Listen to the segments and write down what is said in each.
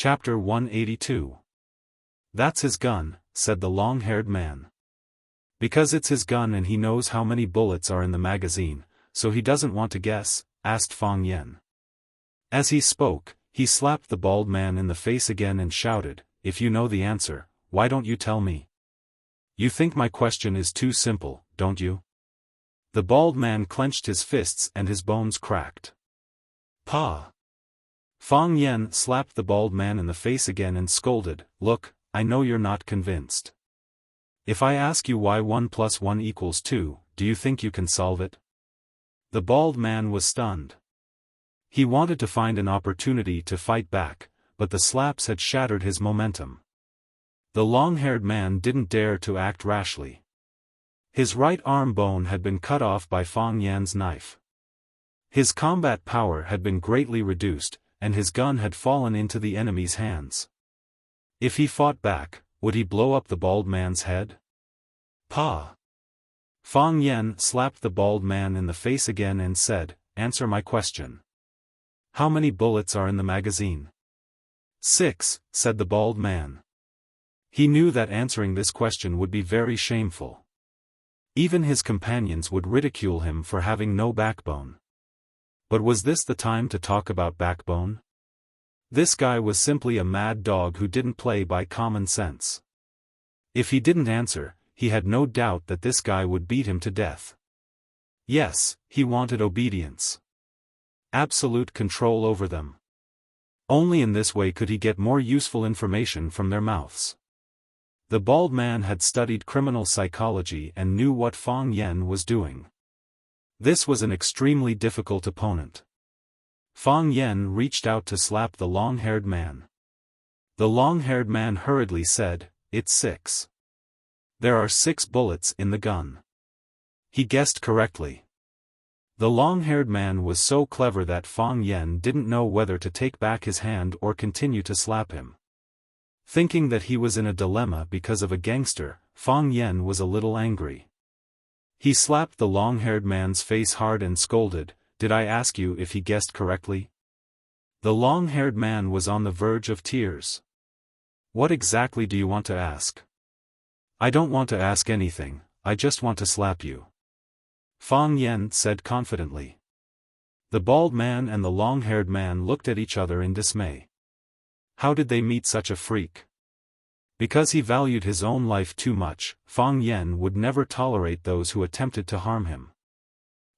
Chapter 182. That's his gun, said the long-haired man. Because it's his gun and he knows how many bullets are in the magazine, so he doesn't want to guess, asked Fang Yan. As he spoke, he slapped the bald man in the face again and shouted, "If you know the answer, why don't you tell me? You think my question is too simple, don't you?" The bald man clenched his fists and his bones cracked. "Pa!" Fang Yan slapped the bald man in the face again and scolded, "Look, I know you're not convinced. If I ask you why 1 + 1 = 2, do you think you can solve it?" The bald man was stunned. He wanted to find an opportunity to fight back, but the slaps had shattered his momentum. The long-haired man didn't dare to act rashly. His right arm bone had been cut off by Fang Yan's knife. His combat power had been greatly reduced, and his gun had fallen into the enemy's hands. If he fought back, would he blow up the bald man's head? "Pa!" Fang Yan slapped the bald man in the face again and said, "Answer my question. How many bullets are in the magazine?" "6," said the bald man. He knew that answering this question would be very shameful. Even his companions would ridicule him for having no backbone. But was this the time to talk about backbone? This guy was simply a mad dog who didn't play by common sense. If he didn't answer, he had no doubt that this guy would beat him to death. Yes, he wanted obedience. Absolute control over them. Only in this way could he get more useful information from their mouths. The bald man had studied criminal psychology and knew what Fang Yan was doing. This was an extremely difficult opponent. Fang Yan reached out to slap the long-haired man. The long-haired man hurriedly said, "It's 6. There are 6 bullets in the gun." He guessed correctly. The long-haired man was so clever that Fang Yan didn't know whether to take back his hand or continue to slap him. Thinking that he was in a dilemma because of a gangster, Fang Yan was a little angry. He slapped the long-haired man's face hard and scolded, "Did I ask you if he guessed correctly?" The long-haired man was on the verge of tears. "What exactly do you want to ask?" "I don't want to ask anything, I just want to slap you," Fang Yan said confidently. The bald man and the long-haired man looked at each other in dismay. How did they meet such a freak? Because he valued his own life too much, Fang Yan would never tolerate those who attempted to harm him.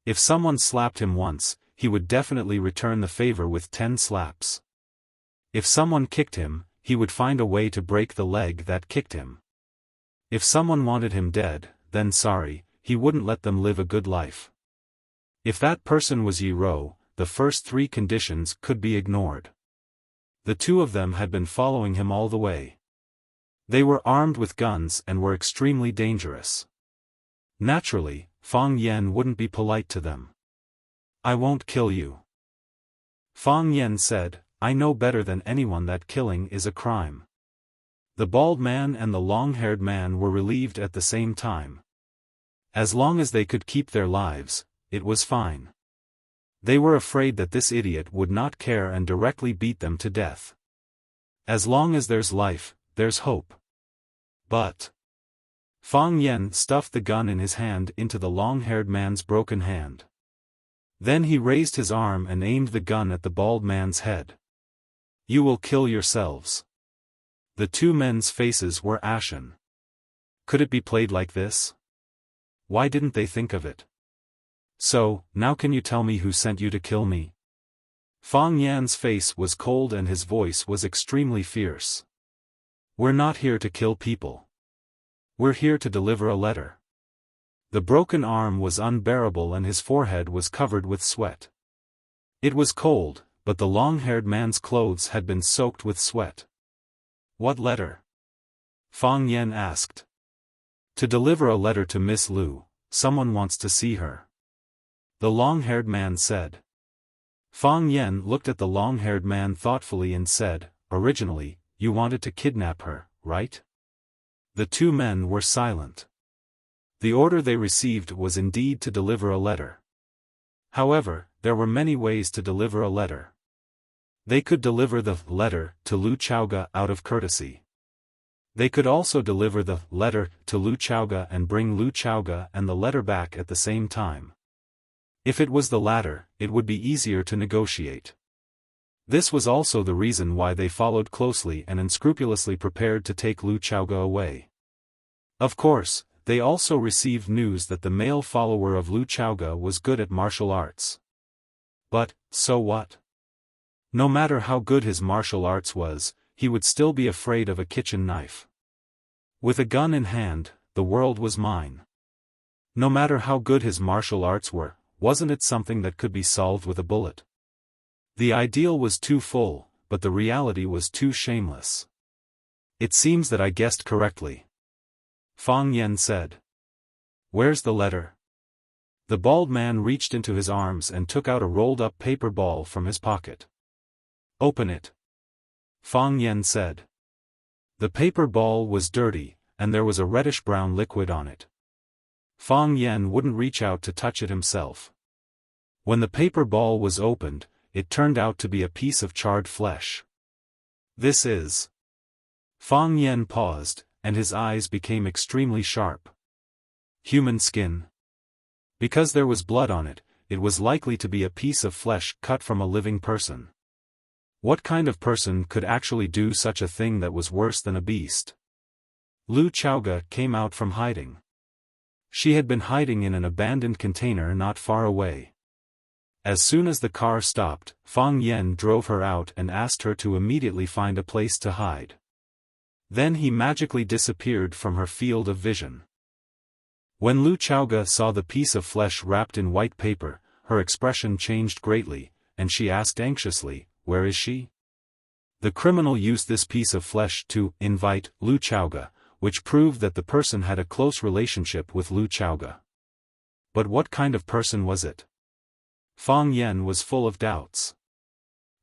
If someone slapped him once, he would definitely return the favor with 10 slaps. If someone kicked him, he would find a way to break the leg that kicked him. If someone wanted him dead, then sorry, he wouldn't let them live a good life. If that person was Yi Ro, the first 3 conditions could be ignored. The 2 of them had been following him all the way. They were armed with guns and were extremely dangerous. Naturally, Fang Yan wouldn't be polite to them. "I won't kill you," Fang Yan said, "I know better than anyone that killing is a crime." The bald man and the long-haired man were relieved at the same time. As long as they could keep their lives, it was fine. They were afraid that this idiot would not care and directly beat them to death. As long as there's life, there's hope. But Fang Yan stuffed the gun in his hand into the long-haired man's broken hand. Then he raised his arm and aimed the gun at the bald man's head. "You will kill yourselves." The 2 men's faces were ashen. Could it be played like this? Why didn't they think of it? "So, now can you tell me who sent you to kill me?" Fang Yan's face was cold and his voice was extremely fierce. "We're not here to kill people. We're here to deliver a letter." The broken arm was unbearable and his forehead was covered with sweat. It was cold, but the long-haired man's clothes had been soaked with sweat. "What letter?" Fang Yan asked. "To deliver a letter to Miss Lu, someone wants to see her," the long-haired man said. Fang Yan looked at the long-haired man thoughtfully and said, "Originally, you wanted to kidnap her, right?" The 2 men were silent. The order they received was indeed to deliver a letter. However, there were many ways to deliver a letter. They could deliver the letter to Lu Chaoga out of courtesy. They could also deliver the letter to Lu Chaoga and bring Lu Chaoga and the letter back at the same time. If it was the latter, it would be easier to negotiate. This was also the reason why they followed closely and unscrupulously prepared to take Lu Chaoga away. Of course, they also received news that the male follower of Lu Chaoga was good at martial arts. But, so what? No matter how good his martial arts was, he would still be afraid of a kitchen knife. With a gun in hand, the world was mine. No matter how good his martial arts were, wasn't it something that could be solved with a bullet? The ideal was too full, but the reality was too shameless. It seems that I guessed correctly. Fang Yen said. Where's the letter? The bald man reached into his arms and took out a rolled-up paper ball from his pocket. Open it. Fang Yen said. The paper ball was dirty, and there was a reddish-brown liquid on it. Fang Yen wouldn't reach out to touch it himself. When the paper ball was opened, it turned out to be a piece of charred flesh. This is... Fang Yen paused, and his eyes became extremely sharp. Human skin. Because there was blood on it, it was likely to be a piece of flesh cut from a living person. What kind of person could actually do such a thing that was worse than a beast? Lu Chaoga came out from hiding. She had been hiding in an abandoned container not far away. As soon as the car stopped, Fang Yen drove her out and asked her to immediately find a place to hide. Then he magically disappeared from her field of vision. When Lu Chaoga saw the piece of flesh wrapped in white paper, her expression changed greatly, and she asked anxiously, "Where is she?" The criminal used this piece of flesh to invite Lu Chaoga, which proved that the person had a close relationship with Lu Chaoga. But what kind of person was it? Fang Yen was full of doubts.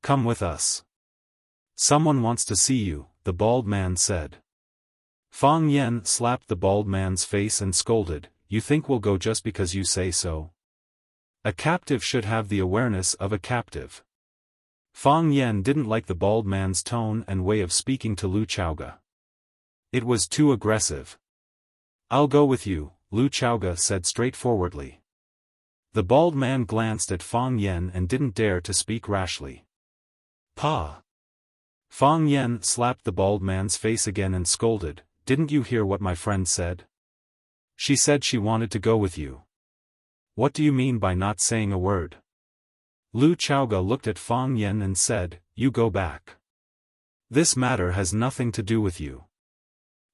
"Come with us. Someone wants to see you," the bald man said. Fang Yen slapped the bald man's face and scolded, "You think we'll go just because you say so? A captive should have the awareness of a captive." Fang Yen didn't like the bald man's tone and way of speaking to Lu Chaoga. It was too aggressive. "I'll go with you," Lu Chaoga said straightforwardly. The bald man glanced at Fang Yen and didn't dare to speak rashly. "Pa!" Fang Yen slapped the bald man's face again and scolded, "Didn't you hear what my friend said? She said she wanted to go with you. What do you mean by not saying a word?" Lu Chaoga looked at Fang Yen and said, "You go back. This matter has nothing to do with you."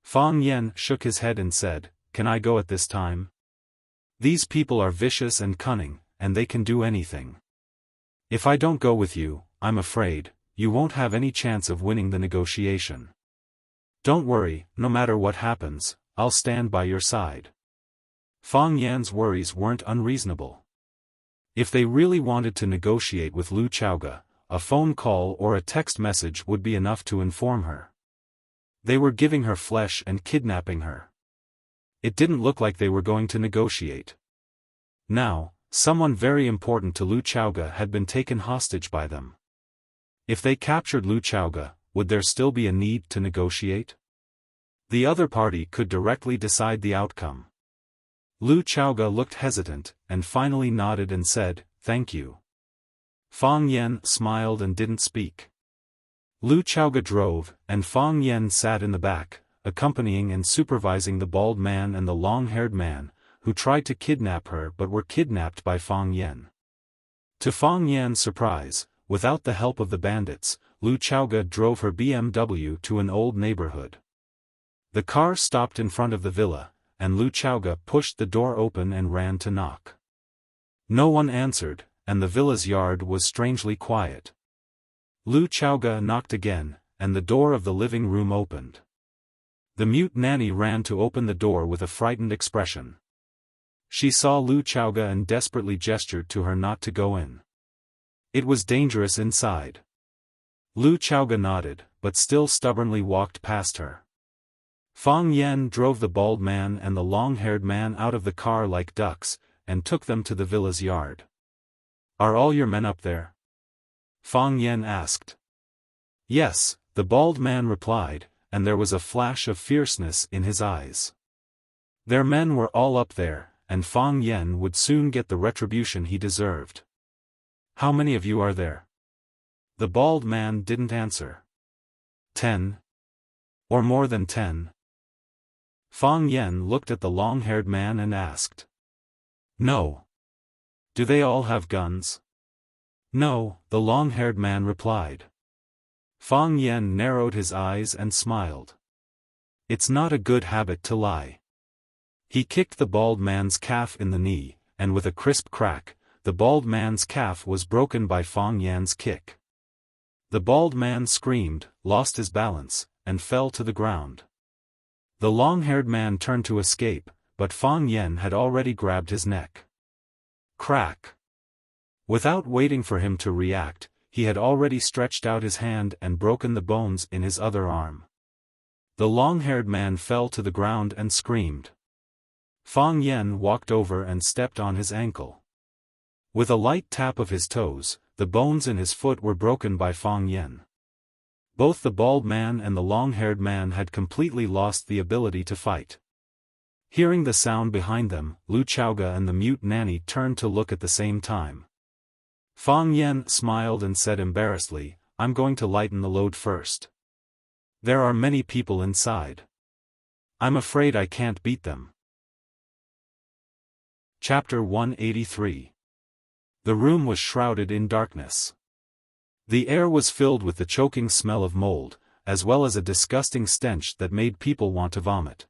Fang Yen shook his head and said, "Can I go at this time? These people are vicious and cunning, and they can do anything. If I don't go with you, I'm afraid, you won't have any chance of winning the negotiation. Don't worry, no matter what happens, I'll stand by your side." Fang Yan's worries weren't unreasonable. If they really wanted to negotiate with Lu Chaoga, a phone call or a text message would be enough to inform her. They were giving her flesh and kidnapping her. It didn't look like they were going to negotiate. Now, someone very important to Lu Chaoga had been taken hostage by them. If they captured Lu Chaoga, would there still be a need to negotiate? The other party could directly decide the outcome. Lu Chaoga looked hesitant, and finally nodded and said, "Thank you." Fang Yen smiled and didn't speak. Lu Chaoga drove, and Fang Yen sat in the back, accompanying and supervising the bald man and the long-haired man, who tried to kidnap her but were kidnapped by Fang Yen. To Fang Yan's surprise, without the help of the bandits, Lu Chaoga drove her BMW to an old neighborhood. The car stopped in front of the villa, and Lu Chaoga pushed the door open and ran to knock. No one answered, and the villa's yard was strangely quiet. Lu Chaoga knocked again, and the door of the living room opened. The mute nanny ran to open the door with a frightened expression. She saw Lu Chaoga and desperately gestured to her not to go in. It was dangerous inside. Lu Chaoga nodded, but still stubbornly walked past her. Fang Yen drove the bald man and the long-haired man out of the car like ducks, and took them to the villa's yard. "Are all your men up there?" Fang Yen asked. Yes, the bald man replied, and there was a flash of fierceness in his eyes. Their men were all up there, and Fang Yen would soon get the retribution he deserved. How many of you are there? The bald man didn't answer. 10. Or more than 10. Fang Yen looked at the long-haired man and asked. No. Do they all have guns? No, the long-haired man replied. Fang Yen narrowed his eyes and smiled. It's not a good habit to lie. He kicked the bald man's calf in the knee, and with a crisp crack, the bald man's calf was broken by Fang Yen's kick. The bald man screamed, lost his balance, and fell to the ground. The long-haired man turned to escape, but Fang Yen had already grabbed his neck. Crack! Without waiting for him to react, he had already stretched out his hand and broken the bones in his other arm. The long-haired man fell to the ground and screamed. Fang Yen walked over and stepped on his ankle. With a light tap of his toes, the bones in his foot were broken by Fang Yen. Both the bald man and the long-haired man had completely lost the ability to fight. Hearing the sound behind them, Lu Chaoga and the mute nanny turned to look at the same time. Fang Yen smiled and said embarrassedly, I'm going to lighten the load first. There are many people inside. I'm afraid I can't beat them. Chapter 183. The room was shrouded in darkness. The air was filled with the choking smell of mold, as well as a disgusting stench that made people want to vomit.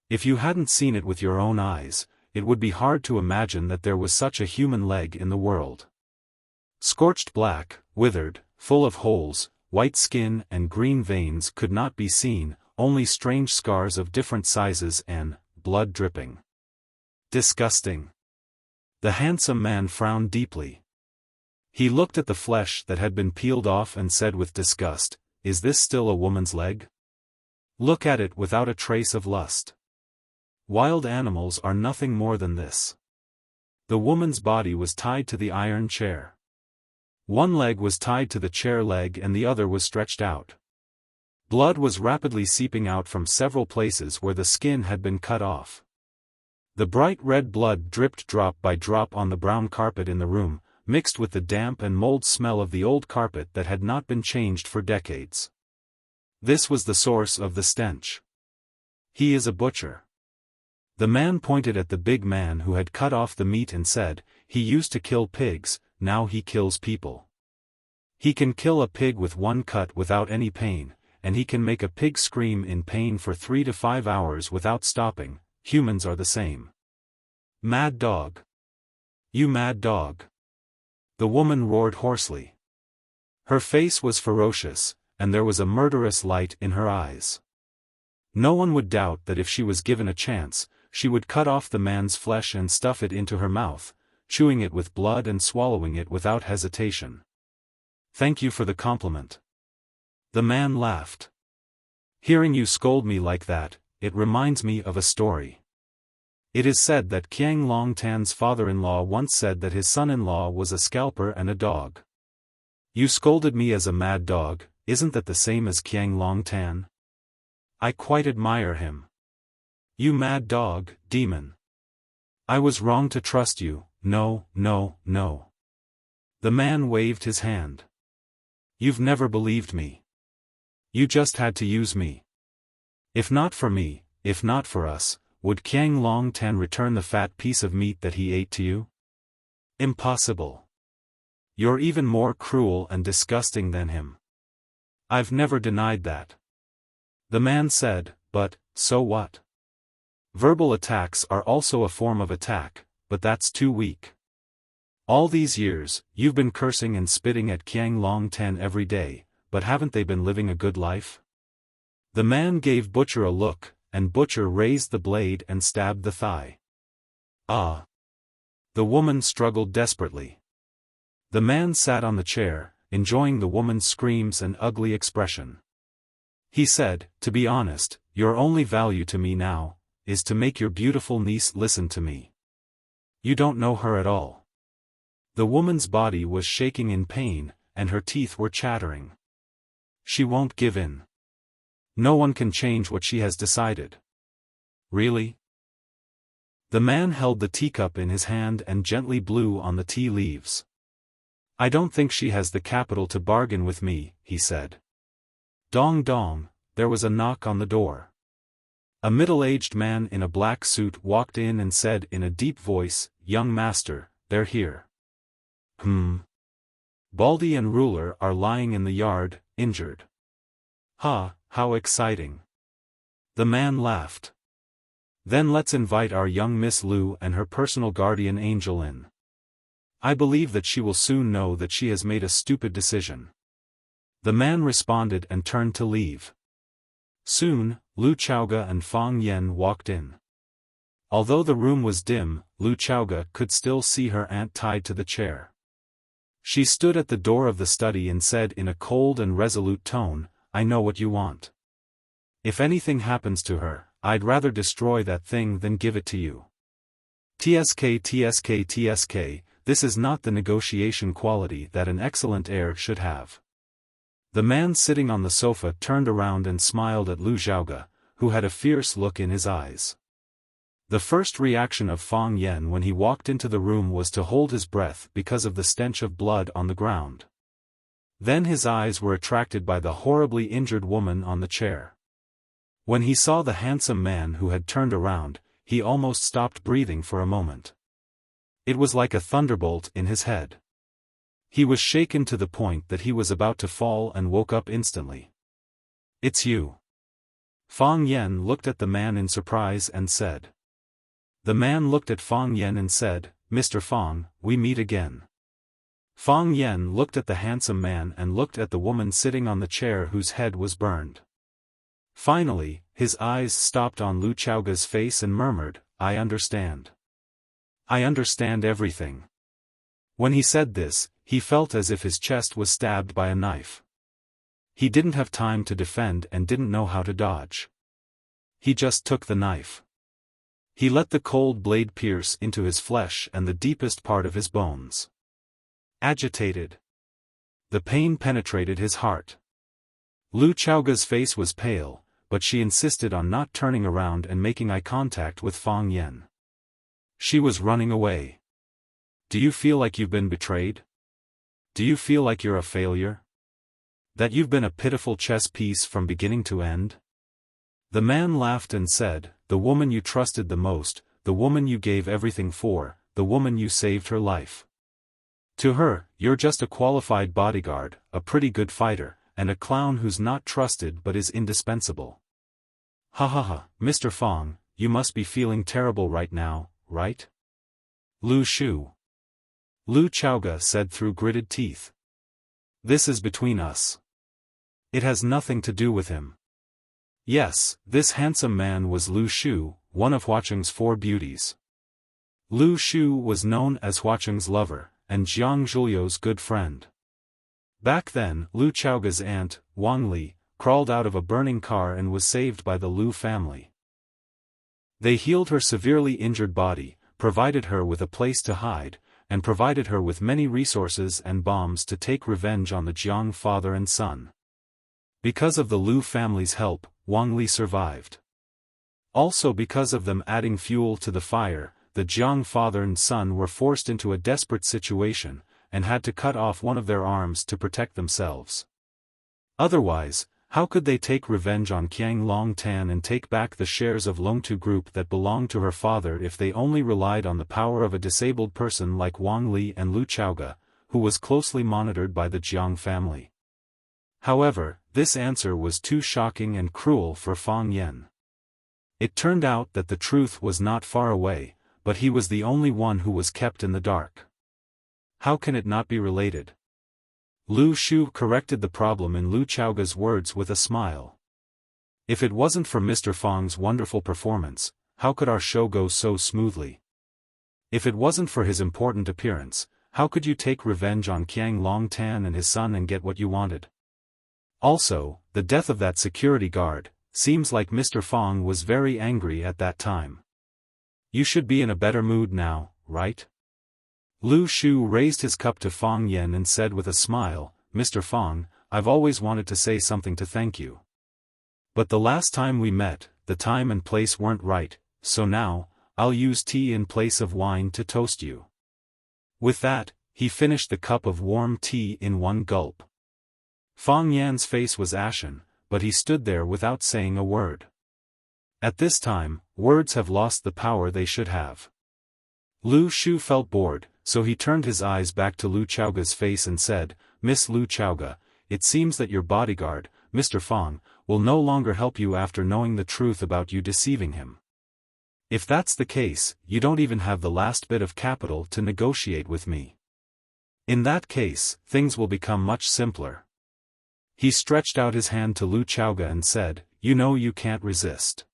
If you hadn't seen it with your own eyes, it would be hard to imagine that there was such a human leg in the world. Scorched black, withered, full of holes, white skin and green veins could not be seen, only strange scars of different sizes and blood dripping. Disgusting. The handsome man frowned deeply. He looked at the flesh that had been peeled off and said with disgust, Is this still a woman's leg? Look at it without a trace of lust. Wild animals are nothing more than this. The woman's body was tied to the iron chair. One leg was tied to the chair leg and the other was stretched out. Blood was rapidly seeping out from several places where the skin had been cut off. The bright red blood dripped drop by drop on the brown carpet in the room, mixed with the damp and mold smell of the old carpet that had not been changed for decades. This was the source of the stench. He is a butcher. The man pointed at the big man who had cut off the meat and said, He used to kill pigs, now he kills people. He can kill a pig with one cut without any pain, and he can make a pig scream in pain for 3 to 5 hours without stopping. Humans are the same. Mad dog. You mad dog. The woman roared hoarsely. Her face was ferocious, and there was a murderous light in her eyes. No one would doubt that if she was given a chance, she would cut off the man's flesh and stuff it into her mouth, chewing it with blood and swallowing it without hesitation. Thank you for the compliment. The man laughed. Hearing you scold me like that, it reminds me of a story. It is said that Qiang Longtan's father-in-law once said that his son-in-law was a scalper and a dog. You scolded me as a mad dog, isn't that the same as Qiang Longtan? I quite admire him. You mad dog, demon. I was wrong to trust you, no, no, no. The man waved his hand. You've never believed me. You just had to use me. If not for me, if not for us, would Qiang Longtan return the fat piece of meat that he ate to you? Impossible. You're even more cruel and disgusting than him. I've never denied that. The man said, but, so what? Verbal attacks are also a form of attack, but that's too weak. All these years, you've been cursing and spitting at Qiang Longtan every day, but haven't they been living a good life? The man gave Butcher a look, and Butcher raised the blade and stabbed the thigh. Ah! The woman struggled desperately. The man sat on the chair, enjoying the woman's screams and ugly expression. He said, to be honest, your only value to me now, is to make your beautiful niece listen to me. You don't know her at all. The woman's body was shaking in pain, and her teeth were chattering. She won't give in. No one can change what she has decided. Really? The man held the teacup in his hand and gently blew on the tea leaves. I don't think she has the capital to bargain with me, he said. Dong dong, there was a knock on the door. A middle-aged man in a black suit walked in and said in a deep voice, "Young master, they're here." Baldy and Ruler are lying in the yard, injured. Ha, how exciting. The man laughed. Then let's invite our young Miss Lu and her personal guardian angel in. I believe that she will soon know that she has made a stupid decision. The man responded and turned to leave. Soon, Lu Chaoga and Fang Yen walked in. Although the room was dim, Lu Chaoga could still see her aunt tied to the chair. She stood at the door of the study and said in a cold and resolute tone, "I know what you want. If anything happens to her, I'd rather destroy that thing than give it to you. TSK, this is not the negotiation quality that an excellent heir should have." The man sitting on the sofa turned around and smiled at Lu Xiaoga, who had a fierce look in his eyes. The first reaction of Fang Yen when he walked into the room was to hold his breath because of the stench of blood on the ground. Then his eyes were attracted by the horribly injured woman on the chair. When he saw the handsome man who had turned around, he almost stopped breathing for a moment. It was like a thunderbolt in his head. He was shaken to the point that he was about to fall and woke up instantly. "It's you." Fang Yen looked at the man in surprise and said. The man looked at Fang Yen and said, "Mr. Fang, we meet again." Fang Yen looked at the handsome man and looked at the woman sitting on the chair whose head was burned. Finally, his eyes stopped on Lu Chaoga's face and murmured, "I understand. I understand everything." When he said this, he felt as if his chest was stabbed by a knife. He didn't have time to defend and didn't know how to dodge. He just took the knife. He let the cold blade pierce into his flesh and the deepest part of his bones. Agitated. The pain penetrated his heart. Lu Chaoga's face was pale, but she insisted on not turning around and making eye contact with Fang Yen. She was running away. "Do you feel like you've been betrayed? Do you feel like you're a failure? That you've been a pitiful chess piece from beginning to end?" The man laughed and said, "The woman you trusted the most, the woman you gave everything for, the woman you saved her life. To her, you're just a qualified bodyguard, a pretty good fighter, and a clown who's not trusted but is indispensable. Ha ha ha, Mr. Fang, you must be feeling terrible right now, right? Lu Shu." Lu Chaoga said through gritted teeth. "This is between us. It has nothing to do with him." Yes, this handsome man was Lu Shu, one of Huacheng's 4 beauties. Lu Shu was known as Huacheng's lover, and Jiang Zhuliu's good friend. Back then, Lu Chaoga's aunt, Wang Li, crawled out of a burning car and was saved by the Lu family. They healed her severely injured body, provided her with a place to hide, and provided her with many resources and bombs to take revenge on the Jiang father and son. Because of the Lu family's help, Wang Li survived. Also because of them adding fuel to the fire, the Jiang father and son were forced into a desperate situation, and had to cut off one of their arms to protect themselves. Otherwise, how could they take revenge on Qiang Longtan and take back the shares of Longtu Group that belonged to her father if they only relied on the power of a disabled person like Wang Li and Lu Chaoga, who was closely monitored by the Jiang family? However, this answer was too shocking and cruel for Fang Yen. It turned out that the truth was not far away, but he was the only one who was kept in the dark. How can it not be related? Lu Shu corrected the problem in Lu Chaoga's words with a smile. "If it wasn't for Mr. Fang's wonderful performance, how could our show go so smoothly? If it wasn't for his important appearance, how could you take revenge on Qiang Longtan and his son and get what you wanted? Also, the death of that security guard, seems like Mr. Fang was very angry at that time. You should be in a better mood now, right?" Lu Shu raised his cup to Fang Yen and said with a smile, Mr. Fang, I've always wanted to say something to thank you. But the last time we met, the time and place weren't right, so now, I'll use tea in place of wine to toast you." With that, he finished the cup of warm tea in one gulp. Fang Yan's face was ashen, but he stood there without saying a word. At this time, words have lost the power they should have. Lu Shu felt bored, so he turned his eyes back to Lu Chaoga's face and said, "Miss Lu Chaoga, it seems that your bodyguard, Mr. Fang, will no longer help you after knowing the truth about you deceiving him. If that's the case, you don't even have the last bit of capital to negotiate with me. In that case, things will become much simpler." He stretched out his hand to Lu Chaoga and said, "You know you can't resist.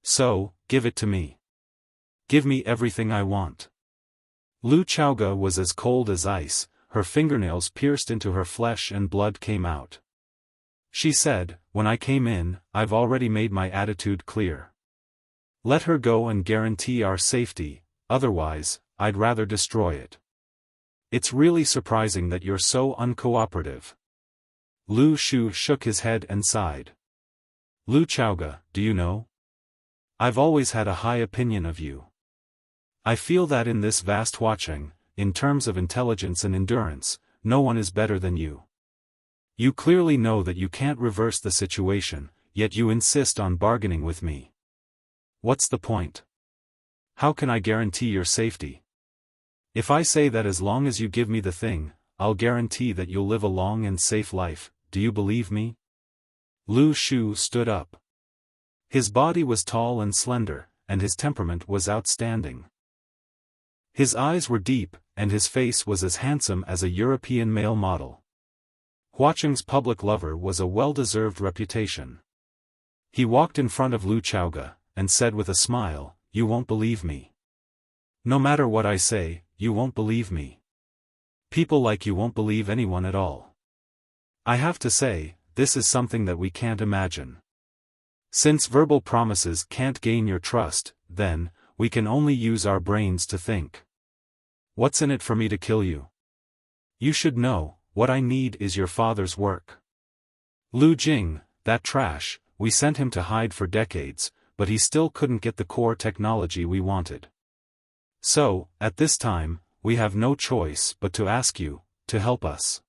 So, give it to me. Give me everything I want." Lu Chaoga was as cold as ice, her fingernails pierced into her flesh and blood came out. She said, "When I came in, I've already made my attitude clear. Let her go and guarantee our safety, otherwise, I'd rather destroy it. It's really surprising that you're so uncooperative." Lu Shu shook his head and sighed. "Lu Chaoga, do you know? I've always had a high opinion of you. I feel that in this vast watching, in terms of intelligence and endurance, no one is better than you. You clearly know that you can't reverse the situation, yet you insist on bargaining with me. What's the point? How can I guarantee your safety? If I say that as long as you give me the thing, I'll guarantee that you'll live a long and safe life, do you believe me?" Lu Shu stood up. His body was tall and slender, and his temperament was outstanding. His eyes were deep, and his face was as handsome as a European male model. Huaqing's public lover was a well-deserved reputation. He walked in front of Lu Chaoga, and said with a smile, "You won't believe me. No matter what I say, you won't believe me. People like you won't believe anyone at all. I have to say, this is something that we can't imagine. Since verbal promises can't gain your trust, then, we can only use our brains to think. What's in it for me to kill you? You should know, what I need is your father's work. Lu Jing, that trash, we sent him to hide for decades, but he still couldn't get the core technology we wanted. So, at this time, we have no choice but to ask you, to help us.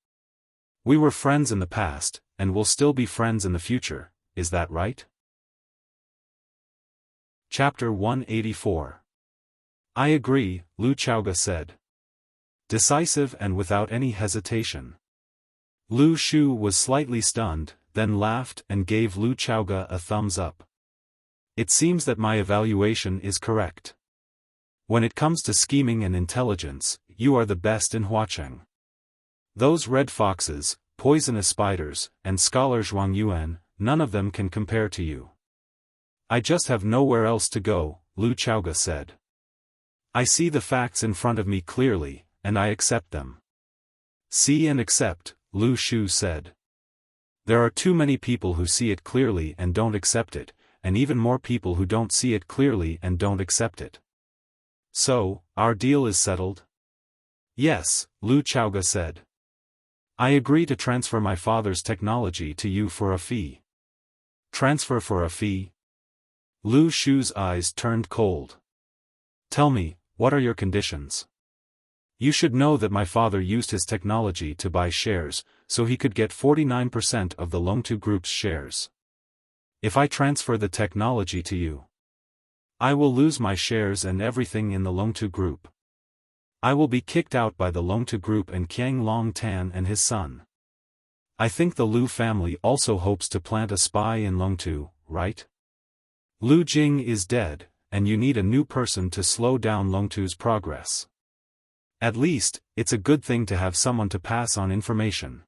We were friends in the past, and will still be friends in the future, is that right?" Chapter 184. "I agree," Lu Chaoga said. Decisive and without any hesitation. Lu Shu was slightly stunned, then laughed and gave Lu Chaoga a thumbs up. "It seems that my evaluation is correct. When it comes to scheming and intelligence, you are the best in Huaqing. Those red foxes, poisonous spiders, and scholar Zhuang Yuan, none of them can compare to you." "I just have nowhere else to go," Lu Chaoga said. "I see the facts in front of me clearly, and I accept them." "See and accept," Lu Shu said. "There are too many people who see it clearly and don't accept it, and even more people who don't see it clearly and don't accept it. So, our deal is settled?" "Yes," Lu Chaoga said. "I agree to transfer my father's technology to you for a fee." "Transfer for a fee?" Lu Shu's eyes turned cold. "Tell me, what are your conditions? You should know that my father used his technology to buy shares, so he could get 49% of the Longtu Group's shares. If I transfer the technology to you, I will lose my shares and everything in the Longtu Group. I will be kicked out by the Longtu Group and Qiang Long Tan and his son. I think the Lu family also hopes to plant a spy in Longtu, right? Lu Jing is dead, and you need a new person to slow down Longtu's progress. At least, it's a good thing to have someone to pass on information."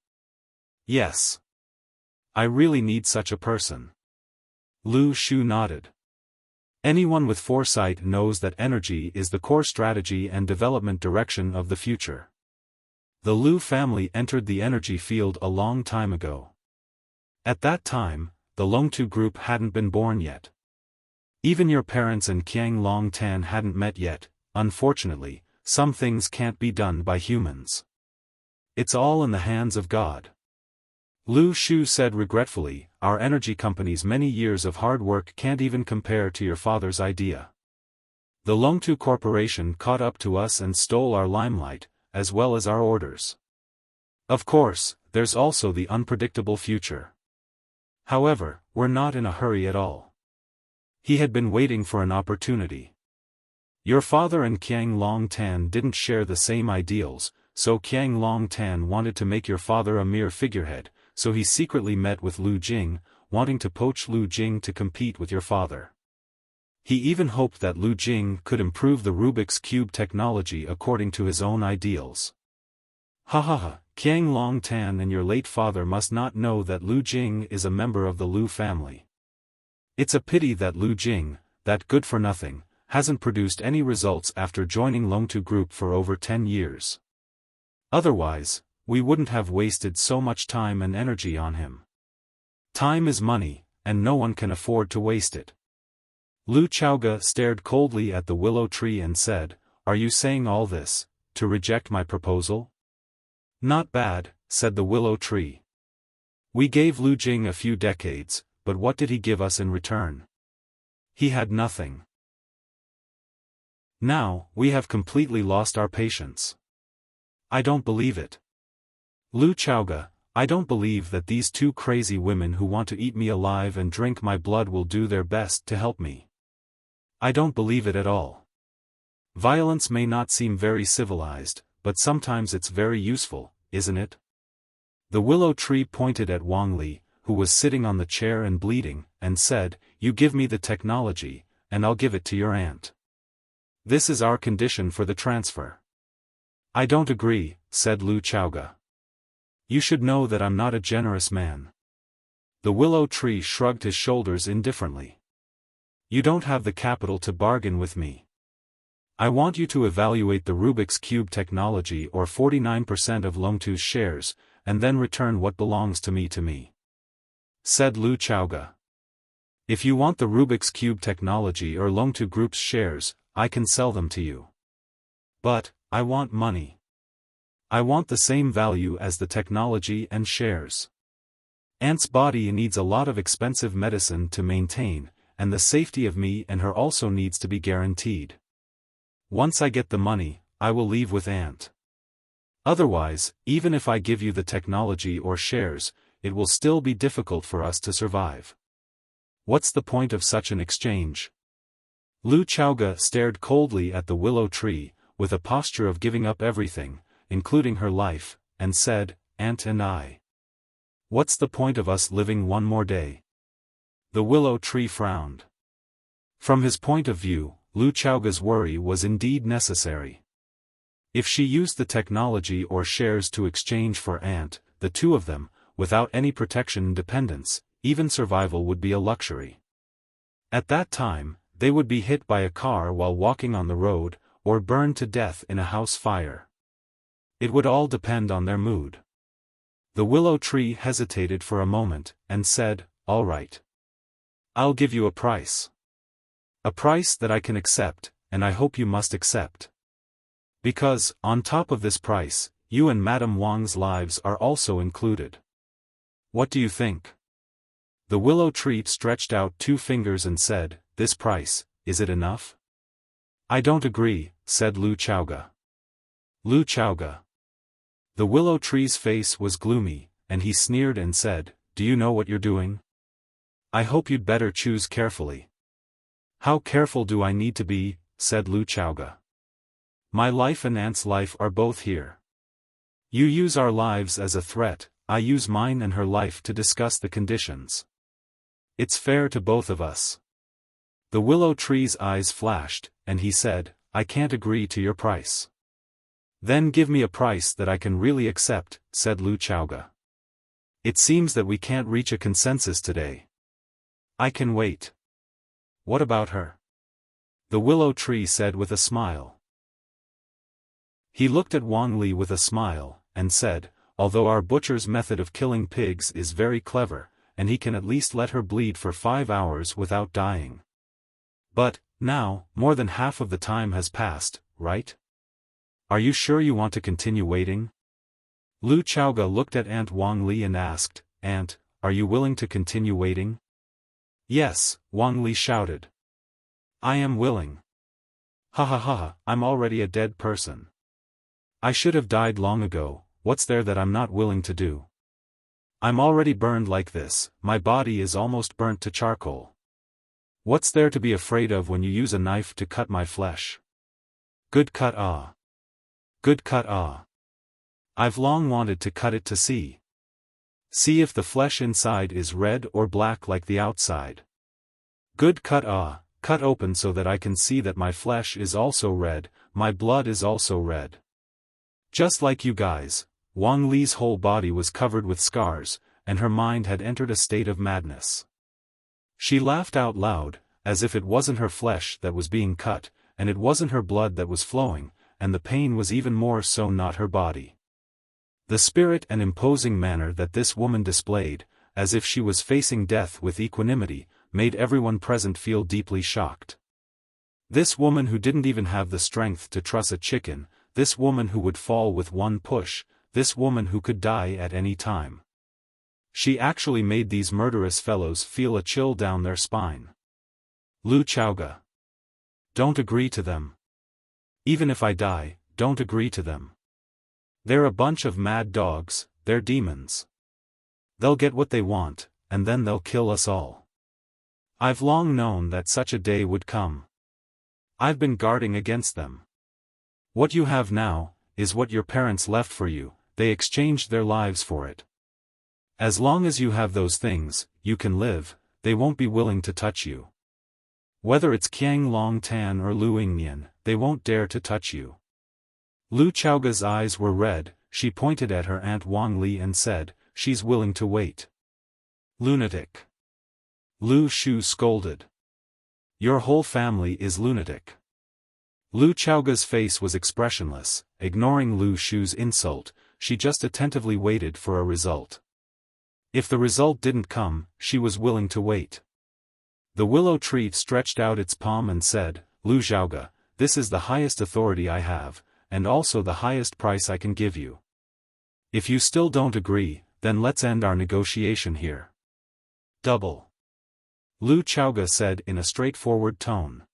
"Yes. I really need such a person." Lu Shu nodded. Anyone with foresight knows that energy is the core strategy and development direction of the future. The Lu family entered the energy field a long time ago. At that time, the Longtu Group hadn't been born yet. Even your parents and Qiang Long Tan hadn't met yet. Unfortunately, some things can't be done by humans. It's all in the hands of God. Lu Shu said regretfully, our energy company's many years of hard work can't even compare to your father's idea. The Longtu Corporation caught up to us and stole our limelight, as well as our orders. Of course, there's also the unpredictable future. However, we're not in a hurry at all. He had been waiting for an opportunity. Your father and Qiang Long Tan didn't share the same ideals, so Qiang Long Tan wanted to make your father a mere figurehead, so he secretly met with Lu Jing, wanting to poach Lu Jing to compete with your father. He even hoped that Lu Jing could improve the Rubik's Cube technology according to his own ideals. Ha ha ha, Qiang Long Tan and your late father must not know that Lu Jing is a member of the Lu family. It's a pity that Lu Jing, that good-for-nothing, hasn't produced any results after joining Longtu Group for over 10 years. Otherwise, we wouldn't have wasted so much time and energy on him. Time is money, and no one can afford to waste it. Lu Chaoga stared coldly at the willow tree and said, are you saying all this, to reject my proposal? Not bad, said the willow tree. We gave Lu Jing a few decades, but what did he give us in return? He had nothing. Now, we have completely lost our patience. I don't believe it. Lu Chaoga, I don't believe that these two crazy women who want to eat me alive and drink my blood will do their best to help me. I don't believe it at all. Violence may not seem very civilized, but sometimes it's very useful, isn't it? The willow tree pointed at Wang Li, who was sitting on the chair and bleeding, and said, you give me the technology, and I'll give it to your aunt. This is our condition for the transfer. I don't agree, said Lu Chaoga. You should know that I'm not a generous man. The willow tree shrugged his shoulders indifferently. You don't have the capital to bargain with me. I want you to evaluate the Rubik's Cube technology or 49% of Longtu's shares, and then return what belongs to me, said Lu Chaoga. If you want the Rubik's Cube technology or Longtu Group's shares, I can sell them to you. But, I want money. I want the same value as the technology and shares. Aunt's body needs a lot of expensive medicine to maintain, and the safety of me and her also needs to be guaranteed. Once I get the money, I will leave with Aunt. Otherwise, even if I give you the technology or shares, it will still be difficult for us to survive. What's the point of such an exchange? Lu Chaoga stared coldly at the willow tree, with a posture of giving up everything, including her life, and said, Aunt and I. What's the point of us living one more day? The willow tree frowned. From his point of view, Lu Chaoga's worry was indeed necessary. If she used the technology or shares to exchange for Aunt, the two of them, without any protection and dependence, even survival would be a luxury. At that time, they would be hit by a car while walking on the road, or burned to death in a house fire. It would all depend on their mood. The willow tree hesitated for a moment, and said, all right. I'll give you a price. A price that I can accept, and I hope you must accept. Because, on top of this price, you and Madame Wang's lives are also included. What do you think? The willow tree stretched out 2 fingers and said, this price, is it enough? I don't agree, said Lu Chaoga. Lu Chaoga. The willow tree's face was gloomy, and he sneered and said, do you know what you're doing? I hope you'd better choose carefully. How careful do I need to be, said Lu Chaoga. My life and Aunt's life are both here. You use our lives as a threat, I use mine and her life to discuss the conditions. It's fair to both of us. The willow tree's eyes flashed, and he said, I can't agree to your price. Then give me a price that I can really accept, said Lu Chaoga. It seems that we can't reach a consensus today. I can wait. What about her? The willow tree said with a smile. He looked at Wang Li with a smile, and said, although our butcher's method of killing pigs is very clever, and he can at least let her bleed for 5 hours without dying. But, now, more than half of the time has passed, right? Are you sure you want to continue waiting? Lu Chaoga looked at Aunt Wang Li and asked, "Aunt, are you willing to continue waiting?" "Yes," Wang Li shouted. "I am willing. Ha ha ha, I'm already a dead person. I should have died long ago, what's there that I'm not willing to do? I'm already burned like this, my body is almost burnt to charcoal. What's there to be afraid of when you use a knife to cut my flesh? Good cut ah. Good cut ah. I've long wanted to cut it to see. See if the flesh inside is red or black like the outside. Good cut ah, cut open so that I can see that my flesh is also red, my blood is also red. Just like you guys." Wang Li's whole body was covered with scars, and her mind had entered a state of madness. She laughed out loud, as if it wasn't her flesh that was being cut, and it wasn't her blood that was flowing, and the pain was even more so not her body. The spirit and imposing manner that this woman displayed, as if she was facing death with equanimity, made everyone present feel deeply shocked. This woman who didn't even have the strength to truss a chicken, this woman who would fall with one push, this woman who could die at any time. She actually made these murderous fellows feel a chill down their spine. Lu Chaoga. Don't agree to them. Even if I die, don't agree to them. They're a bunch of mad dogs, they're demons. They'll get what they want, and then they'll kill us all. I've long known that such a day would come. I've been guarding against them. What you have now, is what your parents left for you, they exchanged their lives for it. As long as you have those things, you can live, they won't be willing to touch you. Whether it's Qiang Long Tan or Lu Yingnian, they won't dare to touch you." Lu Chaoga's eyes were red, she pointed at her Aunt Wang Li and said, "She's willing to wait." "Lunatic." Lu Shu scolded. "Your whole family is lunatic." Lu Chaoga's face was expressionless, ignoring Lu Shu's insult, she just attentively waited for a result. If the result didn't come, she was willing to wait. The willow tree stretched out its palm and said, "Lu Chaoga, this is the highest authority I have, and also the highest price I can give you. If you still don't agree, then let's end our negotiation here." "Double," Lu Chaoga said in a straightforward tone.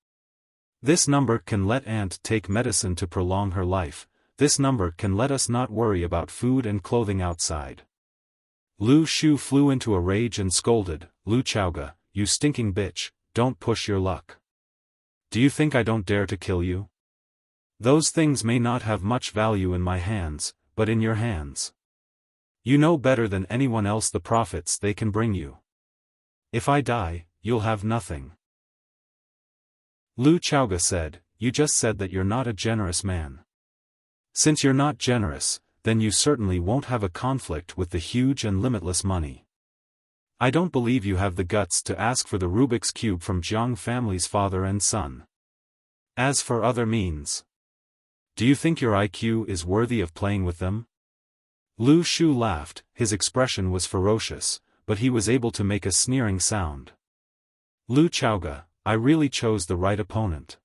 "This number can let Aunt take medicine to prolong her life, this number can let us not worry about food and clothing outside." Lu Shu flew into a rage and scolded, "Lu Chaoga, you stinking bitch, don't push your luck. Do you think I don't dare to kill you? Those things may not have much value in my hands, but in your hands. You know better than anyone else the profits they can bring you. If I die, you'll have nothing." Lu Chaoga said, "You just said that you're not a generous man. Since you're not generous, then you certainly won't have a conflict with the huge and limitless money. I don't believe you have the guts to ask for the Rubik's Cube from Jiang family's father and son. As for other means, do you think your IQ is worthy of playing with them?" Lu Shu laughed, his expression was ferocious, but he was able to make a sneering sound. "Lu Chaoga, I really chose the right opponent.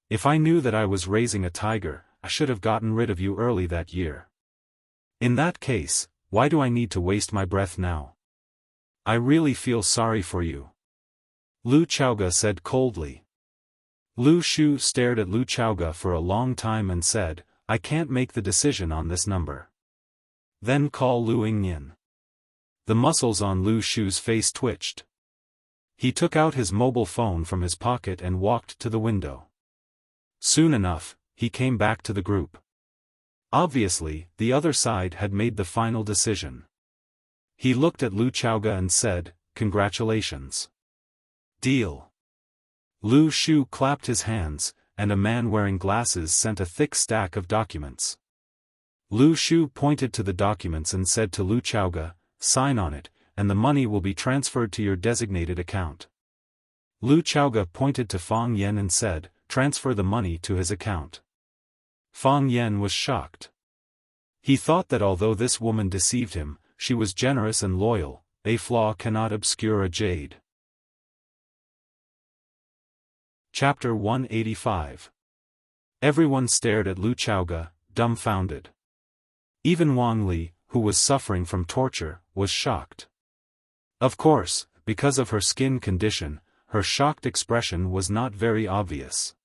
If I knew that I was raising a tiger, I should have gotten rid of you early that year. In that case, why do I need to waste my breath now? I really feel sorry for you," Lu Chaoga said coldly. Lu Shu stared at Lu Chaoga for a long time and said, "I can't make the decision on this number." "Then call Lu Yingnian." The muscles on Lu Shu's face twitched. He took out his mobile phone from his pocket and walked to the window. Soon enough, he came back to the group. Obviously, the other side had made the final decision. He looked at Lu Chaoga and said, "Congratulations. Deal." Lu Shu clapped his hands, and a man wearing glasses sent a thick stack of documents. Lu Shu pointed to the documents and said to Lu Chaoga, "Sign on it, and the money will be transferred to your designated account." Lu Chaoga pointed to Fang Yan and said, "Transfer the money to his account." Fang Yan was shocked. He thought that although this woman deceived him, she was generous and loyal, a flaw cannot obscure a jade. Chapter 185. Everyone stared at Lu Chaoga, dumbfounded. Even Wang Li, who was suffering from torture, was shocked. Of course, because of her skin condition, her shocked expression was not very obvious.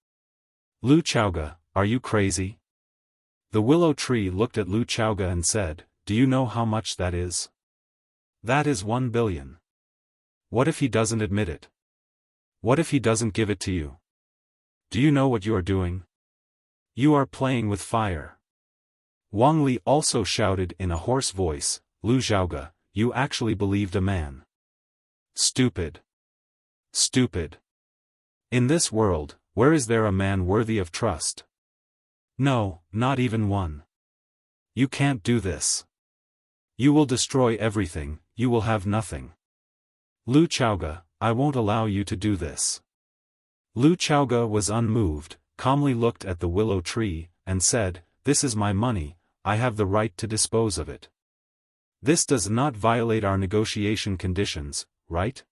Lu Chaoga, are you crazy? The willow tree looked at Lu Chaoga and said, do you know how much that is? That is 1 billion. What if he doesn't admit it? What if he doesn't give it to you? Do you know what you are doing? You are playing with fire. Wang Li also shouted in a hoarse voice, Lu Chaoga, you actually believed a man. Stupid. Stupid. In this world, where is there a man worthy of trust? No, not even one. You can't do this. You will destroy everything, you will have nothing. Lu Chaoga, I won't allow you to do this. Lu Chaoga was unmoved, calmly looked at the willow tree, and said, this is my money, I have the right to dispose of it. This does not violate our negotiation conditions, right?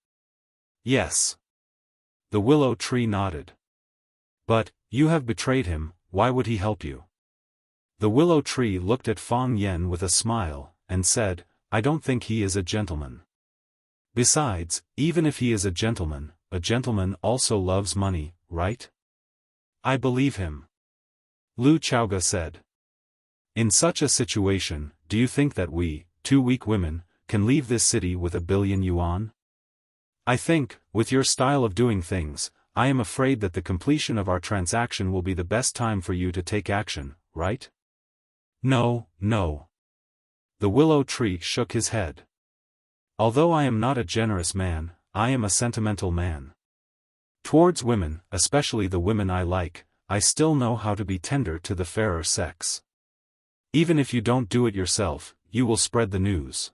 Yes. The willow tree nodded. But, you have betrayed him, why would he help you? The willow tree looked at Fang Yen with a smile, and said, I don't think he is a gentleman. Besides, even if he is a gentleman also loves money, right? I believe him. Lu Chaoga said. In such a situation, do you think that we, 2 weak women, can leave this city with 1 billion yuan? I think, with your style of doing things, I am afraid that the completion of our transaction will be the best time for you to take action, right? No, no. The willow tree shook his head. Although I am not a generous man, I am a sentimental man. Towards women, especially the women I like, I still know how to be tender to the fairer sex. Even if you don't do it yourself, you will spread the news.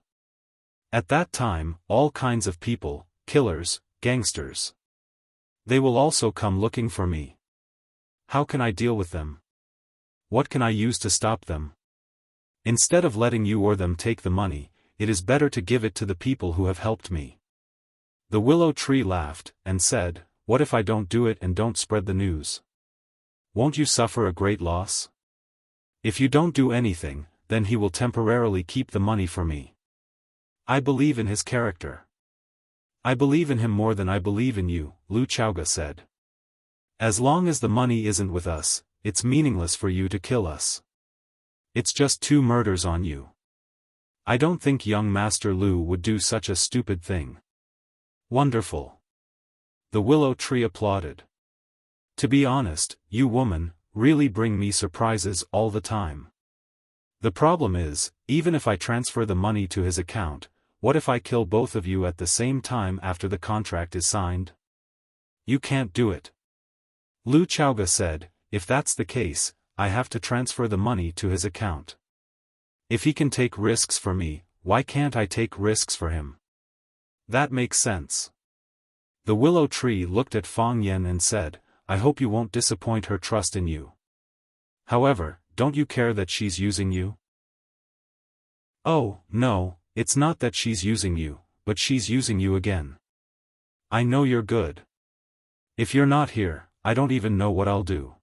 At that time, all kinds of people, killers, gangsters. They will also come looking for me. How can I deal with them? What can I use to stop them? Instead of letting you or them take the money, it is better to give it to the people who have helped me. The willow tree laughed, and said, what if I don't do it and don't spread the news? Won't you suffer a great loss? If you don't do anything, then he will temporarily keep the money for me. I believe in his character. I believe in him more than I believe in you, Lu Chaoga said. As long as the money isn't with us, it's meaningless for you to kill us. It's just 2 murders on you. I don't think young Master Lu would do such a stupid thing. Wonderful. The willow tree applauded. To be honest, you woman, really bring me surprises all the time. The problem is, even if I transfer the money to his account, what if I kill both of you at the same time after the contract is signed? You can't do it. Lu Chaoga said, if that's the case, I have to transfer the money to his account. If he can take risks for me, why can't I take risks for him? That makes sense. The willow tree looked at Fang Yen and said, I hope you won't disappoint her trust in you. However, don't you care that she's using you? Oh, no, it's not that she's using you, but she's using you again. I know you're good. If you're not here, I don't even know what I'll do.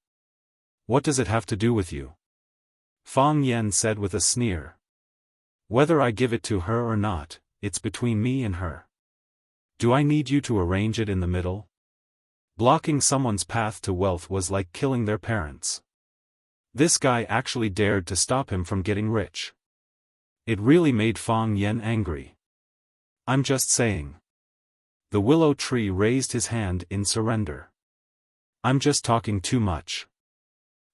What does it have to do with you? Fang Yen said with a sneer. Whether I give it to her or not, it's between me and her. Do I need you to arrange it in the middle? Blocking someone's path to wealth was like killing their parents. This guy actually dared to stop him from getting rich. It really made Fang Yen angry. I'm just saying. The willow tree raised his hand in surrender. I'm just talking too much.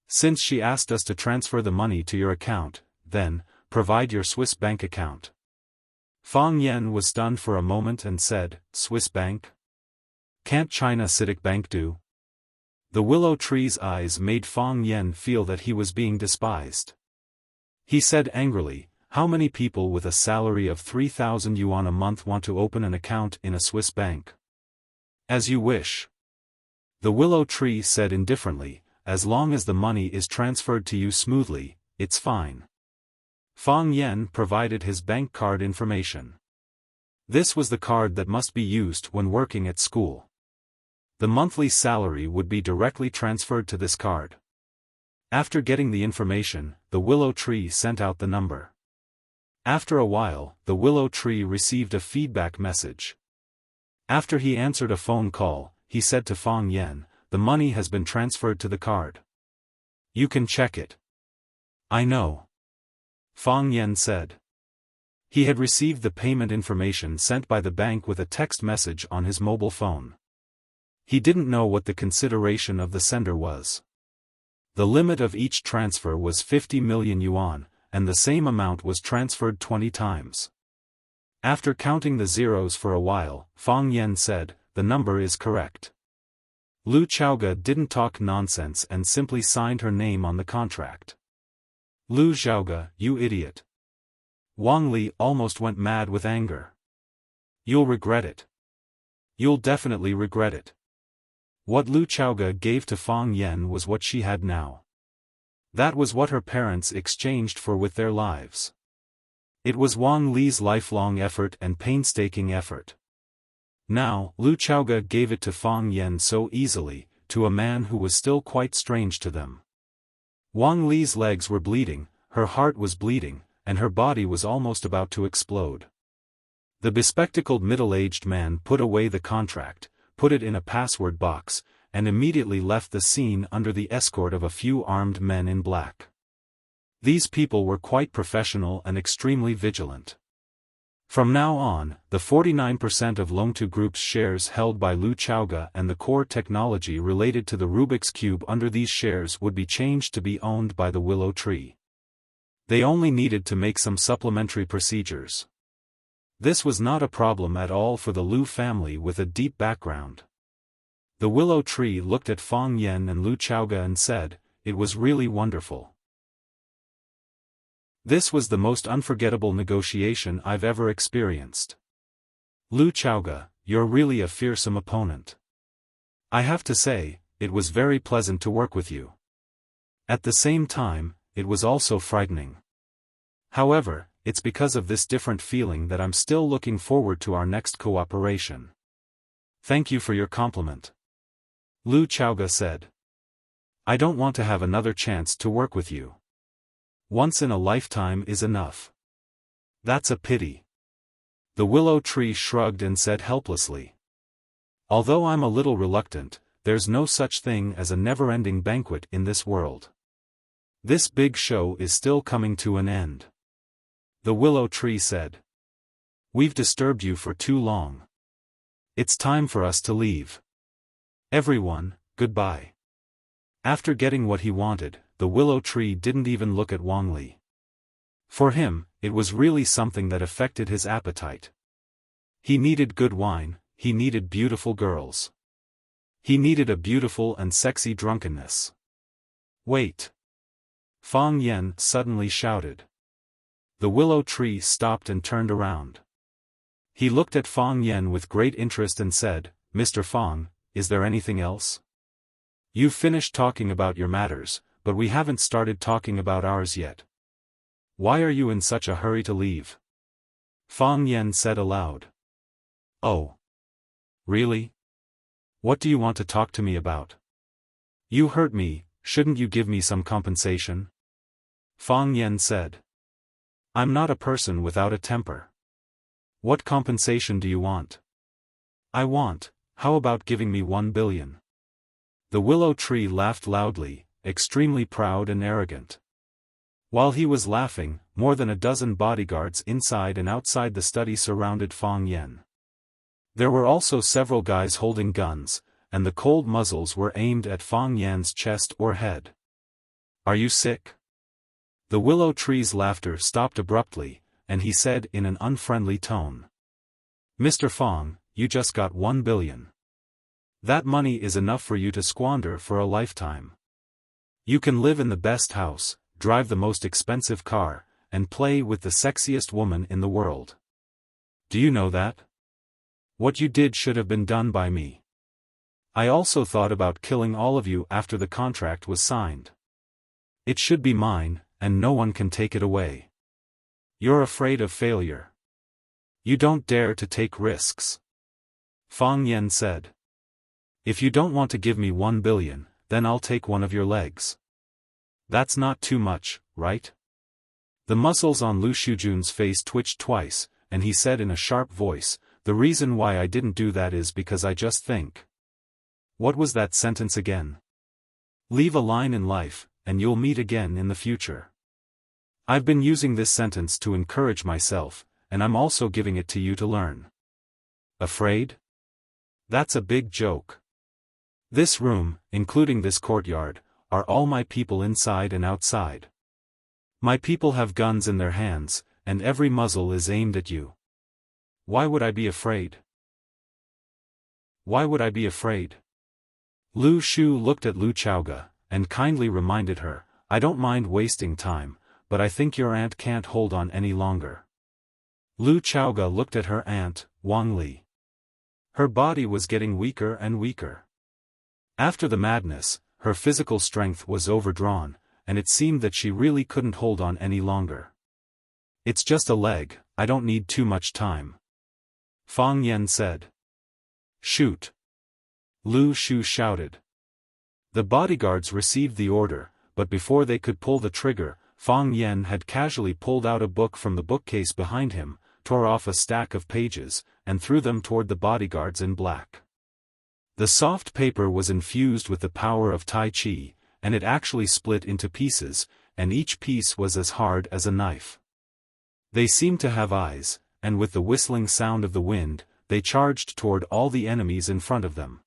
Since she asked us to transfer the money to your account, then, provide your Swiss bank account. Fang Yen was stunned for a moment and said, Swiss bank? Can't China CITIC Bank do? The willow tree's eyes made Fang Yen feel that he was being despised. He said angrily, how many people with a salary of 3,000 yuan a month want to open an account in a Swiss bank? As you wish. The willow tree said indifferently, as long as the money is transferred to you smoothly, it's fine. Fang Yen provided his bank card information. This was the card that must be used when working at school. The monthly salary would be directly transferred to this card. After getting the information, the willow tree sent out the number. After a while, the willow tree received a feedback message. After he answered a phone call, he said to Fang Yan, "The money has been transferred to the card. You can check it." "I know," Fang Yan said. He had received the payment information sent by the bank with a text message on his mobile phone. He didn't know what the consideration of the sender was. The limit of each transfer was 50 million yuan, and the same amount was transferred 20 times. After counting the zeros for a while, Fang Yan said, "The number is correct." Lu Chaoga didn't talk nonsense and simply signed her name on the contract. "Lu Xiaoga, you idiot." Wang Li almost went mad with anger. "You'll regret it. You'll definitely regret it." What Lu Chaoga gave to Fang Yan was what she had now. That was what her parents exchanged for with their lives. It was Wang Li's lifelong effort and painstaking effort. Now, Lu Chaoga gave it to Fang Yan so easily, to a man who was still quite strange to them. Wang Li's legs were bleeding, her heart was bleeding, and her body was almost about to explode. The bespectacled middle-aged man put away the contract, put it in a password box, and immediately left the scene under the escort of a few armed men in black. These people were quite professional and extremely vigilant. From now on, the 49% of Longtu Group's shares held by Lu Chaoga and the core technology related to the Rubik's Cube under these shares would be changed to be owned by the Willow Tree. They only needed to make some supplementary procedures. This was not a problem at all for the Lu family with a deep background. The Willow Tree looked at Fang Yan and Lu Chaoga and said, "It was really wonderful. This was the most unforgettable negotiation I've ever experienced. Lu Chaoga, you're really a fearsome opponent. I have to say, it was very pleasant to work with you. At the same time, it was also frightening. However, it's because of this different feeling that I'm still looking forward to our next cooperation. Thank you for your compliment." Lu Chaoga said. "I don't want to have another chance to work with you. Once in a lifetime is enough." "That's a pity." The Willow Tree shrugged and said helplessly. "Although I'm a little reluctant, there's no such thing as a never-ending banquet in this world. This big show is still coming to an end." The Willow Tree said. "We've disturbed you for too long. It's time for us to leave. Everyone, goodbye." After getting what he wanted, the Willow Tree didn't even look at Wang Li. For him, it was really something that affected his appetite. He needed good wine, he needed beautiful girls. He needed a beautiful and sexy drunkenness. "Wait!" Fang Yan suddenly shouted. The Willow Tree stopped and turned around. He looked at Fang Yan with great interest and said, "Mr. Fang, is there anything else? You've finished talking about your matters, but we haven't started talking about ours yet. Why are you in such a hurry to leave?" Fang Yan said aloud. "Oh. Really? What do you want to talk to me about? You hurt me, shouldn't you give me some compensation?" Fang Yan said. "I'm not a person without a temper. What compensation do you want?" How about giving me 1 billion? The Willow Tree laughed loudly, extremely proud and arrogant. While he was laughing, more than a dozen bodyguards inside and outside the study surrounded Fang Yan. There were also several guys holding guns, and the cold muzzles were aimed at Fang Yan's chest or head. "Are you sick?" The Willow Tree's laughter stopped abruptly, and he said in an unfriendly tone. "Mr. Fang, you just got 1 billion. That money is enough for you to squander for a lifetime. You can live in the best house, drive the most expensive car, and play with the sexiest woman in the world. Do you know that? What you did should have been done by me. I also thought about killing all of you after the contract was signed. It should be mine, and no one can take it away. You're afraid of failure. You don't dare to take risks." Fang Yan said. "If you don't want to give me 1 billion, then I'll take one of your legs." That's not too much, right? The muscles on Lu Shujun's face twitched twice, and he said in a sharp voice, "The reason why I didn't do that is because I just think." What was that sentence again? Leave a line in life, and you'll meet again in the future. I've been using this sentence to encourage myself, and I'm also giving it to you to learn. Afraid? That's a big joke. This room, including this courtyard, are all my people inside and outside. My people have guns in their hands, and every muzzle is aimed at you. Why would I be afraid? Why would I be afraid? Lu Shu looked at Lu Chaoga, and kindly reminded her, "I don't mind wasting time, but I think your aunt can't hold on any longer." Lu Chaoga looked at her aunt, Wang Li. Her body was getting weaker and weaker. After the madness, her physical strength was overdrawn, and it seemed that she really couldn't hold on any longer. "It's just a leg, I don't need too much time," Fang Yan said. "Shoot!" Lu Shu shouted. The bodyguards received the order, but before they could pull the trigger, Fang Yan had casually pulled out a book from the bookcase behind him, tore off a stack of pages, and threw them toward the bodyguards in black. The soft paper was infused with the power of Tai Chi, and it actually split into pieces, and each piece was as hard as a knife. They seemed to have eyes, and with the whistling sound of the wind, they charged toward all the enemies in front of them.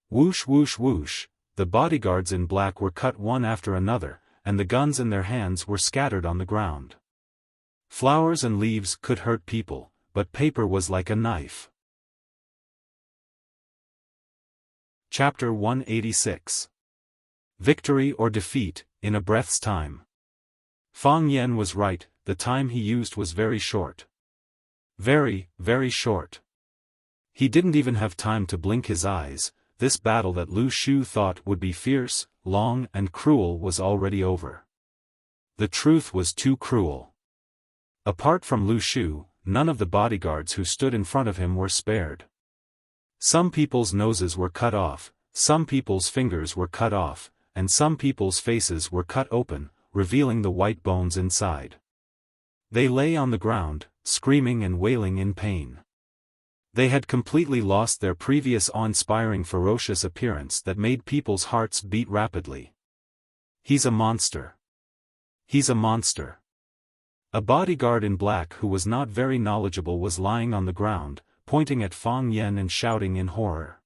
Whoosh whoosh whoosh, the bodyguards in black were cut one after another, and the guns in their hands were scattered on the ground. Flowers and leaves could hurt people, but paper was like a knife. Chapter 186. Victory or Defeat, in a Breath's Time. Fang Yan was right, the time he used was very short. Very, very short. He didn't even have time to blink his eyes. This battle that Lu Shu thought would be fierce, long and cruel was already over. The truth was too cruel. Apart from Lu Shu, none of the bodyguards who stood in front of him were spared. Some people's noses were cut off, some people's fingers were cut off, and some people's faces were cut open, revealing the white bones inside. They lay on the ground, screaming and wailing in pain. They had completely lost their previous awe-inspiring ferocious appearance that made people's hearts beat rapidly. "He's a monster. He's a monster." A bodyguard in black who was not very knowledgeable was lying on the ground, pointing at Fang Yan and shouting in horror.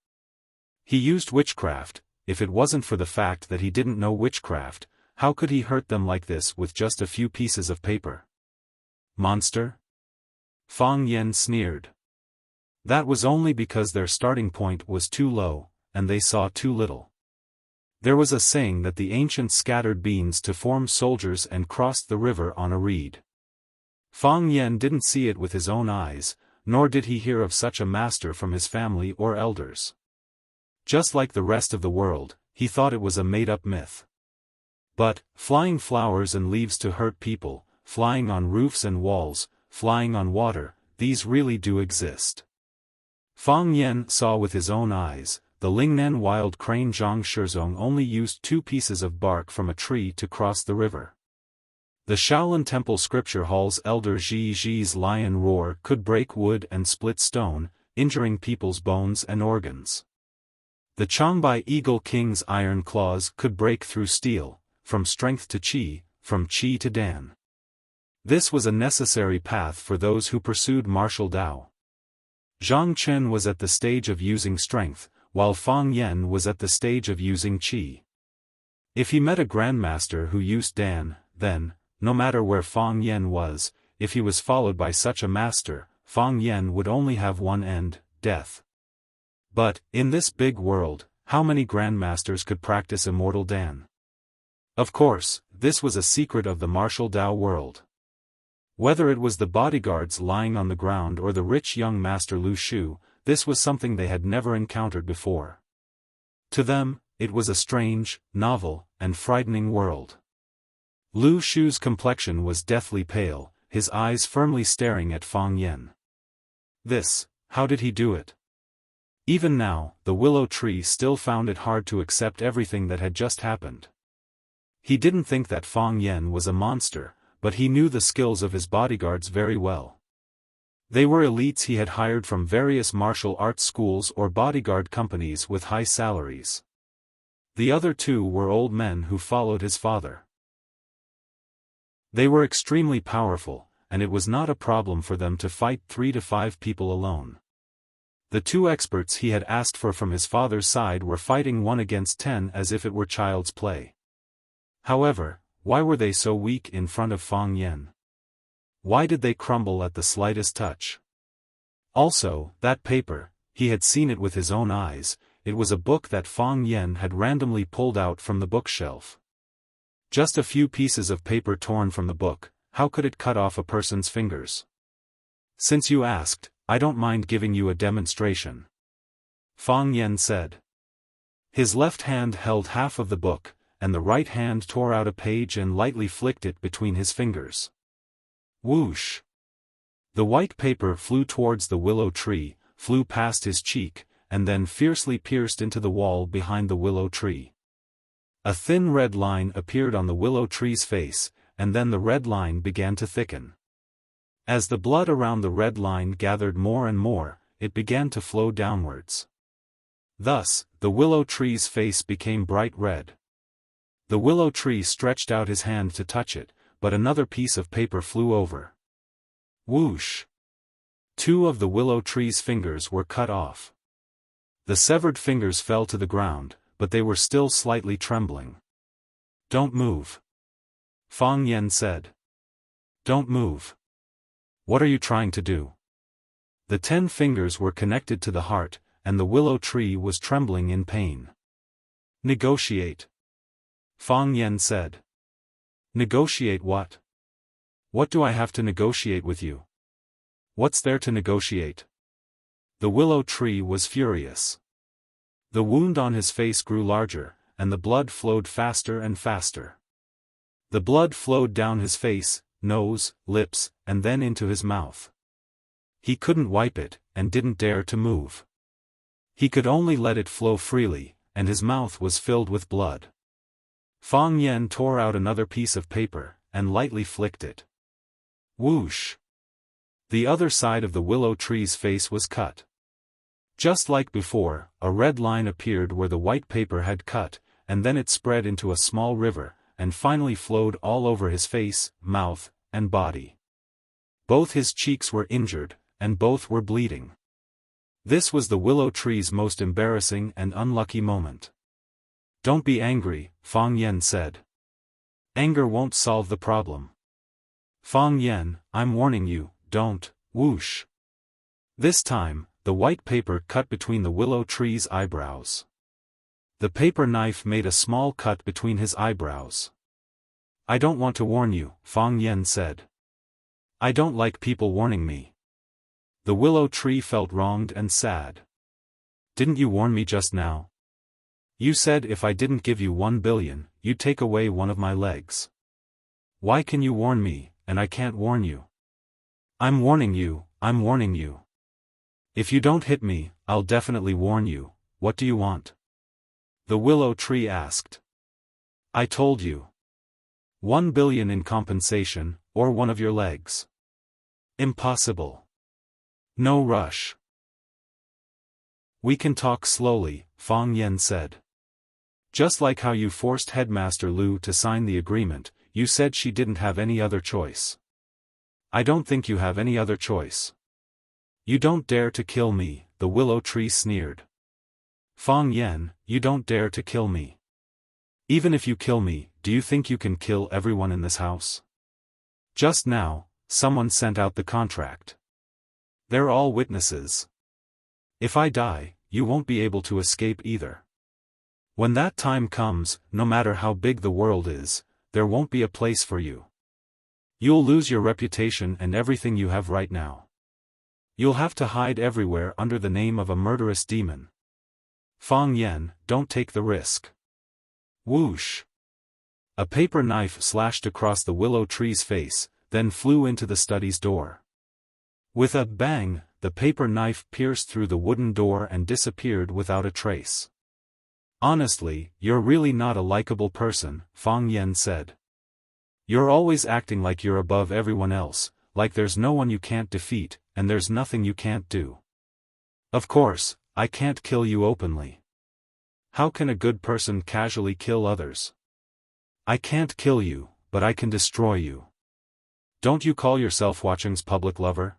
He used witchcraft. If it wasn't for the fact that he didn't know witchcraft, how could he hurt them like this with just a few pieces of paper? Monster? Fang Yan sneered. That was only because their starting point was too low, and they saw too little. There was a saying that the ancients scattered beans to form soldiers and crossed the river on a reed. Fang Yan didn't see it with his own eyes, nor did he hear of such a master from his family or elders. Just like the rest of the world, he thought it was a made-up myth. But, flying flowers and leaves to hurt people, flying on roofs and walls, flying on water, these really do exist. Fang Yan saw with his own eyes, the Lingnan wild crane Zhang Shizong only used 2 pieces of bark from a tree to cross the river. The Shaolin Temple Scripture Hall's elder Zhi Zhi's lion roar could break wood and split stone, injuring people's bones and organs. The Changbai Eagle King's iron claws could break through steel, from strength to qi, from qi to dan. This was a necessary path for those who pursued martial Tao. Zhang Chen was at the stage of using strength, while Fang Yan was at the stage of using qi. If he met a grandmaster who used dan, then, no matter where Fang Yan was, if he was followed by such a master, Fang Yan would only have one end, death. But, in this big world, how many grandmasters could practice immortal dan? Of course, this was a secret of the martial Tao world. Whether it was the bodyguards lying on the ground or the rich young master Lu Shu, this was something they had never encountered before. To them, it was a strange, novel, and frightening world. Lu Shu's complexion was deathly pale, his eyes firmly staring at Fang Yan. How did he do it? Even now, the willow tree still found it hard to accept everything that had just happened. He didn't think that Fang Yen was a monster, but he knew the skills of his bodyguards very well. They were elites he had hired from various martial arts schools or bodyguard companies with high salaries. The other two were old men who followed his father. They were extremely powerful, and it was not a problem for them to fight 3 to 5 people alone. The 2 experts he had asked for from his father's side were fighting 1 against 10 as if it were child's play. However, why were they so weak in front of Fang Yen? Why did they crumble at the slightest touch? Also, that paper, he had seen it with his own eyes, it was a book that Fang Yen had randomly pulled out from the bookshelf. Just a few pieces of paper torn from the book, how could it cut off a person's fingers? Since you asked, I don't mind giving you a demonstration. Fang Yen said. His left hand held half of the book, and the right hand tore out a page and lightly flicked it between his fingers. Whoosh! The white paper flew towards the willow tree, flew past his cheek, and then fiercely pierced into the wall behind the willow tree. A thin red line appeared on the willow tree's face, and then the red line began to thicken. As the blood around the red line gathered more and more, it began to flow downwards. Thus, the willow tree's face became bright red. The willow tree stretched out his hand to touch it, but another piece of paper flew over. Whoosh! 2 of the willow tree's fingers were cut off. The severed fingers fell to the ground, but they were still slightly trembling. Don't move. Fang Yen said. Don't move. What are you trying to do? The 10 fingers were connected to the heart, and the willow tree was trembling in pain. Negotiate. Fang Yen said. Negotiate what? What do I have to negotiate with you? What's there to negotiate? The willow tree was furious. The wound on his face grew larger, and the blood flowed faster and faster. The blood flowed down his face, nose, lips, and then into his mouth. He couldn't wipe it, and didn't dare to move. He could only let it flow freely, and his mouth was filled with blood. Fang Yen tore out another piece of paper, and lightly flicked it. Whoosh! The other side of the willow tree's face was cut. Just like before, a red line appeared where the white paper had cut, and then it spread into a small river, and finally flowed all over his face, mouth, and body. Both his cheeks were injured, and both were bleeding. This was the willow tree's most embarrassing and unlucky moment. Don't be angry, Fang Yen said. Anger won't solve the problem. Fang Yen, I'm warning you, don't, whoosh. This time, the white paper cut between the willow tree's eyebrows. The paper knife made a small cut between his eyebrows. I don't want to warn you, Fang Yen said. I don't like people warning me. The willow tree felt wronged and sad. Didn't you warn me just now? You said if I didn't give you 1 billion, you'd take away one of my legs. Why can you warn me, and I can't warn you? I'm warning you, I'm warning you. If you don't hit me, I'll definitely warn you. What do you want? The willow tree asked. I told you. 1 billion in compensation, or one of your legs. Impossible. No rush. We can talk slowly, Fang Yen said. Just like how you forced Headmaster Lu to sign the agreement, you said she didn't have any other choice. I don't think you have any other choice. You don't dare to kill me, the willow tree sneered. Fang Yen, you don't dare to kill me. Even if you kill me, do you think you can kill everyone in this house? Just now, someone sent out the contract. They're all witnesses. If I die, you won't be able to escape either. When that time comes, no matter how big the world is, there won't be a place for you. You'll lose your reputation and everything you have right now. You'll have to hide everywhere under the name of a murderous demon. Fang Yen, don't take the risk. Whoosh! A paper knife slashed across the willow tree's face, then flew into the study's door. With a bang, the paper knife pierced through the wooden door and disappeared without a trace. Honestly, you're really not a likable person, Fang Yan said. You're always acting like you're above everyone else, like there's no one you can't defeat, and there's nothing you can't do. Of course, I can't kill you openly. How can a good person casually kill others? I can't kill you, but I can destroy you. Don't you call yourself Huaqing's public lover?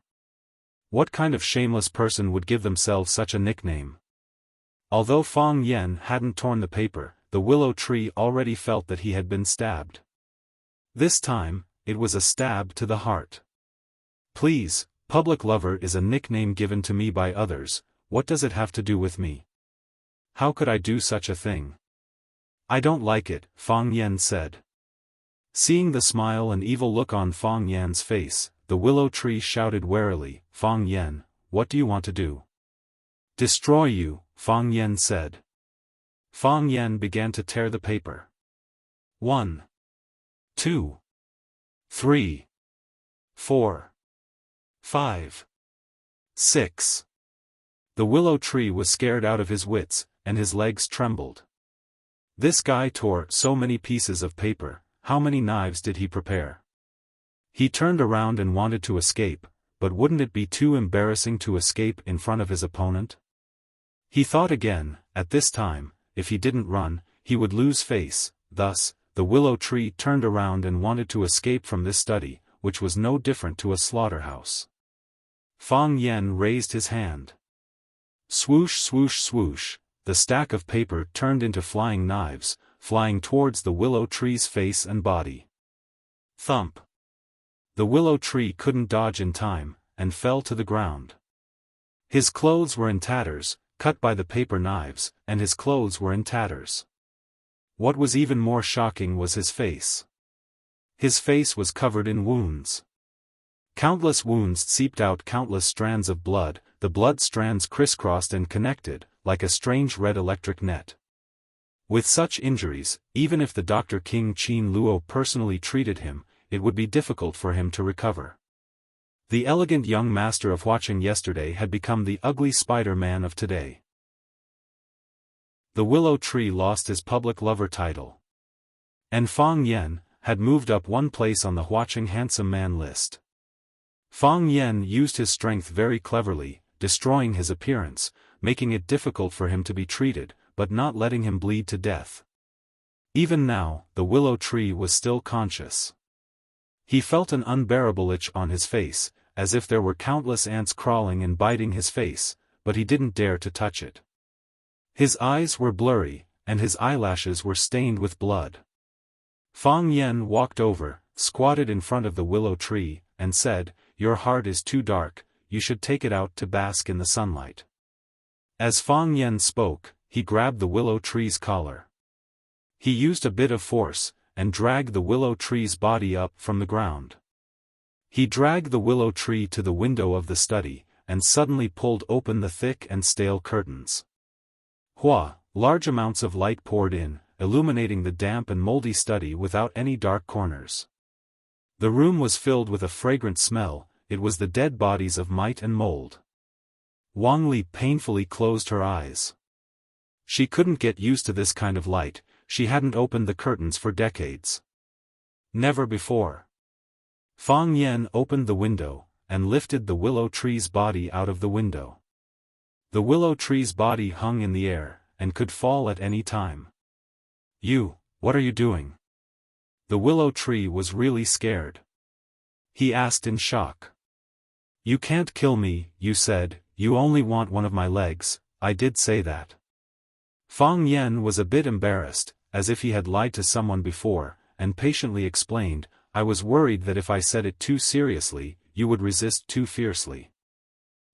What kind of shameless person would give themselves such a nickname? Although Fang Yan hadn't torn the paper, the willow tree already felt that he had been stabbed. This time, it was a stab to the heart. Please, public lover is a nickname given to me by others, what does it have to do with me? How could I do such a thing? I don't like it, Fang Yan said. Seeing the smile and evil look on Fang Yan's face, the willow tree shouted warily, Fang Yan, what do you want to do? Destroy you, Fang Yan said. Fang Yan began to tear the paper. 1, 2, 3, 4, 5, 6. The willow tree was scared out of his wits, and his legs trembled. This guy tore so many pieces of paper, how many knives did he prepare? He turned around and wanted to escape, but wouldn't it be too embarrassing to escape in front of his opponent? He thought again, at this time, if he didn't run, he would lose face, thus, the willow tree turned around and wanted to escape from this study, which was no different to a slaughterhouse. Fang Yan raised his hand. Swoosh swoosh swoosh, the stack of paper turned into flying knives, flying towards the willow tree's face and body. Thump! The willow tree couldn't dodge in time, and fell to the ground. His clothes were in tatters, cut by the paper knives, and his clothes were in tatters. What was even more shocking was his face. His face was covered in wounds. Countless wounds seeped out countless strands of blood, the blood strands crisscrossed and connected, like a strange red electric net. With such injuries, even if the Dr. King Qin Luo personally treated him, it would be difficult for him to recover. The elegant young master of Huaqing yesterday had become the ugly Spider-Man of today. The willow tree lost his public lover title. And Fang Yan had moved up one place on the Huaqing handsome man list. Fang Yan used his strength very cleverly, destroying his appearance, making it difficult for him to be treated, but not letting him bleed to death. Even now, the willow tree was still conscious. He felt an unbearable itch on his face, as if there were countless ants crawling and biting his face, but he didn't dare to touch it. His eyes were blurry, and his eyelashes were stained with blood. Fang Yan walked over, squatted in front of the willow tree, and said, "Your heart is too dark, you should take it out to bask in the sunlight." As Fang Yan spoke, he grabbed the willow tree's collar. He used a bit of force, and dragged the willow tree's body up from the ground. He dragged the willow tree to the window of the study, and suddenly pulled open the thick and stale curtains. Large amounts of light poured in, illuminating the damp and moldy study without any dark corners. The room was filled with a fragrant smell, it was the dead bodies of mite and mold. Wang Li painfully closed her eyes. She couldn't get used to this kind of light, she hadn't opened the curtains for decades. Never before. Fang Yan opened the window, and lifted the willow tree's body out of the window. The willow tree's body hung in the air, and could fall at any time. What are you doing? The willow tree was really scared. He asked in shock. You can't kill me, you said, you only want one of my legs, I did say that. Fang Yan was a bit embarrassed, as if he had lied to someone before, and patiently explained, I was worried that if I said it too seriously, you would resist too fiercely.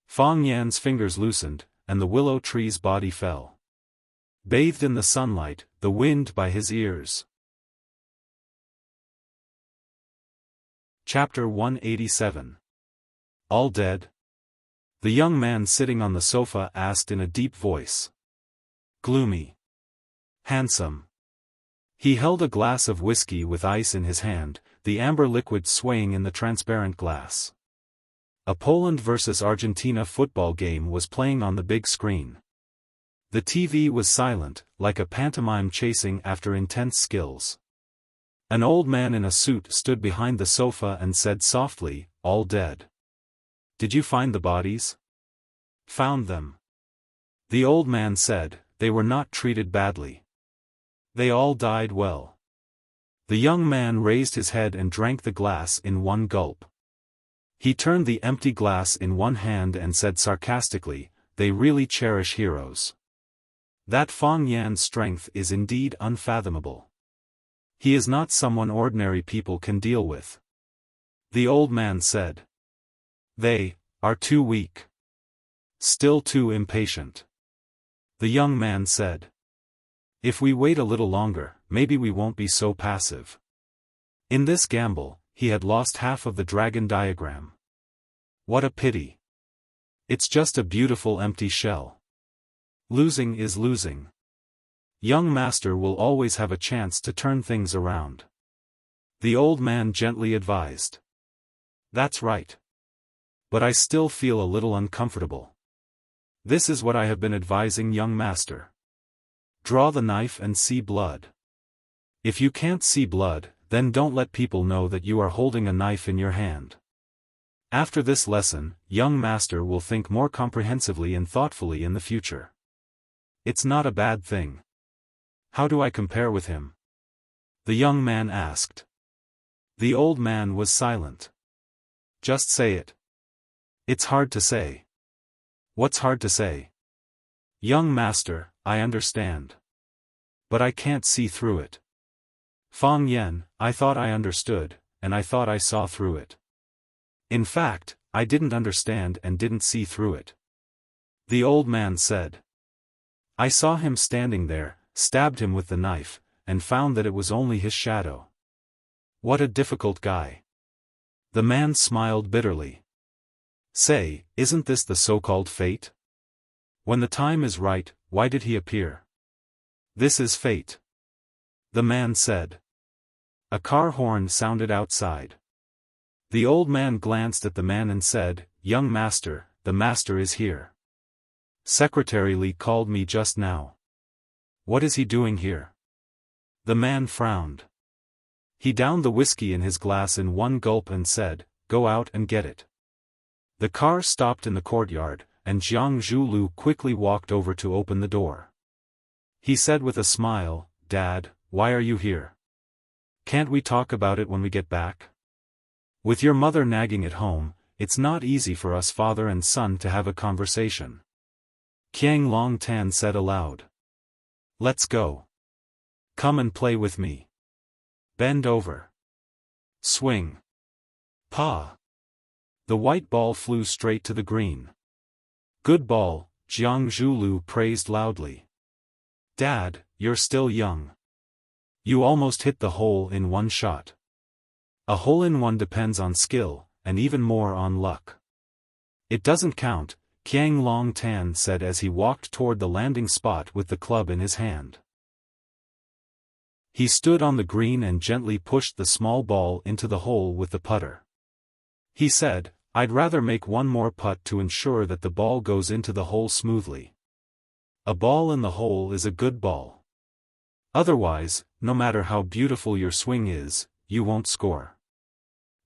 Fang Yan's fingers loosened, and the willow tree's body fell. Bathed in the sunlight, the wind by his ears. Chapter 187. All dead? The young man sitting on the sofa asked in a deep voice. Gloomy. Handsome. He held a glass of whiskey with ice in his hand, the amber liquid swaying in the transparent glass. A Poland vs. Argentina football game was playing on the big screen. The TV was silent, like a pantomime chasing after intense skills. An old man in a suit stood behind the sofa and said softly, "All dead." "Did you find the bodies?" "Found them." The old man said, "They were not treated badly. They all died well." The young man raised his head and drank the glass in one gulp. He turned the empty glass in one hand and said sarcastically, "They really cherish heroes. That Fang Yan's strength is indeed unfathomable. He is not someone ordinary people can deal with." The old man said, "They are too weak. Still too impatient." The young man said, "If we wait a little longer, maybe we won't be so passive." In this gamble, he had lost half of the dragon diagram. What a pity. It's just a beautiful empty shell. Losing is losing. Young master will always have a chance to turn things around. The old man gently advised. "That's right. But I still feel a little uncomfortable. This is what I have been advising young master. Draw the knife and see blood. If you can't see blood, then don't let people know that you are holding a knife in your hand. After this lesson, young master will think more comprehensively and thoughtfully in the future. It's not a bad thing." "How do I compare with him?" the young man asked. The old man was silent. "Just say it." "It's hard to say." "What's hard to say?" "Young master, I understand. But I can't see through it. Fang Yan, I thought I understood, and I thought I saw through it. In fact, I didn't understand and didn't see through it." The old man said. "I saw him standing there, stabbed him with the knife, and found that it was only his shadow. What a difficult guy." The man smiled bitterly. "Say, isn't this the so-called fate? When the time is right, why did he appear? This is fate." The man said. A car horn sounded outside. The old man glanced at the man and said, "Young master, the master is here. Secretary Li called me just now." "What is he doing here?" The man frowned. He downed the whiskey in his glass in one gulp and said, "Go out and get it." The car stopped in the courtyard, and Jiang Zhulu quickly walked over to open the door. He said with a smile, "Dad, why are you here? Can't we talk about it when we get back? With your mother nagging at home, it's not easy for us father and son to have a conversation." Qiang Longtan said aloud. "Let's go. Come and play with me. Bend over. Swing. Pa." The white ball flew straight to the green. "Good ball," Jiang Zhulu praised loudly. "Dad, you're still young. You almost hit the hole in one shot. A hole-in-one depends on skill, and even more on luck." "It doesn't count," Qiang Longtan said as he walked toward the landing spot with the club in his hand. He stood on the green and gently pushed the small ball into the hole with the putter. He said, "I'd rather make one more putt to ensure that the ball goes into the hole smoothly. A ball in the hole is a good ball. Otherwise, no matter how beautiful your swing is, you won't score."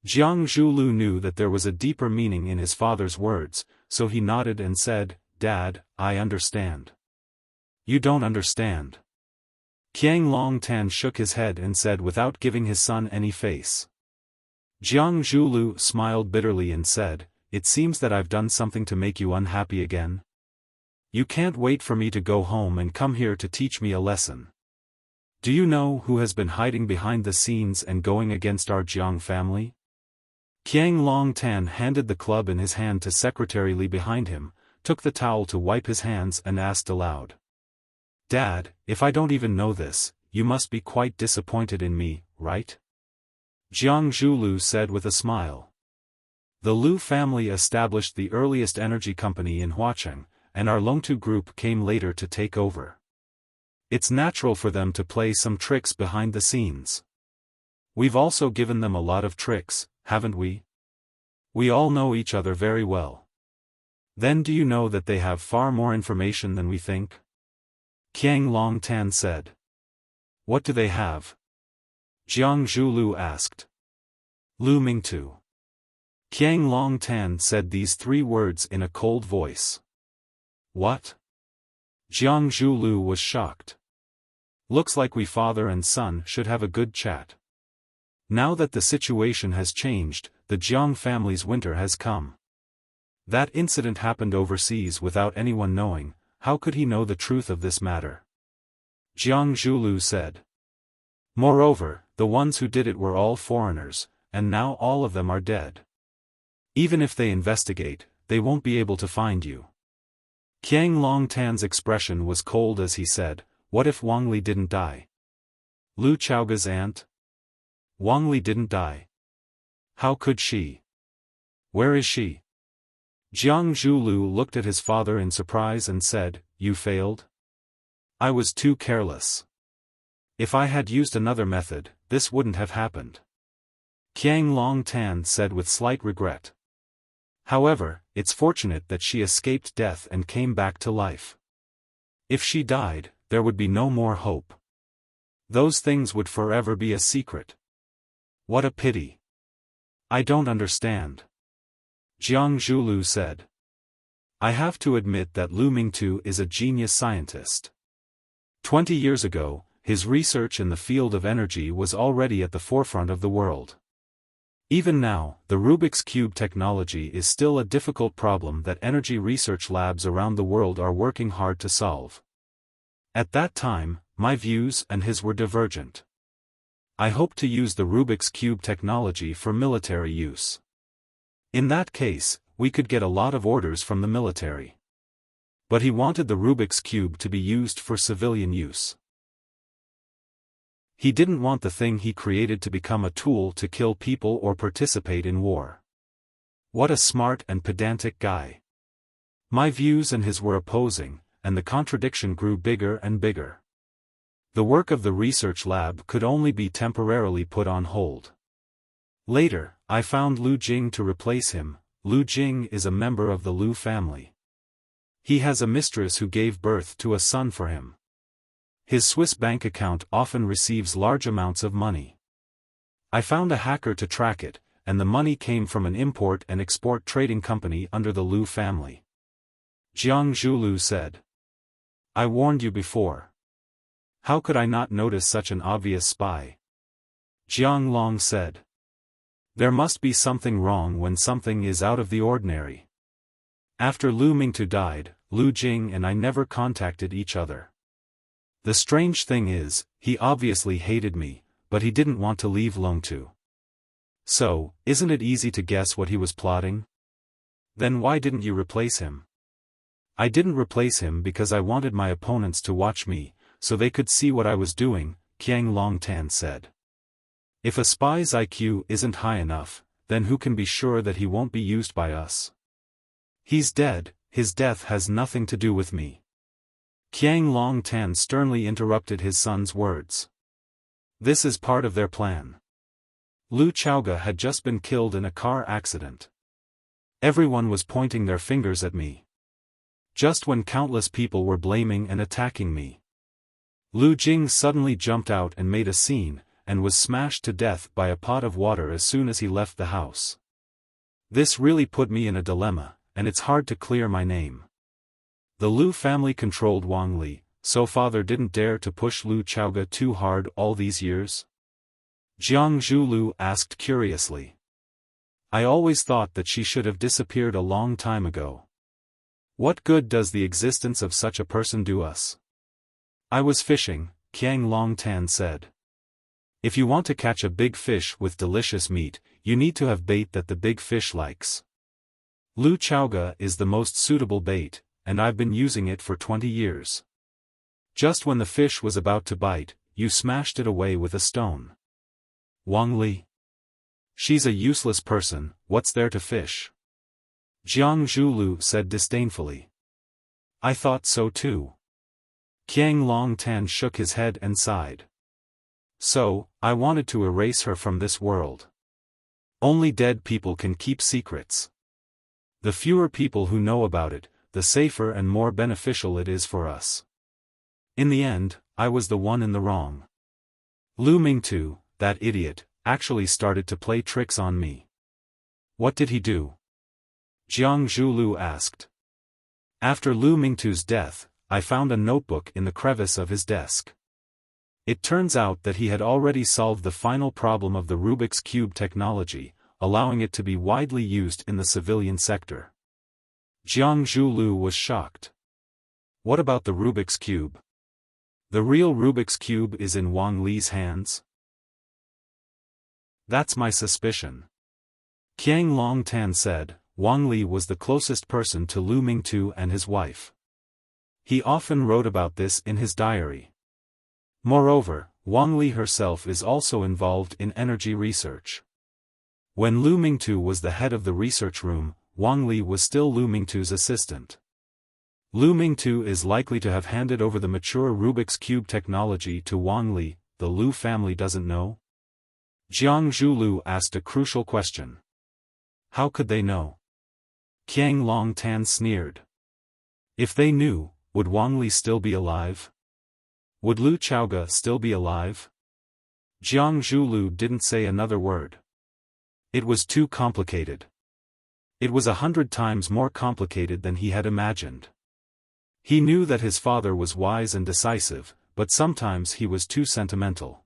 Jiang Zhulu knew that there was a deeper meaning in his father's words, so he nodded and said, "Dad, I understand." "You don't understand." Qiang Longtan shook his head and said without giving his son any face. Jiang Zhulu smiled bitterly and said, "It seems that I've done something to make you unhappy again. You can't wait for me to go home and come here to teach me a lesson. Do you know who has been hiding behind the scenes and going against our Jiang family?" Qiang Longtan handed the club in his hand to Secretary Li behind him, took the towel to wipe his hands and asked aloud. "Dad, if I don't even know this, you must be quite disappointed in me, right?" Jiang Zhulu said with a smile. The Lu family established the earliest energy company in Huacheng, and our Longtu group came later to take over. It's natural for them to play some tricks behind the scenes. We've also given them a lot of tricks, haven't we? We all know each other very well. Then do you know that they have far more information than we think? Qiang Longtan said. What do they have? Jiang Zhulu asked. Lu Mingtu. Qiang Longtan said these three words in a cold voice. What? Jiang Zhulu was shocked. Looks like we father and son should have a good chat. Now that the situation has changed, the Jiang family's winter has come. That incident happened overseas without anyone knowing. How could he know the truth of this matter? Jiang Zhulu said. Moreover, the ones who did it were all foreigners, and now all of them are dead. Even if they investigate, they won't be able to find you. Qiang Longtan's expression was cold as he said, what if Wang Li didn't die? Lu Chaoga's aunt? Wang Li didn't die. How could she? Where is she? Jiang Zhulu looked at his father in surprise and said, You failed? I was too careless. If I had used another method, this wouldn't have happened. Qiang Longtan said with slight regret. However, it's fortunate that she escaped death and came back to life. If she died, there would be no more hope. Those things would forever be a secret. What a pity. I don't understand. Jiang Zhulu said. I have to admit that Lu Mingtu is a genius scientist. 20 years ago, his research in the field of energy was already at the forefront of the world. Even now, the Rubik's Cube technology is still a difficult problem that energy research labs around the world are working hard to solve. At that time, my views and his were divergent. I hoped to use the Rubik's Cube technology for military use. In that case, we could get a lot of orders from the military. But he wanted the Rubik's Cube to be used for civilian use. He didn't want the thing he created to become a tool to kill people or participate in war. What a smart and pedantic guy. My views and his were opposing, and the contradiction grew bigger and bigger. The work of the research lab could only be temporarily put on hold. Later, I found Lu Jing to replace him. Lu Jing is a member of the Lu family. He has a mistress who gave birth to a son for him. His Swiss bank account often receives large amounts of money. I found a hacker to track it, and the money came from an import and export trading company under the Lu family. Jiang Zhulu said. I warned you before. How could I not notice such an obvious spy? Jiang Long said. There must be something wrong when something is out of the ordinary. After Lu Mingtu died, Lu Jing and I never contacted each other. The strange thing is, he obviously hated me, but he didn't want to leave Longtu. So, isn't it easy to guess what he was plotting? Then why didn't you replace him? I didn't replace him because I wanted my opponents to watch me, so they could see what I was doing, Qiang Longtan said. If a spy's IQ isn't high enough, then who can be sure that he won't be used by us? He's dead, his death has nothing to do with me. Qiang Longtan sternly interrupted his son's words. This is part of their plan. Lu Chaoga had just been killed in a car accident. Everyone was pointing their fingers at me. Just when countless people were blaming and attacking me. Lu Jing suddenly jumped out and made a scene, and was smashed to death by a pot of water as soon as he left the house. This really put me in a dilemma, and it's hard to clear my name. The Lu family controlled Wang Li, so father didn't dare to push Lu Chaoga too hard all these years? Jiang Zhulu asked curiously. I always thought that she should have disappeared a long time ago. What good does the existence of such a person do us? I was fishing, Qiang Longtan said. If you want to catch a big fish with delicious meat, you need to have bait that the big fish likes. Lu Chaoga is the most suitable bait, and I've been using it for 20 years. Just when the fish was about to bite, you smashed it away with a stone. Wang Li. She's a useless person, what's there to fish? Jiang Zhulu said disdainfully. I thought so too. Qiang Longtan shook his head and sighed. So, I wanted to erase her from this world. Only dead people can keep secrets. The fewer people who know about it, the safer and more beneficial it is for us. In the end, I was the one in the wrong. Lu Mingtu, that idiot, actually started to play tricks on me. What did he do? Jiang Zhulu asked. After Lu Mingtu's death, I found a notebook in the crevice of his desk. It turns out that he had already solved the final problem of the Rubik's Cube technology, allowing it to be widely used in the civilian sector. Jiang Zhulu was shocked. What about the Rubik's Cube? The real Rubik's Cube is in Wang Li's hands? That's my suspicion. Qiang Longtan said, Wang Li was the closest person to Lu Mingtu and his wife. He often wrote about this in his diary. Moreover, Wang Li herself is also involved in energy research. When Lu Mingtu was the head of the research room, Wang Li was still Lu Mingtu's assistant. Lu Mingtu is likely to have handed over the mature Rubik's Cube technology to Wang Li. The Lu family doesn't know? Jiang Zhulu asked a crucial question. How could they know? Qiang Longtan sneered. If they knew, would Wang Li still be alive? Would Lu Chaoga still be alive? Jiang Zhulu didn't say another word. It was too complicated. It was 100 times more complicated than he had imagined. He knew that his father was wise and decisive, but sometimes he was too sentimental.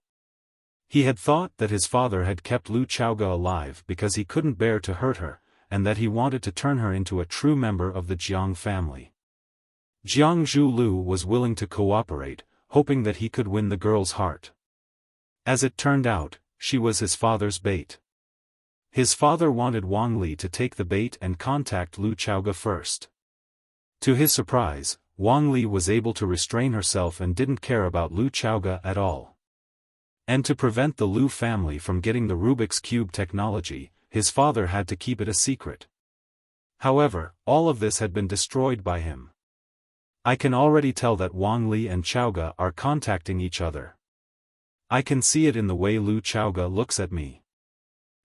He had thought that his father had kept Lu Chaoga alive because he couldn't bear to hurt her, and that he wanted to turn her into a true member of the Jiang family. Jiang Zhulu was willing to cooperate, hoping that he could win the girl's heart. As it turned out, she was his father's bait. His father wanted Wang Li to take the bait and contact Lu Chaoga first. To his surprise, Wang Li was able to restrain herself and didn't care about Lu Chaoga at all. And to prevent the Lu family from getting the Rubik's Cube technology, his father had to keep it a secret. However, all of this had been destroyed by him. I can already tell that Wang Li and Chaoga are contacting each other. I can see it in the way Lu Chaoga looks at me.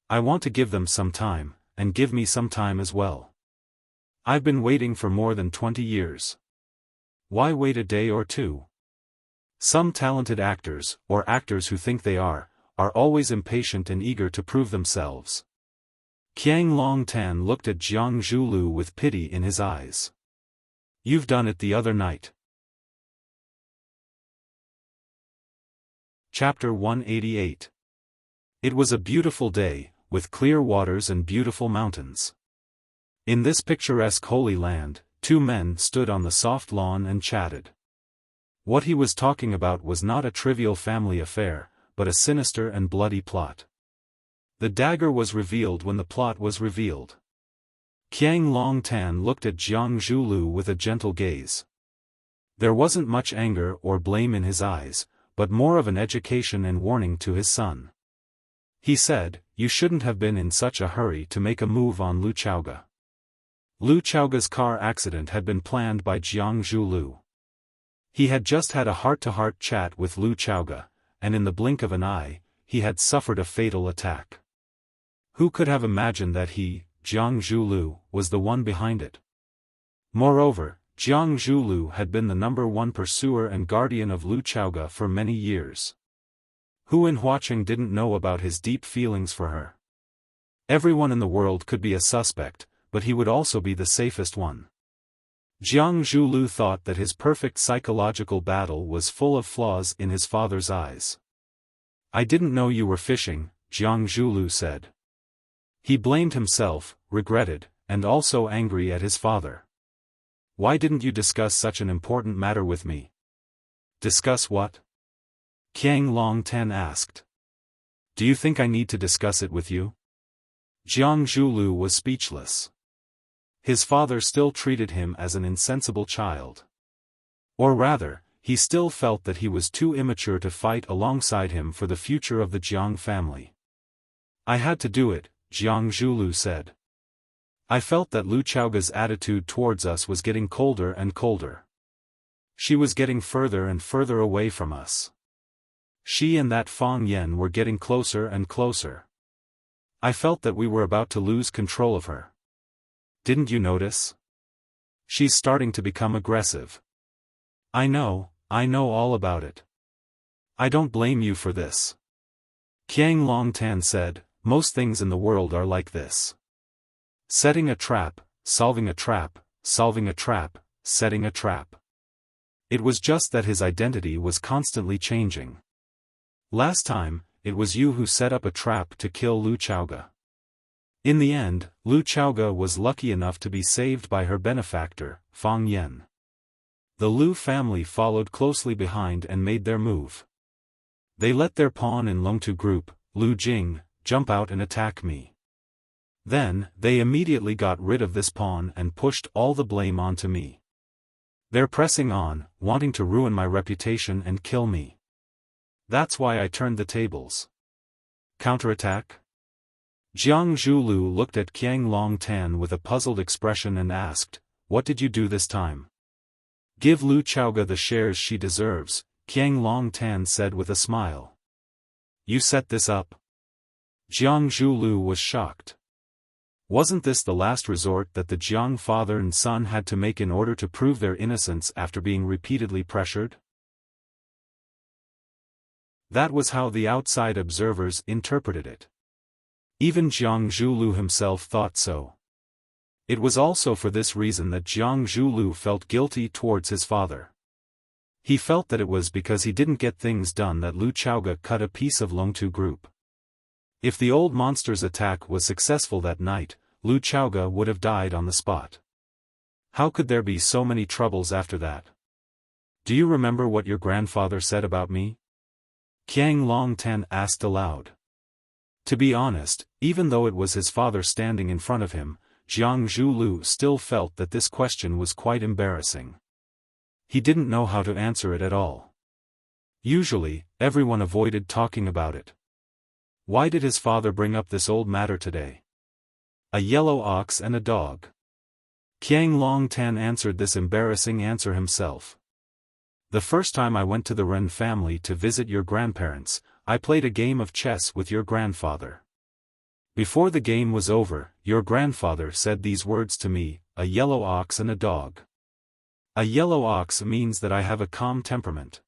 I want to give them some time, and give me some time as well. I've been waiting for more than 20 years. Why wait a day or two? Some talented actors, or actors who think they are always impatient and eager to prove themselves. Qiang Longtan looked at Jiang Zhulu with pity in his eyes. You've done it the other night. Chapter 188. It was a beautiful day, with clear waters and beautiful mountains. In this picturesque holy land, two men stood on the soft lawn and chatted. What he was talking about was not a trivial family affair, but a sinister and bloody plot. The dagger was revealed when the plot was revealed. Qiang Longtan looked at Jiang Zhulu with a gentle gaze. There wasn't much anger or blame in his eyes, but more of an education and warning to his son. He said, "You shouldn't have been in such a hurry to make a move on Lu Chaoga." Lu Chaoga's car accident had been planned by Jiang Zhulu. He had just had a heart-to-heart chat with Lu Chaoga, and in the blink of an eye, he had suffered a fatal attack. Who could have imagined that he, Jiang Zhulu, was the one behind it? Moreover, Jiang Zhulu had been the #1 pursuer and guardian of Lu Chaoga for many years. Who in Huaqing didn't know about his deep feelings for her? Everyone in the world could be a suspect, but he would also be the safest one. Jiang Zhulu thought that his perfect psychological battle was full of flaws in his father's eyes. "I didn't know you were fishing," Jiang Zhulu said. He blamed himself, regretted, and also angry at his father. "Why didn't you discuss such an important matter with me?" "Discuss what?" Qiang Longtan asked. "Do you think I need to discuss it with you?" Jiang Zhulu was speechless. His father still treated him as an insensible child. Or rather, he still felt that he was too immature to fight alongside him for the future of the Jiang family. "I had to do it," Jiang Zhulu said. "I felt that Lu Chaoga's attitude towards us was getting colder and colder. She was getting further and further away from us. She and that Fang Yan were getting closer and closer. I felt that we were about to lose control of her. Didn't you notice? She's starting to become aggressive." "I know," I know all about it. I don't blame you for this. Qiang Longtan said, most things in the world are like this. Setting a trap, solving a trap, solving a trap, setting a trap. It was just that his identity was constantly changing. Last time, it was you who set up a trap to kill Lu Chaoga. In the end, Lu Chaoga was lucky enough to be saved by her benefactor, Fang Yan. The Lu family followed closely behind and made their move. They let their pawn in Longtu group, Lu Jing, jump out and attack me. Then, they immediately got rid of this pawn and pushed all the blame onto me. They're pressing on, wanting to ruin my reputation and kill me. That's why I turned the tables. Counterattack? Jiang Zhulu looked at Qiang Longtan with a puzzled expression and asked, what did you do this time? Give Lu Chaoga the shares she deserves, Qiang Longtan said with a smile. You set this up? Jiang Zhulu was shocked. Wasn't this the last resort that the Jiang father and son had to make in order to prove their innocence after being repeatedly pressured? That was how the outside observers interpreted it. Even Jiang Zhulu himself thought so. It was also for this reason that Jiang Zhulu felt guilty towards his father. He felt that it was because he didn't get things done that Lu Chaoga cut a piece of Longtu group. If the old monster's attack was successful that night, Lu Chaoga would have died on the spot. How could there be so many troubles after that? Do you remember what your grandfather said about me? Qiang Longtan asked aloud. To be honest, even though it was his father standing in front of him, Jiang Zhulu still felt that this question was quite embarrassing. He didn't know how to answer it at all. Usually, everyone avoided talking about it. Why did his father bring up this old matter today? A yellow ox and a dog. Qiang Longtan answered this embarrassing answer himself. The first time I went to the Ren family to visit your grandparents, I played a game of chess with your grandfather. Before the game was over, your grandfather said these words to me, a yellow ox and a dog. A yellow ox means that I have a calm temperament.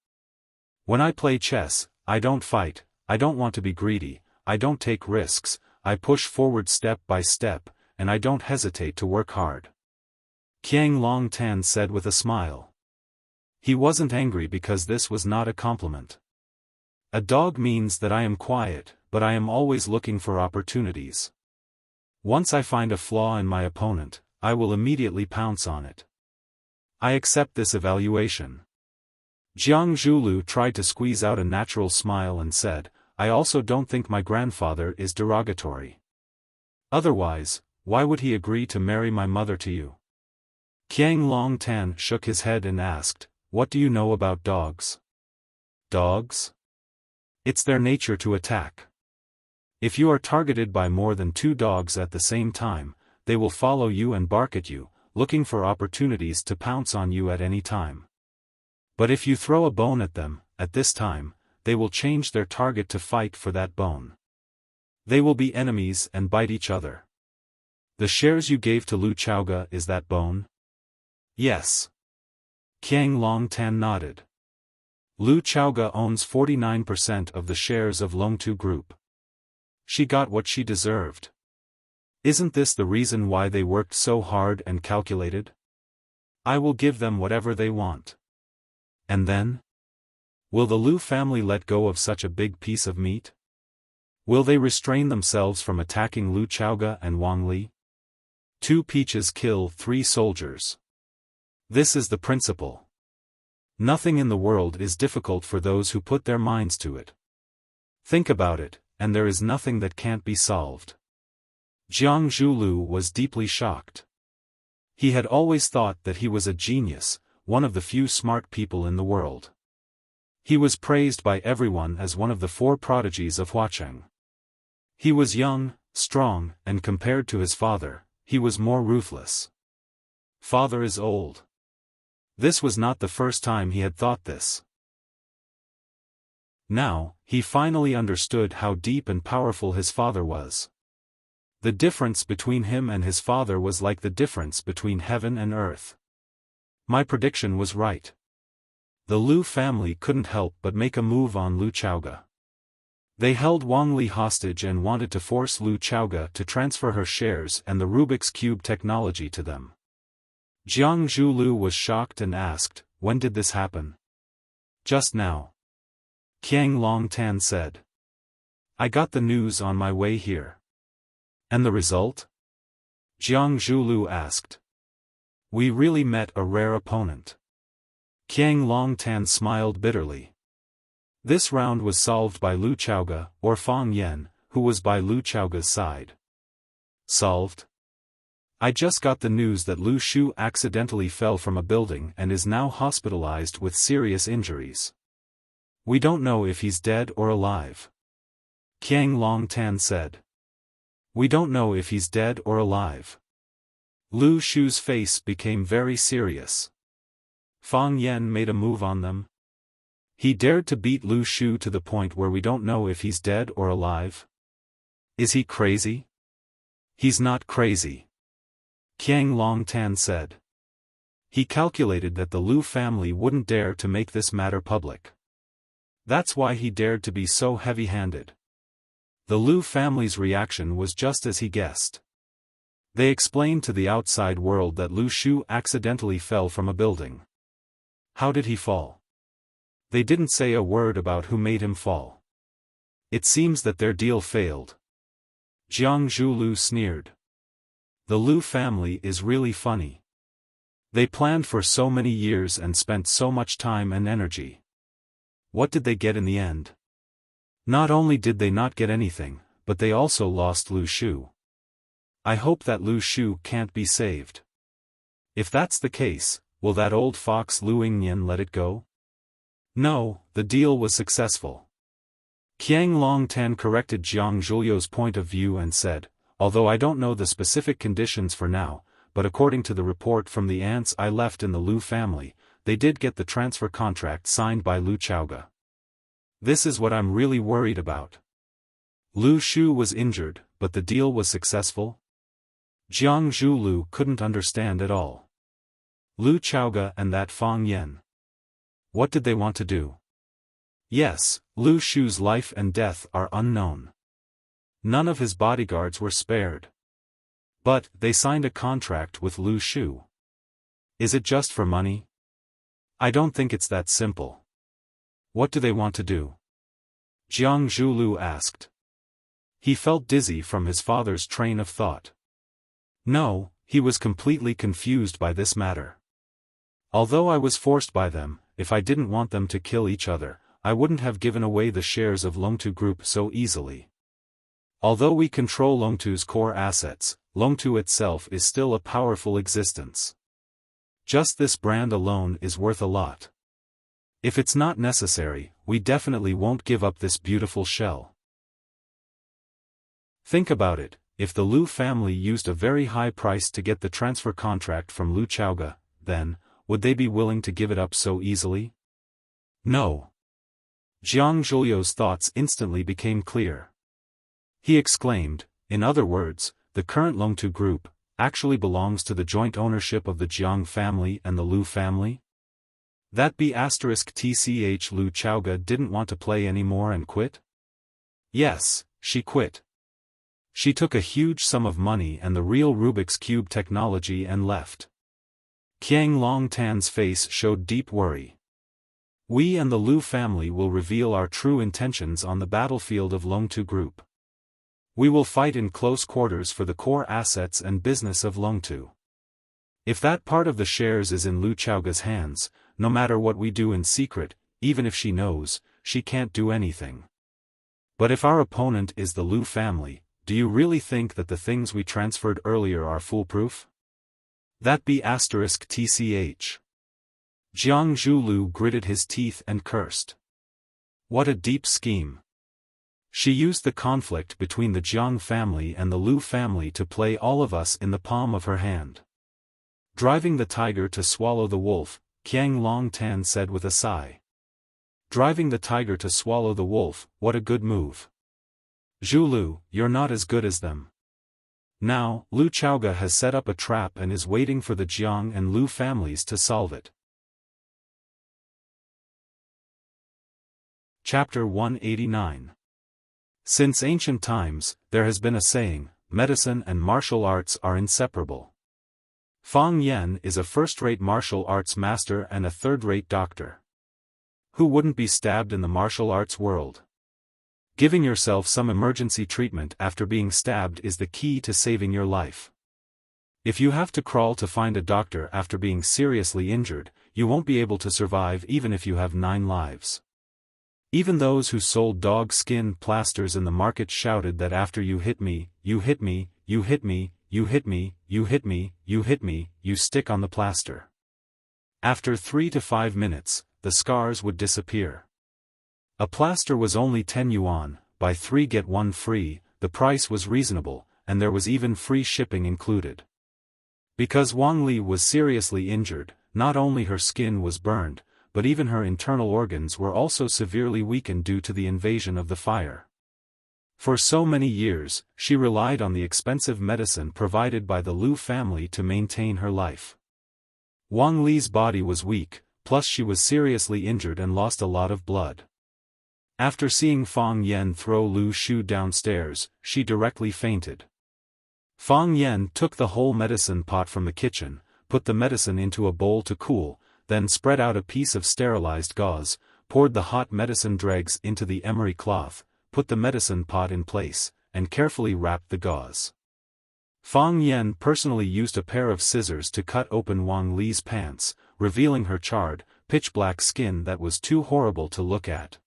When I play chess, I don't fight, I don't want to be greedy, I don't take risks, I push forward step by step, and I don't hesitate to work hard. Qiang Longtan said with a smile. He wasn't angry because this was not a compliment. A dog means that I am quiet, but I am always looking for opportunities. Once I find a flaw in my opponent, I will immediately pounce on it. I accept this evaluation. Jiang Zhulu tried to squeeze out a natural smile and said, I also don't think my grandfather is derogatory. Otherwise, why would he agree to marry my mother to you? Qiang Longtan shook his head and asked, what do you know about dogs? Dogs? It's their nature to attack. If you are targeted by more than 2 dogs at the same time, they will follow you and bark at you, looking for opportunities to pounce on you at any time. But if you throw a bone at them, at this time, they will change their target to fight for that bone. They will be enemies and bite each other. The shares you gave to Lu Chaoga is that bone? Yes. Qiang Longtan nodded. Lu Chaoga owns 49% of the shares of Longtu Group. She got what she deserved. Isn't this the reason why they worked so hard and calculated? I will give them whatever they want. And then? Will the Lu family let go of such a big piece of meat? Will they restrain themselves from attacking Lu Chaoga and Wang Li? 2 peaches kill 3 soldiers. This is the principle. Nothing in the world is difficult for those who put their minds to it. Think about it, and there is nothing that can't be solved. Jiang Zhulu was deeply shocked. He had always thought that he was a genius, one of the few smart people in the world. He was praised by everyone as one of the 4 prodigies of Huacheng. He was young, strong, and compared to his father, he was more ruthless. Father is old. This was not the first time he had thought this. Now, he finally understood how deep and powerful his father was. The difference between him and his father was like the difference between heaven and earth. My prediction was right. The Lu family couldn't help but make a move on Lu Chaoga. They held Wang Li hostage and wanted to force Lu Chaoga to transfer her shares and the Rubik's Cube technology to them. Jiang Zhulu was shocked and asked, "When did this happen?" "Just now," Qiang Longtan said. "I got the news on my way here." "And the result?" Jiang Zhulu asked. "We really met a rare opponent." Qiang Longtan smiled bitterly. This round was solved by Lu Chaoga, or Fang Yan, who was by Lu Chaoga's side. "Solved? I just got the news that Lu Shu accidentally fell from a building and is now hospitalized with serious injuries. We don't know if he's dead or alive," Qiang Longtan said. "We don't know if he's dead or alive." Lu Shu's face became very serious. Fang Yan made a move on them. He dared to beat Lu Shu to the point where we don't know if he's dead or alive? Is he crazy? He's not crazy, Qiang Longtan said. He calculated that the Lu family wouldn't dare to make this matter public. That's why he dared to be so heavy-handed. The Lu family's reaction was just as he guessed. They explained to the outside world that Lu Shu accidentally fell from a building. How did he fall? They didn't say a word about who made him fall. It seems that their deal failed. Jiang Zhulu sneered. The Lu family is really funny. They planned for so many years and spent so much time and energy. What did they get in the end? Not only did they not get anything, but they also lost Lu Shu. I hope that Lu Shu can't be saved. If that's the case, will that old fox Lu Yingnian let it go? No, the deal was successful. Qiang Longtan corrected Jiang Zhulio's point of view and said, although I don't know the specific conditions for now, but according to the report from the ants I left in the Lu family, they did get the transfer contract signed by Lu Chaoga. This is what I'm really worried about. Lu Shu was injured, but the deal was successful? Jiang Zhulu couldn't understand at all. Lu Chaoga and that Fang Yan. What did they want to do? Yes, Lu Shu's life and death are unknown. None of his bodyguards were spared. But, they signed a contract with Lu Shu. Is it just for money? I don't think it's that simple. What do they want to do? Jiang Zhulu asked. He felt dizzy from his father's train of thought. No, he was completely confused by this matter. Although I was forced by them, if I didn't want them to kill each other, I wouldn't have given away the shares of Longtu Group so easily. Although we control Longtu's core assets, Longtu itself is still a powerful existence. Just this brand alone is worth a lot. If it's not necessary, we definitely won't give up this beautiful shell. Think about it, if the Lu family used a very high price to get the transfer contract from Lu Chaoga, then, would they be willing to give it up so easily? No. Jiang Zhulio's thoughts instantly became clear. He exclaimed, in other words, the current Longtu Group actually belongs to the joint ownership of the Jiang family and the Lu family? That be *tch Lu Chaoga didn't want to play anymore and quit? Yes, she quit. She took a huge sum of money and the real Rubik's Cube technology and left. Qiang Longtan's face showed deep worry. We and the Lu family will reveal our true intentions on the battlefield of Longtu Group. We will fight in close quarters for the core assets and business of Longtu. If that part of the shares is in Lu Chaoga's hands, no matter what we do in secret, even if she knows, she can't do anything. But if our opponent is the Lu family, do you really think that the things we transferred earlier are foolproof? That be *tch. Jiang Zhulu gritted his teeth and cursed. What a deep scheme. She used the conflict between the Jiang family and the Lu family to play all of us in the palm of her hand. Driving the tiger to swallow the wolf, Qiang Longtan said with a sigh. Driving the tiger to swallow the wolf, what a good move. Zhulu, you're not as good as them. Now, Lu Chaoga has set up a trap and is waiting for the Jiang and Lu families to solve it. Chapter 189. Since ancient times, there has been a saying, medicine and martial arts are inseparable. Fang Yan is a first-rate martial arts master and a third-rate doctor. Who wouldn't be stabbed in the martial arts world? Giving yourself some emergency treatment after being stabbed is the key to saving your life. If you have to crawl to find a doctor after being seriously injured, you won't be able to survive even if you have 9 lives. Even those who sold dog skin plasters in the market shouted that after you hit me, you hit me, you hit me, you hit me, you hit me, you hit me, you stick on the plaster. After 3 to 5 minutes, the scars would disappear. A plaster was only 10 yuan, buy 3 get 1 free, the price was reasonable, and there was even free shipping included. Because Wang Li was seriously injured, not only her skin was burned, but even her internal organs were also severely weakened due to the invasion of the fire. For so many years, she relied on the expensive medicine provided by the Lu family to maintain her life. Wang Li's body was weak, plus she was seriously injured and lost a lot of blood. After seeing Fang Yan throw Lu Shu downstairs, she directly fainted. Fang Yan took the whole medicine pot from the kitchen, put the medicine into a bowl to cool, then spread out a piece of sterilized gauze, poured the hot medicine dregs into the emery cloth, put the medicine pot in place, and carefully wrapped the gauze. Fang Yan personally used a pair of scissors to cut open Wang Li's pants, revealing her charred, pitch-black skin that was too horrible to look at.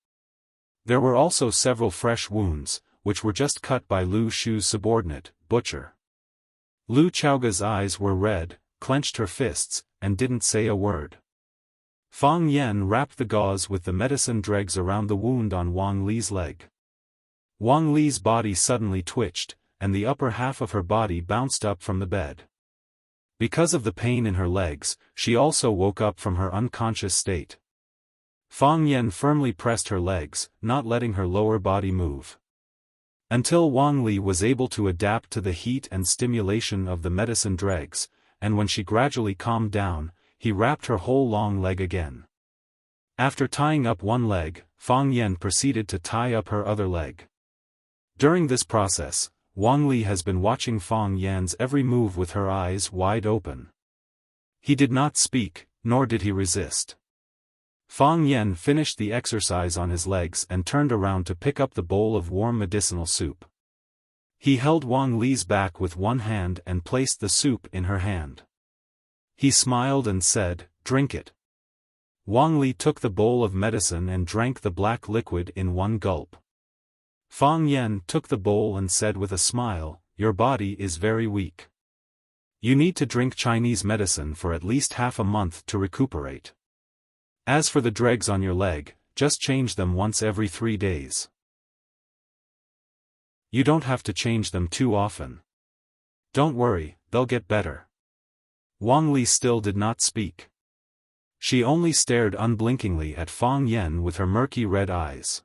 There were also several fresh wounds, which were just cut by Lu Shu's subordinate, Butcher. Lu Chaoga's eyes were red, clenched her fists, and didn't say a word. Fang Yan wrapped the gauze with the medicine dregs around the wound on Wang Li's leg. Wang Li's body suddenly twitched, and the upper half of her body bounced up from the bed. Because of the pain in her legs, she also woke up from her unconscious state. Fang Yan firmly pressed her legs, not letting her lower body move. Until Wang Li was able to adapt to the heat and stimulation of the medicine dregs, and when she gradually calmed down, he wrapped her whole long leg again. After tying up one leg, Fang Yan proceeded to tie up her other leg. During this process, Wang Li has been watching Fang Yan's every move with her eyes wide open. He did not speak, nor did he resist. Fang Yan finished the exercise on his legs and turned around to pick up the bowl of warm medicinal soup. He held Wang Li's back with one hand and placed the soup in her hand. He smiled and said, "Drink it." Wang Li took the bowl of medicine and drank the black liquid in one gulp. Fang Yan took the bowl and said with a smile, "Your body is very weak. You need to drink Chinese medicine for at least half a month to recuperate. As for the dregs on your leg, just change them once every 3 days. You don't have to change them too often. Don't worry, they'll get better." Wang Li still did not speak. She only stared unblinkingly at Fang Yan with her murky red eyes.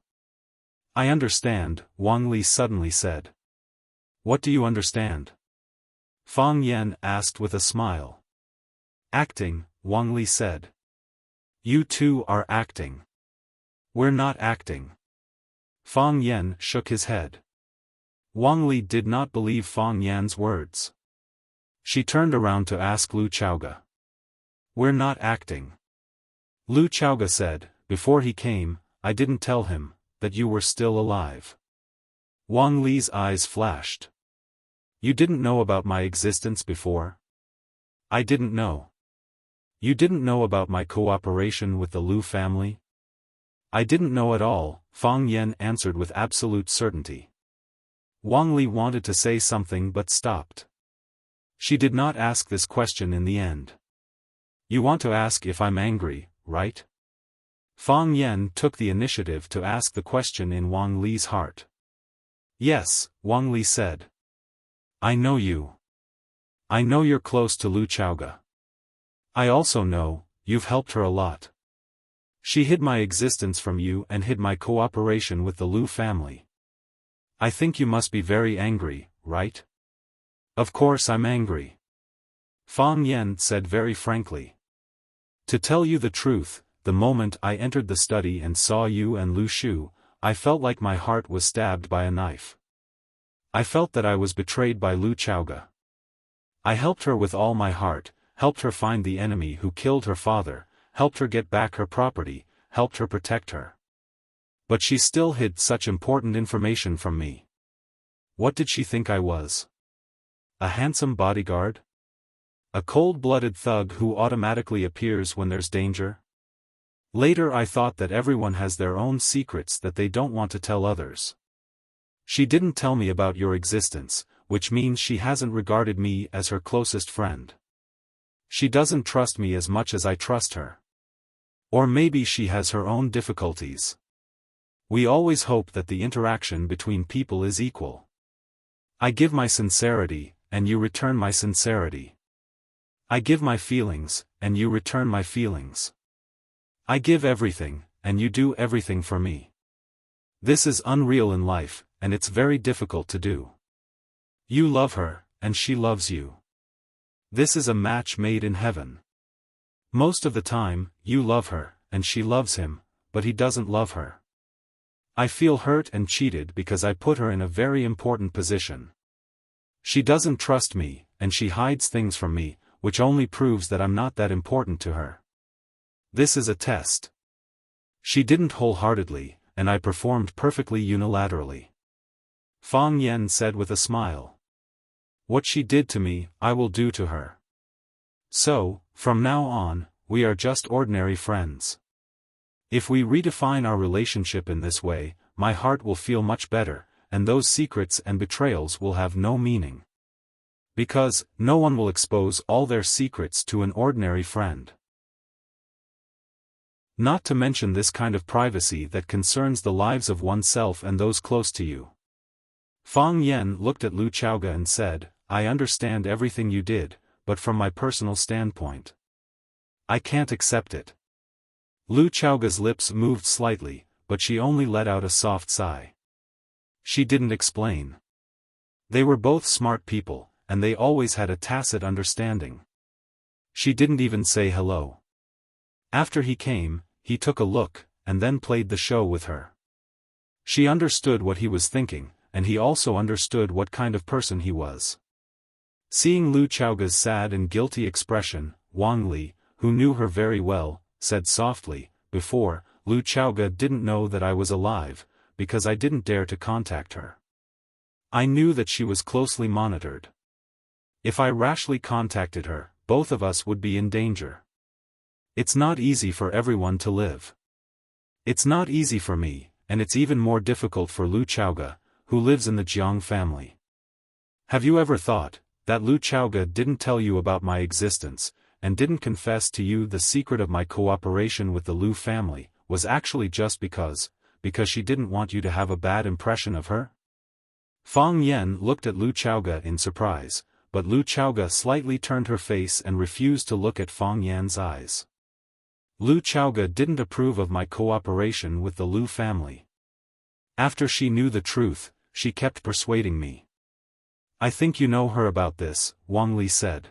"I understand," Wang Li suddenly said. "What do you understand?" Fang Yan asked with a smile. "Acting," Wang Li said. "You two are acting." "We're not acting." Fang Yan shook his head. Wang Li did not believe Fang Yan's words. She turned around to ask Lu Chaoga. "We're not acting." Lu Chaoga said, "Before he came, I didn't tell him that you were still alive." Wang Li's eyes flashed. "You didn't know about my existence before?" "I didn't know." "You didn't know about my cooperation with the Lu family?" "I didn't know at all," Fang Yan answered with absolute certainty. Wang Li wanted to say something but stopped. She did not ask this question in the end. "You want to ask if I'm angry, right?" Fang Yan took the initiative to ask the question in Wang Li's heart. "Yes," Wang Li said. "I know you. I know you're close to Lu Chaoga. I also know, you've helped her a lot. She hid my existence from you and hid my cooperation with the Lu family. I think you must be very angry, right?" "Of course I'm angry," Fang Yan said very frankly. "To tell you the truth, the moment I entered the study and saw you and Lu Shu, I felt like my heart was stabbed by a knife. I felt that I was betrayed by Lu Chaoge. I helped her with all my heart, helped her find the enemy who killed her father, helped her get back her property, helped her protect her. But she still hid such important information from me. What did she think I was? A handsome bodyguard? A cold-blooded thug who automatically appears when there's danger? Later I thought that everyone has their own secrets that they don't want to tell others. She didn't tell me about your existence, which means she hasn't regarded me as her closest friend. She doesn't trust me as much as I trust her. Or maybe she has her own difficulties. We always hope that the interaction between people is equal. I give my sincerity, and you return my sincerity. I give my feelings, and you return my feelings. I give everything, and you do everything for me. This is unreal in life, and it's very difficult to do. You love her, and she loves you. This is a match made in heaven. Most of the time, you love her, and she loves him, but he doesn't love her. I feel hurt and cheated because I put her in a very important position. She doesn't trust me, and she hides things from me, which only proves that I'm not that important to her. This is a test. She didn't wholeheartedly, and I performed perfectly unilaterally. Fang Yan said with a smile. What she did to me, I will do to her. So, from now on, we are just ordinary friends. If we redefine our relationship in this way, my heart will feel much better, and those secrets and betrayals will have no meaning. Because, no one will expose all their secrets to an ordinary friend. Not to mention this kind of privacy that concerns the lives of oneself and those close to you. Fang Yan looked at Lu Chaoge and said, I understand everything you did, but from my personal standpoint, I can't accept it. Lu Chaoge's lips moved slightly, but she only let out a soft sigh. She didn't explain. They were both smart people, and they always had a tacit understanding. She didn't even say hello. After he came, he took a look, and then played the show with her. She understood what he was thinking, and he also understood what kind of person he was. Seeing Lu Chaoge's sad and guilty expression, Wang Li, who knew her very well, said softly, before, Lu Chaoge didn't know that I was alive, because I didn't dare to contact her. I knew that she was closely monitored. If I rashly contacted her, both of us would be in danger. It's not easy for everyone to live. It's not easy for me, and it's even more difficult for Lu Chaoge, who lives in the Jiang family. Have you ever thought that Lu Chaoge didn't tell you about my existence, and didn't confess to you the secret of my cooperation with the Lu family, was actually just because she didn't want you to have a bad impression of her? Fang Yan looked at Lu Chaoge in surprise, but Lu Chaoge slightly turned her face and refused to look at Fang Yan's eyes. Lu Chaoge didn't approve of my cooperation with the Lu family. After she knew the truth, she kept persuading me. I think you know her about this, Wang Li said.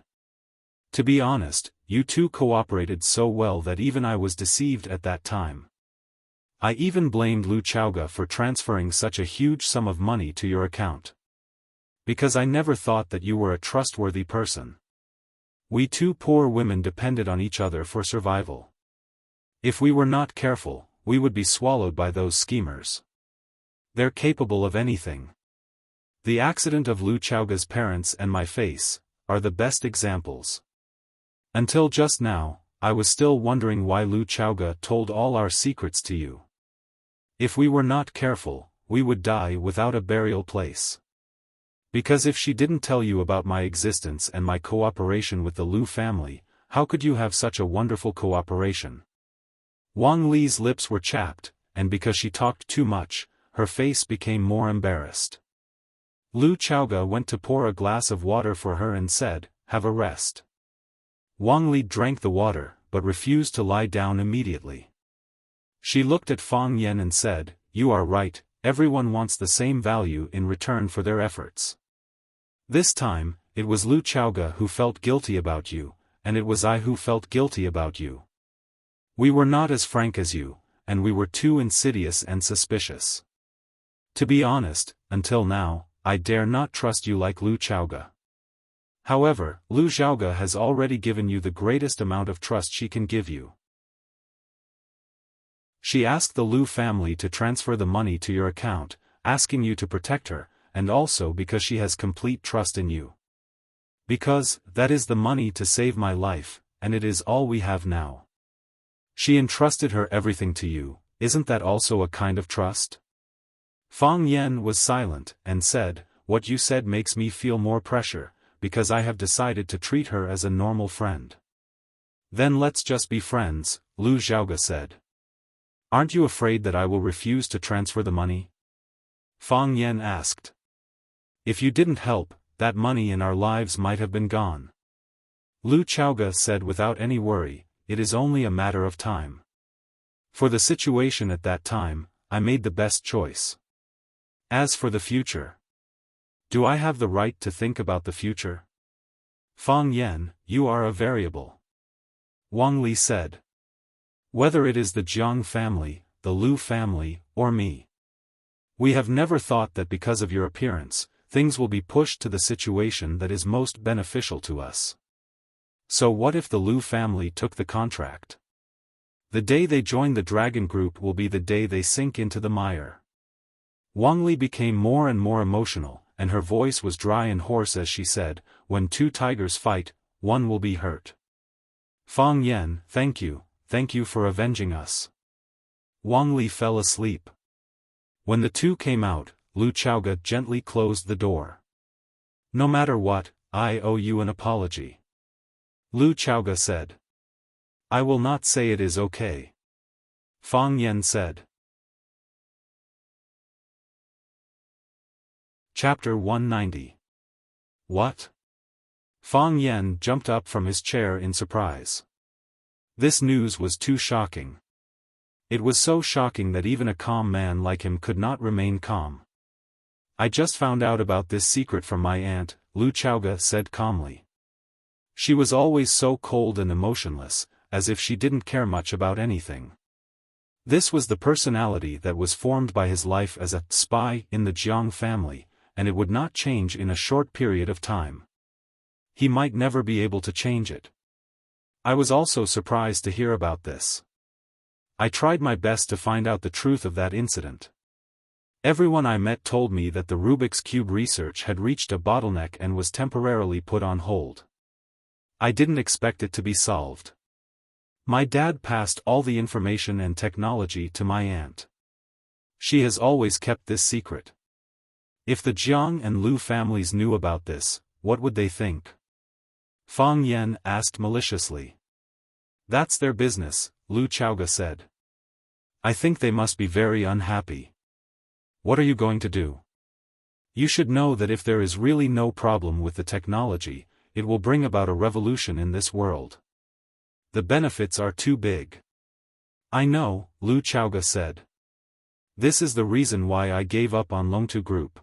To be honest, you two cooperated so well that even I was deceived at that time. I even blamed Lu Chaoge for transferring such a huge sum of money to your account. Because I never thought that you were a trustworthy person. We two poor women depended on each other for survival. If we were not careful, we would be swallowed by those schemers. They're capable of anything. The accident of Lu Chaoge's parents and my face are the best examples. Until just now, I was still wondering why Lu Chaoge told all our secrets to you. If we were not careful, we would die without a burial place. Because if she didn't tell you about my existence and my cooperation with the Lu family, how could you have such a wonderful cooperation? Wang Li's lips were chapped, and because she talked too much, her face became more embarrassed. Lu Chaoge went to pour a glass of water for her and said, "Have a rest." Wang Li drank the water, but refused to lie down immediately. She looked at Fang Yan and said, "You are right, everyone wants the same value in return for their efforts. This time, it was Lu Chaoge who felt guilty about you, and it was I who felt guilty about you. We were not as frank as you, and we were too insidious and suspicious. To be honest, until now, I dare not trust you like Lu Chaoga. However, Lu Xiaoga has already given you the greatest amount of trust she can give you. She asked the Lu family to transfer the money to your account, asking you to protect her, and also because she has complete trust in you. Because, that is the money to save my life, and it is all we have now. She entrusted her everything to you, isn't that also a kind of trust? Fang Yan was silent, and said, what you said makes me feel more pressure, because I have decided to treat her as a normal friend. Then let's just be friends, Lu Xiaoga said. Aren't you afraid that I will refuse to transfer the money? Fang Yan asked. If you didn't help, that money in our lives might have been gone. Lu Xiaoga said without any worry, it is only a matter of time. For the situation at that time, I made the best choice. As for the future, do I have the right to think about the future? Fang Yan, you are a variable. Wang Li said. Whether it is the Jiang family, the Lu family, or me. We have never thought that because of your appearance, things will be pushed to the situation that is most beneficial to us. So what if the Lu family took the contract? The day they join the dragon group will be the day they sink into the mire. Wang Li became more and more emotional, and her voice was dry and hoarse as she said, when two tigers fight, one will be hurt. Fang Yan, thank you for avenging us. Wang Li fell asleep. When the two came out, Lu Xiaoga gently closed the door. No matter what, I owe you an apology. Lu Xiaoga said. I will not say it is okay. Fang Yan said. Chapter 190. What? Fang Yan jumped up from his chair in surprise. This news was too shocking. It was so shocking that even a calm man like him could not remain calm. I just found out about this secret from my aunt, Lu Xiaoga said calmly. She was always so cold and emotionless, as if she didn't care much about anything. This was the personality that was formed by his life as a spy in the Jiang family, and it would not change in a short period of time. He might never be able to change it. I was also surprised to hear about this. I tried my best to find out the truth of that incident. Everyone I met told me that the Rubik's Cube research had reached a bottleneck and was temporarily put on hold. I didn't expect it to be solved. My dad passed all the information and technology to my aunt. She has always kept this secret. If the Jiang and Lu families knew about this, what would they think? Fang Yan asked maliciously. That's their business, Lu Xiaoga said. I think they must be very unhappy. What are you going to do? You should know that if there is really no problem with the technology, it will bring about a revolution in this world. The benefits are too big. I know, Lu Xiaoga said. This is the reason why I gave up on Longtu Group.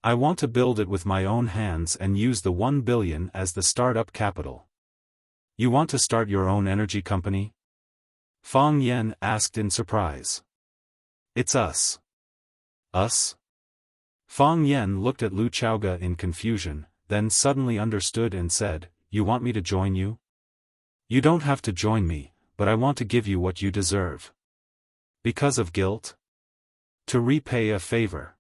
I want to build it with my own hands and use the 1 billion as the startup capital. You want to start your own energy company? Fang Yan asked in surprise. It's us. Us? Fang Yan looked at Lu Xiaoga in confusion, then suddenly understood and said, You want me to join you? You don't have to join me, but I want to give you what you deserve. Because of guilt? To repay a favor.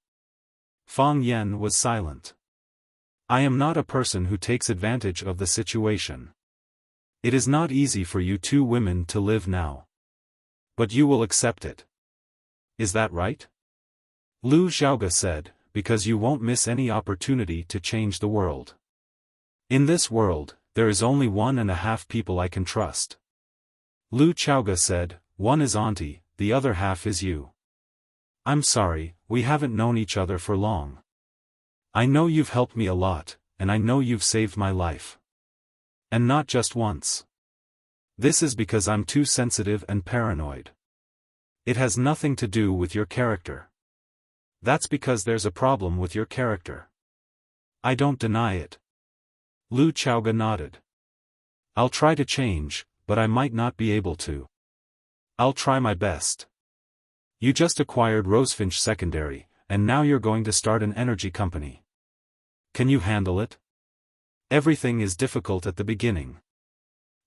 Fang Yan was silent. I am not a person who takes advantage of the situation. It is not easy for you two women to live now. But you will accept it. Is that right? Lu Xiaoga said, because you won't miss any opportunity to change the world. In this world, there is only 1.5 people I can trust. Lu Xiaoga said, one is auntie, the other half is you. I'm sorry, we haven't known each other for long. I know you've helped me a lot, and I know you've saved my life. And not just once. This is because I'm too sensitive and paranoid. It has nothing to do with your character. That's because there's a problem with your character. I don't deny it. Lu Xiaoga nodded. I'll try to change, but I might not be able to. I'll try my best. You just acquired Rosefinch Secondary, and now you're going to start an energy company. Can you handle it? Everything is difficult at the beginning.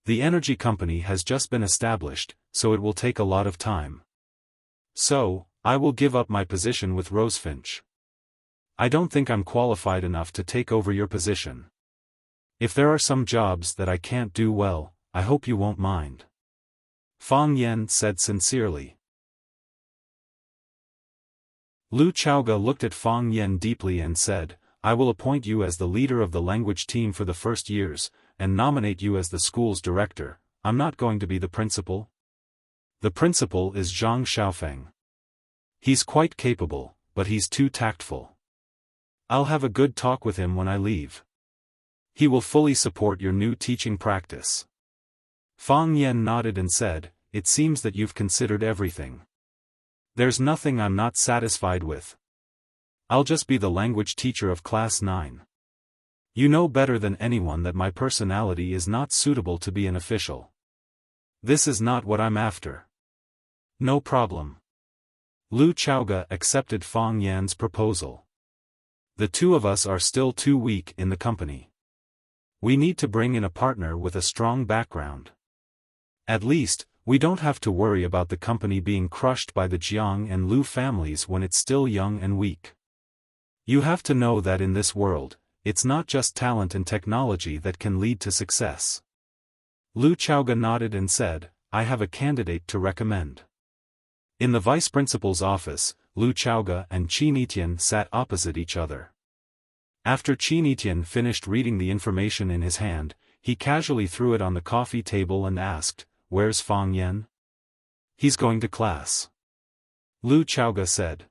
The energy company has just been established, so it will take a lot of time. So, I will give up my position with Rosefinch. I don't think I'm qualified enough to take over your position. If there are some jobs that I can't do well, I hope you won't mind. Fang Yan said sincerely. Lu Chaoge looked at Fang Yan deeply and said, I will appoint you as the leader of the language team for the first years, and nominate you as the school's director. I'm not going to be the principal. The principal is Zhang Xiaofan. He's quite capable, but he's too tactful. I'll have a good talk with him when I leave. He will fully support your new teaching practice. Fang Yan nodded and said, it seems that you've considered everything. There's nothing I'm not satisfied with. I'll just be the language teacher of class 9. You know better than anyone that my personality is not suitable to be an official. This is not what I'm after. No problem. Lu Chaoge accepted Fang Yan's proposal. The two of us are still too weak in the company. We need to bring in a partner with a strong background. At least, we don't have to worry about the company being crushed by the Jiang and Lu families when it's still young and weak. You have to know that in this world, it's not just talent and technology that can lead to success. Lu Chaoge nodded and said, I have a candidate to recommend. In the vice principal's office, Lu Chaoge and Qin Etian sat opposite each other. After Qin Etian finished reading the information in his hand, he casually threw it on the coffee table and asked, Where's Fang Yan? He's going to class. Lu Chaoge said.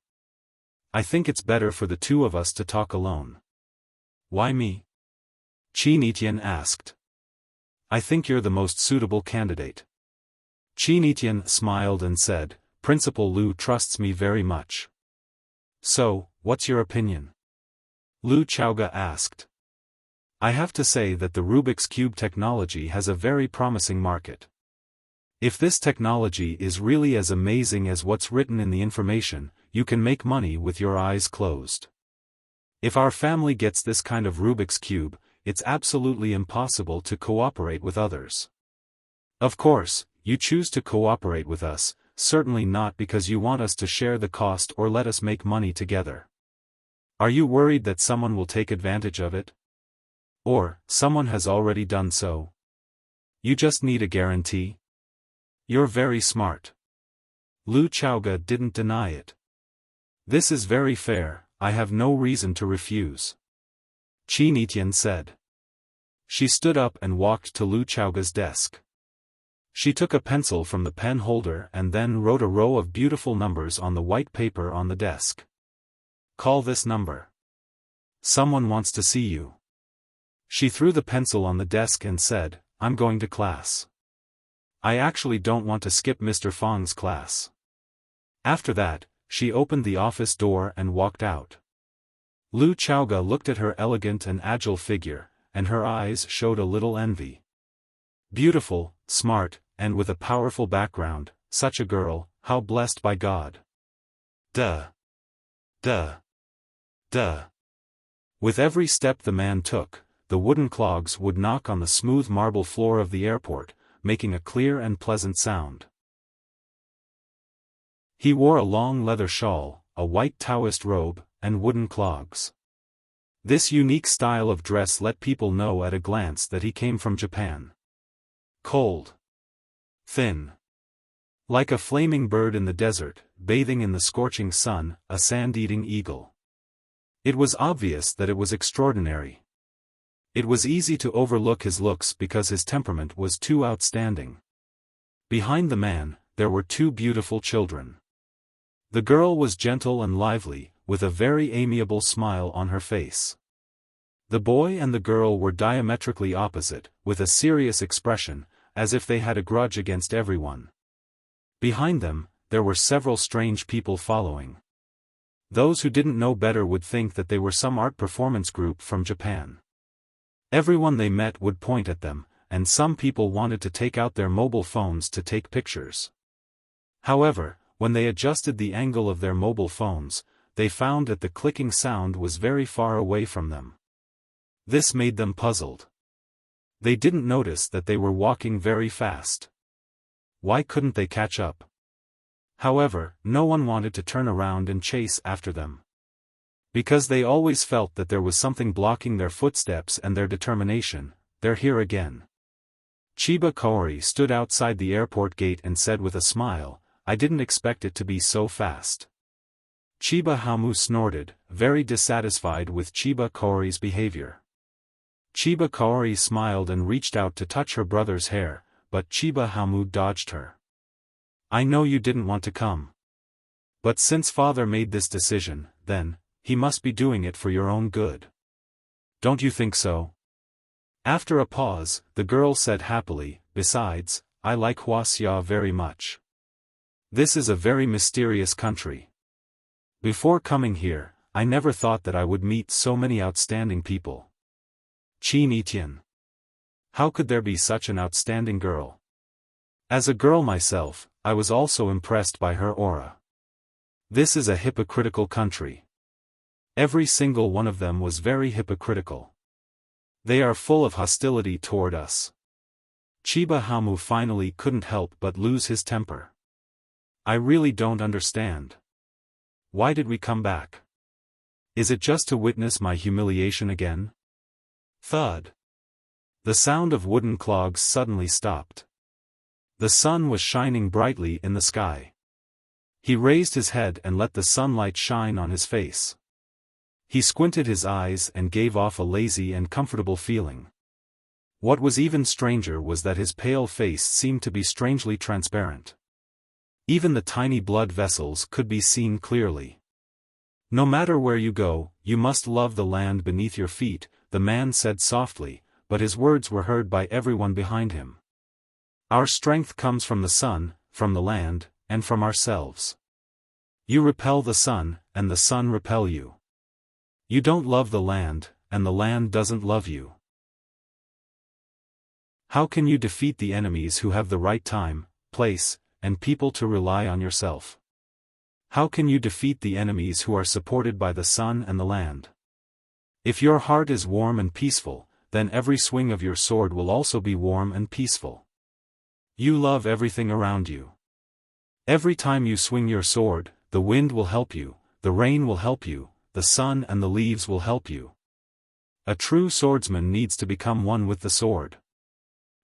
I think it's better for the two of us to talk alone. Why me? Qin Etian asked. I think you're the most suitable candidate. Qin Etian smiled and said, Principal Lu trusts me very much. So, what's your opinion? Lu Chaoge asked. I have to say that the Rubik's Cube technology has a very promising market. If this technology is really as amazing as what's written in the information, you can make money with your eyes closed. If our family gets this kind of Rubik's Cube, it's absolutely impossible to cooperate with others. Of course, you choose to cooperate with us, certainly not because you want us to share the cost or let us make money together. Are you worried that someone will take advantage of it? Or, someone has already done so? You just need a guarantee? You're very smart. Lu Chaoge didn't deny it. This is very fair, I have no reason to refuse. Qin Etian said. She stood up and walked to Lu Chaoge's desk. She took a pencil from the pen holder and then wrote a row of beautiful numbers on the white paper on the desk. Call this number. Someone wants to see you. She threw the pencil on the desk and said, I'm going to class. I actually don't want to skip Mr. Fang's class. After that, she opened the office door and walked out. Lu Chaoge looked at her elegant and agile figure, and her eyes showed a little envy. Beautiful, smart, and with a powerful background, such a girl, how blessed by God. Duh. Duh. Duh. With every step the man took, the wooden clogs would knock on the smooth marble floor of the airport, making a clear and pleasant sound. He wore a long leather shawl, a white Taoist robe, and wooden clogs. This unique style of dress let people know at a glance that he came from Japan. Cold. Thin. Like a flaming bird in the desert, bathing in the scorching sun, a sand-eating eagle. It was obvious that it was extraordinary. It was easy to overlook his looks because his temperament was too outstanding. Behind the man, there were two beautiful children. The girl was gentle and lively, with a very amiable smile on her face. The boy and the girl were diametrically opposite, with a serious expression, as if they had a grudge against everyone. Behind them, there were several strange people following. Those who didn't know better would think that they were some art performance group from Japan. Everyone they met would point at them, and some people wanted to take out their mobile phones to take pictures. However, when they adjusted the angle of their mobile phones, they found that the clicking sound was very far away from them. This made them puzzled. They didn't notice that they were walking very fast. Why couldn't they catch up? However, no one wanted to turn around and chase after them. Because they always felt that there was something blocking their footsteps and their determination. They're here again. Chiba Kaori stood outside the airport gate and said with a smile, I didn't expect it to be so fast. Chiba Hamu snorted, very dissatisfied with Chiba Kaori's behavior. Chiba Kaori smiled and reached out to touch her brother's hair, but Chiba Hamu dodged her. I know you didn't want to come. But since father made this decision, then, he must be doing it for your own good. Don't you think so? After a pause, the girl said happily, besides, I like Wuxia very much. This is a very mysterious country. Before coming here, I never thought that I would meet so many outstanding people. Qin Etian. How could there be such an outstanding girl? As a girl myself, I was also impressed by her aura. This is a hypocritical country. Every single one of them was very hypocritical. They are full of hostility toward us. Chiba Hamu finally couldn't help but lose his temper. I really don't understand. Why did we come back? Is it just to witness my humiliation again? Thud. The sound of wooden clogs suddenly stopped. The sun was shining brightly in the sky. He raised his head and let the sunlight shine on his face. He squinted his eyes and gave off a lazy and comfortable feeling. What was even stranger was that his pale face seemed to be strangely transparent. Even the tiny blood vessels could be seen clearly. No matter where you go, you must love the land beneath your feet, the man said softly, but his words were heard by everyone behind him. Our strength comes from the sun, from the land, and from ourselves. You repel the sun, and the sun repel you. You don't love the land, and the land doesn't love you. How can you defeat the enemies who have the right time, place, and people to rely on yourself? How can you defeat the enemies who are supported by the sun and the land? If your heart is warm and peaceful, then every swing of your sword will also be warm and peaceful. You love everything around you. Every time you swing your sword, the wind will help you, the rain will help you, the sun and the leaves will help you. A true swordsman needs to become one with the sword.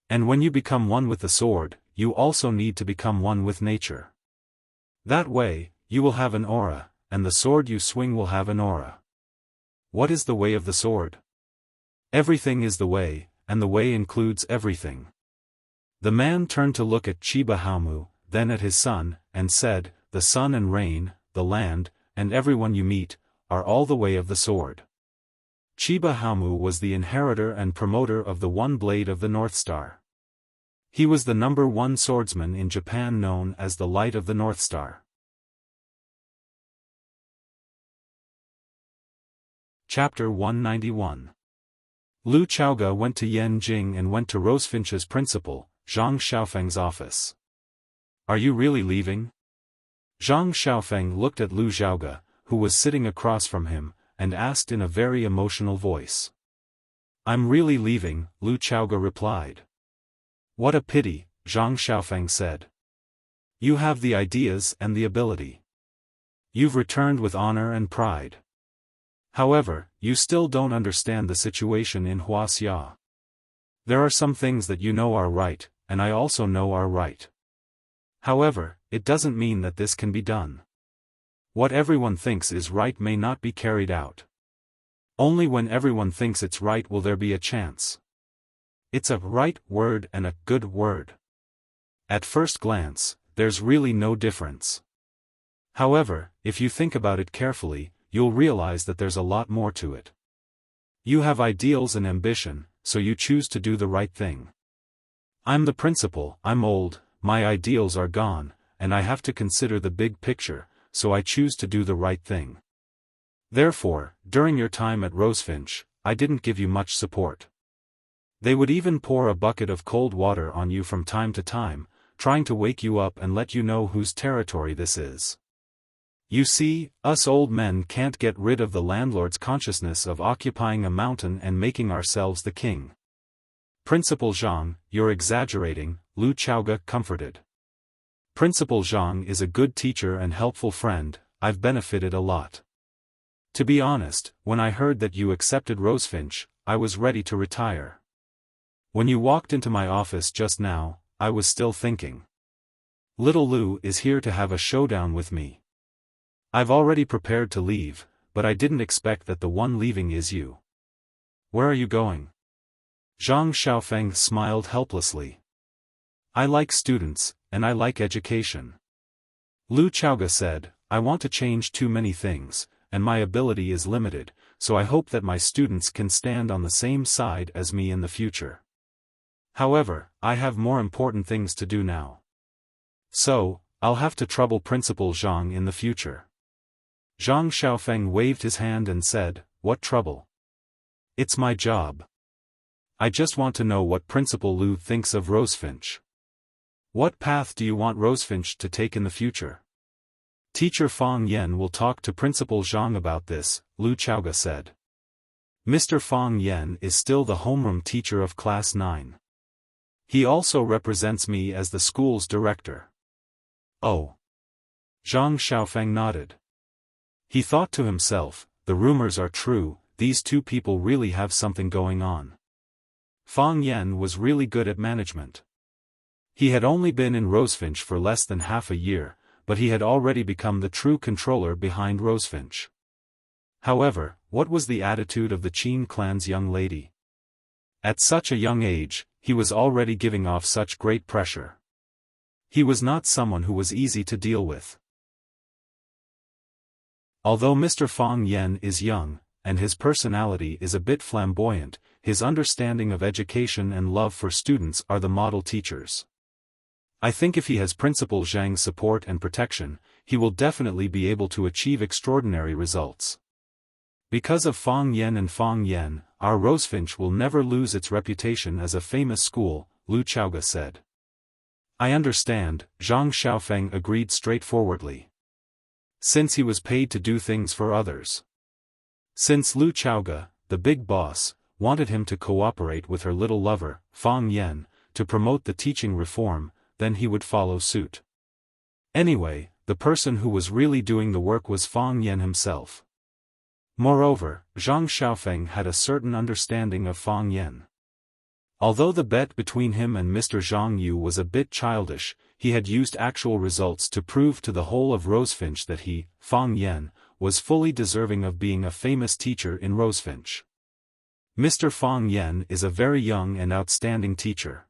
And when you become one with the sword, you also need to become one with nature. That way, you will have an aura, and the sword you swing will have an aura. What is the way of the sword? Everything is the way, and the way includes everything. The man turned to look at Chiba Hamu, then at his son, and said, the sun and rain, the land, and everyone you meet, are all the way of the sword. Chiba Hamu was the inheritor and promoter of the one blade of the North Star. He was the number one swordsman in Japan known as the Light of the North Star. Chapter 191. Lu Chaoga went to Yanjing and went to Rosefinch's principal, Zhang Xiaofeng's office. Are you really leaving? Zhang Xiaofeng looked at Lu Chaoga, who was sitting across from him, and asked in a very emotional voice. I'm really leaving, Lu Chaoga replied. What a pity, Zhang Xiaofeng said. You have the ideas and the ability. You've returned with honor and pride. However, you still don't understand the situation in Wuxia. There are some things that you know are right, and I also know are right. However, it doesn't mean that this can be done. What everyone thinks is right may not be carried out. Only when everyone thinks it's right will there be a chance. It's a right word and a good word. At first glance, there's really no difference. However, if you think about it carefully, you'll realize that there's a lot more to it. You have ideals and ambition, so you choose to do the right thing. I'm the principal, I'm old, my ideals are gone, and I have to consider the big picture, so I choose to do the right thing. Therefore, during your time at Rosefinch, I didn't give you much support. They would even pour a bucket of cold water on you from time to time, trying to wake you up and let you know whose territory this is. You see, us old men can't get rid of the landlord's consciousness of occupying a mountain and making ourselves the king. Principal Zhang, you're exaggerating, Lu Chaoga comforted. Principal Zhang is a good teacher and helpful friend, I've benefited a lot. To be honest, when I heard that you accepted Rosefinch, I was ready to retire. When you walked into my office just now, I was still thinking. Little Lu is here to have a showdown with me. I've already prepared to leave, but I didn't expect that the one leaving is you. Where are you going? Zhang Xiaofan smiled helplessly. I like students, and I like education. Lu Chaoga said, I want to change too many things, and my ability is limited, so I hope that my students can stand on the same side as me in the future. However, I have more important things to do now. So, I'll have to trouble Principal Zhang in the future. Zhang Xiaofan waved his hand and said, what trouble? It's my job. I just want to know what Principal Lu thinks of Rosefinch. What path do you want Rosefinch to take in the future? Teacher Fang Yan will talk to Principal Zhang about this, Lu Chaoga said. Mr. Fang Yan is still the homeroom teacher of Class 9. He also represents me as the school's director. Oh. Zhang Xiaofan nodded. He thought to himself, the rumors are true, these two people really have something going on. Fang Yan was really good at management. He had only been in Rosefinch for less than half a year, but he had already become the true controller behind Rosefinch. However, what was the attitude of the Qin clan's young lady? At such a young age, he was already giving off such great pressure. He was not someone who was easy to deal with. Although Mr. Fang Yan is young, and his personality is a bit flamboyant, his understanding of education and love for students are the model teachers. I think if he has Principal Zhang's support and protection, he will definitely be able to achieve extraordinary results. Because of Fang Yan and Fang Yan, our Rosefinch will never lose its reputation as a famous school, Lu Chaoga said. I understand, Zhang Xiaofan agreed straightforwardly. Since he was paid to do things for others. Since Lu Chaoga, the big boss, wanted him to cooperate with her little lover, Fang Yan, to promote the teaching reform, then he would follow suit. Anyway, the person who was really doing the work was Fang Yan himself. Moreover, Zhang Xiaofan had a certain understanding of Fang Yan. Although the bet between him and Mr. Zhang Yu was a bit childish, he had used actual results to prove to the whole of Rosefinch that he, Fang Yan, was fully deserving of being a famous teacher in Rosefinch. Mr. Fang Yan is a very young and outstanding teacher.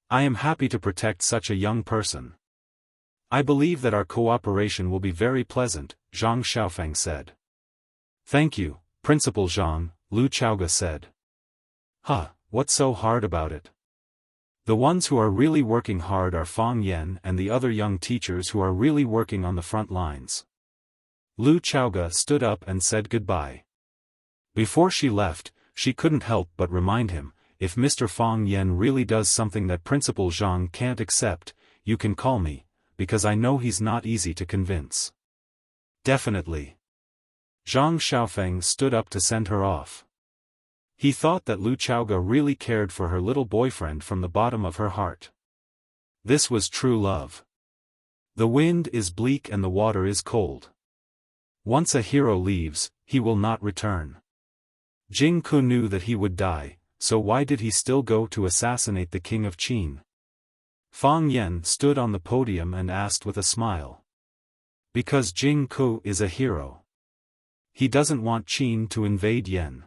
I am happy to protect such a young person. I believe that our cooperation will be very pleasant, Zhang Xiaofan said. Thank you, Principal Zhang, Lu Chaoga said. What's so hard about it? The ones who are really working hard are Fang Yan and the other young teachers who are really working on the front lines. Lu Chaoga stood up and said goodbye. Before she left, she couldn't help but remind him, if Mr. Fang Yan really does something that Principal Zhang can't accept, you can call me, because I know he's not easy to convince. Definitely. Zhang Xiaofan stood up to send her off. He thought that Lu Chaoga really cared for her little boyfriend from the bottom of her heart. This was true love. The wind is bleak and the water is cold. Once a hero leaves, he will not return. Jing Ku knew that he would die, so why did he still go to assassinate the king of Qin? Fang Yan stood on the podium and asked with a smile. Because Jing Ku is a hero. He doesn't want Qin to invade Yan.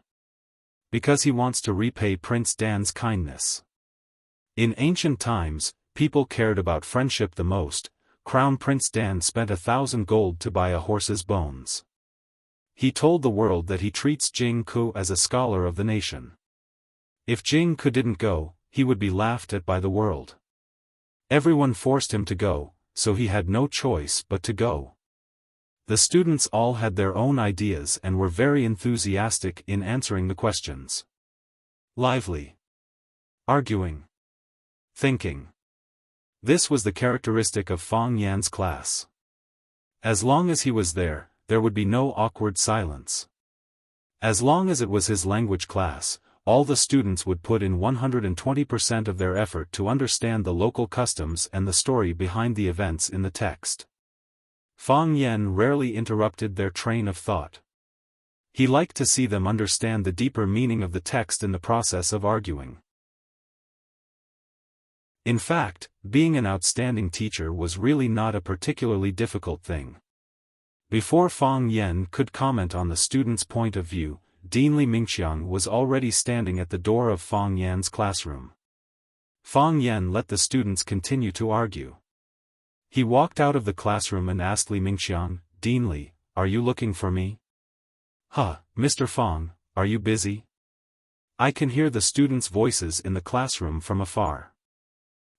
Because he wants to repay Prince Dan's kindness. In ancient times, people cared about friendship the most. Crown Prince Dan spent 1,000 gold to buy a horse's bones. He told the world that he treats Jing Ku as a scholar of the nation. If Jing Ku didn't go, he would be laughed at by the world. Everyone forced him to go, so he had no choice but to go. The students all had their own ideas and were very enthusiastic in answering the questions. Lively. Arguing. Thinking. This was the characteristic of Fang Yan's class. As long as he was there, there would be no awkward silence. As long as it was his language class, all the students would put in 120% of their effort to understand the local customs and the story behind the events in the text. Fang Yan rarely interrupted their train of thought. He liked to see them understand the deeper meaning of the text in the process of arguing. In fact, being an outstanding teacher was really not a particularly difficult thing. Before Fang Yan could comment on the student's point of view, Dean Li Mingxiang was already standing at the door of Fang Yan's classroom. Fang Yan let the students continue to argue. He walked out of the classroom and asked Li Mingxiang, "Dean Li, are you looking for me?" "Huh, Mr. Fang, are you busy?" I can hear the students' voices in the classroom from afar.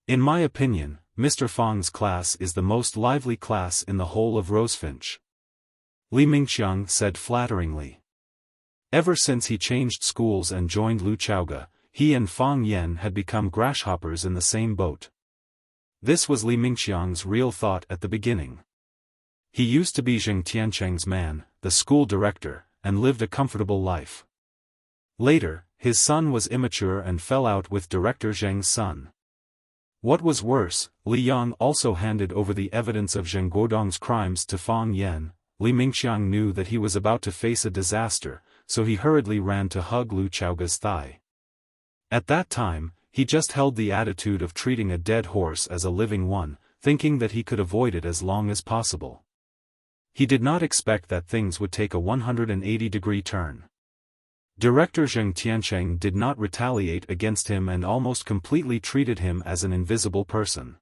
In my opinion, Mr. Fang's class is the most lively class in the whole of Rosefinch. Li Mingxiang said flatteringly. Ever since he changed schools and joined Lu Chaoga, he and Fang Yan had become grasshoppers in the same boat. This was Li Mingxiang's real thought at the beginning. He used to be Zheng Tiancheng's man, the school director, and lived a comfortable life. Later, his son was immature and fell out with Director Zheng's son. What was worse, Li Yang also handed over the evidence of Zheng Guodong's crimes to Fang Yan. Li Mingxiang knew that he was about to face a disaster, so he hurriedly ran to hug Lu Chaoga's thigh. At that time, he just held the attitude of treating a dead horse as a living one, thinking that he could avoid it as long as possible. He did not expect that things would take a 180-degree turn. Director Zheng Tiancheng did not retaliate against him and almost completely treated him as an invisible person.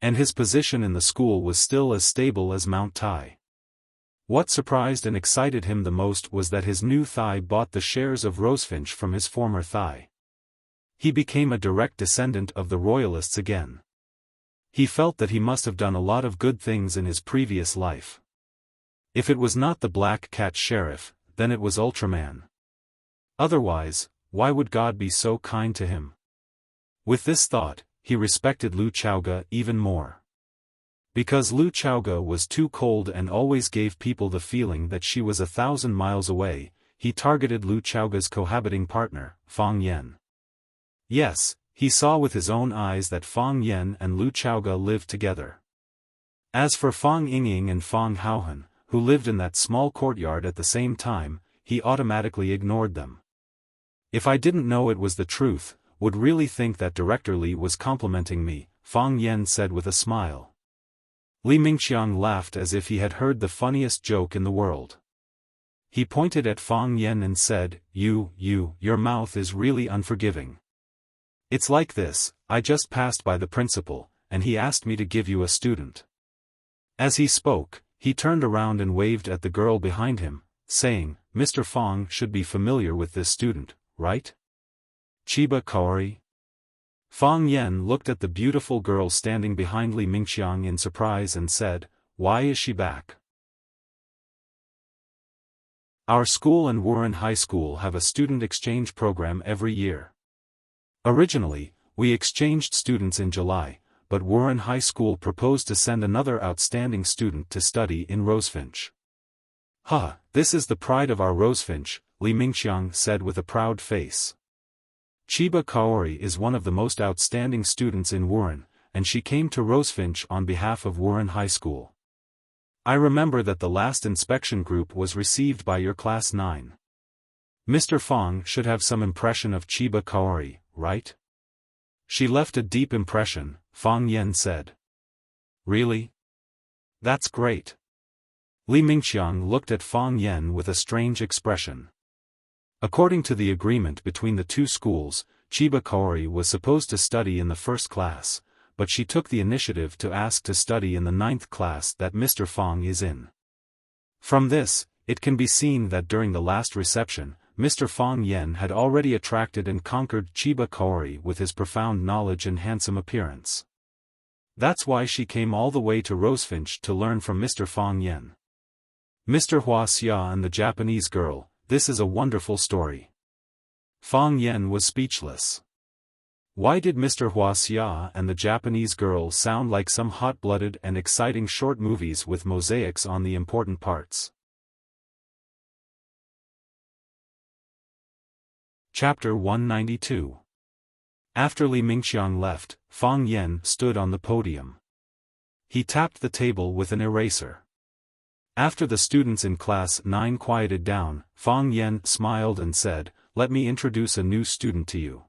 And his position in the school was still as stable as Mount Tai. What surprised and excited him the most was that his new thigh bought the shares of Rosefinch from his former thigh. He became a direct descendant of the royalists again. He felt that he must have done a lot of good things in his previous life. If it was not the Black Cat Sheriff, then it was Ultraman. Otherwise, why would God be so kind to him? With this thought, he respected Lu Chaoga even more. Because Lu Chaoga was too cold and always gave people the feeling that she was 1,000 miles away, he targeted Lu Chaoga's cohabiting partner, Fang Yan. Yes, he saw with his own eyes that Fang Yan and Lu Chaoga lived together. As for Fang Yingying and Fang Haohan, who lived in that small courtyard at the same time, he automatically ignored them. If I didn't know it was the truth, would really think that Director Li was complimenting me, Fang Yan said with a smile. Li Mingxiang laughed as if he had heard the funniest joke in the world. He pointed at Fang Yan and said, your mouth is really unforgiving. It's like this, I just passed by the principal, and he asked me to give you a student. As he spoke, he turned around and waved at the girl behind him, saying, Mr. Fang should be familiar with this student, right? Chiba Kaori? Fang Yan looked at the beautiful girl standing behind Li Mingxiang in surprise and said, why is she back? Our school and Wuren High School have a student exchange program every year. Originally, we exchanged students in July, but Wuren High School proposed to send another outstanding student to study in Rosefinch. This is the pride of our Rosefinch, Li Mingxiang said with a proud face. Chiba Kaori is one of the most outstanding students in Wuren, and she came to Rosefinch on behalf of Wuren High School. I remember that the last inspection group was received by your class 9. Mr. Fang should have some impression of Chiba Kaori, right? She left a deep impression, Fang Yan said. Really? That's great. Li Mingxiang looked at Fang Yan with a strange expression. According to the agreement between the two schools, Chiba Kaori was supposed to study in the first class, but she took the initiative to ask to study in the 9th class that Mr. Fang is in. From this, it can be seen that during the last reception, Mr. Fang Yan had already attracted and conquered Chiba Kaori with his profound knowledge and handsome appearance. That's why she came all the way to Rosefinch to learn from Mr. Fang Yan. Mr. Wuxia and the Japanese girl, this is a wonderful story. Fang Yan was speechless. Why did Mr. Wuxia and the Japanese girl sound like some hot-blooded and exciting short movies with mosaics on the important parts? Chapter 192. After Li Mingqiang left, Fang Yan stood on the podium. He tapped the table with an eraser. After the students in class 9 quieted down, Fang Yan smiled and said, "Let me introduce a new student to you.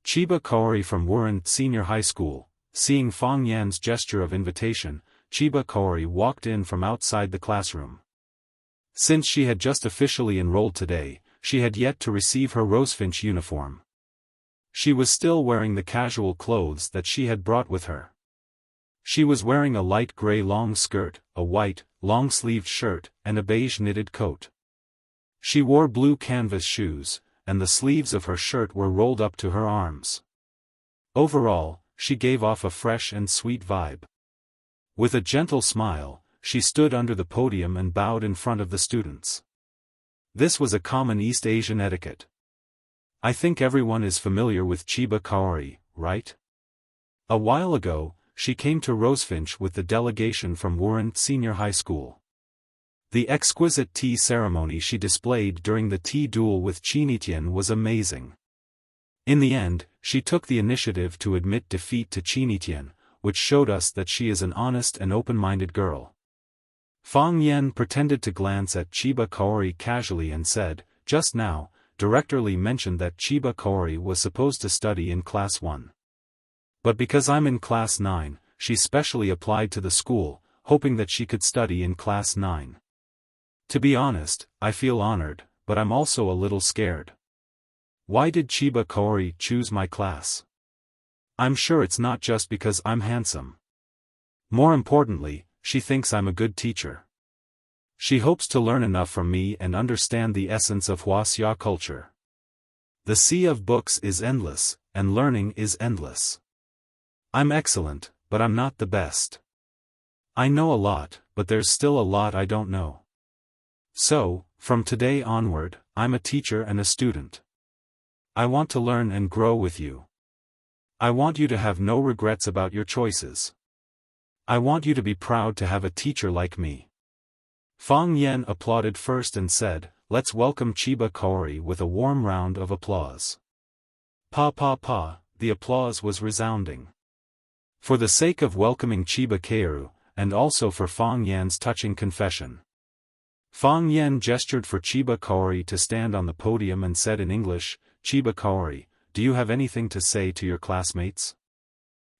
Chiba Kaori from Wuren Senior High School." Seeing Fang Yan's gesture of invitation, Chiba Kaori walked in from outside the classroom. Since she had just officially enrolled today, she had yet to receive her rosefinch uniform. She was still wearing the casual clothes that she had brought with her. She was wearing a light gray long skirt, a white, long-sleeved shirt, and a beige knitted coat. She wore blue canvas shoes, and the sleeves of her shirt were rolled up to her arms. Overall, she gave off a fresh and sweet vibe. With a gentle smile, she stood under the podium and bowed in front of the students. This was a common East Asian etiquette. I think everyone is familiar with Chiba Kaori, right? A while ago, she came to Rosefinch with the delegation from Wuren Senior High School. The exquisite tea ceremony she displayed during the tea duel with Chinitian was amazing. In the end, she took the initiative to admit defeat to Chinitian, which showed us that she is an honest and open-minded girl. Fang Yan pretended to glance at Chiba Kaori casually and said, "Just now, Director Li mentioned that Chiba Kaori was supposed to study in Class 1. But because I'm in Class 9, she specially applied to the school, hoping that she could study in Class 9. To be honest, I feel honored, but I'm also a little scared. Why did Chiba Kaori choose my class? I'm sure it's not just because I'm handsome. More importantly, she thinks I'm a good teacher. She hopes to learn enough from me and understand the essence of Wuxia culture. The sea of books is endless, and learning is endless. I'm excellent, but I'm not the best. I know a lot, but there's still a lot I don't know. So, from today onward, I'm a teacher and a student. I want to learn and grow with you. I want you to have no regrets about your choices. I want you to be proud to have a teacher like me." Fang Yan applauded first and said, "Let's welcome Chiba Kaori with a warm round of applause." Pa pa pa, the applause was resounding. For the sake of welcoming Chiba Kaoru, and also for Fang Yan's touching confession, Fang Yan gestured for Chiba Kaori to stand on the podium and said in English, "Chiba Kaori, do you have anything to say to your classmates?"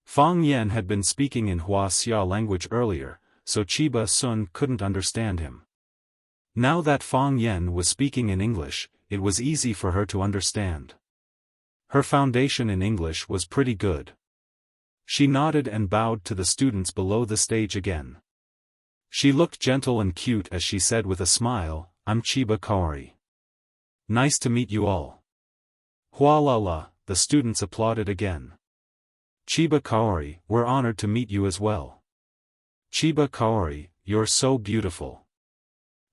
Fang Yan had been speaking in Wuxia language earlier, so Chiba Sun couldn't understand him. Now that Fang Yan was speaking in English, it was easy for her to understand. Her foundation in English was pretty good. She nodded and bowed to the students below the stage again. She looked gentle and cute as she said with a smile, "I'm Chiba Kaori. Nice to meet you all." "Hua la la," the students applauded again. "Chiba Kaori, we're honored to meet you as well." "Chiba Kaori, you're so beautiful."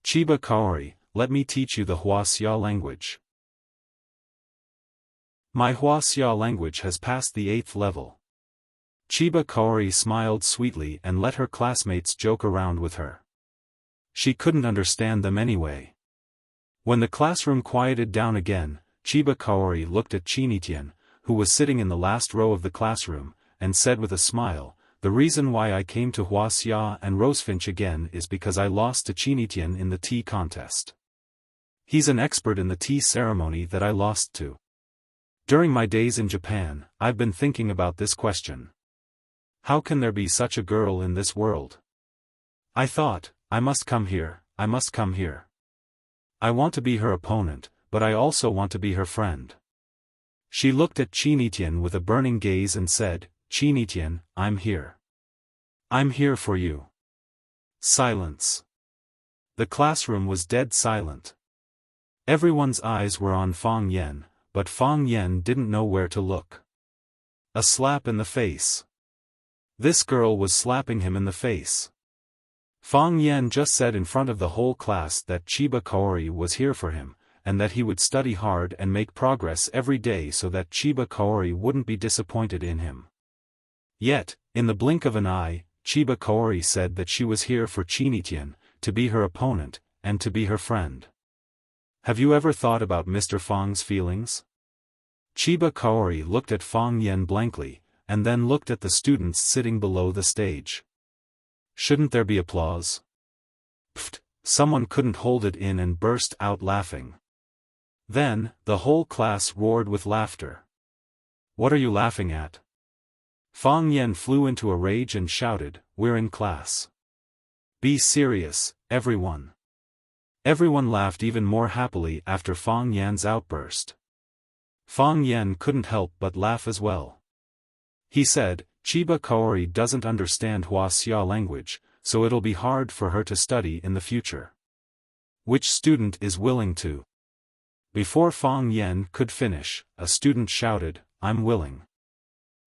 "Chiba Kaori, let me teach you the Wuxia language." "My Wuxia language has passed the 8th level." Chiba Kaori smiled sweetly and let her classmates joke around with her. She couldn't understand them anyway. When the classroom quieted down again, Chiba Kaori looked at Chinitian, who was sitting in the last row of the classroom, and said with a smile, "The reason why I came to Wuxia and Rosefinch again is because I lost to Chinitian in the tea contest. He's an expert in the tea ceremony that I lost to. During my days in Japan, I've been thinking about this question. How can there be such a girl in this world? I thought, I must come here, I must come here. I want to be her opponent, but I also want to be her friend." She looked at Chinitian with a burning gaze and said, "Chinitian, I'm here. I'm here for you." Silence. The classroom was dead silent. Everyone's eyes were on Fang Yan, but Fang Yan didn't know where to look. A slap in the face. This girl was slapping him in the face. Fang Yan just said in front of the whole class that Chiba Kaori was here for him, and that he would study hard and make progress every day so that Chiba Kaori wouldn't be disappointed in him. Yet, in the blink of an eye, Chiba Kaori said that she was here for Chinitian, to be her opponent, and to be her friend. Have you ever thought about Mr. Fang's feelings? Chiba Kaori looked at Fang Yen blankly, and then looked at the students sitting below the stage. Shouldn't there be applause? Pfft, someone couldn't hold it in and burst out laughing. Then, the whole class roared with laughter. What are you laughing at? Fang Yen flew into a rage and shouted, "We're in class. Be serious, everyone." Everyone laughed even more happily after Fang Yan's outburst. Fang Yen couldn't help but laugh as well. He said, Chiba Kaori doesn't understand Wuxia language, so it'll be hard for her to study in the future. Which student is willing to? Before Fang Yen could finish, a student shouted, "I'm willing."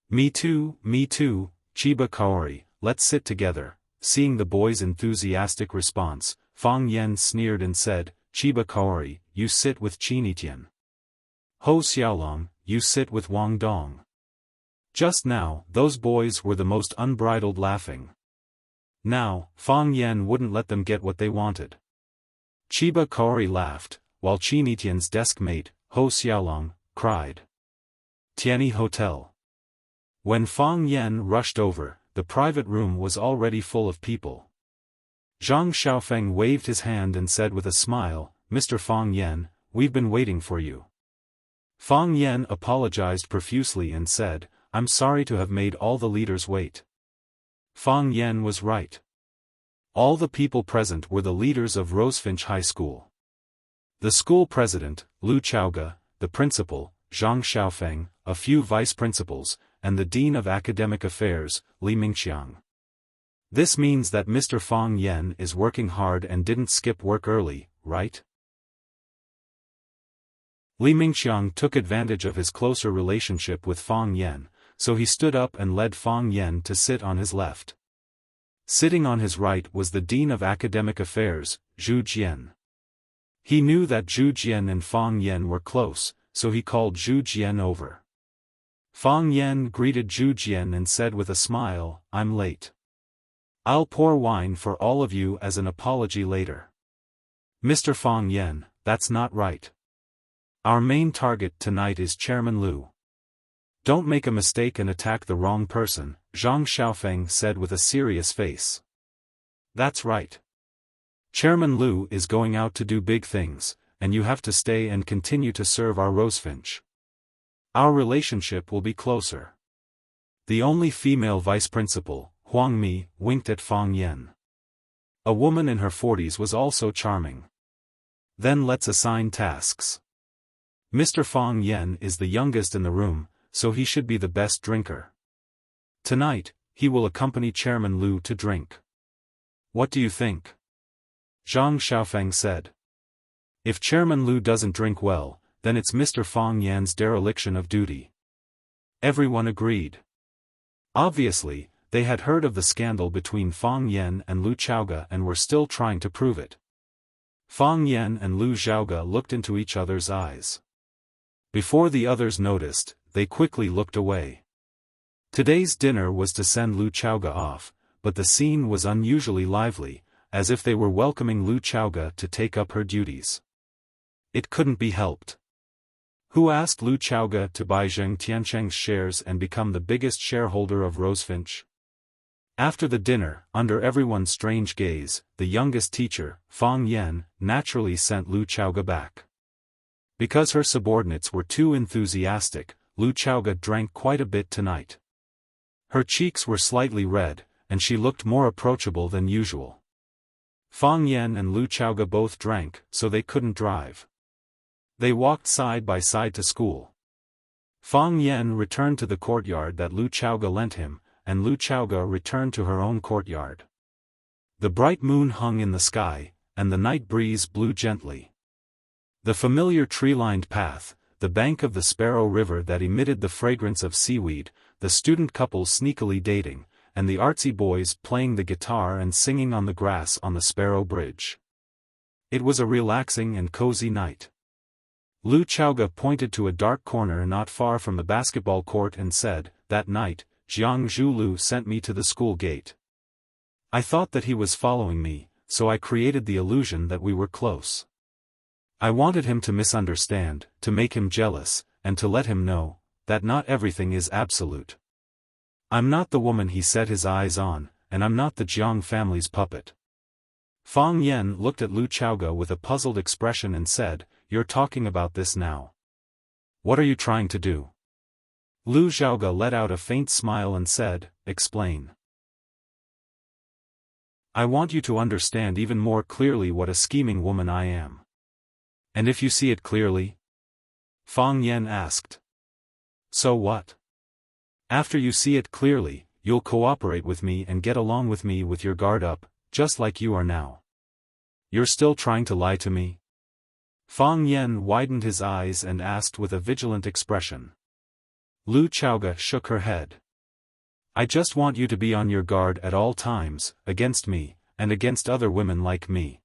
Me too, Chiba Kaori, let's sit together." Seeing the boy's enthusiastic response, Fang Yen sneered and said, "Chiba Kaori, you sit with Chinitian. Ho Xiaolong, you sit with Wang Dong." Just now, those boys were the most unbridled laughing. Now, Fang Yen wouldn't let them get what they wanted. Chiba Kaori laughed, while Chinitian's desk mate, Ho Xiaolong, cried. Tianyi Hotel. When Fang Yen rushed over, the private room was already full of people. Zhang Xiaofan waved his hand and said with a smile, "Mr. Fang Yen, we've been waiting for you." Fang Yen apologized profusely and said, "I'm sorry to have made all the leaders wait." Fang Yen was right. All the people present were the leaders of Rosefinch High School. The school president, Lu Chaoga, the principal, Zhang Xiaofan, a few vice principals, and the dean of academic affairs, Li Mingqiang. This means that Mr. Fang Yen is working hard and didn't skip work early, right? Li Mingqiang took advantage of his closer relationship with Fang Yen, so he stood up and led Fang Yen to sit on his left. Sitting on his right was the dean of academic affairs, Zhu Jian. He knew that Zhu Jian and Fang Yen were close, so he called Zhu Jian over. Fang Yen greeted Zhu Jian and said with a smile, "I'm late. I'll pour wine for all of you as an apology later." Mr. Fang Yen, that's not right. Our main target tonight is Chairman Lu. Don't make a mistake and attack the wrong person, Zhang Xiaofan said with a serious face. That's right. Chairman Lu is going out to do big things, and you have to stay and continue to serve our Rosefinch. Our relationship will be closer. The only female vice principal, Huang Mi, winked at Fang Yen. A woman in her 40s was also charming. Then let's assign tasks. Mr. Fang Yen is the youngest in the room, so he should be the best drinker. Tonight, he will accompany Chairman Lu to drink. What do you think? Zhang Xiaofan said. If Chairman Lu doesn't drink well, then it's Mr. Fang Yan's dereliction of duty. Everyone agreed. Obviously, they had heard of the scandal between Fang Yen and Lu Chaoga and were still trying to prove it. Fang Yen and Lu Xiaoga looked into each other's eyes. Before the others noticed, they quickly looked away. Today's dinner was to send Lu Chaoga off, but the scene was unusually lively, as if they were welcoming Lu Chaoga to take up her duties. It couldn't be helped. Who asked Lu Chaoga to buy Zheng Tiancheng's shares and become the biggest shareholder of Rosefinch? After the dinner, under everyone's strange gaze, the youngest teacher, Fang Yen, naturally sent Lu Chaoga back. Because her subordinates were too enthusiastic, Lu Chaoga drank quite a bit tonight. Her cheeks were slightly red, and she looked more approachable than usual. Fang Yen and Lu Chaoga both drank, so they couldn't drive. They walked side by side to school. Fang Yen returned to the courtyard that Lu Chaoga lent him, and Lu Chaoga returned to her own courtyard. The bright moon hung in the sky, and the night breeze blew gently. The familiar tree-lined path, the bank of the Sparrow River that emitted the fragrance of seaweed, the student couple sneakily dating, and the artsy boys playing the guitar and singing on the grass on the Sparrow Bridge. It was a relaxing and cozy night. Lu Chaoga pointed to a dark corner not far from the basketball court and said, "That night, Jiang Zhulu sent me to the school gate. I thought that he was following me, so I created the illusion that we were close. I wanted him to misunderstand, to make him jealous, and to let him know that not everything is absolute. I'm not the woman he set his eyes on, and I'm not the Jiang family's puppet." Fang Yen looked at Lu Chaoga with a puzzled expression and said, "You're talking about this now. What are you trying to do?" Lu Xiaoga let out a faint smile and said, "Explain. I want you to understand even more clearly what a scheming woman I am." "And if you see it clearly?" Fang Yen asked. "So what? After you see it clearly, you'll cooperate with me and get along with me with your guard up, just like you are now. You're still trying to lie to me?" Fang Yen widened his eyes and asked with a vigilant expression. Lu Chaoga shook her head. "I just want you to be on your guard at all times, against me, and against other women like me.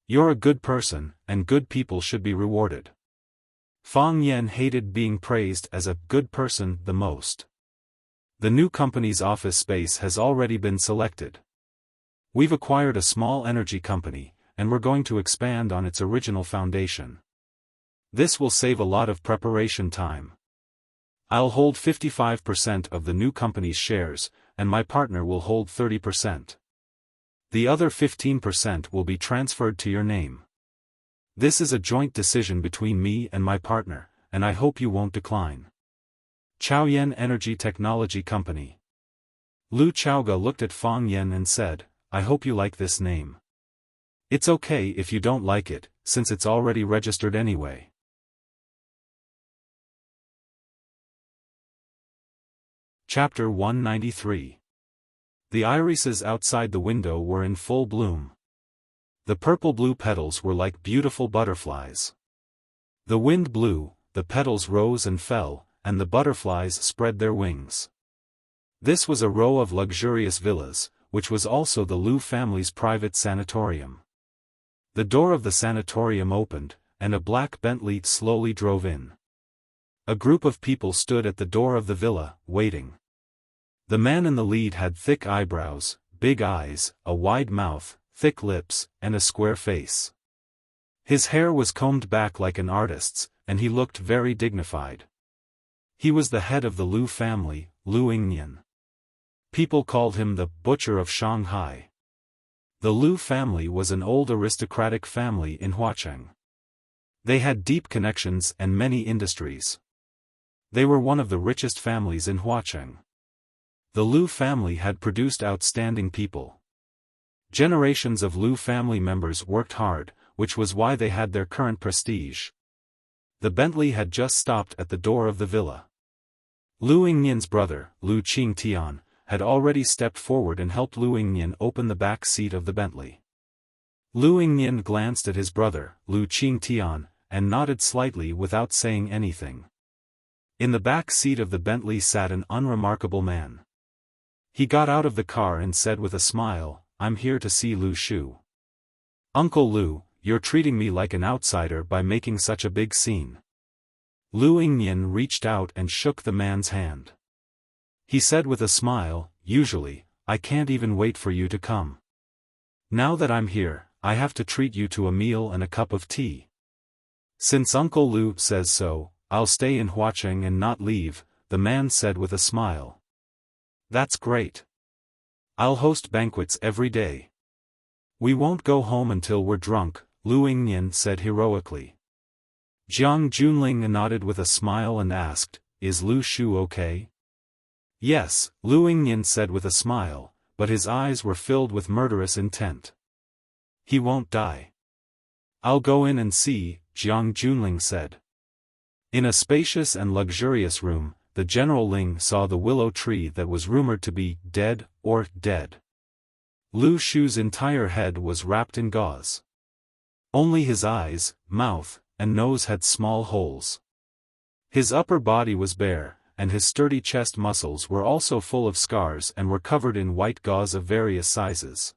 You're a good person, and good people should be rewarded." Fang Yen hated being praised as a good person the most. The new company's office space has already been selected. We've acquired a small energy company, and we're going to expand on its original foundation. This will save a lot of preparation time. I'll hold 55% of the new company's shares, and my partner will hold 30%. The other 15% will be transferred to your name. This is a joint decision between me and my partner, and I hope you won't decline. Chaoyan Energy Technology Company. Lu Chaoga looked at Fang Yen and said, "I hope you like this name. It's okay if you don't like it, since it's already registered anyway." Chapter 193. The irises outside the window were in full bloom. The purple-blue petals were like beautiful butterflies. The wind blew, the petals rose and fell, and the butterflies spread their wings. This was a row of luxurious villas, which was also the Lu family's private sanatorium. The door of the sanatorium opened, and a black Bentley slowly drove in. A group of people stood at the door of the villa, waiting. The man in the lead had thick eyebrows, big eyes, a wide mouth, thick lips, and a square face. His hair was combed back like an artist's, and he looked very dignified. He was the head of the Lu family, Lu Yingnian. People called him the Butcher of Shanghai. The Lu family was an old aristocratic family in Huacheng. They had deep connections and many industries. They were one of the richest families in Huacheng. The Lu family had produced outstanding people. Generations of Lu family members worked hard, which was why they had their current prestige. The Bentley had just stopped at the door of the villa. Lu Yingnian's brother, Lu Qingtian, had already stepped forward and helped Lu Yingnian open the back seat of the Bentley. Lu Yingnian glanced at his brother, Lu Qingtian, and nodded slightly without saying anything. In the back seat of the Bentley sat an unremarkable man. He got out of the car and said with a smile, "I'm here to see Lu Shu." "Uncle Lu, you're treating me like an outsider by making such a big scene." Lu Yingnian reached out and shook the man's hand. He said with a smile, "Usually, I can't even wait for you to come. Now that I'm here, I have to treat you to a meal and a cup of tea. Since Uncle Lu says so, I'll stay in Huacheng and not leave," the man said with a smile. "That's great. I'll host banquets every day. We won't go home until we're drunk," Lu Yingnian said heroically. Jiang Junling nodded with a smile and asked, "Is Lu Shu okay?" "Yes," Lu Yingnian said with a smile, but his eyes were filled with murderous intent. "He won't die." "I'll go in and see," Jiang Junling said. In a spacious and luxurious room, the General Ling saw the willow tree that was rumored to be dead. Lu Shu's entire head was wrapped in gauze. Only his eyes, mouth, and nose had small holes. His upper body was bare, and his sturdy chest muscles were also full of scars and were covered in white gauze of various sizes.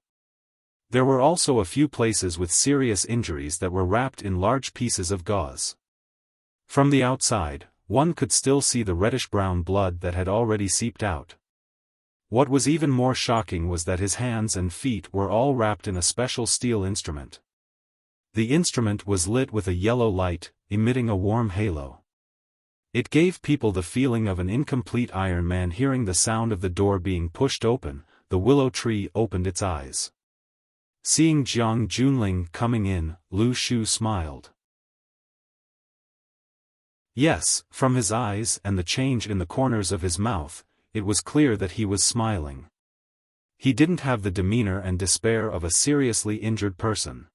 There were also a few places with serious injuries that were wrapped in large pieces of gauze. From the outside, one could still see the reddish-brown blood that had already seeped out. What was even more shocking was that his hands and feet were all wrapped in a special steel instrument. The instrument was lit with a yellow light, emitting a warm halo. It gave people the feeling of an incomplete Iron Man. Hearing the sound of the door being pushed open, the willow tree opened its eyes. Seeing Jiang Junling coming in, Lu Shu smiled. Yes, from his eyes and the change in the corners of his mouth, it was clear that he was smiling. He didn't have the demeanor and despair of a seriously injured person.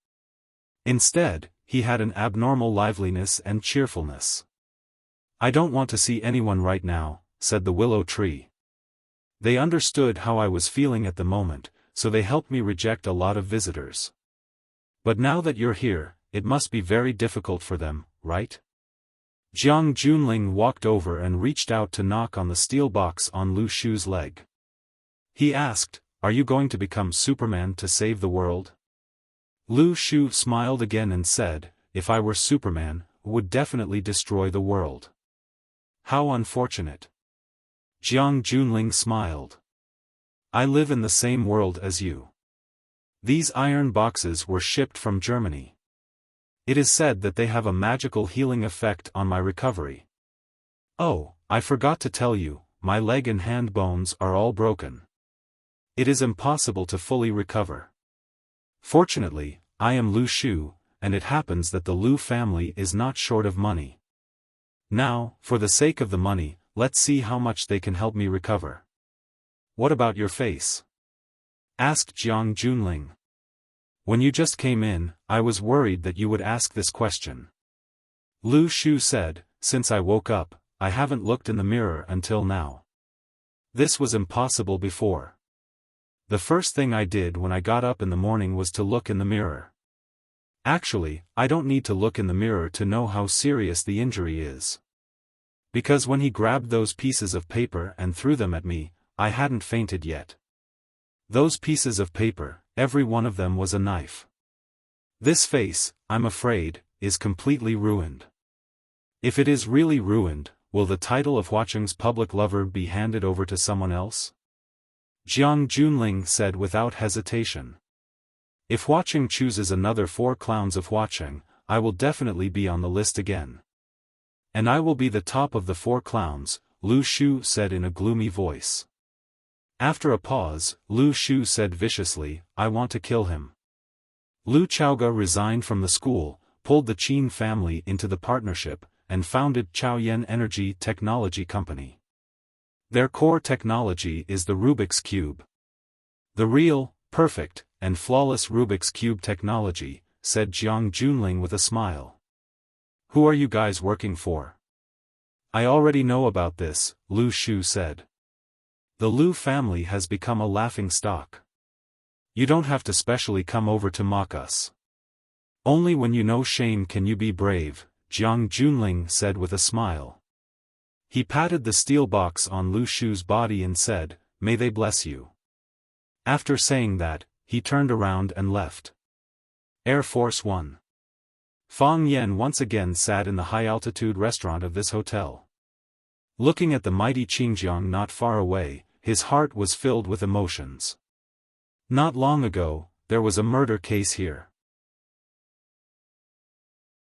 Instead, he had an abnormal liveliness and cheerfulness. "I don't want to see anyone right now," said the willow tree. "They understood how I was feeling at the moment, so they helped me reject a lot of visitors. But now that you're here, it must be very difficult for them, right?" Jiang Junling walked over and reached out to knock on the steel box on Lu Shu's leg. He asked, "Are you going to become Superman to save the world?" Lu Shu smiled again and said, "If I were Superman, I would definitely destroy the world." "How unfortunate." Jiang Junling smiled. "I live in the same world as you. These iron boxes were shipped from Germany. It is said that they have a magical healing effect on my recovery. Oh, I forgot to tell you, my leg and hand bones are all broken. It is impossible to fully recover. Fortunately, I am Lu Shu, and it happens that the Lu family is not short of money. Now, for the sake of the money, let's see how much they can help me recover." "What about your face?" asked Jiang Junling. "When you just came in, I was worried that you would ask this question." Lu Shu said, "Since I woke up, I haven't looked in the mirror until now. This was impossible before. The first thing I did when I got up in the morning was to look in the mirror. Actually, I don't need to look in the mirror to know how serious the injury is. Because when he grabbed those pieces of paper and threw them at me, I hadn't fainted yet. Those pieces of paper, every one of them was a knife. This face, I'm afraid, is completely ruined. If it is really ruined, will the title of Huacheng's public lover be handed over to someone else?" Jiang Junling said without hesitation. "If Huacheng chooses another 4 clowns of Huacheng, I will definitely be on the list again. And I will be the top of the 4 clowns," Lu Shu said in a gloomy voice. After a pause, Lu Shu said viciously, "I want to kill him." Lu Chaoga resigned from the school, pulled the Qin family into the partnership, and founded Chaoyan Energy Technology Company. Their core technology is the Rubik's Cube. "The real, perfect, and flawless Rubik's Cube technology," said Jiang Junling with a smile. "Who are you guys working for?" "I already know about this," Lu Shu said. "The Lu family has become a laughing stock. You don't have to specially come over to mock us. Only when you know shame can you be brave," Jiang Junling said with a smile. He patted the steel box on Lu Shu's body and said, "May they bless you." After saying that, he turned around and left. Air Force One. Fang Yen once again sat in the high-altitude restaurant of this hotel. Looking at the mighty Qingjiang not far away, his heart was filled with emotions. Not long ago, there was a murder case here.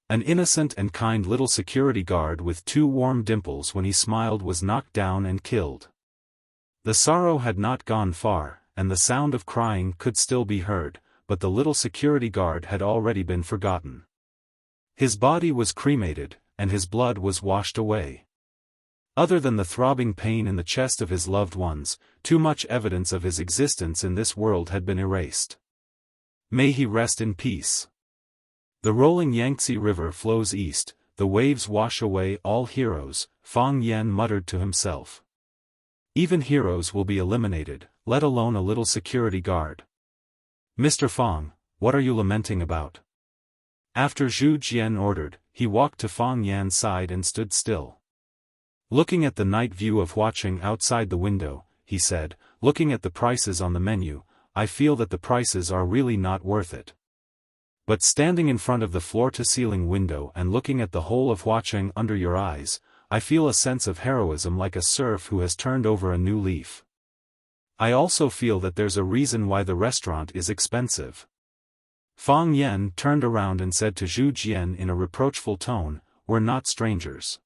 An innocent and kind little security guard with 2 warm dimples when he smiled was knocked down and killed. The sorrow had not gone far, and the sound of crying could still be heard, but the little security guard had already been forgotten. His body was cremated, and his blood was washed away. Other than the throbbing pain in the chest of his loved ones, too much evidence of his existence in this world had been erased. May he rest in peace. The rolling Yangtze River flows east, the waves wash away all heroes, Fang Yen muttered to himself. Even heroes will be eliminated, let alone a little security guard. "Mr. Fang, what are you lamenting about?" After Zhu Jian ordered, he walked to Fang Yan's side and stood still. Looking at the night view of Huacheng outside the window, he said, "Looking at the prices on the menu, I feel that the prices are really not worth it. But standing in front of the floor-to-ceiling window and looking at the whole of Huacheng under your eyes, I feel a sense of heroism like a serf who has turned over a new leaf. I also feel that there's a reason why the restaurant is expensive. Fang Yan turned around and said to Zhu Jian in a reproachful tone, "We're not strangers.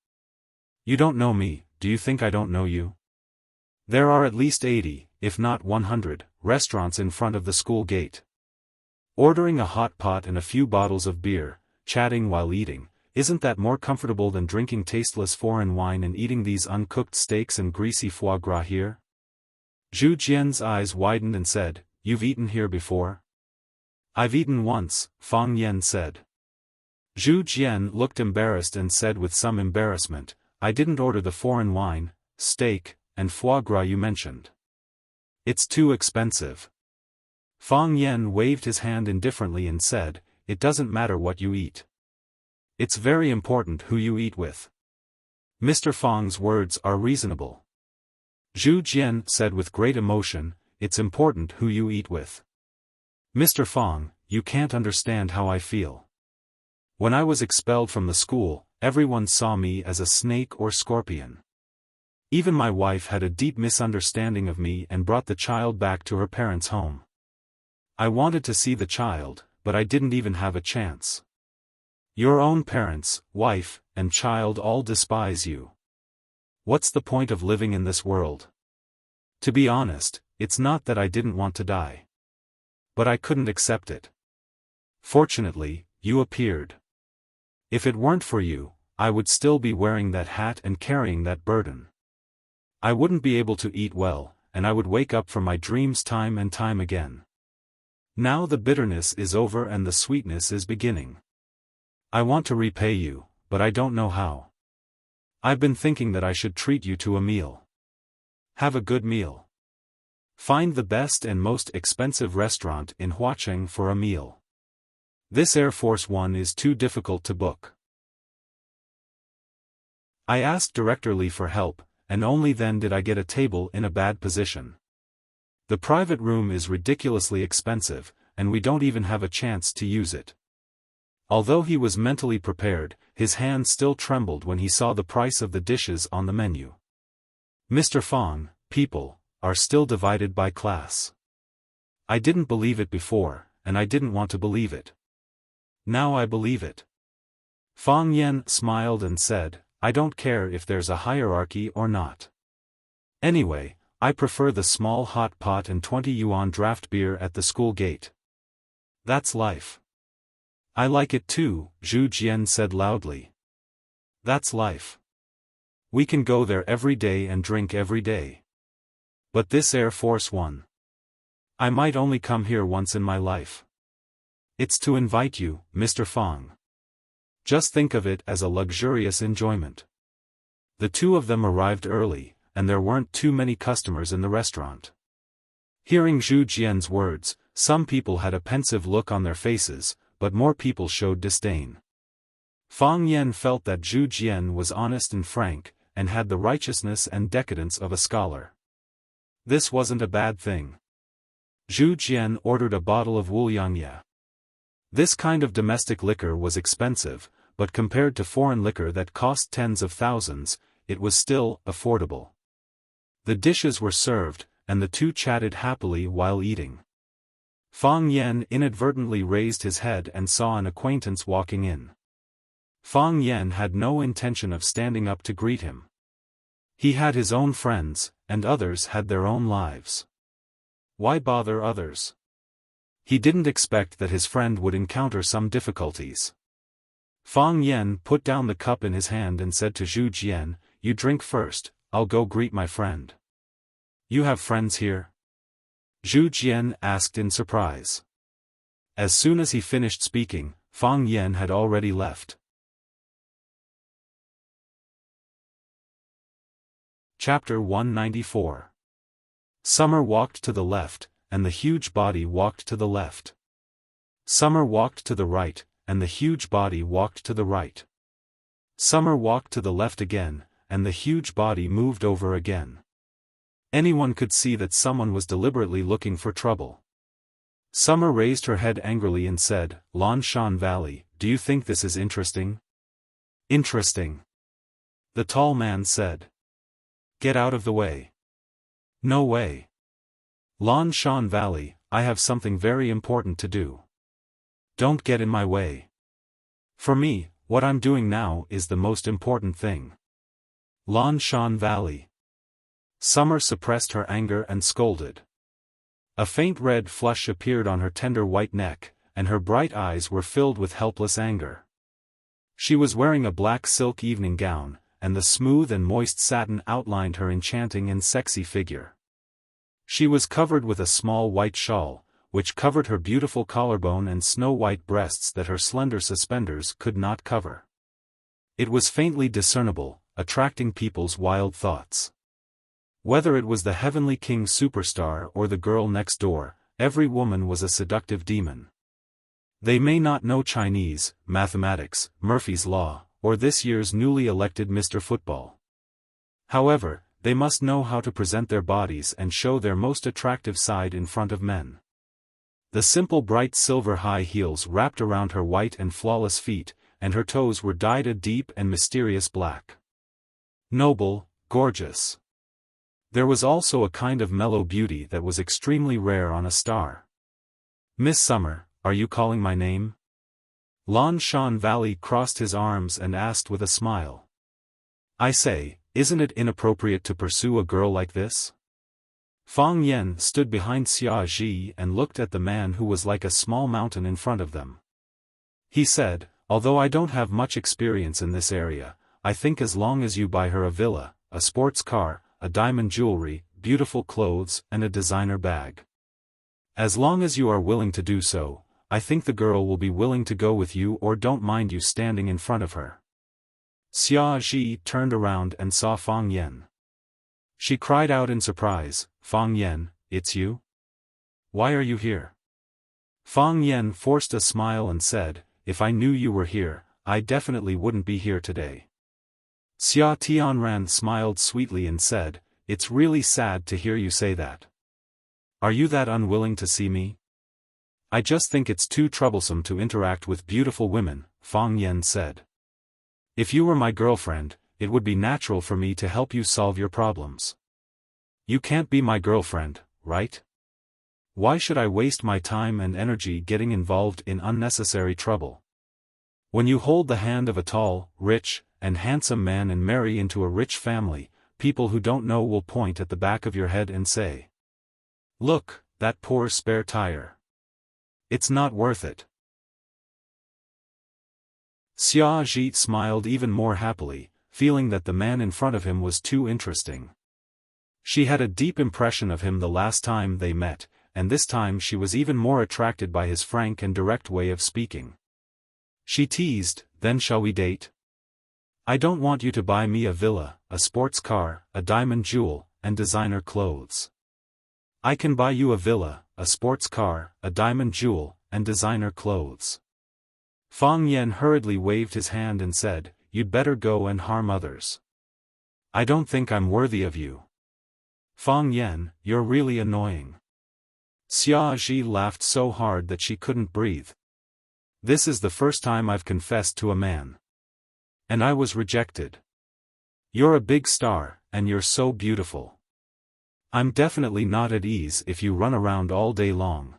You don't know me, do you think I don't know you? There are at least 80, if not 100, restaurants in front of the school gate. Ordering a hot pot and a few bottles of beer, chatting while eating, isn't that more comfortable than drinking tasteless foreign wine and eating these uncooked steaks and greasy foie gras here?" Zhu Jian's eyes widened and said, "You've eaten here before?" "I've eaten once," Fang Yan said. Zhu Jian looked embarrassed and said with some embarrassment, "I didn't order the foreign wine, steak, and foie gras you mentioned. It's too expensive." Fang Yan waved his hand indifferently and said, "It doesn't matter what you eat. It's very important who you eat with." Mr. Fang's words are reasonable. Zhu Jian said with great emotion, "It's important who you eat with. Mr. Fang, you can't understand how I feel. When I was expelled from the school, everyone saw me as a snake or scorpion. Even my wife had a deep misunderstanding of me and brought the child back to her parents' home. I wanted to see the child, but I didn't even have a chance. Your own parents, wife, and child all despise you. What's the point of living in this world? To be honest, it's not that I didn't want to die. But I couldn't accept it. Fortunately, you appeared. If it weren't for you, I would still be wearing that hat and carrying that burden. I wouldn't be able to eat well, and I would wake up from my dreams time and time again. Now the bitterness is over and the sweetness is beginning. I want to repay you, but I don't know how. I've been thinking that I should treat you to a meal. Have a good meal. Find the best and most expensive restaurant in Huacheng for a meal. This Air Force One is too difficult to book." I asked Director Li for help, and only then did I get a table in a bad position. The private room is ridiculously expensive, and we don't even have a chance to use it. Although he was mentally prepared, his hand still trembled when he saw the price of the dishes on the menu. "Mr. Fang, people are still divided by class. I didn't believe it before, and I didn't want to believe it. Now I believe it." Fang Yan smiled and said, "I don't care if there's a hierarchy or not. Anyway, I prefer the small hot pot and 20 yuan draft beer at the school gate. That's life." "I like it too," Zhu Jian said loudly. "That's life. We can go there every day and drink every day. But this Air Force One. I might only come here once in my life. It's to invite you, Mr. Fang. Just think of it as a luxurious enjoyment." The two of them arrived early, and there weren't too many customers in the restaurant. Hearing Zhu Jian's words, some people had a pensive look on their faces, but more people showed disdain. Fang Yan felt that Zhu Jian was honest and frank, and had the righteousness and decadence of a scholar. This wasn't a bad thing. Zhu Jian ordered a bottle of Wuxia. This kind of domestic liquor was expensive, but compared to foreign liquor that cost tens of thousands, it was still affordable. The dishes were served, and the two chatted happily while eating. Fang Yan inadvertently raised his head and saw an acquaintance walking in. Fang Yan had no intention of standing up to greet him. He had his own friends, and others had their own lives. Why bother others? He didn't expect that his friend would encounter some difficulties. Fang Yan put down the cup in his hand and said to Zhu Jian, "You drink first, I'll go greet my friend." "You have friends here?" Zhu Jian asked in surprise. As soon as he finished speaking, Fang Yan had already left. Chapter 194. Summer walked to the left, and the huge body walked to the left. Summer walked to the right, and the huge body walked to the right. Summer walked to the left again, and the huge body moved over again. Anyone could see that someone was deliberately looking for trouble. Summer raised her head angrily and said, Lan Shan Valley, do you think this is interesting? Interesting. The tall man said. Get out of the way. No way. Lan Shan Valley, I have something very important to do. Don't get in my way. For me, what I'm doing now is the most important thing. Lan Shan Valley. Summer suppressed her anger and scolded. A faint red flush appeared on her tender white neck, and her bright eyes were filled with helpless anger. She was wearing a black silk evening gown, and the smooth and moist satin outlined her enchanting and sexy figure. She was covered with a small white shawl, which covered her beautiful collarbone and snow-white breasts that her slender suspenders could not cover. It was faintly discernible, attracting people's wild thoughts. Whether it was the heavenly king superstar or the girl next door, every woman was a seductive demon. They may not know Chinese, mathematics, Murphy's Law, or this year's newly elected Mr. Football. However, they must know how to present their bodies and show their most attractive side in front of men. The simple bright silver high heels wrapped around her white and flawless feet, and her toes were dyed a deep and mysterious black. Noble, gorgeous. There was also a kind of mellow beauty that was extremely rare on a star. Miss Summer, are you calling my name? Lan Shan Valley crossed his arms and asked with a smile. I say, isn't it inappropriate to pursue a girl like this? Fang Yen stood behind Xia Ji and looked at the man who was like a small mountain in front of them. He said, although I don't have much experience in this area, I think as long as you buy her a villa, a sports car, a diamond jewelry, beautiful clothes and a designer bag. As long as you are willing to do so, I think the girl will be willing to go with you or don't mind you standing in front of her. Xia Ji turned around and saw Fang Yen. She cried out in surprise, Fang Yen, it's you? Why are you here? Fang Yen forced a smile and said, if I knew you were here, I definitely wouldn't be here today. Xia Tianran smiled sweetly and said, it's really sad to hear you say that. Are you that unwilling to see me? I just think it's too troublesome to interact with beautiful women, Fang Yen said. If you were my girlfriend, it would be natural for me to help you solve your problems. You can't be my girlfriend, right? Why should I waste my time and energy getting involved in unnecessary trouble? When you hold the hand of a tall, rich, and handsome man and marry into a rich family, people who don't know will point at the back of your head and say, look, that poor spare tire. It's not worth it. Xia Ji smiled even more happily, feeling that the man in front of him was too interesting. She had a deep impression of him the last time they met, and this time she was even more attracted by his frank and direct way of speaking. She teased, then shall we date? I don't want you to buy me a villa, a sports car, a diamond jewel, and designer clothes. I can buy you a villa, a sports car, a diamond jewel, and designer clothes. Fang Yen hurriedly waved his hand and said, you'd better go and harm others. I don't think I'm worthy of you. Fang Yen, you're really annoying. Xia Ji laughed so hard that she couldn't breathe. This is the first time I've confessed to a man. And I was rejected. You're a big star, and you're so beautiful. I'm definitely not at ease if you run around all day long.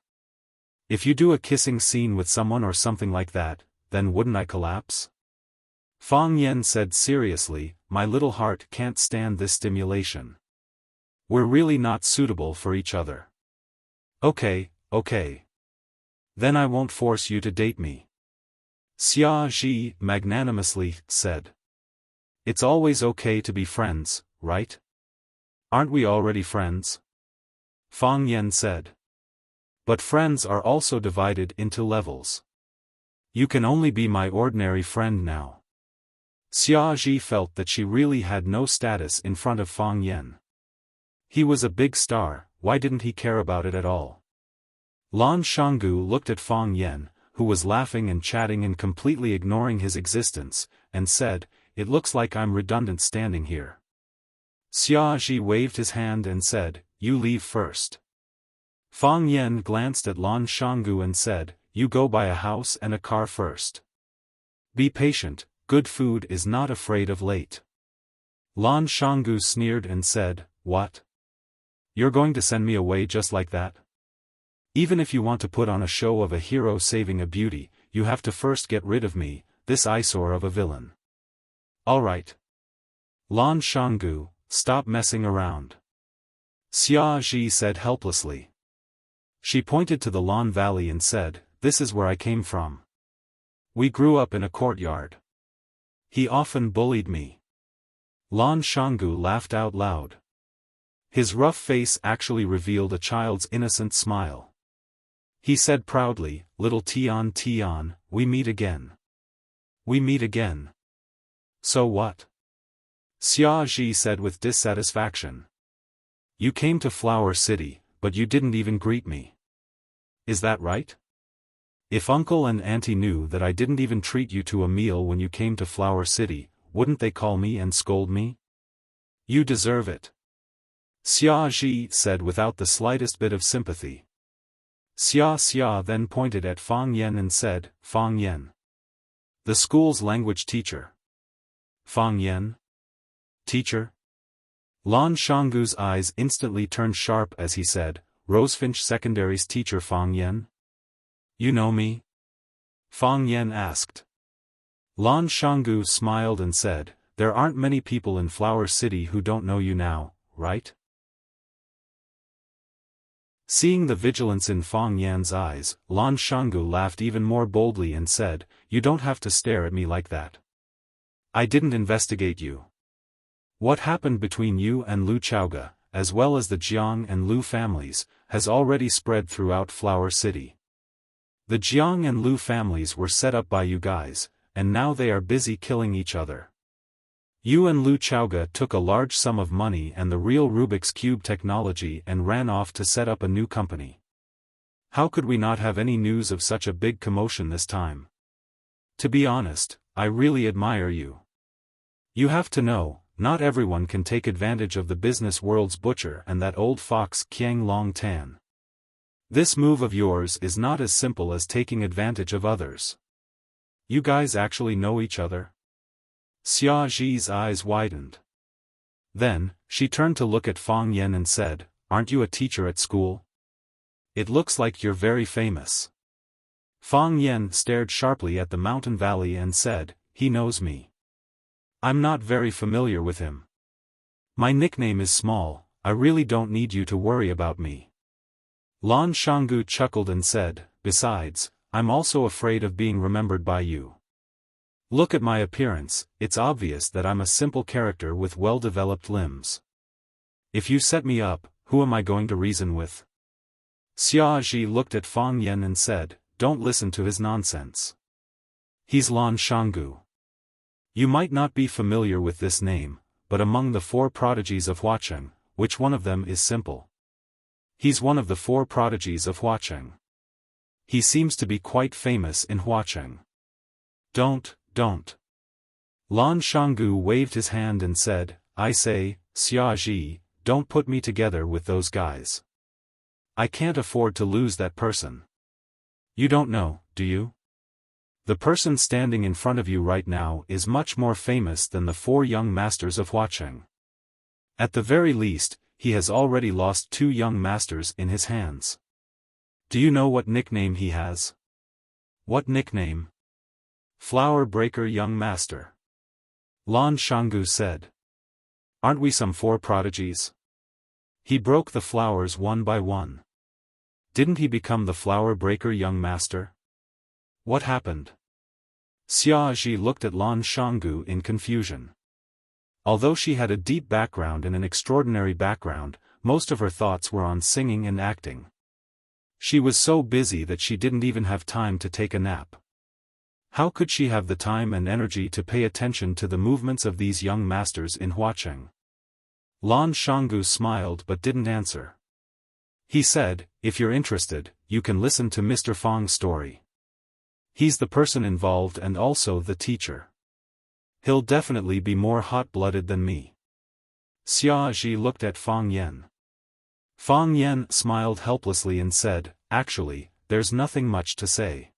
If you do a kissing scene with someone or something like that, then wouldn't I collapse? Fang Yen said seriously, my little heart can't stand this stimulation. We're really not suitable for each other. Okay. Then I won't force you to date me. Xia Ji magnanimously said. It's always okay to be friends, right? Aren't we already friends? Fang Yen said. But friends are also divided into levels. You can only be my ordinary friend now. Xia Ji felt that she really had no status in front of Fang Yen. He was a big star, why didn't he care about it at all? Lan Shanggu looked at Fang Yen, who was laughing and chatting and completely ignoring his existence, and said, it looks like I'm redundant standing here. Xia Ji waved his hand and said, you leave first. Fang Yan glanced at Lan Shanggu and said, "You go buy a house and a car first. Be patient, good food is not afraid of late." Lan Shanggu sneered and said, "What? You're going to send me away just like that? Even if you want to put on a show of a hero saving a beauty, you have to first get rid of me, this eyesore of a villain." "All right. Lan Shanggu, stop messing around," Xia Ji said helplessly. She pointed to the Lan Valley and said, "This is where I came from. We grew up in a courtyard. He often bullied me." Lan Shanggu laughed out loud. His rough face actually revealed a child's innocent smile. He said proudly, "Little Tian Tian, we meet again. We meet again." "So what?" Xia Ji said with dissatisfaction. "You came to Flower City, but you didn't even greet me. Is that right? If Uncle and Auntie knew that I didn't even treat you to a meal when you came to Flower City, wouldn't they call me and scold me? You deserve it," Xia Ji said without the slightest bit of sympathy. Xia then pointed at Fang Yan and said, "Fang Yan, the school's language teacher." "Fang Yan? Teacher?" Lan Shanggu's eyes instantly turned sharp as he said, "Rosefinch Secondary's teacher Fang Yan? You know me?" Fang Yan asked. Lan Shanggu smiled and said, "There aren't many people in Flower City who don't know you now, right?" Seeing the vigilance in Fang Yan's eyes, Lan Shanggu laughed even more boldly and said, "You don't have to stare at me like that. I didn't investigate you. What happened between you and Lu Chaoga, as well as the Jiang and Lu families, has already spread throughout Flower City. The Jiang and Lu families were set up by you guys, and now they are busy killing each other. You and Lu Chaoga took a large sum of money and the real Rubik's Cube technology and ran off to set up a new company. How could we not have any news of such a big commotion this time? To be honest, I really admire you. You have to know, not everyone can take advantage of the business world's butcher and that old fox Qiang Long Tan. This move of yours is not as simple as taking advantage of others. You guys actually know each other?" Xia Ji's eyes widened. Then, she turned to look at Fang Yan and said, "Aren't you a teacher at school? It looks like you're very famous." Fang Yan stared sharply at the mountain valley and said, "He knows me. I'm not very familiar with him. My nickname is Small, I really don't need you to worry about me." Lan Shanggu chuckled and said, "Besides, I'm also afraid of being remembered by you. Look at my appearance, it's obvious that I'm a simple character with well-developed limbs. If you set me up, who am I going to reason with?" Xia Ji looked at Fang Yan and said, "Don't listen to his nonsense. He's Lan Shanggu. You might not be familiar with this name, but among the 4 prodigies of Huacheng, which one of them is simple? He's one of the 4 prodigies of Huacheng. He seems to be quite famous in Huacheng. Don't. Lan Shanggu waved his hand and said, "I say, Xia Ji, don't put me together with those guys. I can't afford to lose that person. You don't know, do you? The person standing in front of you right now is much more famous than the 4 young masters of Huacheng. At the very least, he has already lost 2 young masters in his hands. Do you know what nickname he has?" "What nickname?" "Flower Breaker Young Master," Lan Shanggu said. "Aren't we some 4 prodigies? He broke the flowers one by one. Didn't he become the Flower Breaker Young Master? What happened?" Xia Ji looked at Lan Shanggu in confusion. Although she had a deep background and an extraordinary background, most of her thoughts were on singing and acting. She was so busy that she didn't even have time to take a nap. How could she have the time and energy to pay attention to the movements of these young masters in Huacheng? Lan Shanggu smiled but didn't answer. He said, "If you're interested, you can listen to Mr. Fang's story. He's the person involved and also the teacher. He'll definitely be more hot-blooded than me." Xia Ji looked at Fang Yan. Fang Yan smiled helplessly and said, "Actually, there's nothing much to say.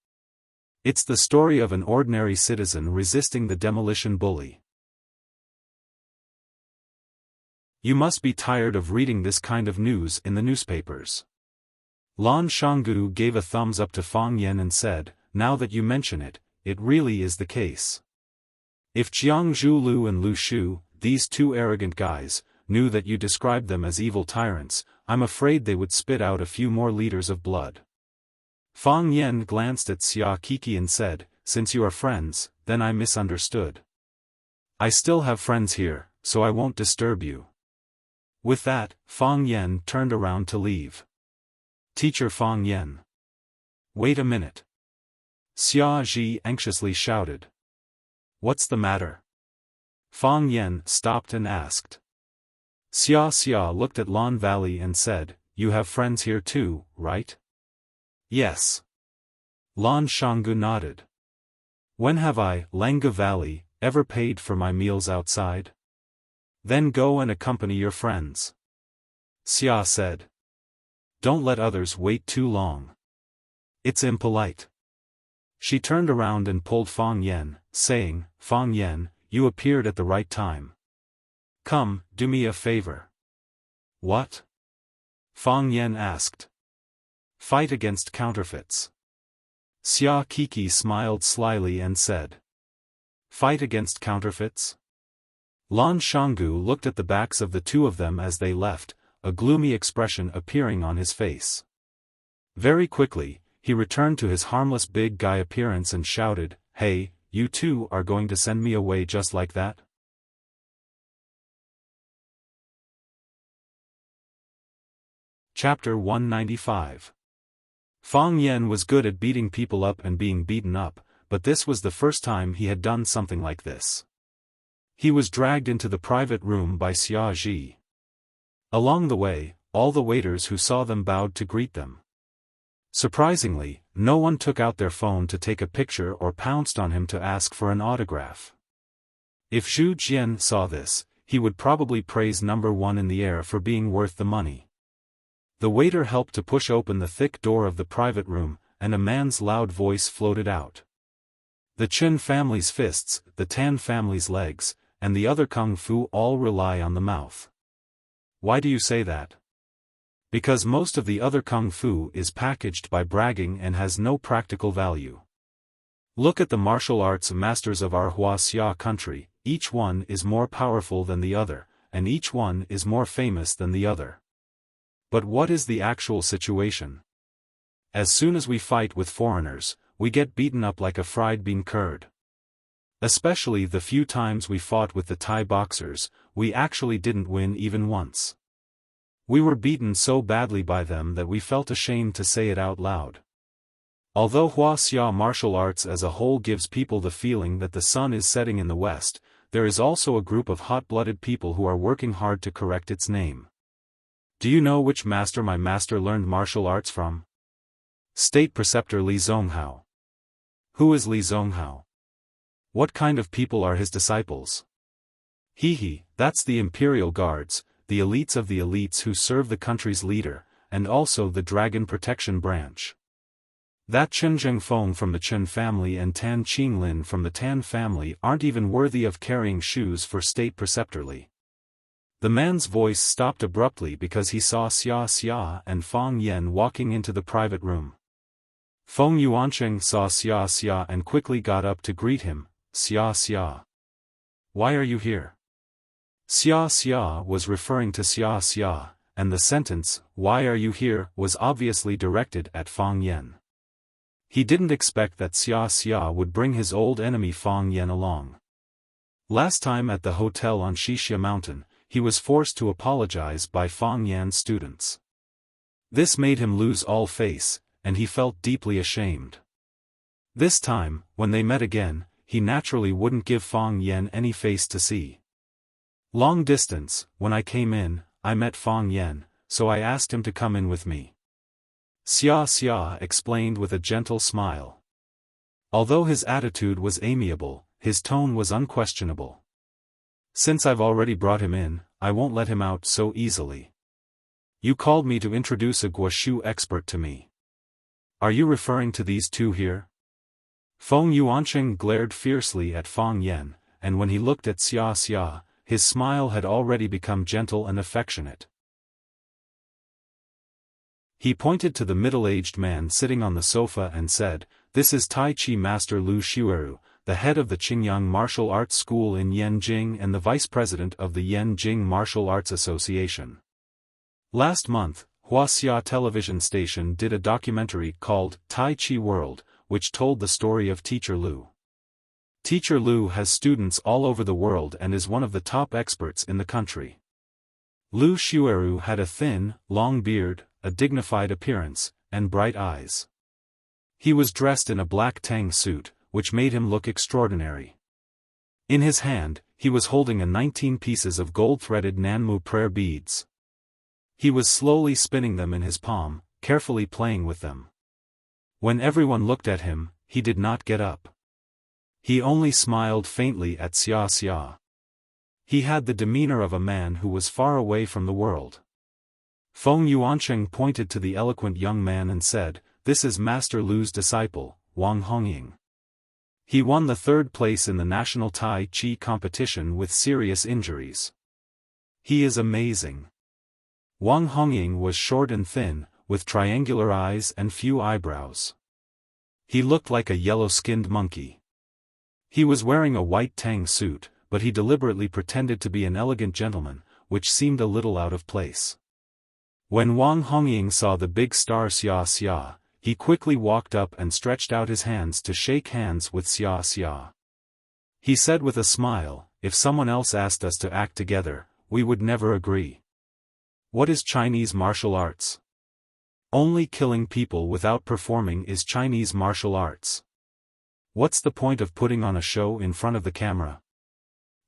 It's the story of an ordinary citizen resisting the demolition bully." You must be tired of reading this kind of news in the newspapers. Lan Shanggu gave a thumbs up to Fang Yan and said, "Now that you mention it, it really is the case. If Jiang Zhulu and Lu Shu, these two arrogant guys, knew that you described them as evil tyrants, I'm afraid they would spit out a few more liters of blood." Fang Yan glanced at Xia Kiki and said, "Since you are friends, then I misunderstood. I still have friends here, so I won't disturb you." With that, Fang Yan turned around to leave. "Teacher Fang Yan. Wait a minute." Xia Ji anxiously shouted. "What's the matter?" Fang Yan stopped and asked. Xia looked at Lan Valley and said, "You have friends here too, right?" "Yes." Lan Shanggu nodded. "When have I, Langa Valley, ever paid for my meals outside?" "Then go and accompany your friends," Xia said. "Don't let others wait too long. It's impolite." She turned around and pulled Fang Yan, saying, "Fang Yan, you appeared at the right time. Come, do me a favor." "What?" Fang Yan asked. "Fight against counterfeits." Xia Kiki smiled slyly and said, "Fight against counterfeits?" Lan Shanggu looked at the backs of the two of them as they left, a gloomy expression appearing on his face. Very quickly, he returned to his harmless big guy appearance and shouted, "Hey, you two are going to send me away just like that?" Chapter 195. Fang Yan was good at beating people up and being beaten up, but this was the first time he had done something like this. He was dragged into the private room by Xia Ji. Along the way, all the waiters who saw them bowed to greet them. Surprisingly, no one took out their phone to take a picture or pounced on him to ask for an autograph. If Zhu Jian saw this, he would probably praise number one in the air for being worth the money. The waiter helped to push open the thick door of the private room, and a man's loud voice floated out. "The Chen family's fists, the Tan family's legs, and the other kung fu all rely on the mouth." "Why do you say that?" "Because most of the other kung fu is packaged by bragging and has no practical value. Look at the martial arts masters of our Wuxia country, each one is more powerful than the other, and each one is more famous than the other. But what is the actual situation? As soon as we fight with foreigners, we get beaten up like a fried bean curd. Especially the few times we fought with the Thai boxers, we actually didn't win even once. We were beaten so badly by them that we felt ashamed to say it out loud. Although Wuxia martial arts as a whole gives people the feeling that the sun is setting in the west, there is also a group of hot-blooded people who are working hard to correct its name. Do you know which master my master learned martial arts from? State Preceptor Li Zonghao. Who is Li Zonghao? What kind of people are his disciples? That's the Imperial Guards, the elites of the elites who serve the country's leader, and also the Dragon Protection Branch. That Chen Zhengfeng from the Chen family and Tan Qinglin from the Tan family aren't even worthy of carrying shoes for State Preceptor Li." The man's voice stopped abruptly because he saw Xia and Fang Yan walking into the private room. Feng Yuancheng saw Xia and quickly got up to greet him. "Xia. Why are you here?" Xia was referring to Xia, and the sentence, "Why are you here?" was obviously directed at Fang Yan. He didn't expect that Xia would bring his old enemy Fang Yan along. Last time at the hotel on Xixia Mountain, he was forced to apologize by Fang Yan's students. This made him lose all face, and he felt deeply ashamed. This time, when they met again, he naturally wouldn't give Fang Yan any face to see. "Long distance, when I came in, I met Fang Yan, so I asked him to come in with me," Xia explained with a gentle smile. Although his attitude was amiable, his tone was unquestionable. "Since I've already brought him in, I won't let him out so easily." You called me to introduce a Guoshu expert to me. Are you referring to these two here? Feng Yuancheng glared fiercely at Fang Yan, and when he looked at Xia, his smile had already become gentle and affectionate. He pointed to the middle-aged man sitting on the sofa and said, "This is Tai Chi Master Lu Xueru, the head of the Qingyang Martial Arts School in Yanjing and the vice president of the Yanjing Martial Arts Association." Last month, Wuxia television station did a documentary called Tai Chi World, which told the story of Teacher Lu. Teacher Lu has students all over the world and is one of the top experts in the country. Lu Xueru had a thin, long beard, a dignified appearance, and bright eyes. He was dressed in a black tang suit, which made him look extraordinary. In his hand, he was holding 19 pieces of gold-threaded Nanmu prayer beads. He was slowly spinning them in his palm, carefully playing with them. When everyone looked at him, he did not get up. He only smiled faintly at Xia. He had the demeanor of a man who was far away from the world. Feng Yuancheng pointed to the eloquent young man and said, "This is Master Lu's disciple, Wang Hongying. He won the 3rd place in the national Tai Chi competition with serious injuries. He is amazing." Wang Hongying was short and thin, with triangular eyes and few eyebrows. He looked like a yellow-skinned monkey. He was wearing a white tang suit, but he deliberately pretended to be an elegant gentleman, which seemed a little out of place. When Wang Hongying saw the big star Xia, he quickly walked up and stretched out his hands to shake hands with Xia. He said with a smile, "If someone else asked us to act together, we would never agree. What is Chinese martial arts? Only killing people without performing is Chinese martial arts. What's the point of putting on a show in front of the camera?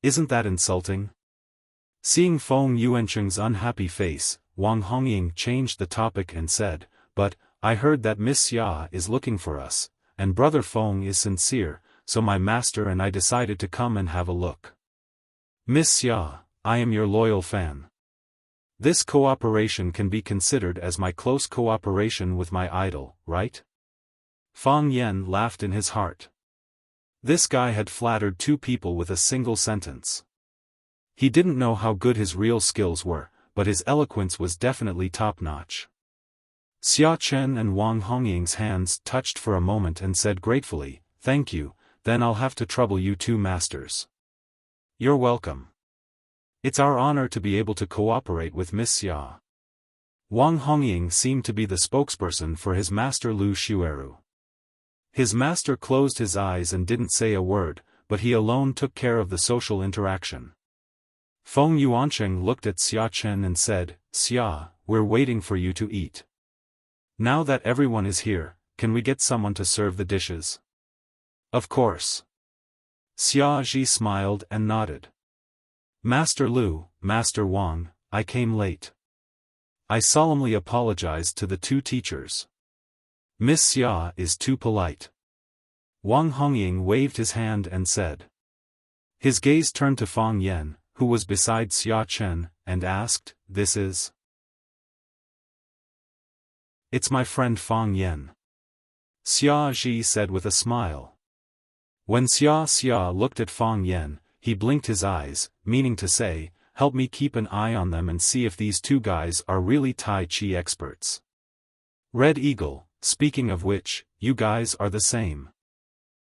Isn't that insulting?" Seeing Feng Yuancheng's unhappy face, Wang Hongying changed the topic and said, "But, I heard that Miss Xia is looking for us, and Brother Feng is sincere, so my master and I decided to come and have a look. Miss Xia, I am your loyal fan. This cooperation can be considered as my close cooperation with my idol, right?" Fang Yan laughed in his heart. This guy had flattered 2 people with a single sentence. He didn't know how good his real skills were, but his eloquence was definitely top-notch. Xia Chen and Wang Hongying's hands touched for a moment and said gratefully, "Thank you, then I'll have to trouble you 2 masters." "You're welcome. It's our honor to be able to cooperate with Miss Xia." Wang Hongying seemed to be the spokesperson for his master Lu Xueru. His master closed his eyes and didn't say a word, but he alone took care of the social interaction. Feng Yuancheng looked at Xia Chen and said, "Xia, we're waiting for you to eat. Now that everyone is here, can we get someone to serve the dishes?" "Of course." Xia Ji smiled and nodded. "Master Lu, Master Wang, I came late. I solemnly apologize to the 2 teachers. Miss Xia is too polite." Wang Hongying waved his hand and said. His gaze turned to Fang Yan, who was beside Xia Chen, and asked, "This is?" "It's my friend Fang Yan," Xia Ji said with a smile. When Xia looked at Fang Yan, he blinked his eyes, meaning to say, "Help me keep an eye on them and see if these 2 guys are really Tai Chi experts. Red Eagle, speaking of which, you guys are the same."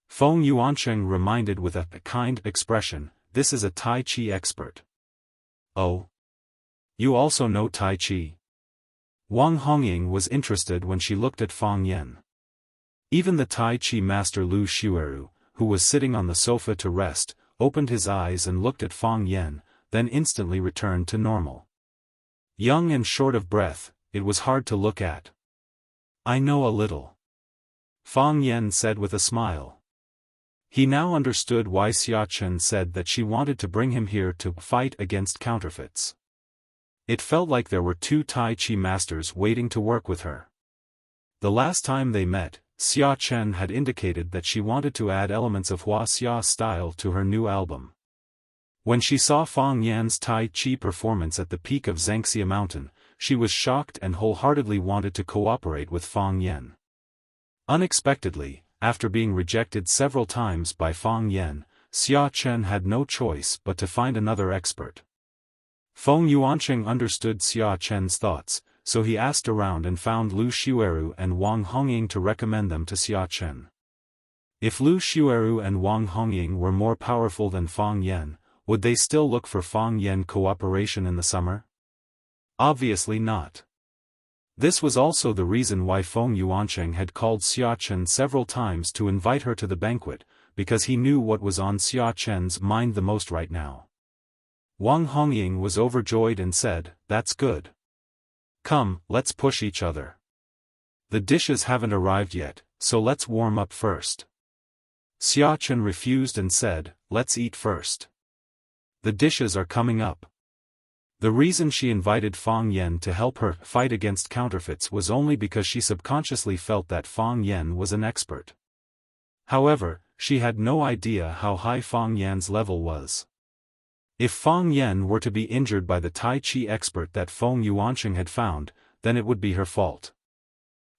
Feng Yuancheng reminded with a kind expression, "This is a Tai Chi expert." "Oh? You also know Tai Chi?" Wang Hongying was interested when she looked at Fang Yan. Even the Tai Chi master Lu Xueru, who was sitting on the sofa to rest, opened his eyes and looked at Fang Yan, then instantly returned to normal. Young and short of breath, it was hard to look at. "I know a little," Fang Yan said with a smile. He now understood why Xia Chen said that she wanted to bring him here to fight against counterfeits. It felt like there were 2 Tai Chi masters waiting to work with her. The last time they met, Xia Chen had indicated that she wanted to add elements of Wuxia style to her new album. When she saw Fang Yan's Tai Chi performance at the peak of Zhangxia Mountain, she was shocked and wholeheartedly wanted to cooperate with Fang Yan. Unexpectedly, after being rejected several times by Fang Yan, Xiaofan had no choice but to find another expert. Feng Yuanqing understood Xiaofan's thoughts, so he asked around and found Lu Xueru and Wang Hongying to recommend them to Xiaofan. If Lu Xueru and Wang Hongying were more powerful than Fang Yan, would they still look for Fang Yan cooperation in the summer? Obviously not. This was also the reason why Feng Yuanqing had called Xiaofan several times to invite her to the banquet, because he knew what was on Xiaofan's mind the most right now. Wang Hongying was overjoyed and said, "That's good. Come, let's push each other. The dishes haven't arrived yet, so let's warm up first." Xiaofan refused and said, "Let's eat first. The dishes are coming up." The reason she invited Fang Yan to help her fight against counterfeits was only because she subconsciously felt that Fang Yan was an expert. However, she had no idea how high Fang Yan's level was. If Fang Yan were to be injured by the Tai Chi expert that Feng Yuanqing had found, then it would be her fault.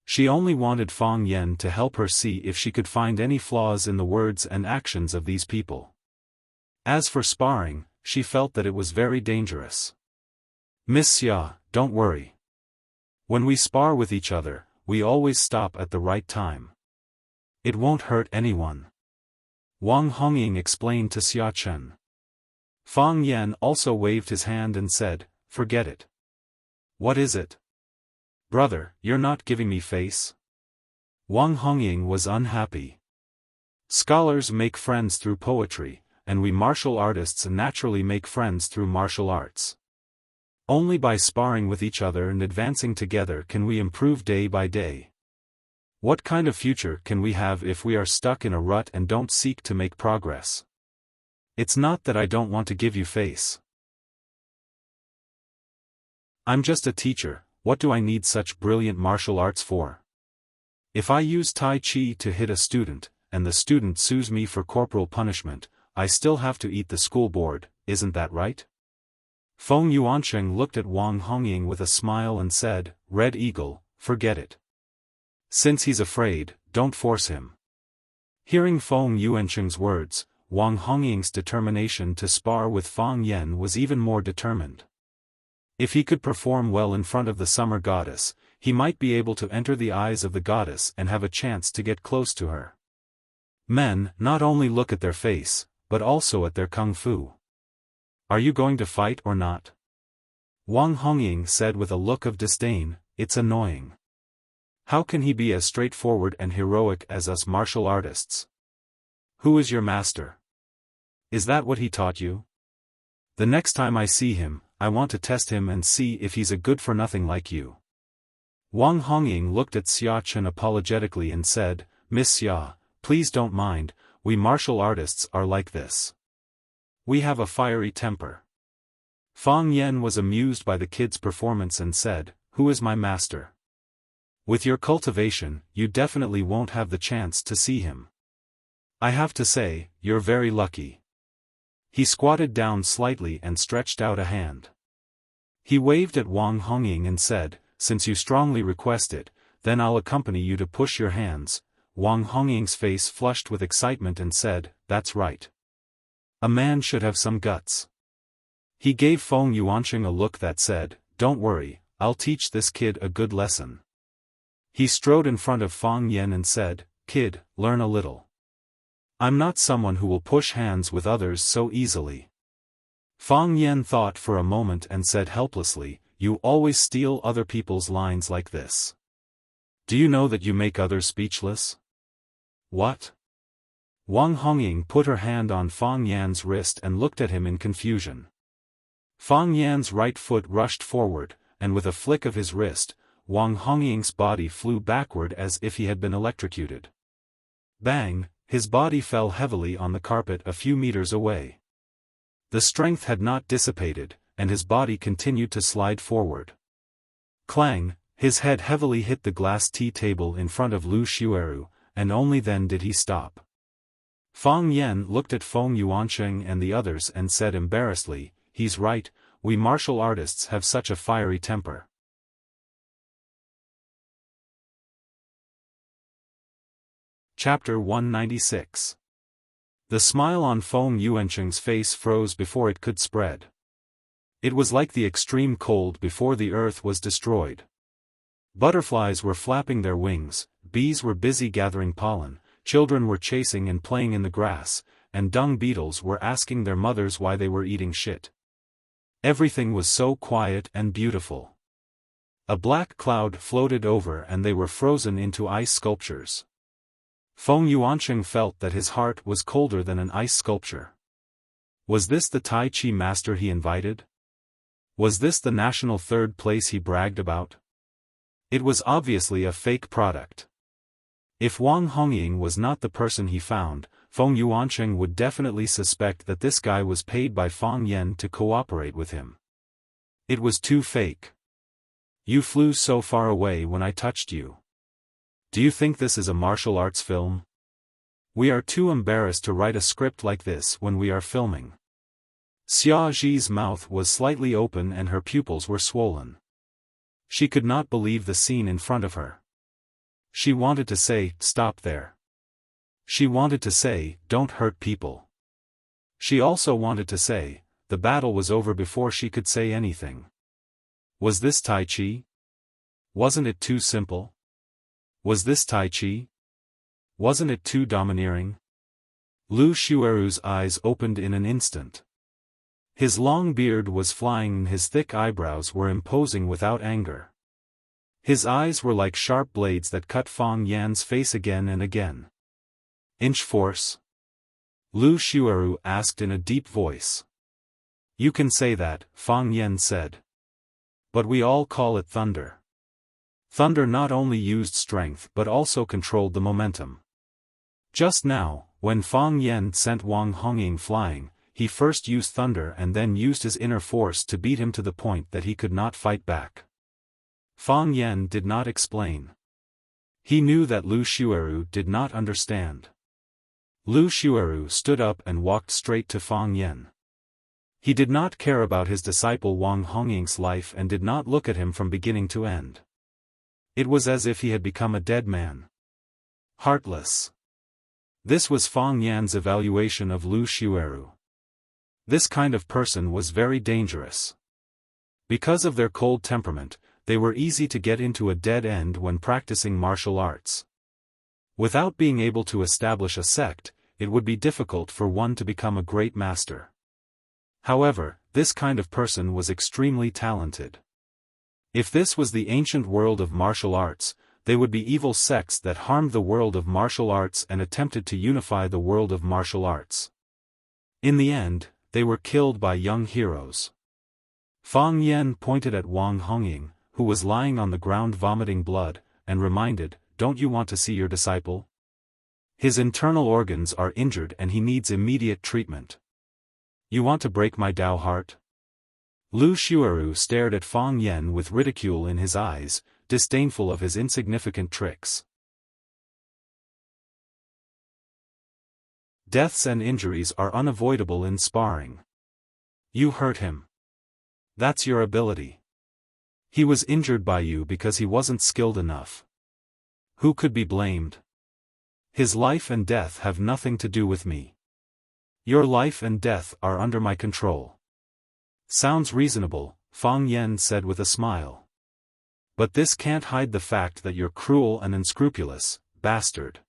She only wanted Fang Yan to help her see if she could find any flaws in the words and actions of these people. As for sparring, she felt that it was very dangerous. "Miss Xia, don't worry. When we spar with each other, we always stop at the right time. It won't hurt anyone," Wang Hongying explained to Xiaofan. Fang Yan also waved his hand and said, "Forget it." "What is it?" "Brother, you're not giving me face?" Wang Hongying was unhappy. Scholars make friends through poetry, and we martial artists naturally make friends through martial arts. Only by sparring with each other and advancing together can we improve day by day. What kind of future can we have if we are stuck in a rut and don't seek to make progress? It's not that I don't want to give you face. I'm just a teacher, what do I need such brilliant martial arts for? If I use Tai Chi to hit a student, and the student sues me for corporal punishment, I still have to eat the school board, isn't that right? Feng Yuanqing looked at Wang Hongying with a smile and said, "Red Eagle, forget it. Since he's afraid, don't force him." Hearing Feng Yuanqing's words, Wang Hongying's determination to spar with Fang Yan was even more determined. If he could perform well in front of the summer goddess, he might be able to enter the eyes of the goddess and have a chance to get close to her. Men not only look at their face, but also at their kung fu. "Are you going to fight or not?" Wang Hongying said with a look of disdain. "It's annoying. How can he be as straightforward and heroic as us martial artists? Who is your master? Is that what he taught you? The next time I see him, I want to test him and see if he's a good-for-nothing like you." Wang Hongying looked at Xiaofan apologetically and said, "Miss Xia, please don't mind, we martial artists are like this. We have a fiery temper." Fang Yan was amused by the kid's performance and said, "Who is my master? With your cultivation, you definitely won't have the chance to see him. I have to say, you're very lucky." He squatted down slightly and stretched out a hand. He waved at Wang Hongying and said, "Since you strongly request it, then I'll accompany you to push your hands." Wang Hongying's face flushed with excitement and said, "That's right. A man should have some guts." He gave Feng Yuanqing a look that said, "Don't worry, I'll teach this kid a good lesson." He strode in front of Fang Yan and said, "Kid, learn a little. I'm not someone who will push hands with others so easily." Fang Yan thought for a moment and said helplessly, "You always steal other people's lines like this. Do you know that you make others speechless?" "What?" Wang Hongying put her hand on Fang Yan's wrist and looked at him in confusion. Fang Yan's right foot rushed forward, and with a flick of his wrist, Wang Hongying's body flew backward as if he had been electrocuted. Bang! His body fell heavily on the carpet a few meters away. The strength had not dissipated, and his body continued to slide forward. Clang! His head heavily hit the glass tea table in front of Lu Xueru, and only then did he stop. Fang Yan looked at Feng Yuanqing and the others and said embarrassedly, "He's right, we martial artists have such a fiery temper. Chapter 196. The smile on Feng Yuancheng's face froze before it could spread. It was like the extreme cold before the earth was destroyed. Butterflies were flapping their wings, bees were busy gathering pollen, children were chasing and playing in the grass, and dung beetles were asking their mothers why they were eating shit. Everything was so quiet and beautiful. A black cloud floated over and they were frozen into ice sculptures. Feng Yuancheng felt that his heart was colder than an ice sculpture. Was this the Tai Chi master he invited? Was this the national third place he bragged about? It was obviously a fake product. If Wang Hongying was not the person he found, Feng Yuancheng would definitely suspect that this guy was paid by Fang Yen to cooperate with him. It was too fake. You flew so far away when I touched you. Do you think this is a martial arts film? We are too embarrassed to write a script like this when we are filming. Xia Zhi's mouth was slightly open and her pupils were swollen. She could not believe the scene in front of her. She wanted to say, "Stop there." She wanted to say, "Don't hurt people." She also wanted to say, "The battle was over," before she could say anything. Was this Tai Chi? Wasn't it too simple? Was this Tai Chi? Wasn't it too domineering? Lu Xueru's eyes opened in an instant. His long beard was flying and his thick eyebrows were imposing without anger. His eyes were like sharp blades that cut Fang Yan's face again and again. Inch force? Lu Xueru asked in a deep voice. You can say that, Fang Yan said. But we all call it thunder. Thunder not only used strength but also controlled the momentum. Just now, when Fang Yan sent Wang Hongying flying, he first used thunder and then used his inner force to beat him to the point that he could not fight back. Fang Yan did not explain. He knew that Lu Xueru did not understand. Lu Xueru stood up and walked straight to Fang Yan. He did not care about his disciple Wang Hongying's life and did not look at him from beginning to end. It was as if he had become a dead man. Heartless. This was Fang Yan's evaluation of Lu Xueru. This kind of person was very dangerous. Because of their cold temperament, they were easy to get into a dead end when practicing martial arts. Without being able to establish a sect, it would be difficult for one to become a great master. However, this kind of person was extremely talented. If this was the ancient world of martial arts, they would be evil sects that harmed the world of martial arts and attempted to unify the world of martial arts. In the end, they were killed by young heroes. Fang Yan pointed at Wang Hongying, who was lying on the ground vomiting blood, and reminded, "Don't you want to see your disciple? His internal organs are injured and he needs immediate treatment. You want to break my Dao heart?" Lu Xueru stared at Fang Yan with ridicule in his eyes, disdainful of his insignificant tricks. Deaths and injuries are unavoidable in sparring. You hurt him. That's your ability. He was injured by you because he wasn't skilled enough. Who could be blamed? His life and death have nothing to do with me. Your life and death are under my control. Sounds reasonable, Fang Yan said with a smile. But this can't hide the fact that you're cruel and unscrupulous, bastard.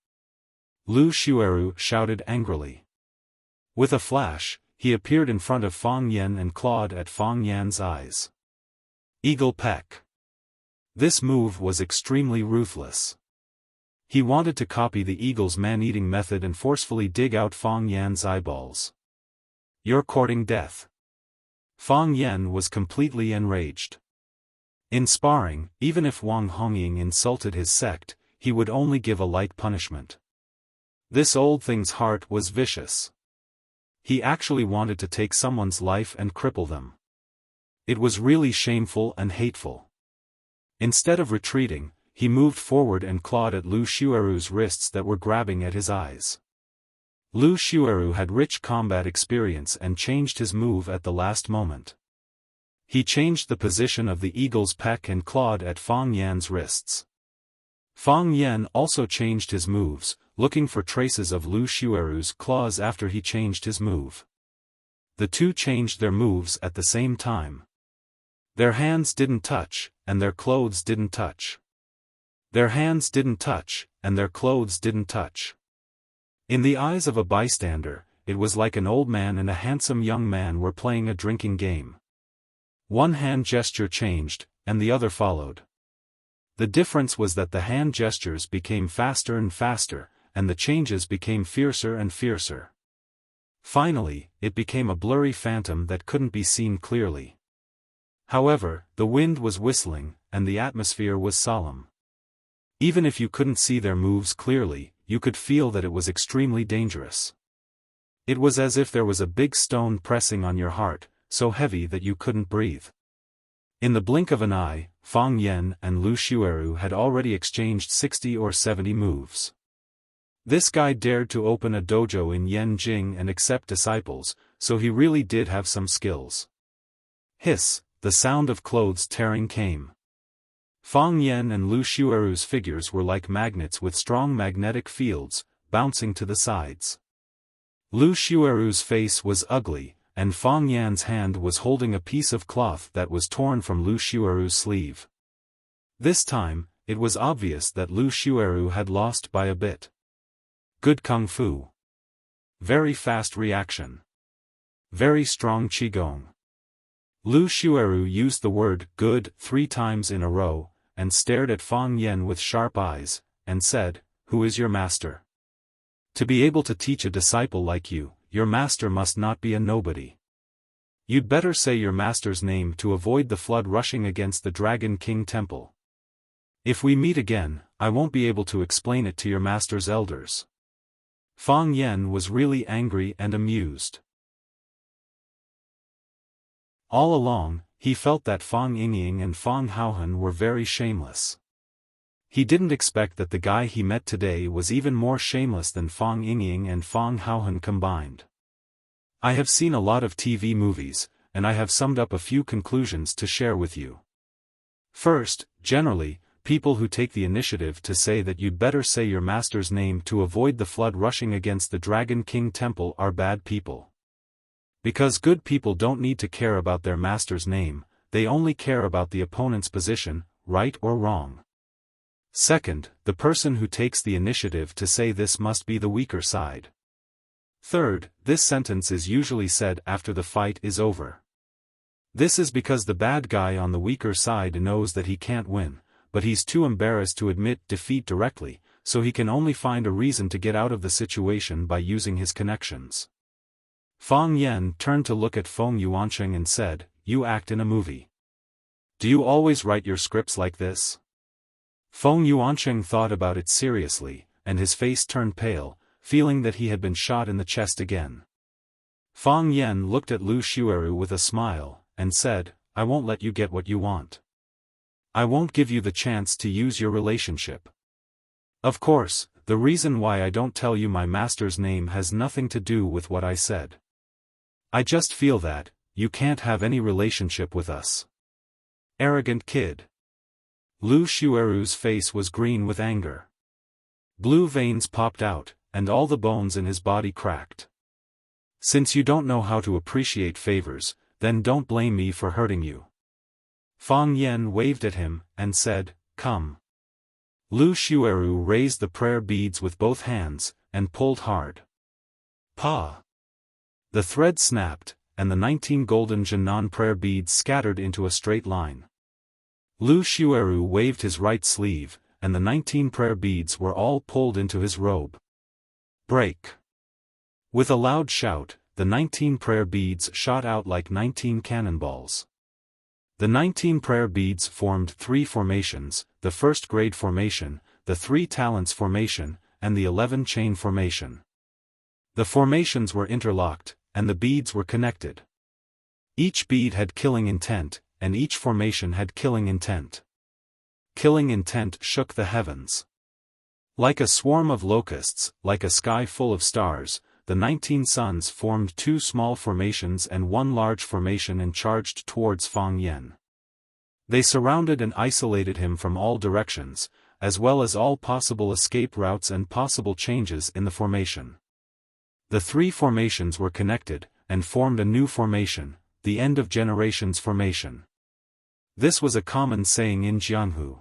Lu Xueru shouted angrily. With a flash, he appeared in front of Fang Yan and clawed at Fang Yan's eyes. Eagle peck. This move was extremely ruthless. He wanted to copy the eagle's man-eating method and forcefully dig out Fang Yan's eyeballs. You're courting death. Fang Yan was completely enraged. In sparring, even if Wang Hongying insulted his sect, he would only give a light punishment. This old thing's heart was vicious. He actually wanted to take someone's life and cripple them. It was really shameful and hateful. Instead of retreating, he moved forward and clawed at Lu Xueru's wrists that were grabbing at his eyes. Lu Xueru had rich combat experience and changed his move at the last moment. He changed the position of the eagle's peck and clawed at Fang Yan's wrists. Fang Yan also changed his moves, looking for traces of Lu Xueru's claws after he changed his move. The two changed their moves at the same time. Their hands didn't touch, and their clothes didn't touch. Their hands didn't touch, and their clothes didn't touch. In the eyes of a bystander, it was like an old man and a handsome young man were playing a drinking game. One hand gesture changed, and the other followed. The difference was that the hand gestures became faster and faster, and the changes became fiercer and fiercer. Finally, it became a blurry phantom that couldn't be seen clearly. However, the wind was whistling, and the atmosphere was solemn. Even if you couldn't see their moves clearly, you could feel that it was extremely dangerous. It was as if there was a big stone pressing on your heart, so heavy that you couldn't breathe. In the blink of an eye, Fang Yan and Lu Xueru had already exchanged 60 or 70 moves. This guy dared to open a dojo in Yanjing and accept disciples, so he really did have some skills. Hiss, the sound of clothes tearing came. Fang Yan and Lu Xueru's figures were like magnets with strong magnetic fields, bouncing to the sides. Lu Xueru's face was ugly, and Fang Yan's hand was holding a piece of cloth that was torn from Lu Xueru's sleeve. This time, it was obvious that Lu Xueru had lost by a bit. Good kung fu. Very fast reaction. Very strong qigong. Lu Xueru used the word good 3 times in a row, and stared at Fang Yan with sharp eyes, and said, "Who is your master? To be able to teach a disciple like you, your master must not be a nobody. You'd better say your master's name to avoid the flood rushing against the Dragon King Temple. If we meet again, I won't be able to explain it to your master's elders." Fang Yan was really angry and amused. All along, he felt that Fang Yingying and Fang Haohan were very shameless. He didn't expect that the guy he met today was even more shameless than Fang Yingying and Fang Haohan combined. I have seen a lot of TV movies, and I have summed up a few conclusions to share with you. First, generally, people who take the initiative to say that you'd better say your master's name to avoid the flood rushing against the Dragon King Temple are bad people. Because good people don't need to care about their master's name, they only care about the opponent's position, right or wrong. Second, the person who takes the initiative to say this must be the weaker side. Third, this sentence is usually said after the fight is over. This is because the bad guy on the weaker side knows that he can't win, but he's too embarrassed to admit defeat directly, so he can only find a reason to get out of the situation by using his connections. Fang Yan turned to look at Feng Yuancheng and said, "You act in a movie. Do you always write your scripts like this?" Feng Yuancheng thought about it seriously, and his face turned pale, feeling that he had been shot in the chest again. Fang Yan looked at Lu Xueru with a smile, and said, "I won't let you get what you want. I won't give you the chance to use your relationship. Of course, the reason why I don't tell you my master's name has nothing to do with what I said. I just feel that, you can't have any relationship with us. Arrogant kid." Lu Xueru's face was green with anger. Blue veins popped out, and all the bones in his body cracked. "Since you don't know how to appreciate favors, then don't blame me for hurting you." Fang Yan waved at him, and said, "Come." Lu Xueru raised the prayer beads with both hands, and pulled hard. Pa! The thread snapped, and the 19 golden Jinan prayer beads scattered into a straight line. Lu Xueru waved his right sleeve, and the 19 prayer beads were all pulled into his robe. Break! With a loud shout, the 19 prayer beads shot out like 19 cannonballs. The 19 prayer beads formed 3 formations, the first grade formation, the 3 talents formation, and the 11 chain formation. The formations were interlocked, and the beads were connected. Each bead had killing intent, and each formation had killing intent. Killing intent shook the heavens. Like a swarm of locusts, like a sky full of stars, the 19 suns formed 2 small formations and 1 large formation and charged towards Fang Yan. They surrounded and isolated him from all directions, as well as all possible escape routes and possible changes in the formation. The three formations were connected, and formed a new formation, the end of generations formation. This was a common saying in Jianghu.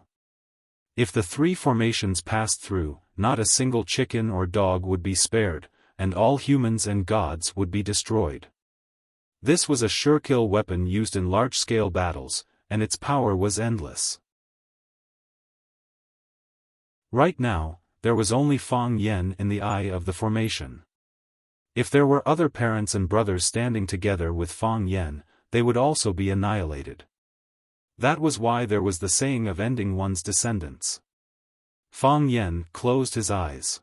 If the three formations passed through, not a single chicken or dog would be spared, and all humans and gods would be destroyed. This was a sure kill weapon used in large-scale battles, and its power was endless. Right now, there was only Fang Yan in the eye of the formation. If there were other parents and brothers standing together with Fang Yan, they would also be annihilated. That was why there was the saying of ending one's descendants. Fang Yan closed his eyes.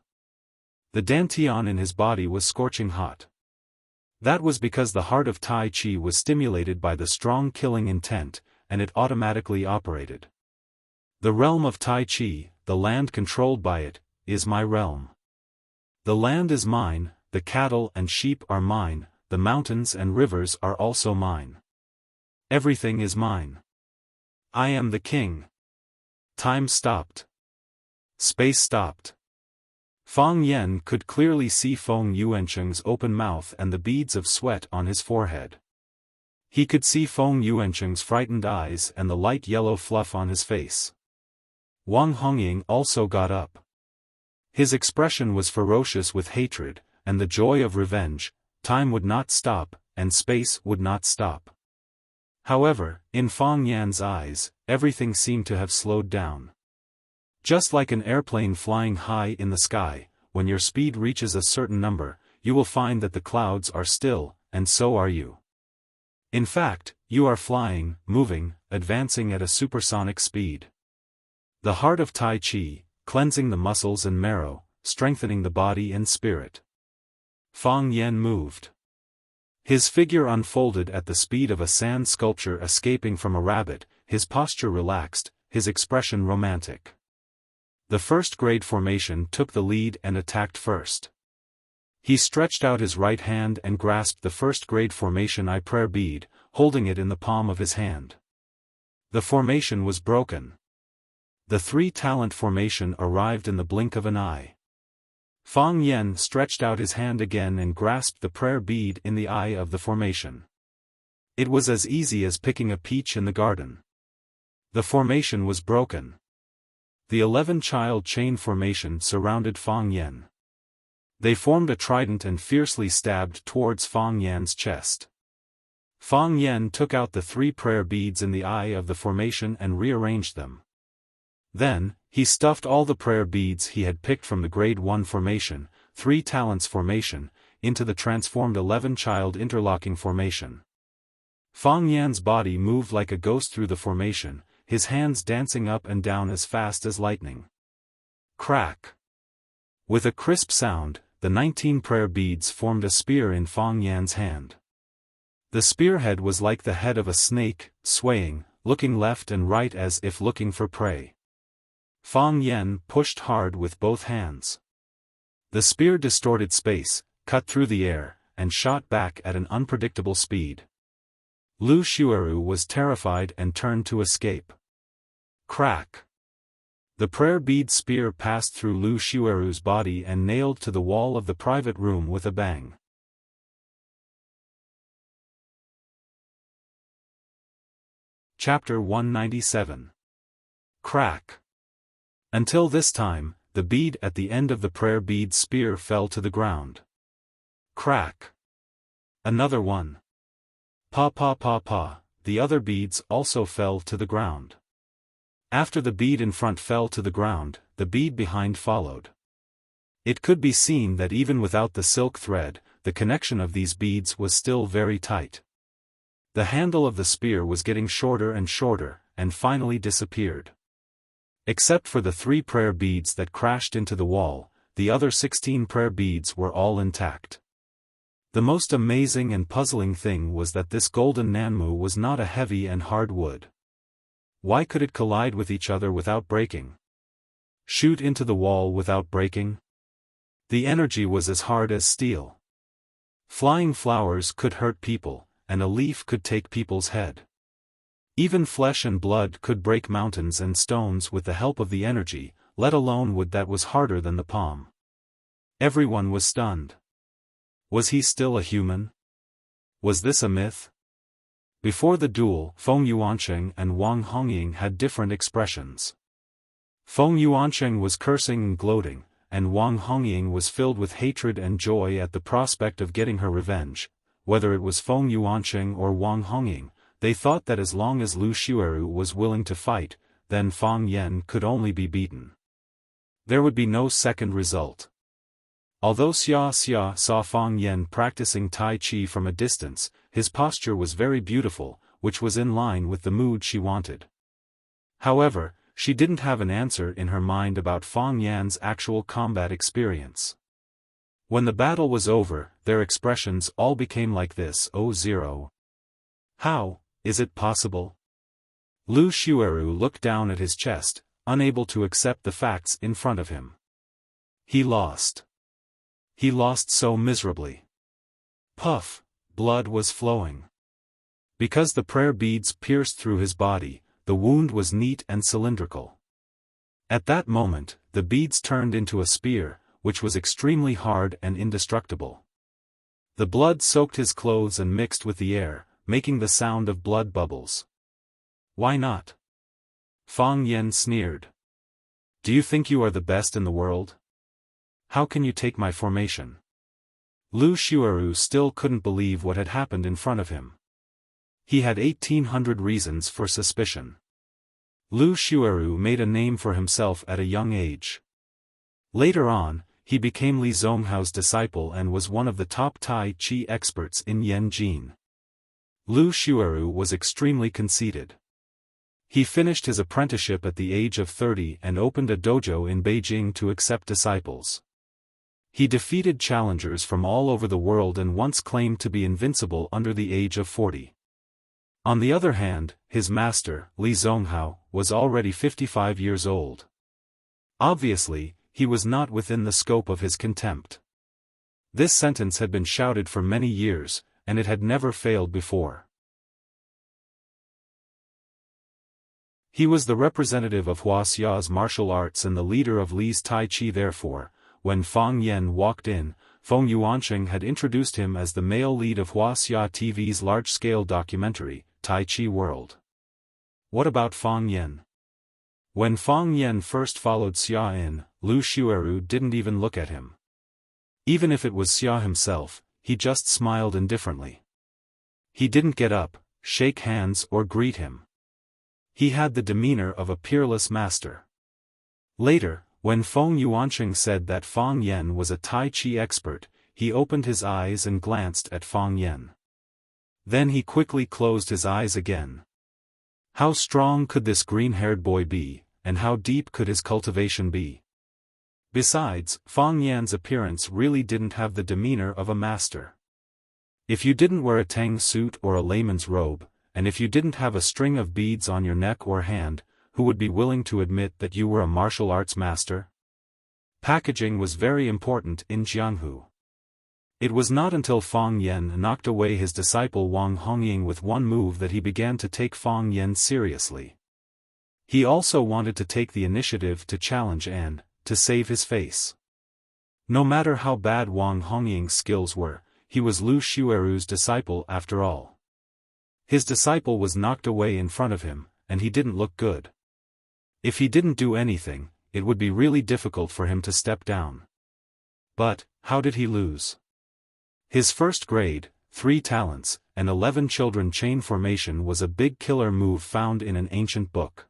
The dantian in his body was scorching hot. That was because the heart of Tai Chi was stimulated by the strong killing intent, and it automatically operated. The realm of Tai Chi, the land controlled by it, is my realm. The land is mine, the cattle and sheep are mine, the mountains and rivers are also mine. Everything is mine. I am the king. Time stopped. Space stopped. Fang Yan could clearly see Feng Yuancheng's open mouth and the beads of sweat on his forehead. He could see Feng Yuancheng's frightened eyes and the light yellow fluff on his face. Wang Hongying also got up. His expression was ferocious with hatred, and the joy of revenge. Time would not stop, and space would not stop. However, in Fang Yan's eyes, everything seemed to have slowed down. Just like an airplane flying high in the sky, when your speed reaches a certain number, you will find that the clouds are still, and so are you. In fact, you are flying, moving, advancing at a supersonic speed. The heart of Tai Chi, cleansing the muscles and marrow, strengthening the body and spirit. Fang Yan moved. His figure unfolded at the speed of a sand sculpture escaping from a rabbit, his posture relaxed, his expression romantic. The first grade formation took the lead and attacked first. He stretched out his right hand and grasped the first grade formation I prayer bead, holding it in the palm of his hand. The formation was broken. The three-talent formation arrived in the blink of an eye. Fang Yan stretched out his hand again and grasped the prayer bead in the eye of the formation. It was as easy as picking a peach in the garden. The formation was broken. The 11-child chain formation surrounded Fang Yan. They formed a trident and fiercely stabbed towards Fang Yan's chest. Fang Yan took out the three prayer beads in the eye of the formation and rearranged them. Then, he stuffed all the prayer beads he had picked from the grade 1 formation, 3 talents formation, into the transformed 11-child interlocking formation. Fang Yan's body moved like a ghost through the formation, his hands dancing up and down as fast as lightning. Crack! With a crisp sound, the 19 prayer beads formed a spear in Fang Yan's hand. The spearhead was like the head of a snake, swaying, looking left and right as if looking for prey. Fang Yan pushed hard with both hands. The spear distorted space, cut through the air, and shot back at an unpredictable speed. Lu Xueru was terrified and turned to escape. Crack! The prayer bead spear passed through Lu Xueru's body and nailed to the wall of the private room with a bang. Chapter 197. Crack! Until this time, the bead at the end of the prayer bead spear fell to the ground. Crack! Another one. Pa pa pa pa, the other beads also fell to the ground. After the bead in front fell to the ground, the bead behind followed. It could be seen that even without the silk thread, the connection of these beads was still very tight. The handle of the spear was getting shorter and shorter, and finally disappeared. Except for the 3 prayer beads that crashed into the wall, the other 16 prayer beads were all intact. The most amazing and puzzling thing was that this golden nanmu was not a heavy and hard wood. Why could it collide with each other without breaking? Shoot into the wall without breaking? The energy was as hard as steel. Flying flowers could hurt people, and a leaf could take people's head. Even flesh and blood could break mountains and stones with the help of the energy, let alone wood that was harder than the palm. Everyone was stunned. Was he still a human? Was this a myth? Before the duel, Feng Yuansheng and Wang Hongying had different expressions. Feng Yuansheng was cursing and gloating, and Wang Hongying was filled with hatred and joy at the prospect of getting her revenge. Whether it was Feng Yuansheng or Wang Hongying, they thought that as long as Lu Xiuerou was willing to fight, then Fang Yan could only be beaten. There would be no second result. Although Xia saw Fang Yan practicing Tai Chi from a distance, his posture was very beautiful, which was in line with the mood she wanted. However, she didn't have an answer in her mind about Fang Yan's actual combat experience. When the battle was over, their expressions all became like this: "0. How is it possible?" Lu Xiuerou looked down at his chest, unable to accept the facts in front of him. He lost. He lost so miserably. Puff, blood was flowing. Because the prayer beads pierced through his body, the wound was neat and cylindrical. At that moment, the beads turned into a spear, which was extremely hard and indestructible. The blood soaked his clothes and mixed with the air, making the sound of blood bubbles. "Why not?" Fang Yan sneered. "Do you think you are the best in the world? How can you take my formation?" Lu Xiuerou still couldn't believe what had happened in front of him. He had 1,800 reasons for suspicion. Lu Xiuerou made a name for himself at a young age. Later on, he became Li Zonghao's disciple and was one of the top Tai Chi experts in Yanjin. Lu Xiuerou was extremely conceited. He finished his apprenticeship at the age of 30 and opened a dojo in Beijing to accept disciples. He defeated challengers from all over the world and once claimed to be invincible under the age of 40. On the other hand, his master, Li Zonghao, was already 55 years old. Obviously, he was not within the scope of his contempt. This sentence had been shouted for many years, and it had never failed before. He was the representative of Wuxia's martial arts and the leader of Li's Tai Chi. Therefore, when Fang Yan walked in, Feng Yuansheng had introduced him as the male lead of Wuxia TV's large-scale documentary, Tai Chi World. What about Fang Yan? When Fang Yan first followed Xia in, Lu Xiuerou didn't even look at him. Even if it was Xia himself, he just smiled indifferently. He didn't get up, shake hands or greet him. He had the demeanor of a peerless master. Later, when Feng Yuansheng said that Fang Yan was a Tai Chi expert, he opened his eyes and glanced at Fang Yan. Then he quickly closed his eyes again. How strong could this green-haired boy be, and how deep could his cultivation be? Besides, Fang Yan's appearance really didn't have the demeanor of a master. If you didn't wear a tang suit or a layman's robe, and if you didn't have a string of beads on your neck or hand, who would be willing to admit that you were a martial arts master? Packaging was very important in Jianghu. It was not until Fang Yan knocked away his disciple Wang Hongying with one move that he began to take Fang Yan seriously. He also wanted to take the initiative to challenge and, to save his face. No matter how bad Wang Hongying's skills were, he was Lu Xiuerou's disciple after all. His disciple was knocked away in front of him, and he didn't look good. If he didn't do anything, it would be really difficult for him to step down. But, how did he lose? His first grade, 3 talents, and 11 children chain formation was a big killer move found in an ancient book.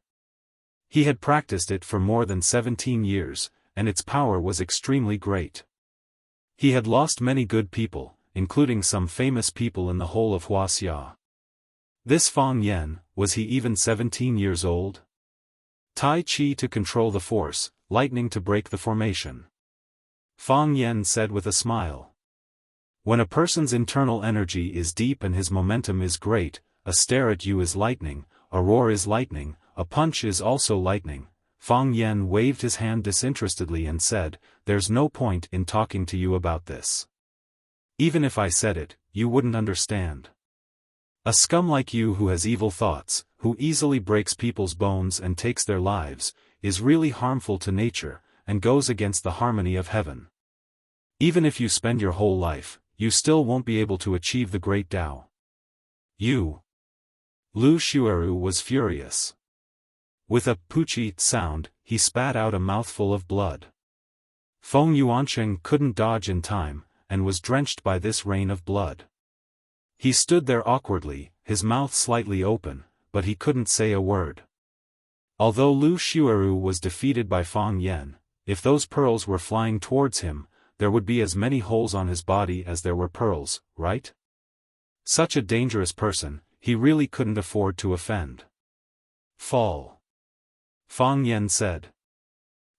He had practiced it for more than 17 years, and its power was extremely great. He had lost many good people, including some famous people in the whole of Wuxia. This Fang Yan, was he even 17 years old? Tai Chi to control the force, lightning to break the formation. Fang Yan said with a smile. When a person's internal energy is deep and his momentum is great, a stare at you is lightning, a roar is lightning, a punch is also lightning. Fang Yan waved his hand disinterestedly and said, "There's no point in talking to you about this. Even if I said it, you wouldn't understand. A scum like you who has evil thoughts, who easily breaks people's bones and takes their lives, is really harmful to nature, and goes against the harmony of heaven. Even if you spend your whole life, you still won't be able to achieve the great Tao. You. Lu Xiaoru was furious. With a poochie sound, he spat out a mouthful of blood. Feng Yuancheng couldn't dodge in time, and was drenched by this rain of blood. He stood there awkwardly, his mouth slightly open, but he couldn't say a word. Although Lu Xiaoru was defeated by Fang Yan, if those pearls were flying towards him, there would be as many holes on his body as there were pearls, right? Such a dangerous person, he really couldn't afford to offend. Fall. Fang Yan said.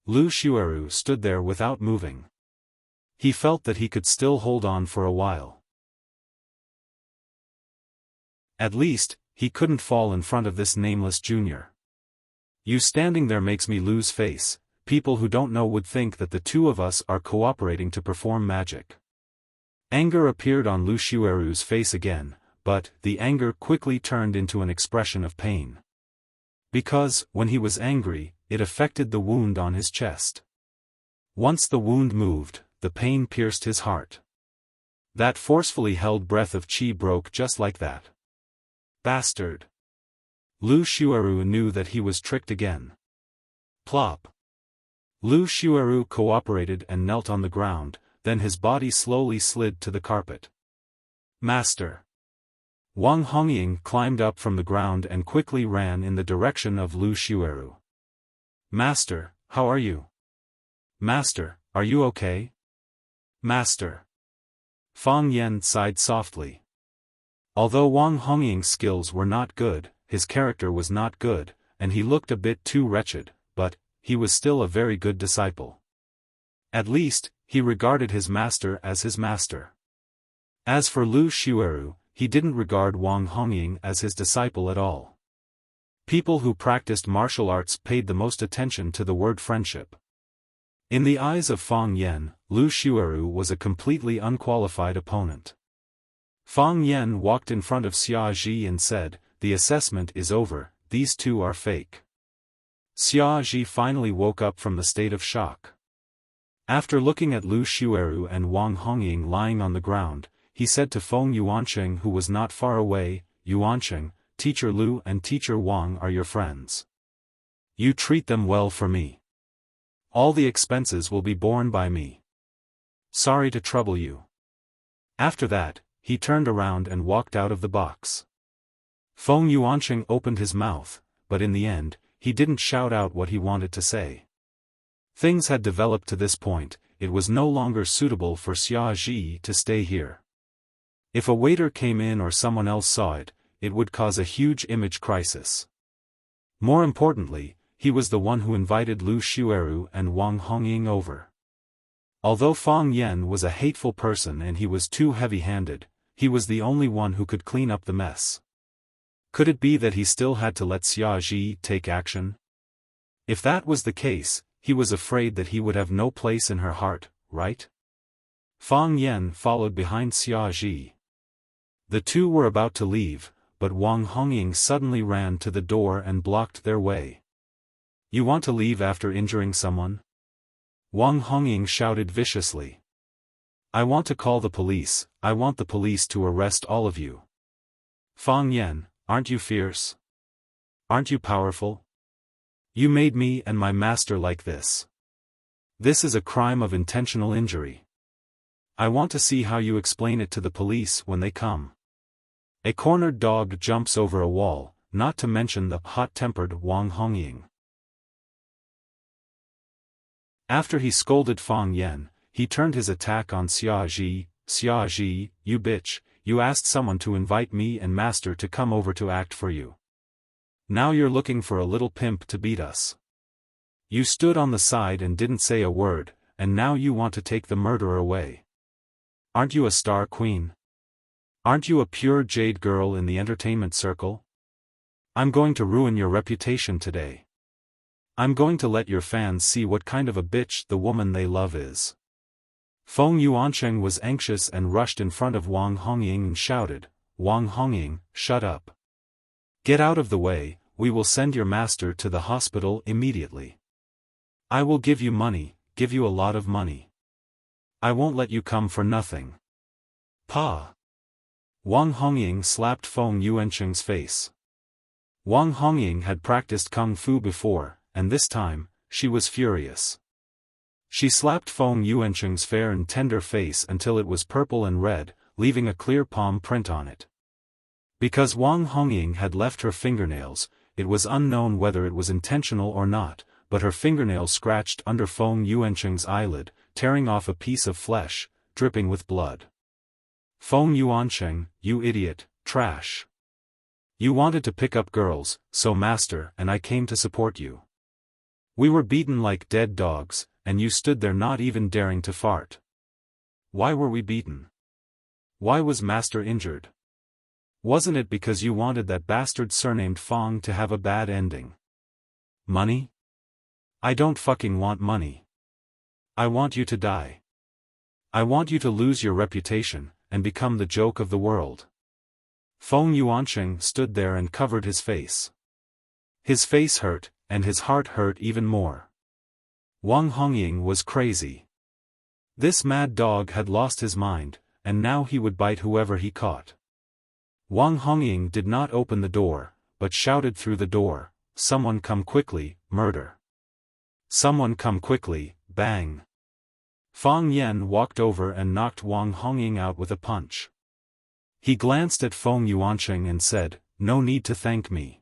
Lu Xiaoru stood there without moving. He felt that he could still hold on for a while. At least, he couldn't fall in front of this nameless junior. You standing there makes me lose face. People who don't know would think that the two of us are cooperating to perform magic. Anger appeared on Lu Xiaoru's face again, but the anger quickly turned into an expression of pain. Because, when he was angry, it affected the wound on his chest. Once the wound moved, the pain pierced his heart. That forcefully held breath of qi broke just like that. Bastard! Lu Xiaoru knew that he was tricked again. Plop! Lu Xiaoru cooperated and knelt on the ground, then his body slowly slid to the carpet. Master! Wang Hongying climbed up from the ground and quickly ran in the direction of Lu Xiaoru. Master, how are you? Master, are you okay? Master! Fang Yan sighed softly. Although Wang Hongying's skills were not good, his character was not good, and he looked a bit too wretched, but he was still a very good disciple. At least, he regarded his master as his master. As for Lu Xiaoru, he didn't regard Wang Hongying as his disciple at all. People who practiced martial arts paid the most attention to the word friendship. In the eyes of Fang Yan, Lu Xiaoru was a completely unqualified opponent. Fang Yan walked in front of Xia Ji and said, "The assessment is over, these two are fake." Xia Ji finally woke up from the state of shock. After looking at Lu Xiaoru and Wang Hongying lying on the ground, he said to Feng Yuancheng, who was not far away, "Yuancheng, Teacher Lu and Teacher Wang are your friends. You treat them well for me. All the expenses will be borne by me. Sorry to trouble you." After that, he turned around and walked out of the box. Feng Yuancheng opened his mouth, but in the end, he didn't shout out what he wanted to say. Things had developed to this point, it was no longer suitable for Xia Ji to stay here. If a waiter came in or someone else saw it, it would cause a huge image crisis. More importantly, he was the one who invited Lu Xiaoru and Wang Hongying over. Although Fang Yan was a hateful person and he was too heavy-handed, he was the only one who could clean up the mess. Could it be that he still had to let Xia Ji take action? If that was the case, he was afraid that he would have no place in her heart, right? Fang Yan followed behind Xia Ji. The two were about to leave, but Wang Hongying suddenly ran to the door and blocked their way. "You want to leave after injuring someone?" Wang Hongying shouted viciously. "I want to call the police, I want the police to arrest all of you." "Fang Yan, aren't you fierce? Aren't you powerful? You made me and my master like this. This is a crime of intentional injury. I want to see how you explain it to the police when they come." A cornered dog jumps over a wall, not to mention the hot-tempered Wang Hongying. After he scolded Fang Yan, he turned his attack on Xia Ji. "Xia Ji, you bitch, you asked someone to invite me and master to come over to act for you. Now you're looking for a little pimp to beat us. You stood on the side and didn't say a word, and now you want to take the murderer away. Aren't you a star queen? Aren't you a pure jade girl in the entertainment circle? I'm going to ruin your reputation today. I'm going to let your fans see what kind of a bitch the woman they love is." Feng Yuancheng was anxious and rushed in front of Wang Hongying and shouted, "Wang Hongying, shut up. Get out of the way, we will send your master to the hospital immediately." I will give you money, give you a lot of money. I won't let you come for nothing. Pa! Wang Hongying slapped Feng Yuancheng's face. Wang Hongying had practiced kung fu before, and this time, she was furious. She slapped Feng Yuancheng's fair and tender face until it was purple and red, leaving a clear palm print on it. Because Wang Hongying had left her fingernails, it was unknown whether it was intentional or not, but her fingernail scratched under Feng Yuancheng's eyelid, tearing off a piece of flesh, dripping with blood. Feng Yuancheng, you idiot, trash. You wanted to pick up girls, so master and I came to support you. We were beaten like dead dogs, and you stood there not even daring to fart. Why were we beaten? Why was master injured? Wasn't it because you wanted that bastard surnamed Fong to have a bad ending? Money? I don't fucking want money. I want you to die. I want you to lose your reputation, and become the joke of the world. Feng Yuancheng stood there and covered his face. His face hurt, and his heart hurt even more. Wang Hongying was crazy. This mad dog had lost his mind, and now he would bite whoever he caught. Wang Hongying did not open the door, but shouted through the door, "Someone come quickly, murder! Someone come quickly, bang!" Fang Yan walked over and knocked Wang Hongying out with a punch. He glanced at Feng Yuancheng and said, "No need to thank me."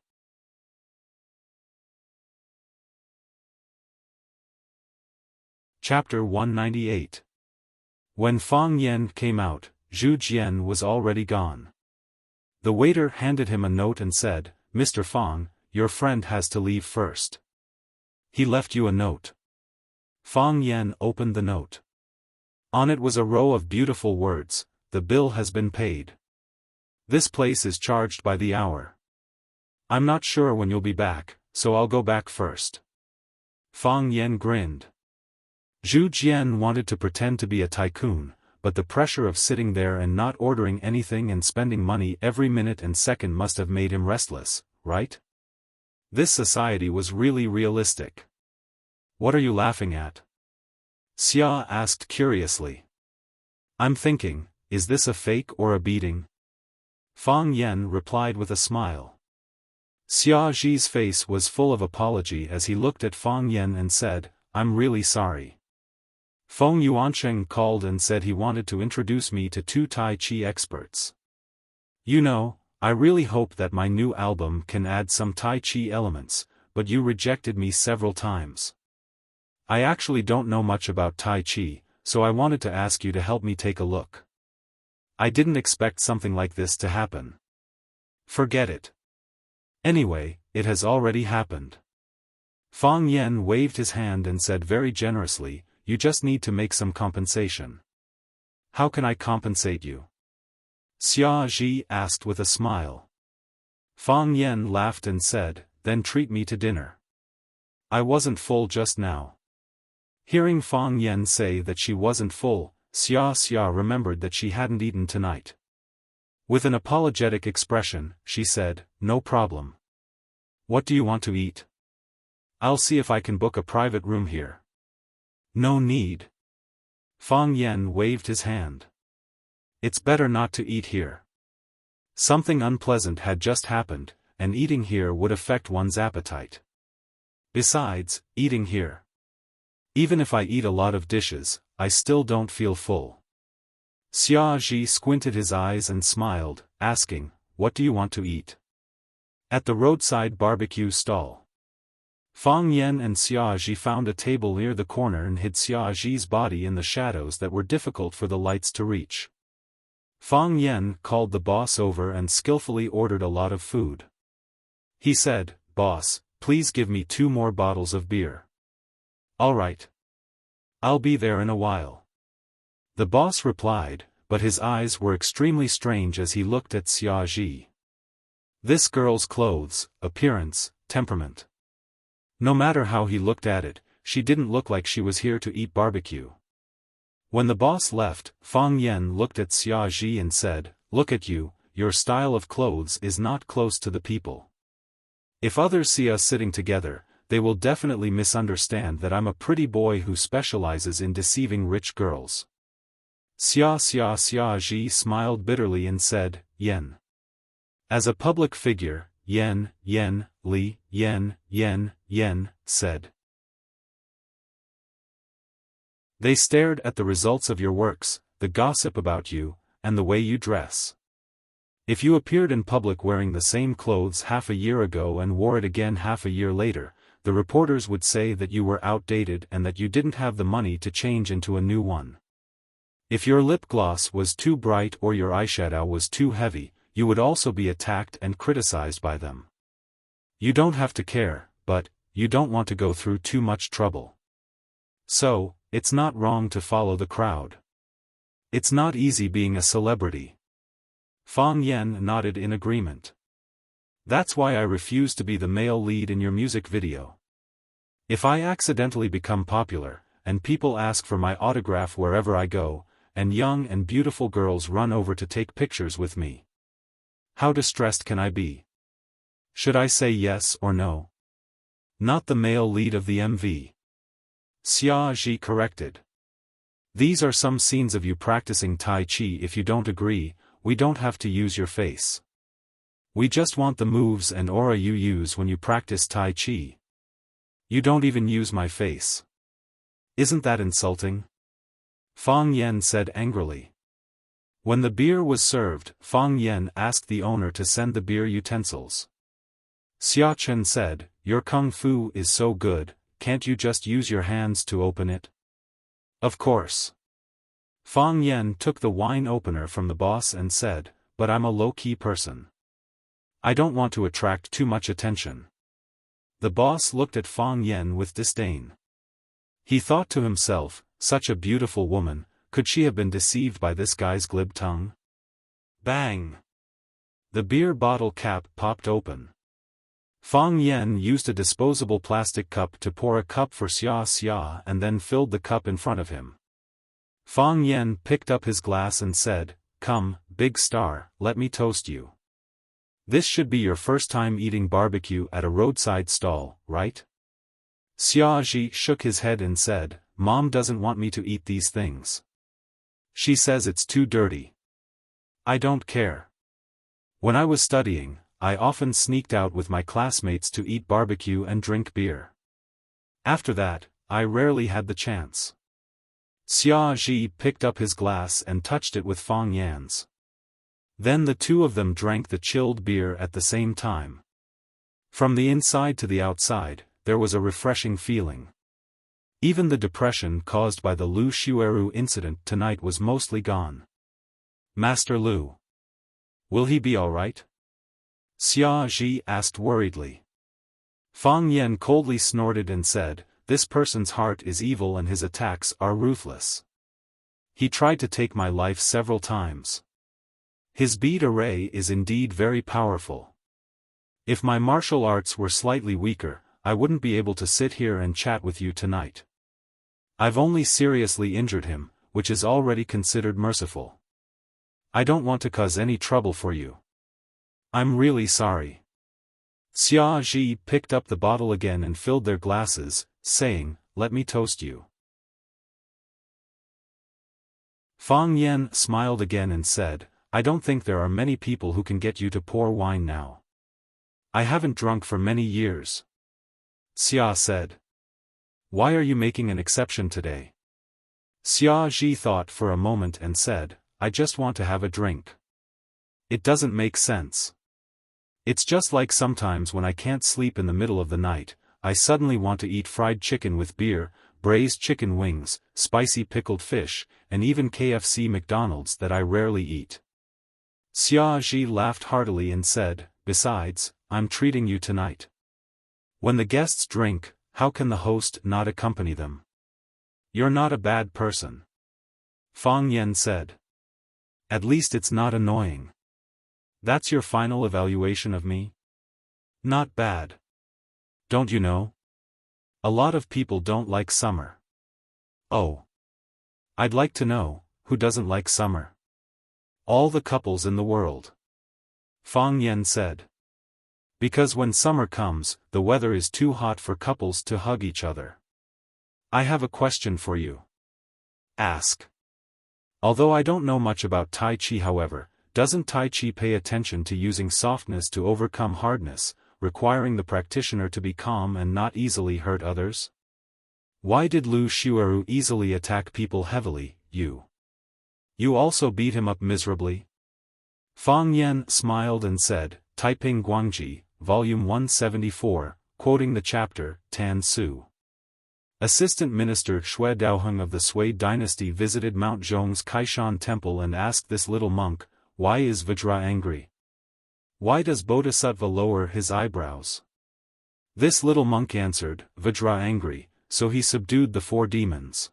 Chapter 198. When Fang Yan came out, Zhu Jian was already gone. The waiter handed him a note and said, "Mr. Fang, your friend has to leave first. He left you a note." Fang Yan opened the note. On it was a row of beautiful words, "The bill has been paid. This place is charged by the hour. I'm not sure when you'll be back, so I'll go back first." Fang Yan grinned. Zhu Jian wanted to pretend to be a tycoon, but the pressure of sitting there and not ordering anything and spending money every minute and second must have made him restless, right? This society was really realistic. "What are you laughing at?" Xia asked curiously. "I'm thinking, is this a fake or a beating?" Fang Yan replied with a smile. Xia Zhi's face was full of apology as he looked at Fang Yan and said, "I'm really sorry. Feng Yuancheng called and said he wanted to introduce me to 2 Tai Chi experts. You know, I really hope that my new album can add some Tai Chi elements, but you rejected me several times. I actually don't know much about Tai Chi, so I wanted to ask you to help me take a look. I didn't expect something like this to happen. Forget it. Anyway, it has already happened." Fang Yan waved his hand and said very generously, "You just need to make some compensation." "How can I compensate you?" Xia Zhi asked with a smile. Fang Yan laughed and said, "Then treat me to dinner. I wasn't full just now." Hearing Fang Yan say that she wasn't full, Xia remembered that she hadn't eaten tonight. With an apologetic expression, she said, "No problem. What do you want to eat? I'll see if I can book a private room here." "No need." Fang Yan waved his hand. "It's better not to eat here. Something unpleasant had just happened, and eating here would affect one's appetite. Besides, eating here. Even if I eat a lot of dishes, I still don't feel full." Xia Zhi squinted his eyes and smiled, asking, "What do you want to eat?" "At the roadside barbecue stall." Fang Yan and Xia Zhi found a table near the corner and hid Xia Zhi's body in the shadows that were difficult for the lights to reach. Fang Yan called the boss over and skillfully ordered a lot of food. He said, "Boss, please give me 2 more bottles of beer." "All right. I'll be there in a while." The boss replied, but his eyes were extremely strange as he looked at Xia Zhi. This girl's clothes, appearance, temperament. No matter how he looked at it, she didn't look like she was here to eat barbecue. When the boss left, Fang Yan looked at Xia Zhi and said, "Look at you, your style of clothes is not close to the people. If others see us sitting together, they will definitely misunderstand that I'm a pretty boy who specializes in deceiving rich girls. Xia Ji smiled bitterly and said, Yen. As a public figure, Yen, Li, Yen, said. They stared at the results of your works, the gossip about you, and the way you dress. If you appeared in public wearing the same clothes half a year ago and wore it again half a year later, the reporters would say that you were outdated and that you didn't have the money to change into a new one. If your lip gloss was too bright or your eyeshadow was too heavy, you would also be attacked and criticized by them. You don't have to care, but you don't want to go through too much trouble. So, it's not wrong to follow the crowd. It's not easy being a celebrity. Fang Yen nodded in agreement. That's why I refuse to be the male lead in your music video. If I accidentally become popular, and people ask for my autograph wherever I go, and young and beautiful girls run over to take pictures with me, how distressed can I be? Should I say yes or no? Not the male lead of the MV. Xia Ji corrected. These are some scenes of you practicing Tai Chi. If you don't agree, we don't have to use your face. We just want the moves and aura you use when you practice Tai Chi. You don't even use my face. Isn't that insulting? Fang Yen said angrily. When the beer was served, Fang Yen asked the owner to send the beer utensils. Xia Chen said, Your kung fu is so good, can't you just use your hands to open it? Of course. Fang Yen took the wine opener from the boss and said, But I'm a low-key person. I don't want to attract too much attention. The boss looked at Fang Yen with disdain. He thought to himself, such a beautiful woman, could she have been deceived by this guy's glib tongue? Bang! The beer bottle cap popped open. Fang Yen used a disposable plastic cup to pour a cup for Xia and then filled the cup in front of him. Fang Yen picked up his glass and said, Come, big star, let me toast you. This should be your first time eating barbecue at a roadside stall, right? Xia Ji shook his head and said, Mom doesn't want me to eat these things. She says it's too dirty. I don't care. When I was studying, I often sneaked out with my classmates to eat barbecue and drink beer. After that, I rarely had the chance. Xia Ji picked up his glass and touched it with Fang Yan's. Then the two of them drank the chilled beer at the same time. From the inside to the outside, there was a refreshing feeling. Even the depression caused by the Lu Xueru incident tonight was mostly gone. Master Lu. Will he be alright? Xia Ji asked worriedly. Fang Yen coldly snorted and said, This person's heart is evil and his attacks are ruthless. He tried to take my life several times. His bead array is indeed very powerful. If my martial arts were slightly weaker, I wouldn't be able to sit here and chat with you tonight. I've only seriously injured him, which is already considered merciful. I don't want to cause any trouble for you. I'm really sorry. Xia Ji picked up the bottle again and filled their glasses, saying, Let me toast you. Fang Yen smiled again and said, I don't think there are many people who can get you to pour wine now. I haven't drunk for many years. Xia said. Why are you making an exception today? Xia Ji thought for a moment and said, I just want to have a drink. It doesn't make sense. It's just like sometimes when I can't sleep in the middle of the night, I suddenly want to eat fried chicken with beer, braised chicken wings, spicy pickled fish, and even KFC McDonald's that I rarely eat. Xia Ji laughed heartily and said, Besides, I'm treating you tonight. When the guests drink, how can the host not accompany them? You're not a bad person. Fang Yen said. At least it's not annoying. That's your final evaluation of me? Not bad. Don't you know? A lot of people don't like summer. Oh. I'd like to know, who doesn't like summer? All the couples in the world. Fang Yen said. Because when summer comes, the weather is too hot for couples to hug each other. I have a question for you. Ask. Although I don't know much about Tai Chi, however, doesn't Tai Chi pay attention to using softness to overcome hardness, requiring the practitioner to be calm and not easily hurt others? Why did Lu Xiueru easily attack people heavily? You also beat him up miserably? Fang Yan smiled and said, Taiping Guangji, Volume 174, quoting the chapter, Tan Su. Assistant Minister Xue Daoheng of the Sui dynasty visited Mount Zhong's Kaishan temple and asked this little monk, why is Vajra angry? Why does Bodhisattva lower his eyebrows? This little monk answered, Vajra angry, so he subdued the 4 demons.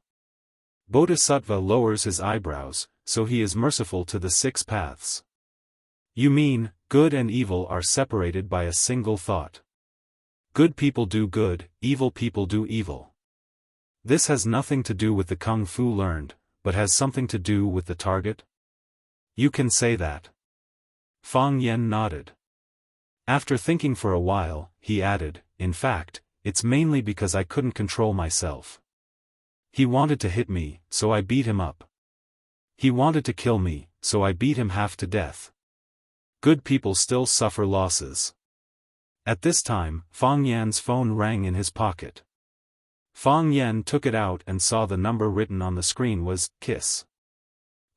Bodhisattva lowers his eyebrows, so he is merciful to the 6 paths. You mean, good and evil are separated by a single thought. Good people do good, evil people do evil. This has nothing to do with the kung fu learned, but has something to do with the target? You can say that. Fang Yan nodded. After thinking for a while, he added, in fact, it's mainly because I couldn't control myself. He wanted to hit me, so I beat him up. He wanted to kill me, so I beat him half to death. Good people still suffer losses. At this time, Fang Yan's phone rang in his pocket. Fang Yan took it out and saw the number written on the screen was, Kiss.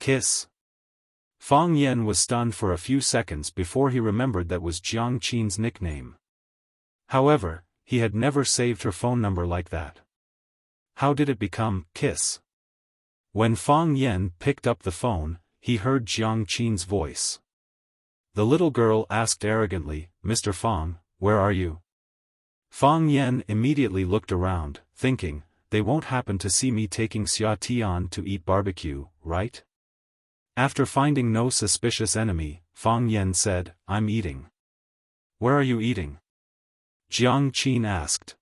Kiss. Fang Yan was stunned for a few seconds before he remembered that was Jiang Qin's nickname. However, he had never saved her phone number like that. How did it become, Kiss? When Fang Yan picked up the phone, he heard Jiang Qin's voice. The little girl asked arrogantly, Mr. Fang, where are you? Fang Yan immediately looked around, thinking, they won't happen to see me taking Xia Tian to eat barbecue, right? After finding no suspicious enemy, Fang Yan said, I'm eating. Where are you eating? Jiang Qin asked.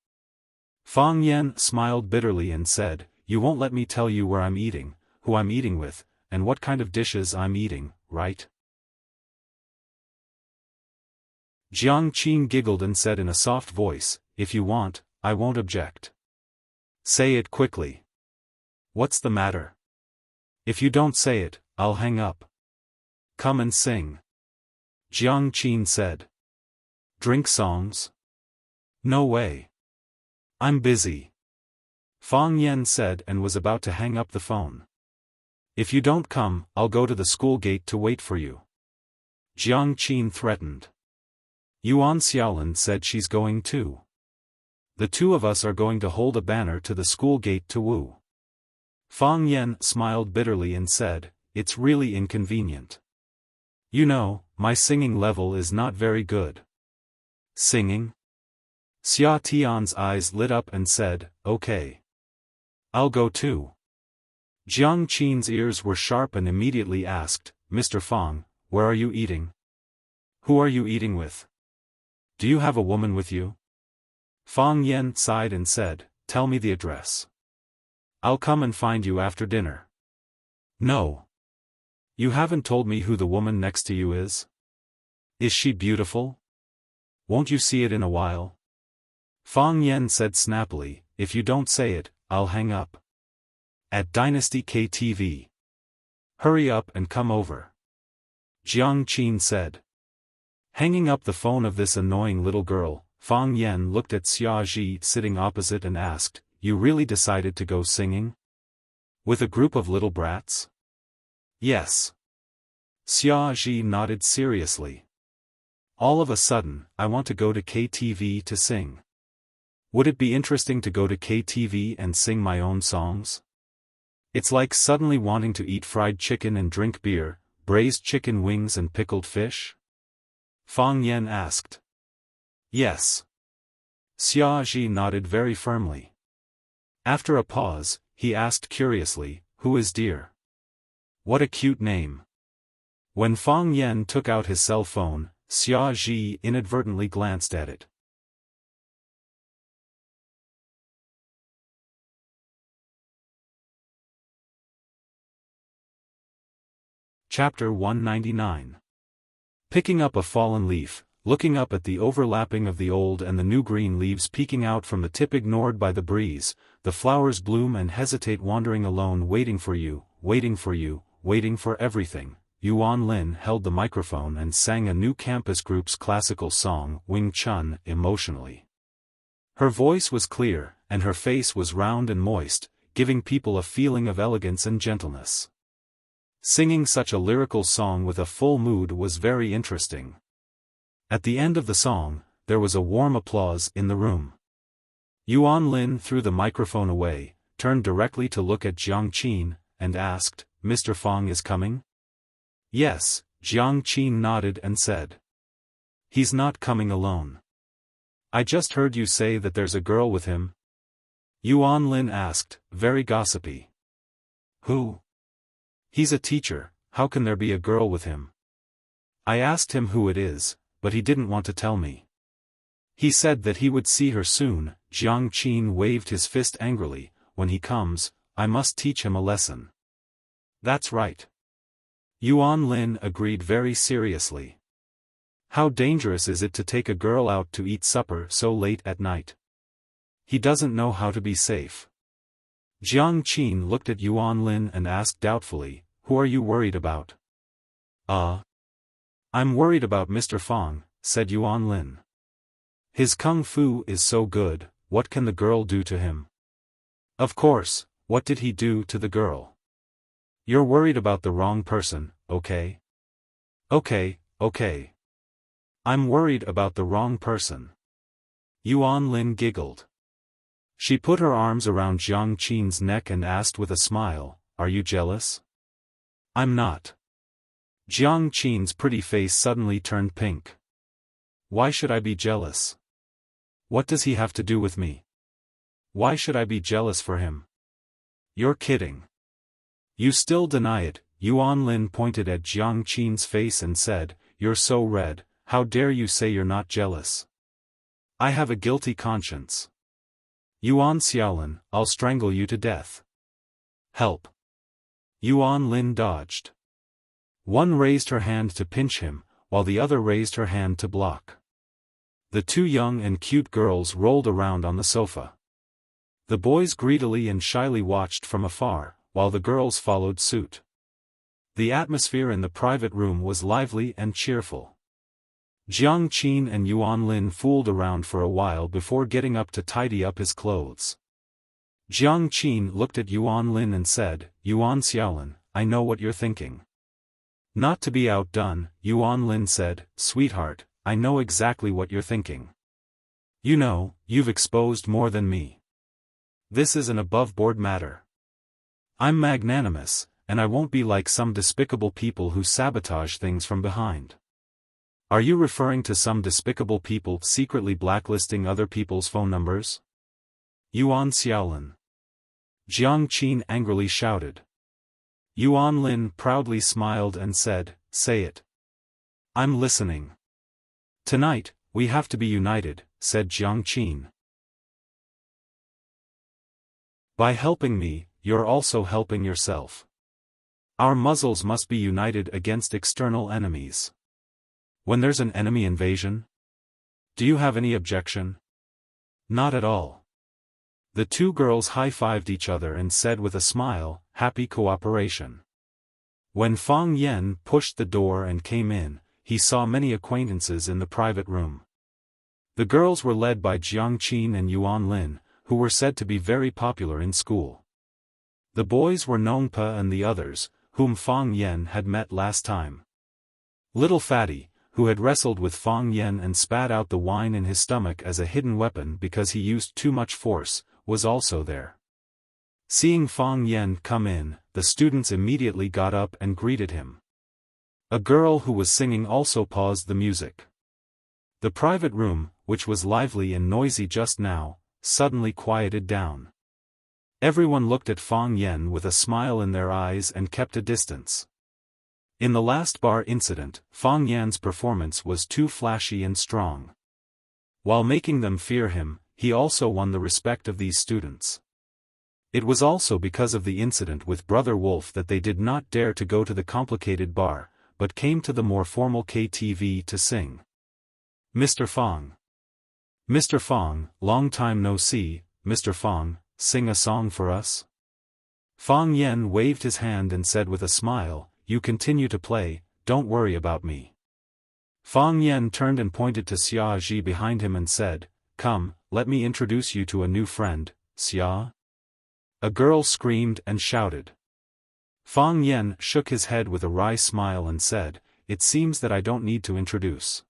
Fang Yan smiled bitterly and said, you won't let me tell you where I'm eating, who I'm eating with, and what kind of dishes I'm eating, right? Jiang Qin giggled and said in a soft voice, if you want, I won't object. Say it quickly. What's the matter? If you don't say it, I'll hang up. Come and sing. Jiang Qin said. Drink songs? No way. I'm busy. Fang Yan said and was about to hang up the phone. If you don't come, I'll go to the school gate to wait for you. Jiang Qin threatened. Yuan Xiaolin said she's going too. The 2 of us are going to hold a banner to the school gate to woo. Fang Yan smiled bitterly and said, it's really inconvenient. You know, my singing level is not very good. Singing? Xia Tian's eyes lit up and said, okay. I'll go too. Jiang Qin's ears were sharp and immediately asked, Mr. Fang, where are you eating? Who are you eating with? Do you have a woman with you? Fang Yan sighed and said, tell me the address. I'll come and find you after dinner. No. You haven't told me who the woman next to you is? Is she beautiful? Won't you see it in a while? Fang Yan said snappily, if you don't say it, I'll hang up. At Dynasty KTV. Hurry up and come over. Jiang Qin said. Hanging up the phone of this annoying little girl, Fang Yan looked at Xia Ji sitting opposite and asked, you really decided to go singing? With a group of little brats? Yes. Xia Ji nodded seriously. All of a sudden, I want to go to KTV to sing. Would it be interesting to go to KTV and sing my own songs? It's like suddenly wanting to eat fried chicken and drink beer, braised chicken wings and pickled fish? Fang Yan asked. Yes. Xia Ji nodded very firmly. After a pause, he asked curiously, who is Dear? What a cute name. When Fang Yan took out his cell phone, Xia Ji inadvertently glanced at it. Chapter 199. Picking up a fallen leaf, looking up at the overlapping of the old and the new green leaves peeking out from the tip ignored by the breeze. The flowers bloom and hesitate, wandering alone, waiting for you, waiting for you, waiting for everything. Yuan Lin held the microphone and sang a new campus group's classical song, Wing Chun, emotionally. Her voice was clear, and her face was round and moist, giving people a feeling of elegance and gentleness. Singing such a lyrical song with a full mood was very interesting. At the end of the song, there was a warm applause in the room. Yuan Lin threw the microphone away, turned directly to look at Jiang Qin, and asked, "Mr. Fang is coming?" "Yes," Jiang Qin nodded and said. "He's not coming alone." "I just heard you say that there's a girl with him?" Yuan Lin asked, very gossipy. "Who?" "He's a teacher, how can there be a girl with him?" "I asked him who it is, but he didn't want to tell me. He said that he would see her soon." Jiang Qin waved his fist angrily. "When he comes, I must teach him a lesson." "That's right." Yuan Lin agreed very seriously. "How dangerous is it to take a girl out to eat supper so late at night? He doesn't know how to be safe." Jiang Qin looked at Yuan Lin and asked doubtfully, "Who are you worried about?" "I'm worried about Mr. Fang," said Yuan Lin. "His kung fu is so good, what can the girl do to him?" "Of course, what did he do to the girl?" "You're worried about the wrong person, okay?" Okay. I'm worried about the wrong person." Yuan Lin giggled. She put her arms around Jiang Qin's neck and asked with a smile, "Are you jealous?" "I'm not." Jiang Qin's pretty face suddenly turned pink. "Why should I be jealous? What does he have to do with me? Why should I be jealous for him?" "You're kidding. You still deny it." Yuan Lin pointed at Jiang Qin's face and said, "You're so red, how dare you say you're not jealous? I have a guilty conscience. Yuan Xiaolin, I'll strangle you to death." "Help." Yuan Lin dodged. One raised her hand to pinch him, while the other raised her hand to block. The two young and cute girls rolled around on the sofa. The boys greedily and shyly watched from afar, while the girls followed suit. The atmosphere in the private room was lively and cheerful. Jiang Qin and Yuan Lin fooled around for a while before getting up to tidy up his clothes. Jiang Qin looked at Yuan Lin and said, "Yuan Xiaolin, I know what you're thinking." Not to be outdone, Yuan Lin said, "Sweetheart, I know exactly what you're thinking. You know, you've exposed more than me. This is an above-board matter. I'm magnanimous, and I won't be like some despicable people who sabotage things from behind." "Are you referring to some despicable people secretly blacklisting other people's phone numbers?" "Yuan Xiaolin." Jiang Qin angrily shouted. Yuan Lin proudly smiled and said, "Say it. I'm listening." "Tonight, we have to be united," said Jiang Qin. "By helping me, you're also helping yourself. Our muzzles must be united against external enemies. When there's an enemy invasion? Do you have any objection?" "Not at all." The two girls high-fived each other and said with a smile, "Happy cooperation." When Fang Yen pushed the door and came in, he saw many acquaintances in the private room. The girls were led by Jiang Qin and Yuan Lin, who were said to be very popular in school. The boys were Nongpa and the others, whom Fang Yen had met last time. Little Fatty, who had wrestled with Fang Yen and spat out the wine in his stomach as a hidden weapon because he used too much force, was also there. Seeing Fang Yen come in, the students immediately got up and greeted him. A girl who was singing also paused the music. The private room, which was lively and noisy just now, suddenly quieted down. Everyone looked at Fang Yen with a smile in their eyes and kept a distance. In the last bar incident, Fang Yan's performance was too flashy and strong. While making them fear him, he also won the respect of these students. It was also because of the incident with Brother Wolf that they did not dare to go to the complicated bar, but came to the more formal KTV to sing. Mr. Fong. Mr. Fong, long time no see, Mr. Fong, sing a song for us? Fong Yen waved his hand and said with a smile, you continue to play, don't worry about me. Fong Yen turned and pointed to Xia Ji behind him and said, come, let me introduce you to a new friend, Xia. A girl screamed and shouted. Fong Yen shook his head with a wry smile and said, it seems that I don't need to introduce.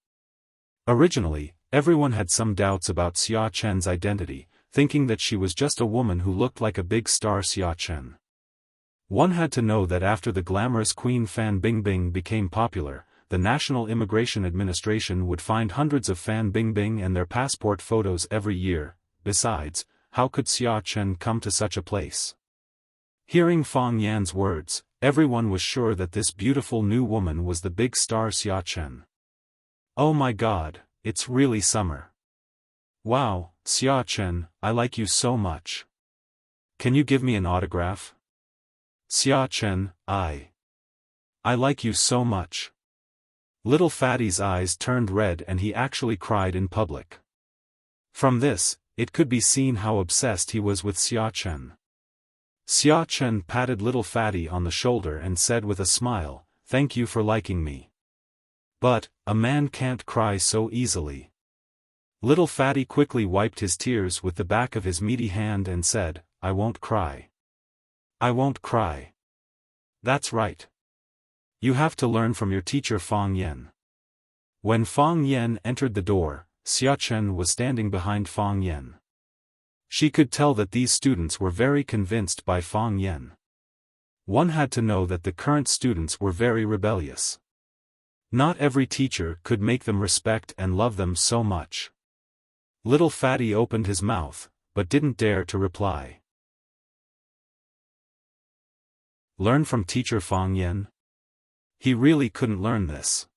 Originally, everyone had some doubts about Xia Chen's identity, thinking that she was just a woman who looked like a big star Xia Chen. One had to know that after the glamorous Queen Fan Bingbing became popular, the National Immigration Administration would find hundreds of Fan Bingbing and their passport photos every year. Besides, how could Xia Chen come to such a place? Hearing Fong Yan's words, everyone was sure that this beautiful new woman was the big star Xia Chen. Oh my God, it's really summer. Wow, Xia Chen, I like you so much. Can you give me an autograph? Xia Chen, I like you so much. Little Fatty's eyes turned red and he actually cried in public. From this, it could be seen how obsessed he was with Xia Chen. Xia Chen patted little Fatty on the shoulder and said with a smile, thank you for liking me. But, a man can't cry so easily. Little Fatty quickly wiped his tears with the back of his meaty hand and said, I won't cry. I won't cry. That's right. You have to learn from your teacher Fong Yen. When Fong Yen entered the door, Xia Chen was standing behind Fong Yen. She could tell that these students were very convinced by Fong Yen. One had to know that the current students were very rebellious. Not every teacher could make them respect and love them so much. Little Fatty opened his mouth, but didn't dare to reply. Learn from teacher Fong Yen? He really couldn't learn this.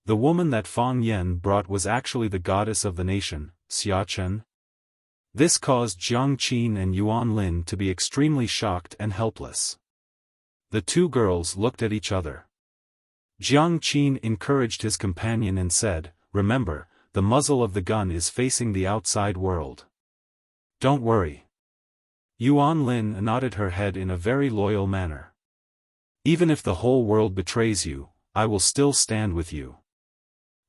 The woman that Fong Yen brought was actually the goddess of the nation, Xia Chen. This caused Jiang Qin and Yuan Lin to be extremely shocked and helpless. The two girls looked at each other. Jiang Qin encouraged his companion and said, remember, the muzzle of the gun is facing the outside world. Don't worry. Yuan Lin nodded her head in a very loyal manner. Even if the whole world betrays you, I will still stand with you.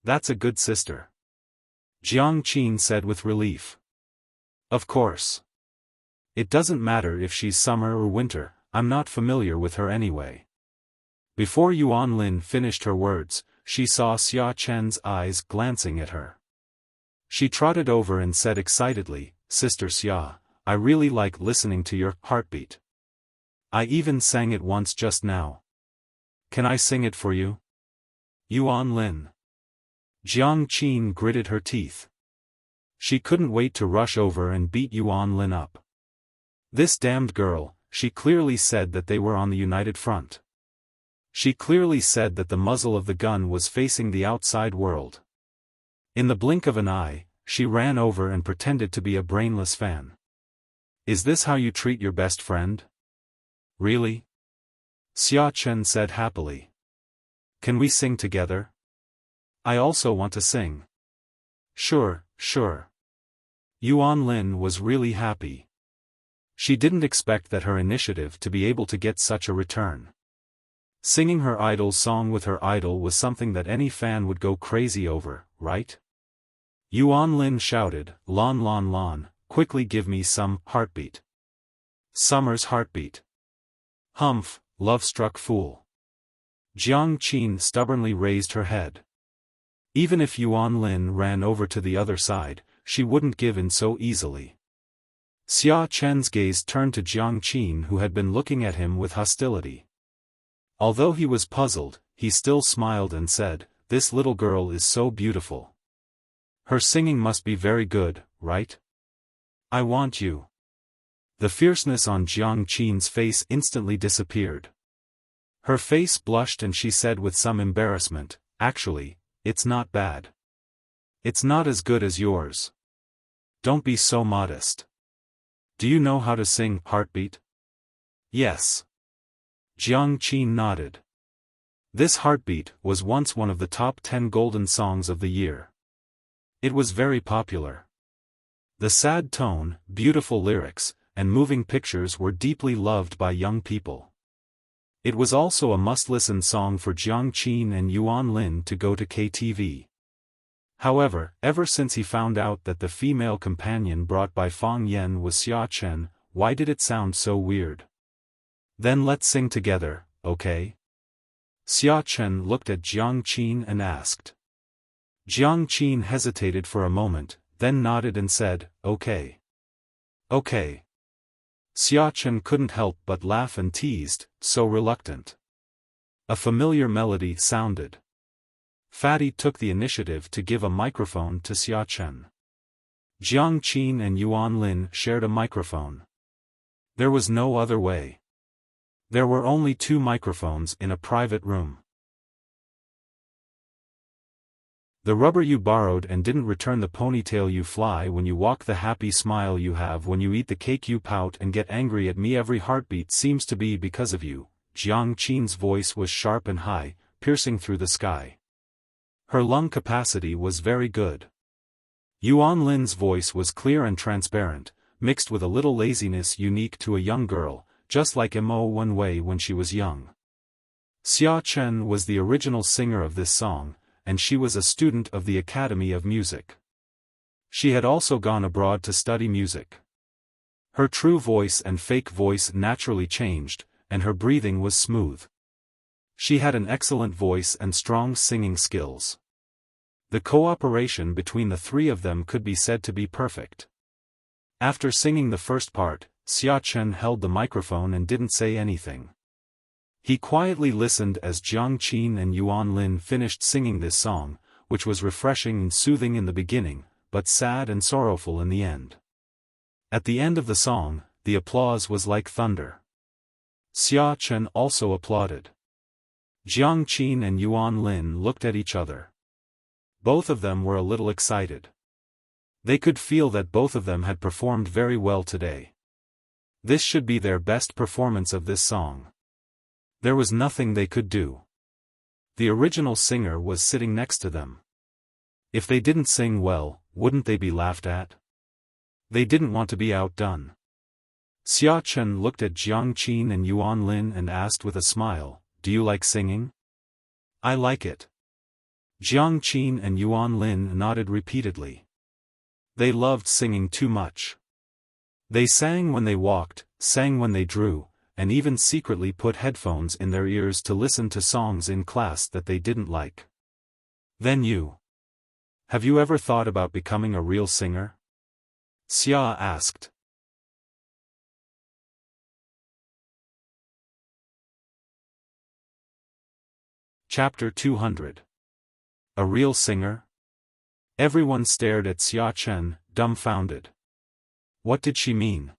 That's a good sister. Jiang Qin said with relief. Of course. It doesn't matter if she's summer or winter, I'm not familiar with her anyway. Before Yuan Lin finished her words, she saw Xia Chen's eyes glancing at her. She trotted over and said excitedly, Sister Xia, I really like listening to your heartbeat. I even sang it once just now. Can I sing it for you? Yuan Lin. Jiang Qin gritted her teeth. She couldn't wait to rush over and beat Yuan Lin up. This damned girl, she clearly said that they were on the united front. She clearly said that the muzzle of the gun was facing the outside world. In the blink of an eye, she ran over and pretended to be a brainless fan. Is this how you treat your best friend? Really? Xia Chen said happily. Can we sing together? I also want to sing. Sure, sure. Yuan Lin was really happy. She didn't expect that her initiative to be able to get such a return. Singing her idol's song with her idol was something that any fan would go crazy over, right? Yuan Lin shouted, Lon Lon Lon, quickly give me some heartbeat. Summer's heartbeat. Humph, love-struck fool. Jiang Qin stubbornly raised her head. Even if Yuan Lin ran over to the other side, she wouldn't give in so easily. Xia Chen's gaze turned to Jiang Qin, who had been looking at him with hostility. Although he was puzzled, he still smiled and said, This little girl is so beautiful. Her singing must be very good, right? I want you. The fierceness on Jiang Qin's face instantly disappeared. Her face blushed and she said with some embarrassment, Actually, it's not bad. It's not as good as yours. Don't be so modest. Do you know how to sing Heartbeat? Yes. Jiang Qin nodded. This Heartbeat was once one of the top 10 golden songs of the year. It was very popular. The sad tone, beautiful lyrics, and moving pictures were deeply loved by young people. It was also a must-listen song for Jiang Qin and Yuan Lin to go to KTV. However, ever since he found out that the female companion brought by Fang Yan was Xia Chen, why did it sound so weird? Then let's sing together, okay? Xia Chen looked at Jiang Qin and asked. Jiang Qin hesitated for a moment, then nodded and said, okay. Okay. Xia Chen couldn't help but laugh and teased, so reluctant. A familiar melody sounded. Fatty took the initiative to give a microphone to Xia Chen. Jiang Qin and Yuan Lin shared a microphone. There was no other way. There were only 2 microphones in a private room. The rubber you borrowed and didn't return, the ponytail you fly when you walk, the happy smile you have when you eat, the cake you pout and get angry at me, every heartbeat seems to be because of you. Jiang Qin's voice was sharp and high, piercing through the sky. Her lung capacity was very good. Yuan Lin's voice was clear and transparent, mixed with a little laziness unique to a young girl, just like Mo Wenwei when she was young. Xia Chen was the original singer of this song, and she was a student of the Academy of Music. She had also gone abroad to study music. Her true voice and fake voice naturally changed, and her breathing was smooth. She had an excellent voice and strong singing skills. The cooperation between the 3 of them could be said to be perfect. After singing the first part, Xia Chen held the microphone and didn't say anything. He quietly listened as Jiang Qin and Yuan Lin finished singing this song, which was refreshing and soothing in the beginning, but sad and sorrowful in the end. At the end of the song, the applause was like thunder. Xia Chen also applauded. Jiang Qin and Yuan Lin looked at each other. Both of them were a little excited. They could feel that both of them had performed very well today. This should be their best performance of this song. There was nothing they could do. The original singer was sitting next to them. If they didn't sing well, wouldn't they be laughed at? They didn't want to be outdone. Xia Chen looked at Jiang Qin and Yuan Lin and asked with a smile, "Do you like singing?" "I like it." Jiang Qin and Yuan Lin nodded repeatedly. They loved singing too much. They sang when they walked, sang when they drew, and even secretly put headphones in their ears to listen to songs in class that they didn't like. Then have you ever thought about becoming a real singer? Xia asked. Chapter 200. A real singer? Everyone stared at Xia Chen, dumbfounded. What did she mean?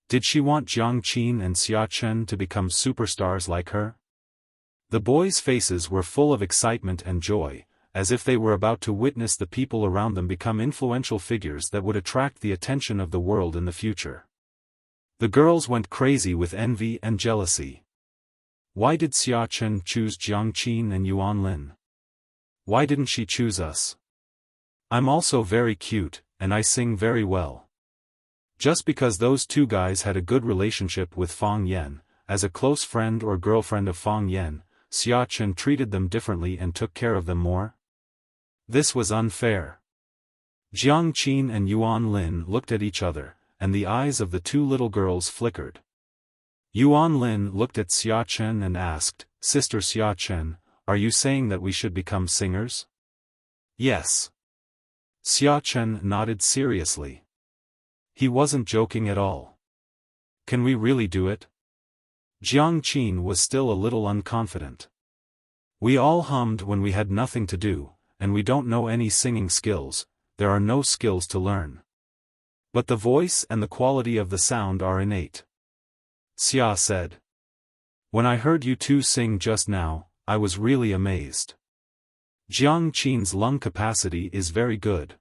Did she want Jiang Qin and Xia Chen to become superstars like her? The boys' faces were full of excitement and joy, as if they were about to witness the people around them become influential figures that would attract the attention of the world in the future. The girls went crazy with envy and jealousy. Why did Xia Chen choose Jiang Qin and Yuan Lin? Why didn't she choose us? I'm also very cute, and I sing very well. Just because those 2 guys had a good relationship with Fang Yan, as a close friend or girlfriend of Fang Yan, Xia Chen treated them differently and took care of them more? This was unfair. Jiang Qin and Yuan Lin looked at each other, and the eyes of the 2 little girls flickered. Yuan Lin looked at Xia Chen and asked, "Sister Xia Chen, are you saying that we should become singers?" "Yes." Xia Chen nodded seriously. He wasn't joking at all. "Can we really do it?" Jiang Qin was still a little unconfident. "We all hummed when we had nothing to do, and we don't know any singing skills, there are no skills to learn. But the voice and the quality of the sound are innate," Xia said. "When I heard you 2 sing just now, I was really amazed. Jiang Qin's lung capacity is very good.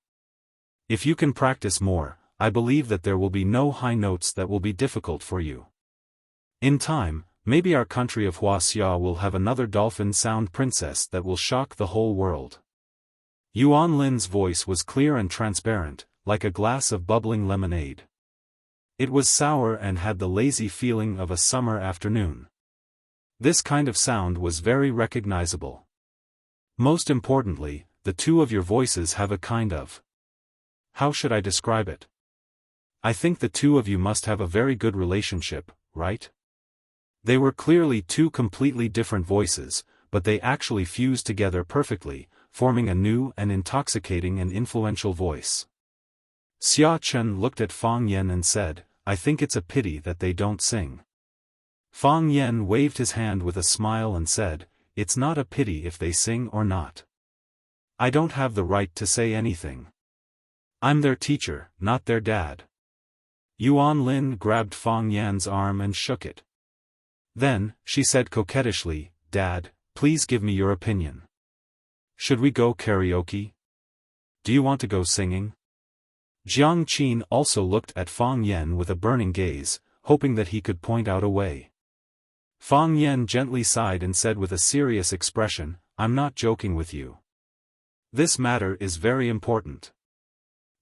If you can practice more, I believe that there will be no high notes that will be difficult for you. In time, maybe our country of Wuxia will have another dolphin sound princess that will shock the whole world." Yuan Lin's voice was clear and transparent, like a glass of bubbling lemonade. It was sour and had the lazy feeling of a summer afternoon. This kind of sound was very recognizable. Most importantly, the two of your voices have a kind of... How should I describe it? I think the two of you must have a very good relationship, right? They were clearly two completely different voices, but they actually fused together perfectly, forming a new and intoxicating and influential voice. Xia Chen looked at Fang Yen and said, I think it's a pity that they don't sing. Fang Yen waved his hand with a smile and said, it's not a pity if they sing or not. I don't have the right to say anything. I'm their teacher, not their dad. Yuan Lin grabbed Fang Yan's arm and shook it. Then, she said coquettishly, Dad, please give me your opinion. Should we go karaoke? Do you want to go singing? Jiang Qin also looked at Fang Yan with a burning gaze, hoping that he could point out a way. Fang Yan gently sighed and said with a serious expression, I'm not joking with you. This matter is very important.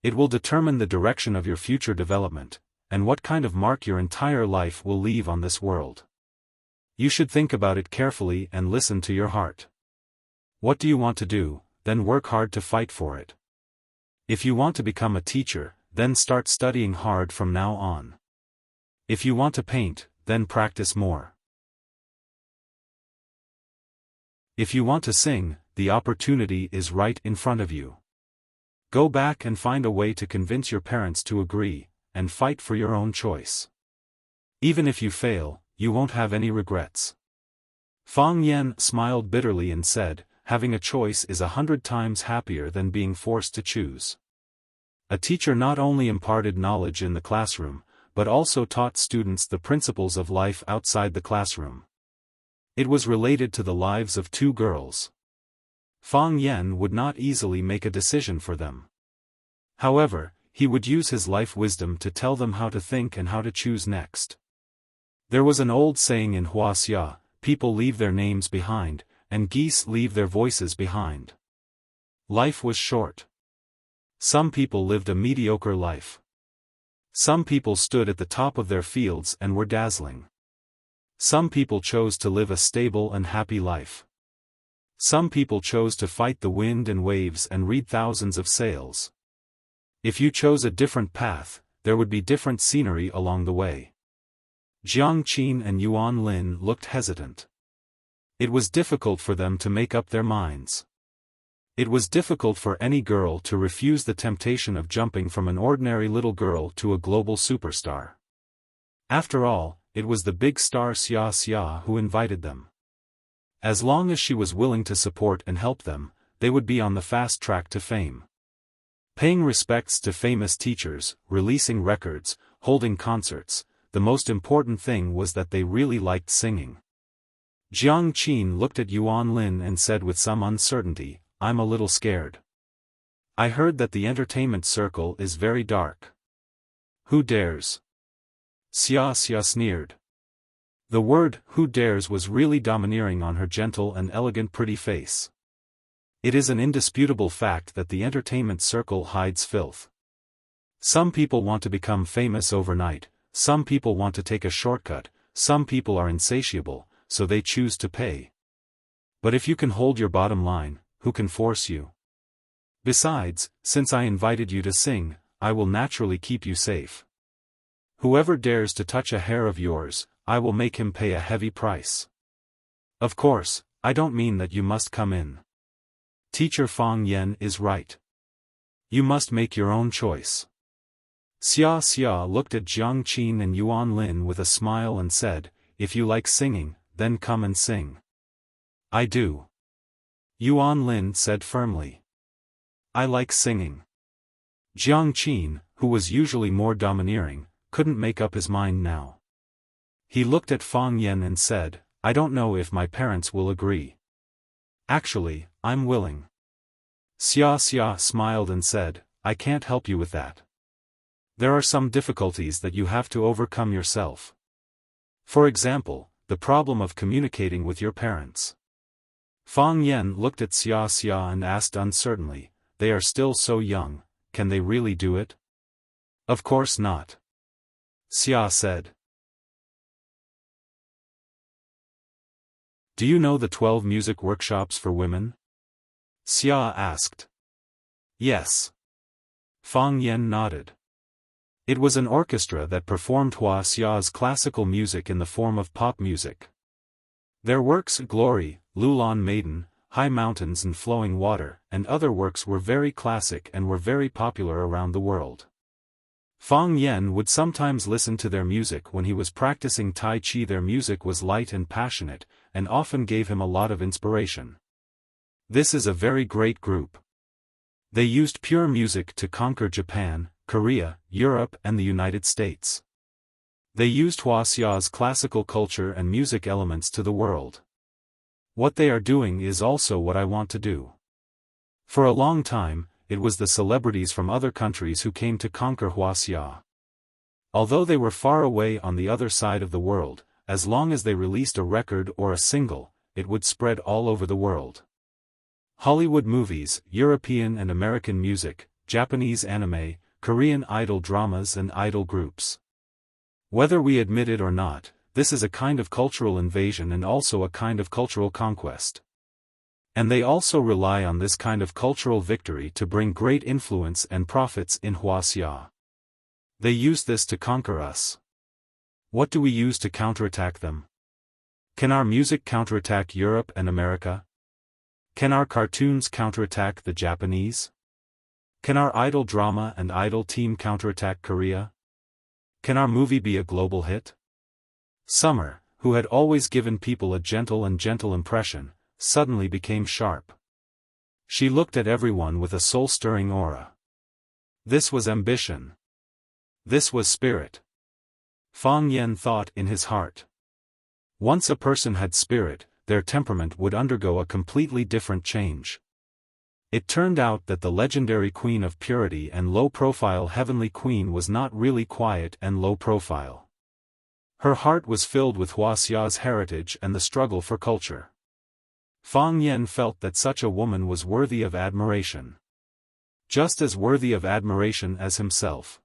It will determine the direction of your future development, and what kind of mark your entire life will leave on this world. You should think about it carefully and listen to your heart. What do you want to do, then work hard to fight for it. If you want to become a teacher, then start studying hard from now on. If you want to paint, then practice more. If you want to sing, the opportunity is right in front of you. Go back and find a way to convince your parents to agree, and fight for your own choice. Even if you fail, you won't have any regrets. Fang Yan smiled bitterly and said, having a choice is 100 times happier than being forced to choose. A teacher not only imparted knowledge in the classroom, but also taught students the principles of life outside the classroom. It was related to the lives of two girls. Fang Yan would not easily make a decision for them. However, he would use his life wisdom to tell them how to think and how to choose next. There was an old saying in Wuxia, people leave their names behind, and geese leave their voices behind. Life was short. Some people lived a mediocre life. Some people stood at the top of their fields and were dazzling. Some people chose to live a stable and happy life. Some people chose to fight the wind and waves and read thousands of sails. If you chose a different path, there would be different scenery along the way. Jiang Qin and Yuan Lin looked hesitant. It was difficult for them to make up their minds. It was difficult for any girl to refuse the temptation of jumping from an ordinary little girl to a global superstar. After all, it was the big star Xia who invited them. As long as she was willing to support and help them, they would be on the fast track to fame. Paying respects to famous teachers, releasing records, holding concerts, the most important thing was that they really liked singing. Jiang Qin looked at Yuan Lin and said with some uncertainty, I'm a little scared. I heard that the entertainment circle is very dark. Who dares? Xia sneered. The word, who dares, was really domineering on her gentle and elegant pretty face. It is an indisputable fact that the entertainment circle hides filth. Some people want to become famous overnight, some people want to take a shortcut, some people are insatiable, so they choose to pay. But if you can hold your bottom line, who can force you? Besides, since I invited you to sing, I will naturally keep you safe. Whoever dares to touch a hair of yours, I will make him pay a heavy price. Of course, I don't mean that you must come in. Teacher Fang Yan is right. You must make your own choice. Xia looked at Jiang Qin and Yuan Lin with a smile and said, if you like singing, then come and sing. I do. Yuan Lin said firmly. I like singing. Jiang Qin, who was usually more domineering, couldn't make up his mind now. He looked at Fang Yan and said, I don't know if my parents will agree. Actually, I'm willing. Xia smiled and said, I can't help you with that. There are some difficulties that you have to overcome yourself. For example, the problem of communicating with your parents. Fang Yan looked at Xia and asked uncertainly, they are still so young, can they really do it? Of course not. Xia said. Do you know the 12 music workshops for women? Xia asked. Yes. Fang Yan nodded. It was an orchestra that performed Huaxia's classical music in the form of pop music. Their works Glory, Lulan Maiden, High Mountains and Flowing Water, and other works were very classic and were very popular around the world. Fang Yan would sometimes listen to their music when he was practicing Tai Chi. Their music was light and passionate, and often gave him a lot of inspiration. This is a very great group. They used pure music to conquer Japan, Korea, Europe and the United States. They used Huaxia's classical culture and music elements to the world. What they are doing is also what I want to do. For a long time, it was the celebrities from other countries who came to conquer Huaxia. Although they were far away on the other side of the world, as long as they released a record or a single, it would spread all over the world. Hollywood movies, European and American music, Japanese anime, Korean idol dramas and idol groups. Whether we admit it or not, this is a kind of cultural invasion and also a kind of cultural conquest. And they also rely on this kind of cultural victory to bring great influence and profits in Huaxia. They use this to conquer us. What do we use to counterattack them? Can our music counterattack Europe and America? Can our cartoons counterattack the Japanese? Can our idol drama and idol team counterattack Korea? Can our movie be a global hit? Summer, who had always given people a gentle impression, suddenly became sharp. She looked at everyone with a soul-stirring aura. This was ambition. This was spirit. Fang Yan thought in his heart. Once a person had spirit, their temperament would undergo a completely different change. It turned out that the legendary queen of purity and low-profile heavenly queen was not really quiet and low-profile. Her heart was filled with Huaxia's heritage and the struggle for culture. Fang Yan felt that such a woman was worthy of admiration. Just as worthy of admiration as himself.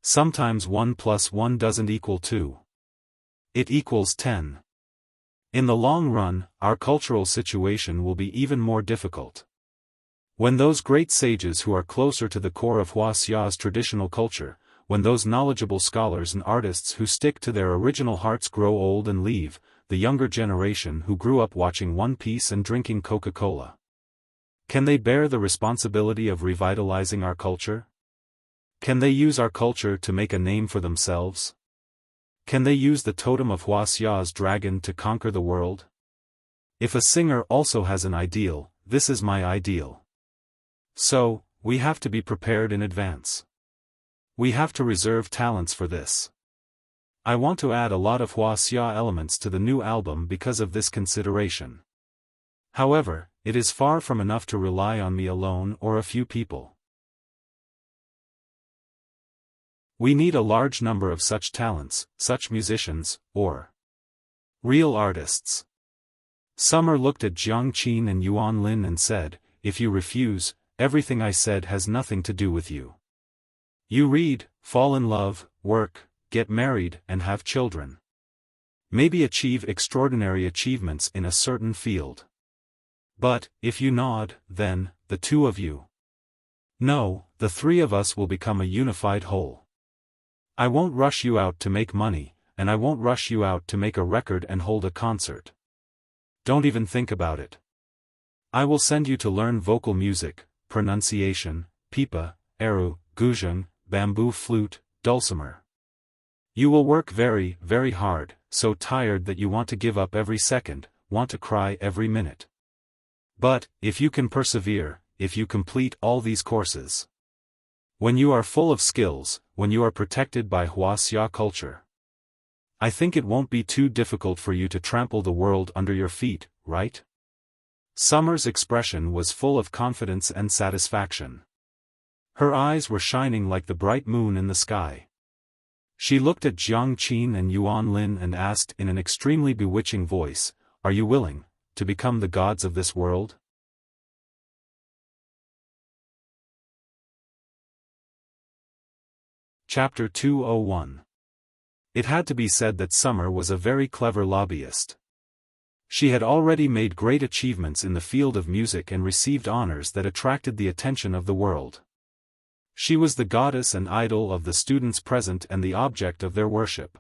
Sometimes 1 + 1 doesn't equal 2. It equals 10. In the long run, our cultural situation will be even more difficult. When those great sages who are closer to the core of Huaxia's traditional culture, when those knowledgeable scholars and artists who stick to their original hearts grow old and leave, the younger generation who grew up watching One Piece and drinking Coca-Cola. Can they bear the responsibility of revitalizing our culture? Can they use our culture to make a name for themselves? Can they use the totem of Huaxia's dragon to conquer the world? If a singer also has an ideal, this is my ideal. So, we have to be prepared in advance. We have to reserve talents for this. I want to add a lot of Huaxia elements to the new album because of this consideration. However, it is far from enough to rely on me alone or a few people. We need a large number of such talents, such musicians, or real artists. Summer looked at Jiang Qin and Yuan Lin and said, "If you refuse, everything I said has nothing to do with you. You read, fall in love, work, get married and have children. Maybe achieve extraordinary achievements in a certain field. But, if you nod, then, the two of you. No, the three of us will become a unified whole. I won't rush you out to make money, and I won't rush you out to make a record and hold a concert. Don't even think about it. I will send you to learn vocal music, pronunciation, pipa, eru, guzheng, bamboo flute, dulcimer. You will work very, very hard, so tired that you want to give up every second, want to cry every minute. But, if you can persevere, if you complete all these courses, when you are full of skills, when you are protected by Huaxia culture, I think it won't be too difficult for you to trample the world under your feet, right?" Summer's expression was full of confidence and satisfaction. Her eyes were shining like the bright moon in the sky. She looked at Jiang Qin and Yuan Lin and asked in an extremely bewitching voice, "Are you willing to become the gods of this world?" Chapter 201. It had to be said that Summer was a very clever lobbyist. She had already made great achievements in the field of music and received honors that attracted the attention of the world. She was the goddess and idol of the students present and the object of their worship.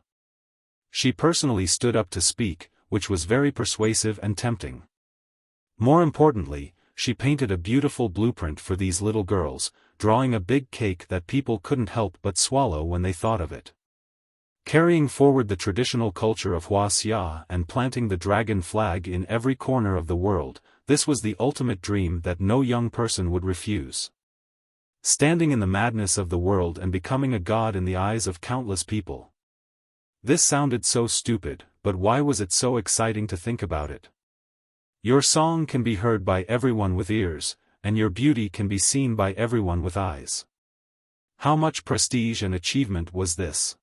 She personally stood up to speak, which was very persuasive and tempting. More importantly, she painted a beautiful blueprint for these little girls, drawing a big cake that people couldn't help but swallow when they thought of it. Carrying forward the traditional culture of Wuxia and planting the dragon flag in every corner of the world, this was the ultimate dream that no young person would refuse. Standing in the madness of the world and becoming a god in the eyes of countless people. This sounded so stupid, but why was it so exciting to think about it? Your song can be heard by everyone with ears, and your beauty can be seen by everyone with eyes. How much prestige and achievement was this?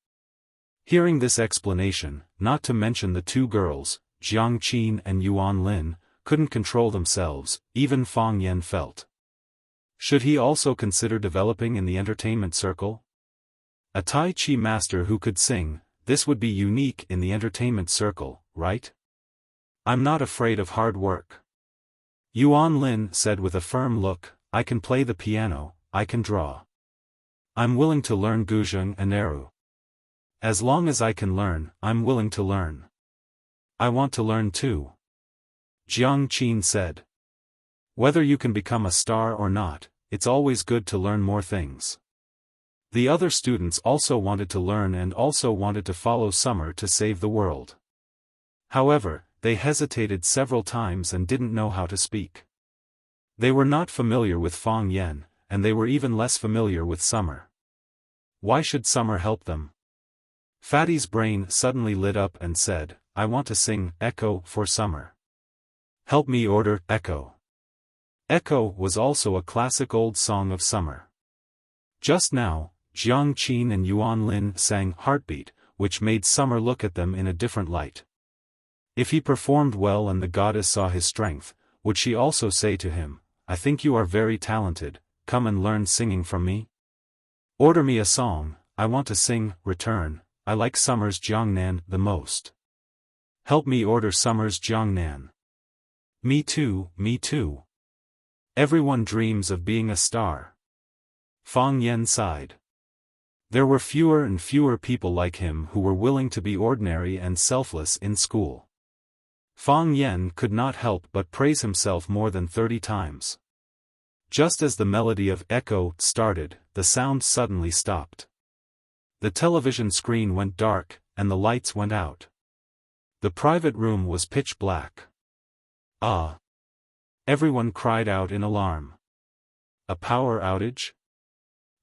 Hearing this explanation, not to mention the two girls, Jiang Qin and Yuan Lin, couldn't control themselves, even Fang Yan felt. Should he also consider developing in the entertainment circle? A Tai Chi master who could sing, this would be unique in the entertainment circle, right? I'm not afraid of hard work. Yuan Lin said with a firm look, I can play the piano, I can draw. I'm willing to learn Guzheng and Eru. As long as I can learn, I'm willing to learn. I want to learn too. Jiang Qin said. Whether you can become a star or not, it's always good to learn more things. The other students also wanted to learn and also wanted to follow Summer to save the world. However, they hesitated several times and didn't know how to speak. They were not familiar with Fang Yan, and they were even less familiar with Summer. Why should Summer help them? Fatty's brain suddenly lit up and said, I want to sing Echo for Summer. Help me order Echo. Echo was also a classic old song of Summer. Just now, Jiang Qin and Yuan Lin sang Heartbeat, which made Summer look at them in a different light. If he performed well and the goddess saw his strength, would she also say to him, I think you are very talented, come and learn singing from me? Order me a song, I want to sing, return, I like Summer's Jiangnan the most. Help me order Summer's Jiangnan. Me too, me too. Everyone dreams of being a star. Fang Yan sighed. There were fewer and fewer people like him who were willing to be ordinary and selfless in school. Fang Yan could not help but praise himself more than 30 times. Just as the melody of Echo started, the sound suddenly stopped. The television screen went dark, and the lights went out. The private room was pitch black. Ah! Everyone cried out in alarm. A power outage?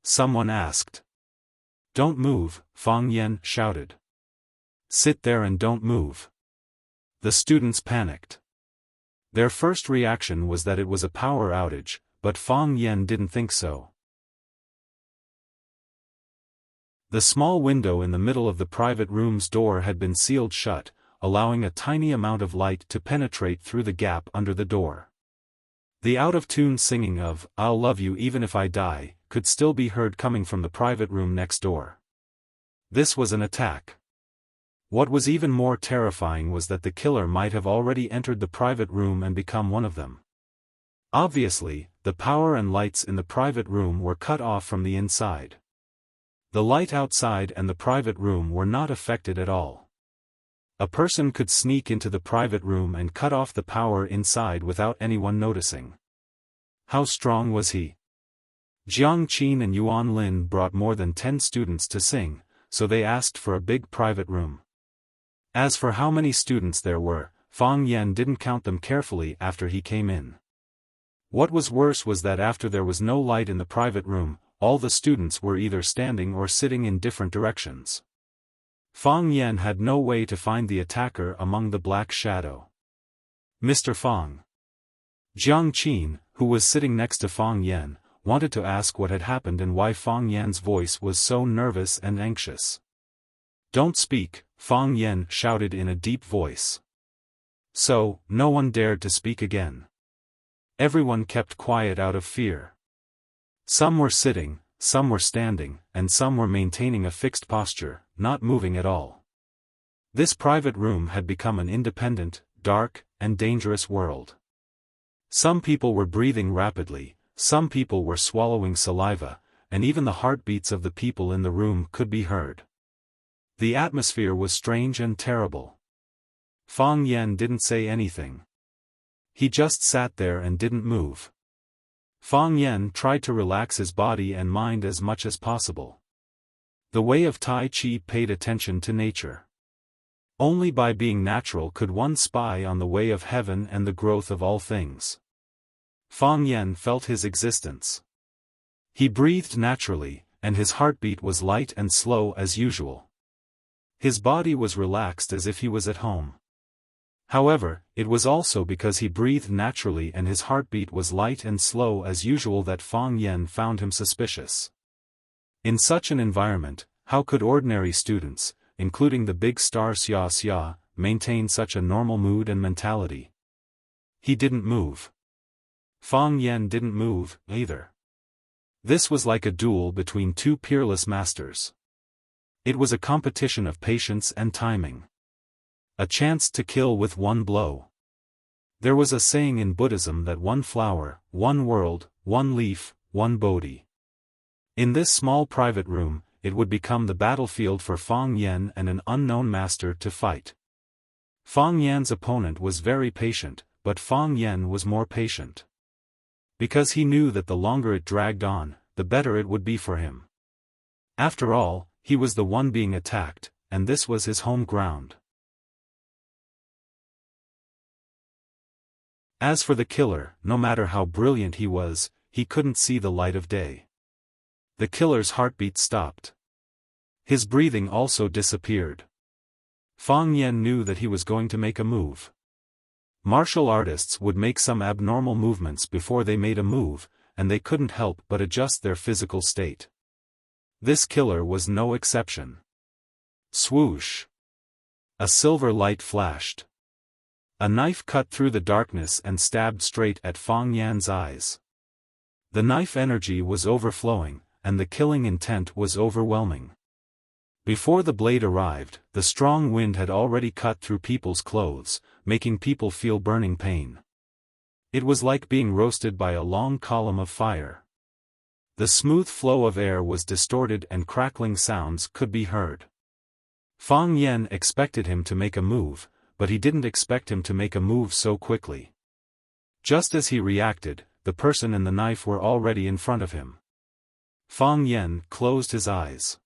Someone asked. Don't move, Fang Yan shouted. Sit there and don't move. The students panicked. Their first reaction was that it was a power outage, but Fang Yan didn't think so. The small window in the middle of the private room's door had been sealed shut, allowing a tiny amount of light to penetrate through the gap under the door. The out-of-tune singing of, I'll love you even if I die, could still be heard coming from the private room next door. This was an attack. What was even more terrifying was that the killer might have already entered the private room and become one of them. Obviously, the power and lights in the private room were cut off from the inside. The light outside and the private room were not affected at all. A person could sneak into the private room and cut off the power inside without anyone noticing. How strong was he? Jiang Qin and Yuan Lin brought more than 10 students to sing, so they asked for a big private room. As for how many students there were, Fang Yan didn't count them carefully after he came in. What was worse was that after there was no light in the private room, all the students were either standing or sitting in different directions. Fang Yan had no way to find the attacker among the black shadow. Mr. Fang. Jiang Qin, who was sitting next to Fang Yan, wanted to ask what had happened and why Fang Yan's voice was so nervous and anxious. Don't speak, Fang Yan shouted in a deep voice. So, no one dared to speak again. Everyone kept quiet out of fear. Some were sitting, some were standing, and some were maintaining a fixed posture, not moving at all. This private room had become an independent, dark, and dangerous world. Some people were breathing rapidly, some people were swallowing saliva, and even the heartbeats of the people in the room could be heard. The atmosphere was strange and terrible. Fang Yan didn't say anything. He just sat there and didn't move. Fang Yan tried to relax his body and mind as much as possible. The way of Tai Chi paid attention to nature. Only by being natural could one spy on the way of heaven and the growth of all things. Fang Yan felt his existence. He breathed naturally, and his heartbeat was light and slow as usual. His body was relaxed as if he was at home. However, it was also because he breathed naturally and his heartbeat was light and slow as usual that Fang Yan found him suspicious. In such an environment, how could ordinary students, including the big star Xia, maintain such a normal mood and mentality? He didn't move. Fang Yan didn't move, either. This was like a duel between two peerless masters. It was a competition of patience and timing. A chance to kill with one blow. There was a saying in Buddhism that one flower, one world, one leaf, one Bodhi. In this small private room, it would become the battlefield for Fang Yan and an unknown master to fight. Fang Yan's opponent was very patient, but Fang Yan was more patient. Because he knew that the longer it dragged on, the better it would be for him. After all, he was the one being attacked, and this was his home ground. As for the killer, no matter how brilliant he was, he couldn't see the light of day. The killer's heartbeat stopped. His breathing also disappeared. Fang Yan knew that he was going to make a move. Martial artists would make some abnormal movements before they made a move, and they couldn't help but adjust their physical state. This killer was no exception. Swoosh! A silver light flashed. A knife cut through the darkness and stabbed straight at Fang Yan's eyes. The knife energy was overflowing, and the killing intent was overwhelming. Before the blade arrived, the strong wind had already cut through people's clothes, making people feel burning pain. It was like being roasted by a long column of fire. The smooth flow of air was distorted and crackling sounds could be heard. Fang Yan expected him to make a move, but he didn't expect him to make a move so quickly. Just as he reacted, the person and the knife were already in front of him. Fang Yan closed his eyes.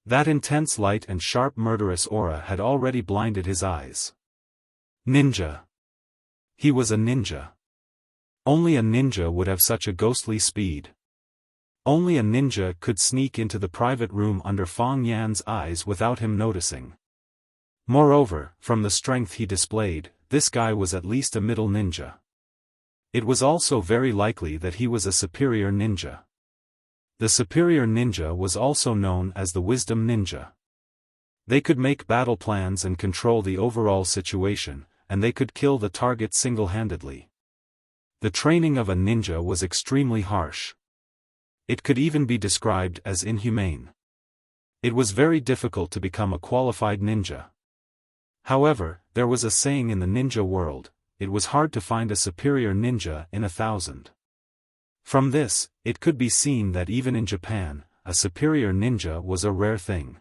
That intense light and sharp murderous aura had already blinded his eyes. Ninja. He was a ninja. Only a ninja would have such a ghostly speed. Only a ninja could sneak into the private room under Fang Yan's eyes without him noticing. Moreover, from the strength he displayed, this guy was at least a middle ninja. It was also very likely that he was a superior ninja. The superior ninja was also known as the wisdom ninja. They could make battle plans and control the overall situation, and they could kill the target single-handedly. The training of a ninja was extremely harsh. It could even be described as inhumane. It was very difficult to become a qualified ninja. However, there was a saying in the ninja world, it was hard to find a superior ninja in 1,000. From this, it could be seen that even in Japan, a superior ninja was a rare thing.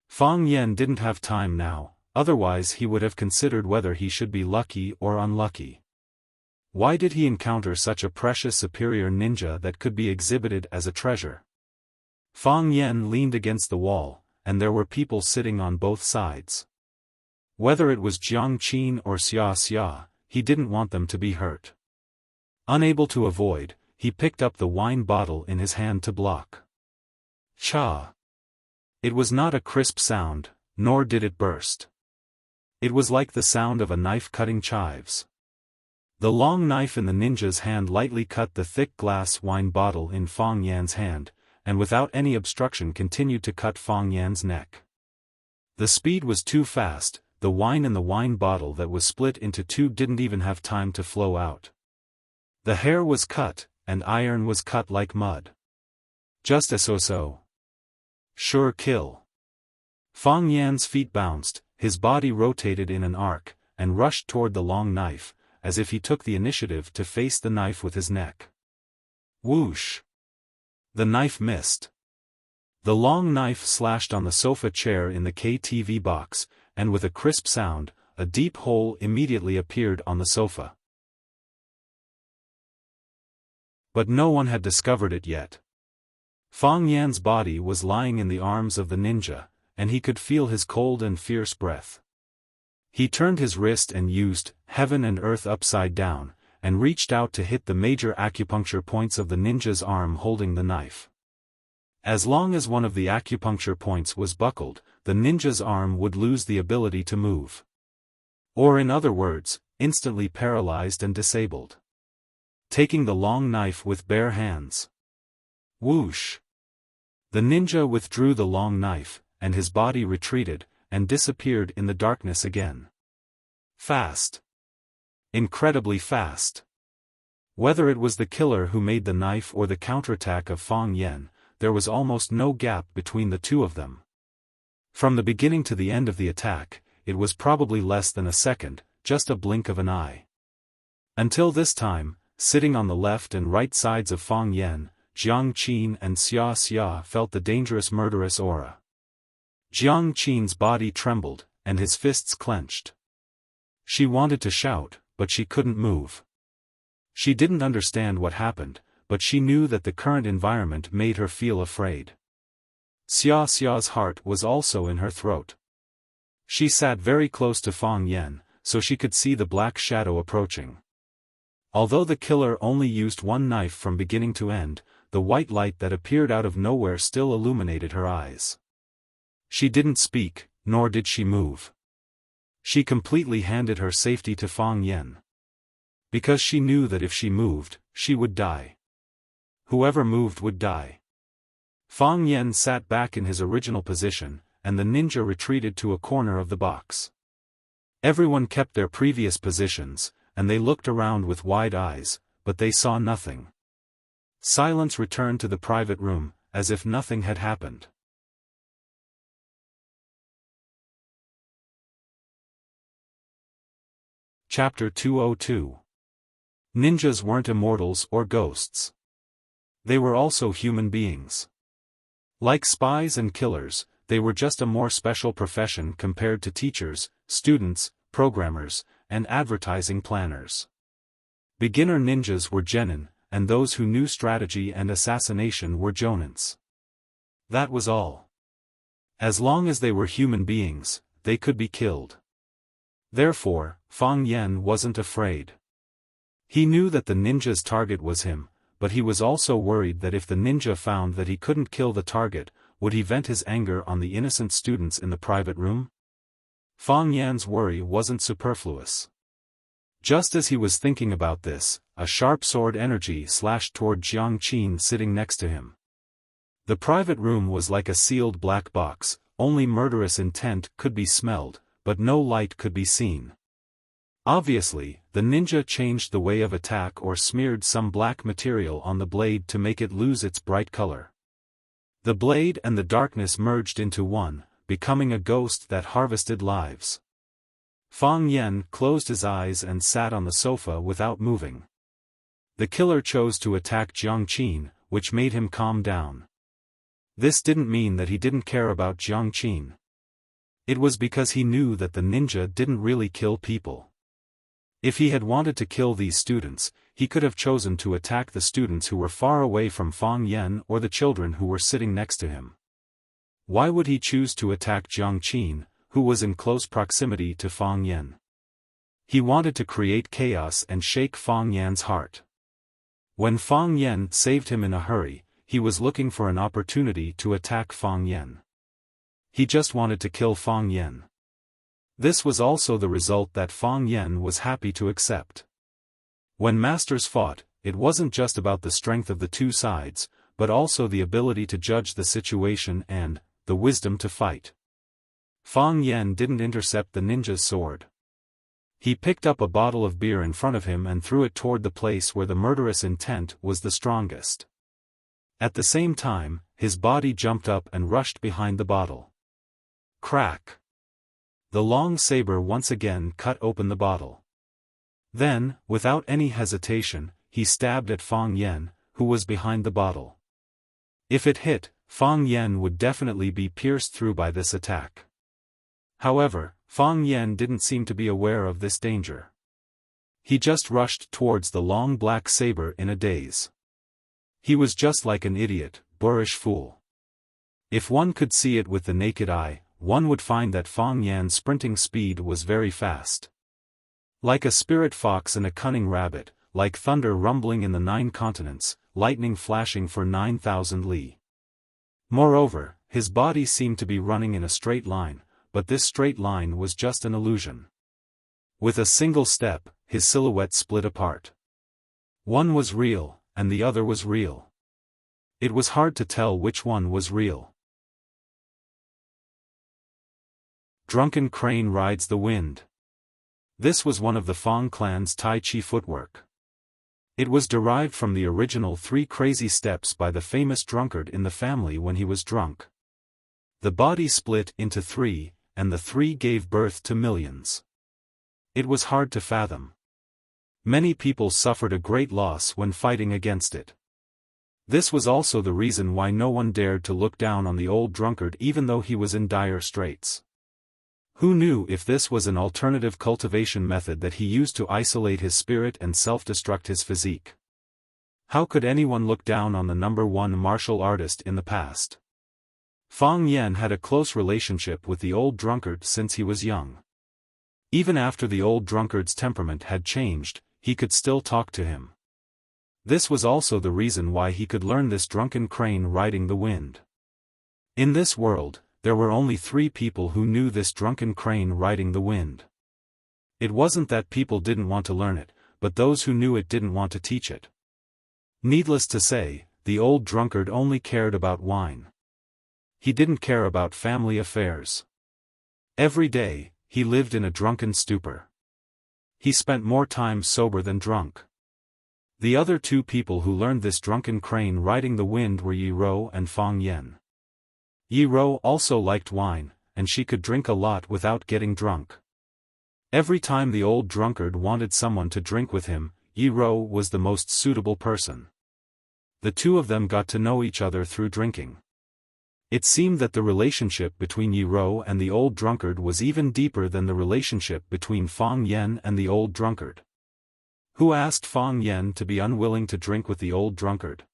Fang Yan didn't have time now, otherwise he would have considered whether he should be lucky or unlucky. Why did he encounter such a precious superior ninja that could be exhibited as a treasure? Fang Yan leaned against the wall, and there were people sitting on both sides. Whether it was Jiang Qin or Xia, he didn't want them to be hurt. Unable to avoid, he picked up the wine bottle in his hand to block. Cha! It was not a crisp sound, nor did it burst. It was like the sound of a knife cutting chives. The long knife in the ninja's hand lightly cut the thick glass wine bottle in Fang Yan's hand, and without any obstruction continued to cut Fang Yan's neck. The speed was too fast. The wine in the wine bottle that was split into two didn't even have time to flow out. The hair was cut, and iron was cut like mud. Just so. Sure kill. Fang Yan's feet bounced, his body rotated in an arc, and rushed toward the long knife, as if he took the initiative to face the knife with his neck. Whoosh! The knife missed. The long knife slashed on the sofa chair in the KTV box, and with a crisp sound, a deep hole immediately appeared on the sofa. But no one had discovered it yet. Fang Yan's body was lying in the arms of the ninja, and he could feel his cold and fierce breath. He turned his wrist and used heaven and earth upside down, and reached out to hit the major acupuncture points of the ninja's arm holding the knife. As long as one of the acupuncture points was buckled, the ninja's arm would lose the ability to move. Or in other words, instantly paralyzed and disabled. Taking the long knife with bare hands. Whoosh! The ninja withdrew the long knife, and his body retreated, and disappeared in the darkness again. Fast. Incredibly fast. Whether it was the killer who made the knife or the counterattack of Fang Yan, there was almost no gap between the two of them. From the beginning to the end of the attack, it was probably less than a second, just a blink of an eye. Until this time, sitting on the left and right sides of Fang Yan, Jiang Qin and Xia felt the dangerous murderous aura. Jiang Qin's body trembled, and his fists clenched. She wanted to shout, but she couldn't move. She didn't understand what happened, but she knew that the current environment made her feel afraid. Xia's heart was also in her throat. She sat very close to Fang Yan, so she could see the black shadow approaching. Although the killer only used one knife from beginning to end, the white light that appeared out of nowhere still illuminated her eyes. She didn't speak, nor did she move. She completely handed her safety to Fang Yan. Because she knew that if she moved, she would die. Whoever moved would die. Fang Yan sat back in his original position, and the ninja retreated to a corner of the box. Everyone kept their previous positions, and they looked around with wide eyes, but they saw nothing. Silence returned to the private room, as if nothing had happened. Chapter 202. Ninjas weren't immortals or ghosts. They were also human beings. Like spies and killers, they were just a more special profession compared to teachers, students, programmers, and advertising planners. Beginner ninjas were genin, and those who knew strategy and assassination were jonins. That was all. As long as they were human beings, they could be killed. Therefore, Fang Yan wasn't afraid. He knew that the ninja's target was him, but he was also worried that if the ninja found that he couldn't kill the target, would he vent his anger on the innocent students in the private room? Fang Yan's worry wasn't superfluous. Just as he was thinking about this, a sharp sword energy slashed toward Jiang Qin sitting next to him. The private room was like a sealed black box, only murderous intent could be smelled, but no light could be seen. Obviously, the ninja changed the way of attack or smeared some black material on the blade to make it lose its bright color. The blade and the darkness merged into one, becoming a ghost that harvested lives. Fang Yan closed his eyes and sat on the sofa without moving. The killer chose to attack Jiang Qin, which made him calm down. This didn't mean that he didn't care about Jiang Qin. It was because he knew that the ninja didn't really kill people. If he had wanted to kill these students, he could have chosen to attack the students who were far away from Fang Yan or the children who were sitting next to him. Why would he choose to attack Jiang Qin, who was in close proximity to Fang Yan? He wanted to create chaos and shake Fang Yan's heart. When Fang Yan saved him in a hurry, he was looking for an opportunity to attack Fang Yan. He just wanted to kill Fang Yan. This was also the result that Fang Yan was happy to accept. When masters fought, it wasn't just about the strength of the two sides, but also the ability to judge the situation and the wisdom to fight. Fang Yan didn't intercept the ninja's sword. He picked up a bottle of beer in front of him and threw it toward the place where the murderous intent was the strongest. At the same time, his body jumped up and rushed behind the bottle. Crack! The long saber once again cut open the bottle. Then, without any hesitation, he stabbed at Fang Yan, who was behind the bottle. If it hit, Fang Yan would definitely be pierced through by this attack. However, Fang Yan didn't seem to be aware of this danger. He just rushed towards the long black saber in a daze. He was just like an idiot, boorish fool. If one could see it with the naked eye, one would find that Fang Yan's sprinting speed was very fast. Like a spirit fox and a cunning rabbit, like thunder rumbling in the 9 continents, lightning flashing for 9,000 li. Moreover, his body seemed to be running in a straight line, but this straight line was just an illusion. With a single step, his silhouette split apart. One was real, and the other was real. It was hard to tell which one was real. Drunken Crane Rides the Wind. This was one of the Fang clan's Tai Chi footwork. It was derived from the original 3 crazy steps by the famous drunkard in the family when he was drunk. The body split into 3, and the 3 gave birth to millions. It was hard to fathom. Many people suffered a great loss when fighting against it. This was also the reason why no one dared to look down on the old drunkard even though he was in dire straits. Who knew if this was an alternative cultivation method that he used to isolate his spirit and self-destruct his physique? How could anyone look down on the #1 martial artist in the past? Fang Yan had a close relationship with the old drunkard since he was young. Even after the old drunkard's temperament had changed, he could still talk to him. This was also the reason why he could learn this drunken crane riding the wind. In this world, there were only 3 people who knew this drunken crane riding the wind. It wasn't that people didn't want to learn it, but those who knew it didn't want to teach it. Needless to say, the old drunkard only cared about wine. He didn't care about family affairs. Every day, he lived in a drunken stupor. He spent more time sober than drunk. The other 2 people who learned this drunken crane riding the wind were Yi Rou and Fang Yan. Yi Rou also liked wine, and she could drink a lot without getting drunk. Every time the old drunkard wanted someone to drink with him, Yi Rou was the most suitable person. The 2 of them got to know each other through drinking. It seemed that the relationship between Yi Rou and the old drunkard was even deeper than the relationship between Fang Yan and the old drunkard. Who asked Fang Yan to be unwilling to drink with the old drunkard?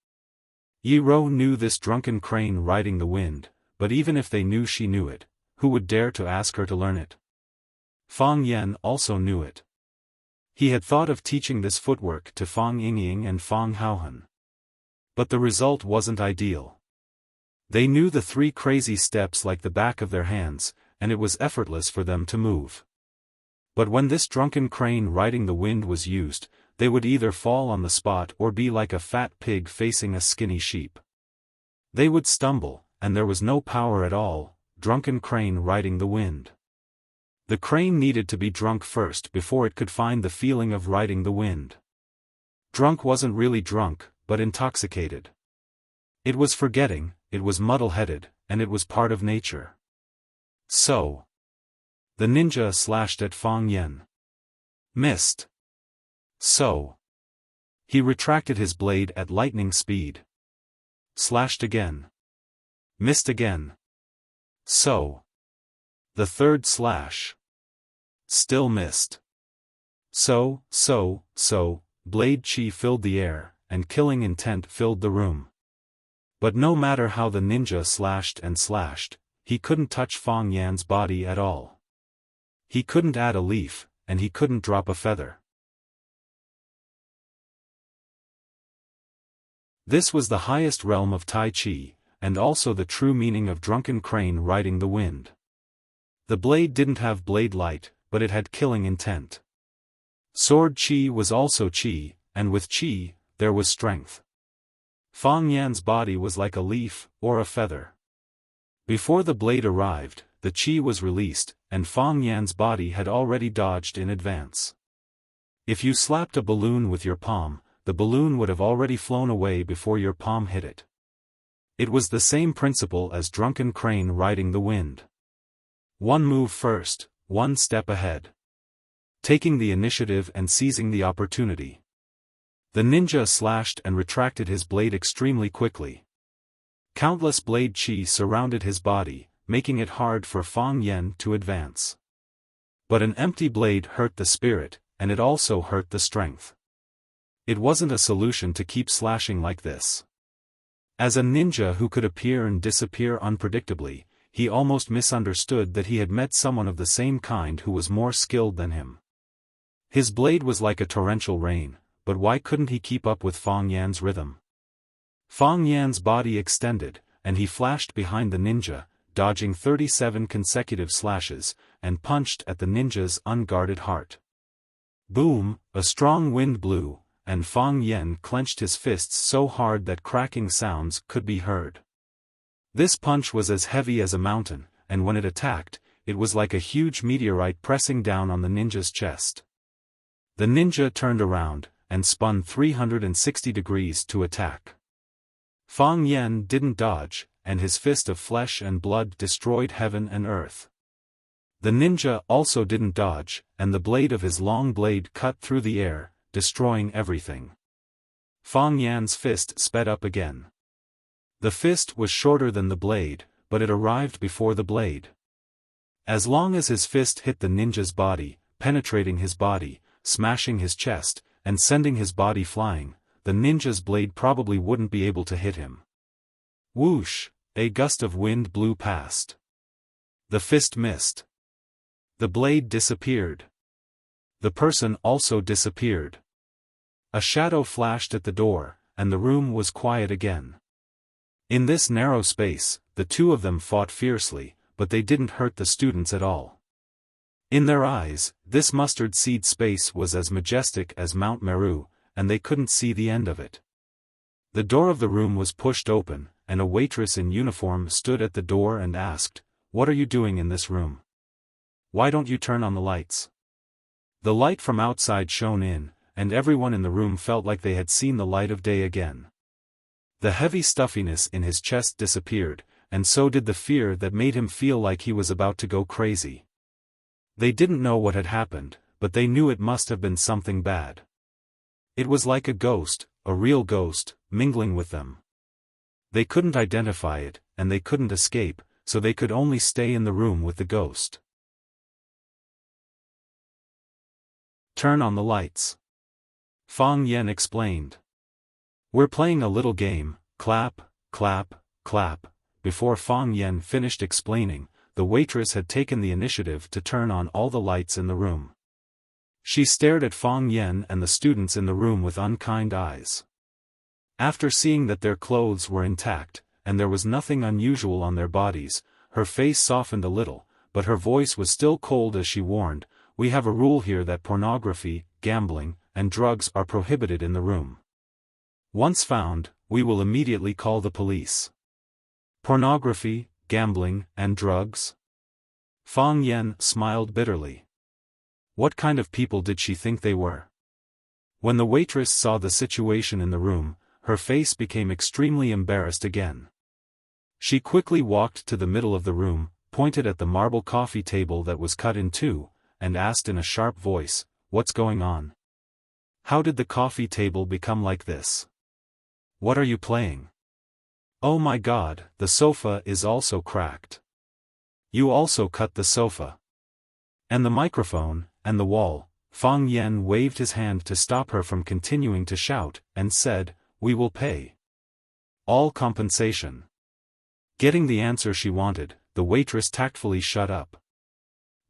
Yi Rou knew this drunken crane riding the wind, but even if they knew she knew it, who would dare to ask her to learn it? Fang Yan also knew it. He had thought of teaching this footwork to Fang Yingying and Fang Haohan. But the result wasn't ideal. They knew the 3 crazy steps like the back of their hands, and it was effortless for them to move. But when this drunken crane riding the wind was used, they would either fall on the spot or be like a fat pig facing a skinny sheep. They would stumble, and there was no power at all. Drunken crane riding the wind. The crane needed to be drunk first before it could find the feeling of riding the wind. Drunk wasn't really drunk, but intoxicated. It was forgetting, it was muddle-headed, and it was part of nature. So. The ninja slashed at Fang Yan. Missed. So. He retracted his blade at lightning speed. Slashed again. Missed again. So. The 3rd slash. Still missed. So, blade chi filled the air, and killing intent filled the room. But no matter how the ninja slashed and slashed, he couldn't touch Fang Yan's body at all. He couldn't add a leaf, and he couldn't drop a feather. This was the highest realm of Tai Chi, and also the true meaning of drunken crane riding the wind. The blade didn't have blade light, but it had killing intent. Sword chi was also chi, and with chi, there was strength. Fang Yan's body was like a leaf, or a feather. Before the blade arrived, the chi was released, and Fang Yan's body had already dodged in advance. If you slapped a balloon with your palm, the balloon would have already flown away before your palm hit it. It was the same principle as drunken crane riding the wind. One move first, one step ahead. Taking the initiative and seizing the opportunity. The ninja slashed and retracted his blade extremely quickly. Countless blade chi surrounded his body, making it hard for Fang Yen to advance. But an empty blade hurt the spirit, and it also hurt the strength. It wasn't a solution to keep slashing like this. As a ninja who could appear and disappear unpredictably, he almost misunderstood that he had met someone of the same kind who was more skilled than him. His blade was like a torrential rain, but why couldn't he keep up with Fang Yan's rhythm? Fang Yan's body extended, and he flashed behind the ninja, dodging 37 consecutive slashes, and punched at the ninja's unguarded heart. Boom, a strong wind blew, and Fang Yan clenched his fists so hard that cracking sounds could be heard. This punch was as heavy as a mountain, and when it attacked, it was like a huge meteorite pressing down on the ninja's chest. The ninja turned around, and spun 360 degrees to attack. Fang Yan didn't dodge, and his fist of flesh and blood destroyed heaven and earth. The ninja also didn't dodge, and the blade of his long blade cut through the air, destroying everything. Fang Yan's fist sped up again. The fist was shorter than the blade, but it arrived before the blade. As long as his fist hit the ninja's body, penetrating his body, smashing his chest, and sending his body flying, the ninja's blade probably wouldn't be able to hit him. Whoosh, a gust of wind blew past. The fist missed. The blade disappeared. The person also disappeared. A shadow flashed at the door, and the room was quiet again. In this narrow space, the two of them fought fiercely, but they didn't hurt the students at all. In their eyes, this mustard seed space was as majestic as Mount Meru, and they couldn't see the end of it. The door of the room was pushed open, and a waitress in uniform stood at the door and asked, "What are you doing in this room? Why don't you turn on the lights?" The light from outside shone in, and everyone in the room felt like they had seen the light of day again. The heavy stuffiness in his chest disappeared, and so did the fear that made him feel like he was about to go crazy. They didn't know what had happened, but they knew it must have been something bad. It was like a ghost, a real ghost, mingling with them. They couldn't identify it, and they couldn't escape, so they could only stay in the room with the ghost. "Turn on the lights," Fang Yan explained. "We're playing a little game, clap, clap, clap." Before Fang Yan finished explaining, the waitress had taken the initiative to turn on all the lights in the room. She stared at Fang Yan and the students in the room with unkind eyes. After seeing that their clothes were intact, and there was nothing unusual on their bodies, her face softened a little, but her voice was still cold as she warned, "We have a rule here that pornography, gambling, and drugs are prohibited in the room. Once found, we will immediately call the police." Pornography, gambling, and drugs? Fang Yan smiled bitterly. What kind of people did she think they were? When the waitress saw the situation in the room, her face became extremely embarrassed again. She quickly walked to the middle of the room, pointed at the marble coffee table that was cut in two, and asked in a sharp voice, "What's going on? How did the coffee table become like this? What are you playing? Oh my God, the sofa is also cracked. You also cut the sofa. And the microphone, and the wall." Fang Yan waved his hand to stop her from continuing to shout, and said, "We will pay all compensation." Getting the answer she wanted, the waitress tactfully shut up.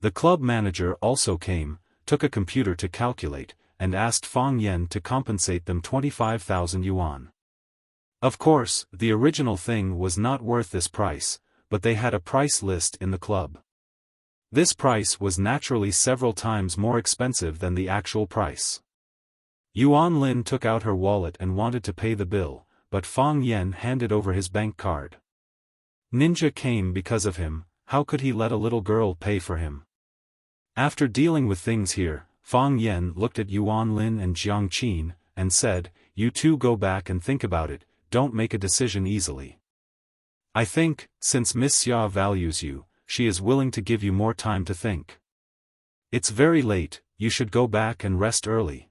The club manager also came, took a computer to calculate, and asked Fang Yan to compensate them 25,000 yuan. Of course, the original thing was not worth this price, but they had a price list in the club. This price was naturally several times more expensive than the actual price. Yuan Lin took out her wallet and wanted to pay the bill, but Fang Yan handed over his bank card. Ninja came because of him, how could he let a little girl pay for him? After dealing with things here, Fang Yan looked at Yuan Lin and Jiang Qin, and said, "You two go back and think about it, don't make a decision easily. I think, since Miss Xia values you, she is willing to give you more time to think. It's very late, you should go back and rest early.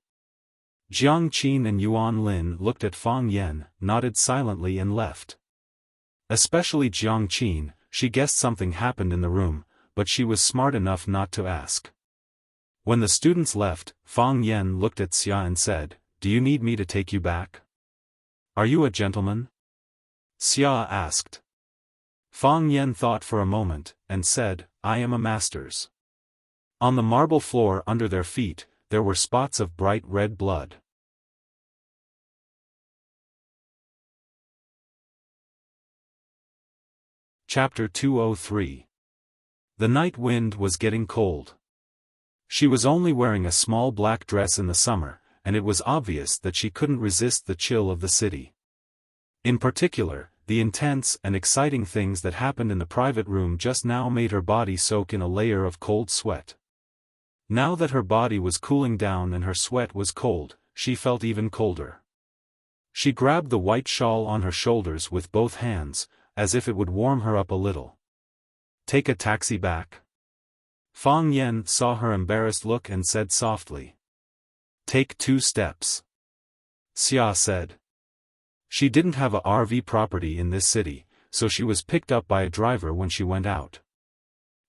Jiang Qin and Yuan Lin looked at Fang Yan, nodded silently and left. Especially Jiang Qin, she guessed something happened in the room, but she was smart enough not to ask. When the students left, Fang Yan looked at Xia and said, "Do you need me to take you back? Are you a gentleman?" Xia asked. Fang Yan thought for a moment, and said, "I am a master's." On the marble floor under their feet, there were spots of bright red blood. Chapter 203. The night wind was getting cold. She was only wearing a small black dress in the summer, and it was obvious that she couldn't resist the chill of the city. In particular, the intense and exciting things that happened in the private room just now made her body soak in a layer of cold sweat. Now that her body was cooling down and her sweat was cold, she felt even colder. She grabbed the white shawl on her shoulders with both hands, as if it would warm her up a little. "Take a taxi back?" Fang Yan saw her embarrassed look and said softly. "Take 2 steps." Xia said. She didn't have a RV property in this city, so she was picked up by a driver when she went out.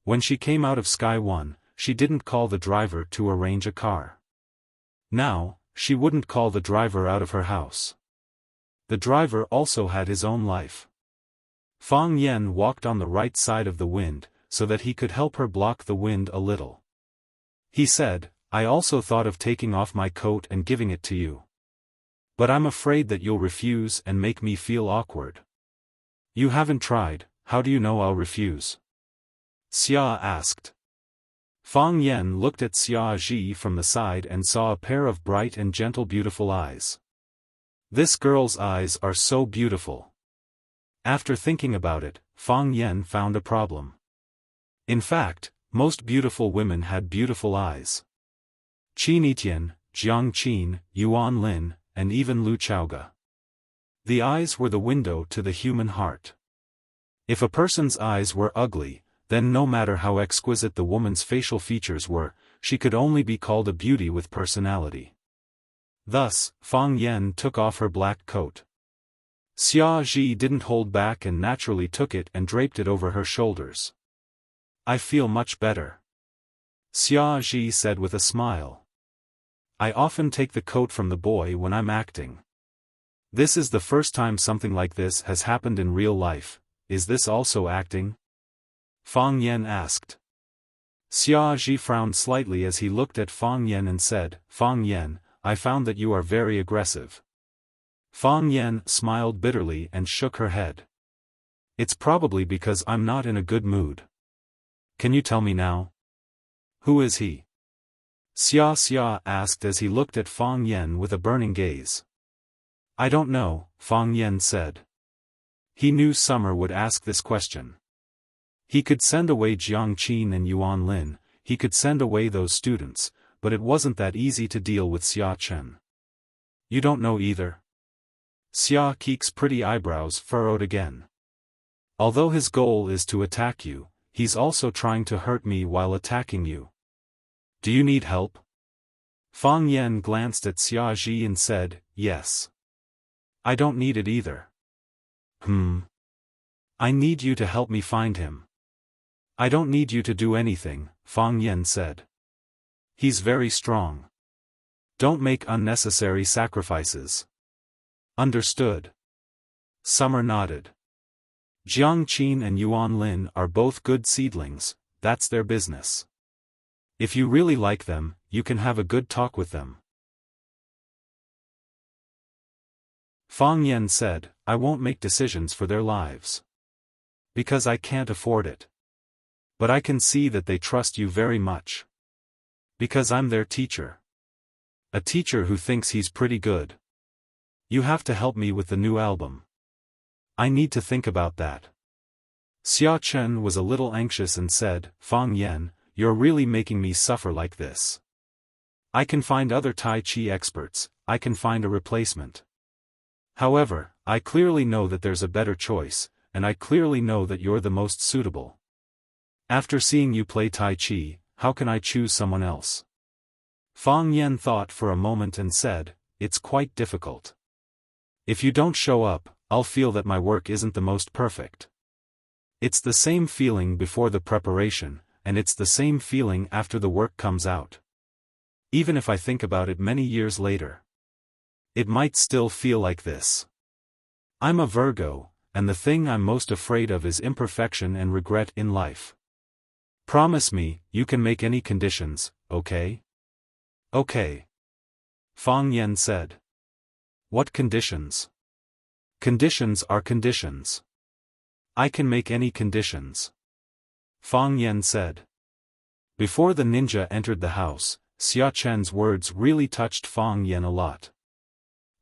When she came out of Sky 1, she didn't call the driver to arrange a car. Now, she wouldn't call the driver out of her house. The driver also had his own life. Fang Yan walked on the right side of the wind, so that he could help her block the wind a little. He said, "I also thought of taking off my coat and giving it to you. But I'm afraid that you'll refuse and make me feel awkward." "You haven't tried, how do you know I'll refuse?" Xia asked. Fang Yan looked at Xia Ji from the side and saw a pair of bright and gentle beautiful eyes. This girl's eyes are so beautiful. After thinking about it, Fang Yan found a problem. In fact, most beautiful women had beautiful eyes. Qin Etian, Jiang Qin, Yuan Lin, and even Lu Chaoga. The eyes were the window to the human heart. If a person's eyes were ugly, then no matter how exquisite the woman's facial features were, she could only be called a beauty with personality. Thus, Fang Yan took off her black coat. Xia Ji didn't hold back and naturally took it and draped it over her shoulders. "I feel much better," Xia Ji said with a smile. "I often take the coat from the boy when I'm acting. This is the first time something like this has happened in real life. Is this also acting?" Fang Yan asked. Xia Ji frowned slightly as he looked at Fang Yan and said, "Fang Yan, I found that you are very aggressive." Fang Yan smiled bitterly and shook her head. "It's probably because I'm not in a good mood. Can you tell me now? Who is he?" Xia asked as he looked at Fang Yan with a burning gaze. "I don't know," Fang Yan said. He knew Summer would ask this question. He could send away Jiang Qin and Yuan Lin, he could send away those students, but it wasn't that easy to deal with Xia Chen. "You don't know either?" Xia Keek's pretty eyebrows furrowed again. "Although his goal is to attack you, he's also trying to hurt me while attacking you. Do you need help?" Fang Yan glanced at Xia Ji and said, "Yes. I don't need it either." "I need you to help me find him." "I don't need you to do anything," Fang Yan said. "He's very strong. Don't make unnecessary sacrifices." "Understood." Summer nodded. Jiang Qin and Yuan Lin are both good seedlings, that's their business. If you really like them, you can have a good talk with them. Fang Yan said, "I won't make decisions for their lives. Because I can't afford it. But I can see that they trust you very much. Because I'm their teacher. A teacher who thinks he's pretty good. You have to help me with the new album. I need to think about that." Xia Chen was a little anxious and said, "Fang Yan, you're really making me suffer like this. I can find other Tai Chi experts, I can find a replacement. However, I clearly know that there's a better choice, and I clearly know that you're the most suitable. After seeing you play Tai Chi, how can I choose someone else? Fang Yan thought for a moment and said, it's quite difficult. If you don't show up, I'll feel that my work isn't the most perfect. It's the same feeling before the preparation, and it's the same feeling after the work comes out. Even if I think about it many years later, it might still feel like this. I'm a Virgo, and the thing I'm most afraid of is imperfection and regret in life. Promise me, you can make any conditions, okay? Okay. Fang Yan said. What conditions? Conditions are conditions. I can make any conditions. Fang Yan said. Before the ninja entered the house, Xiaofan's words really touched Fang Yan a lot.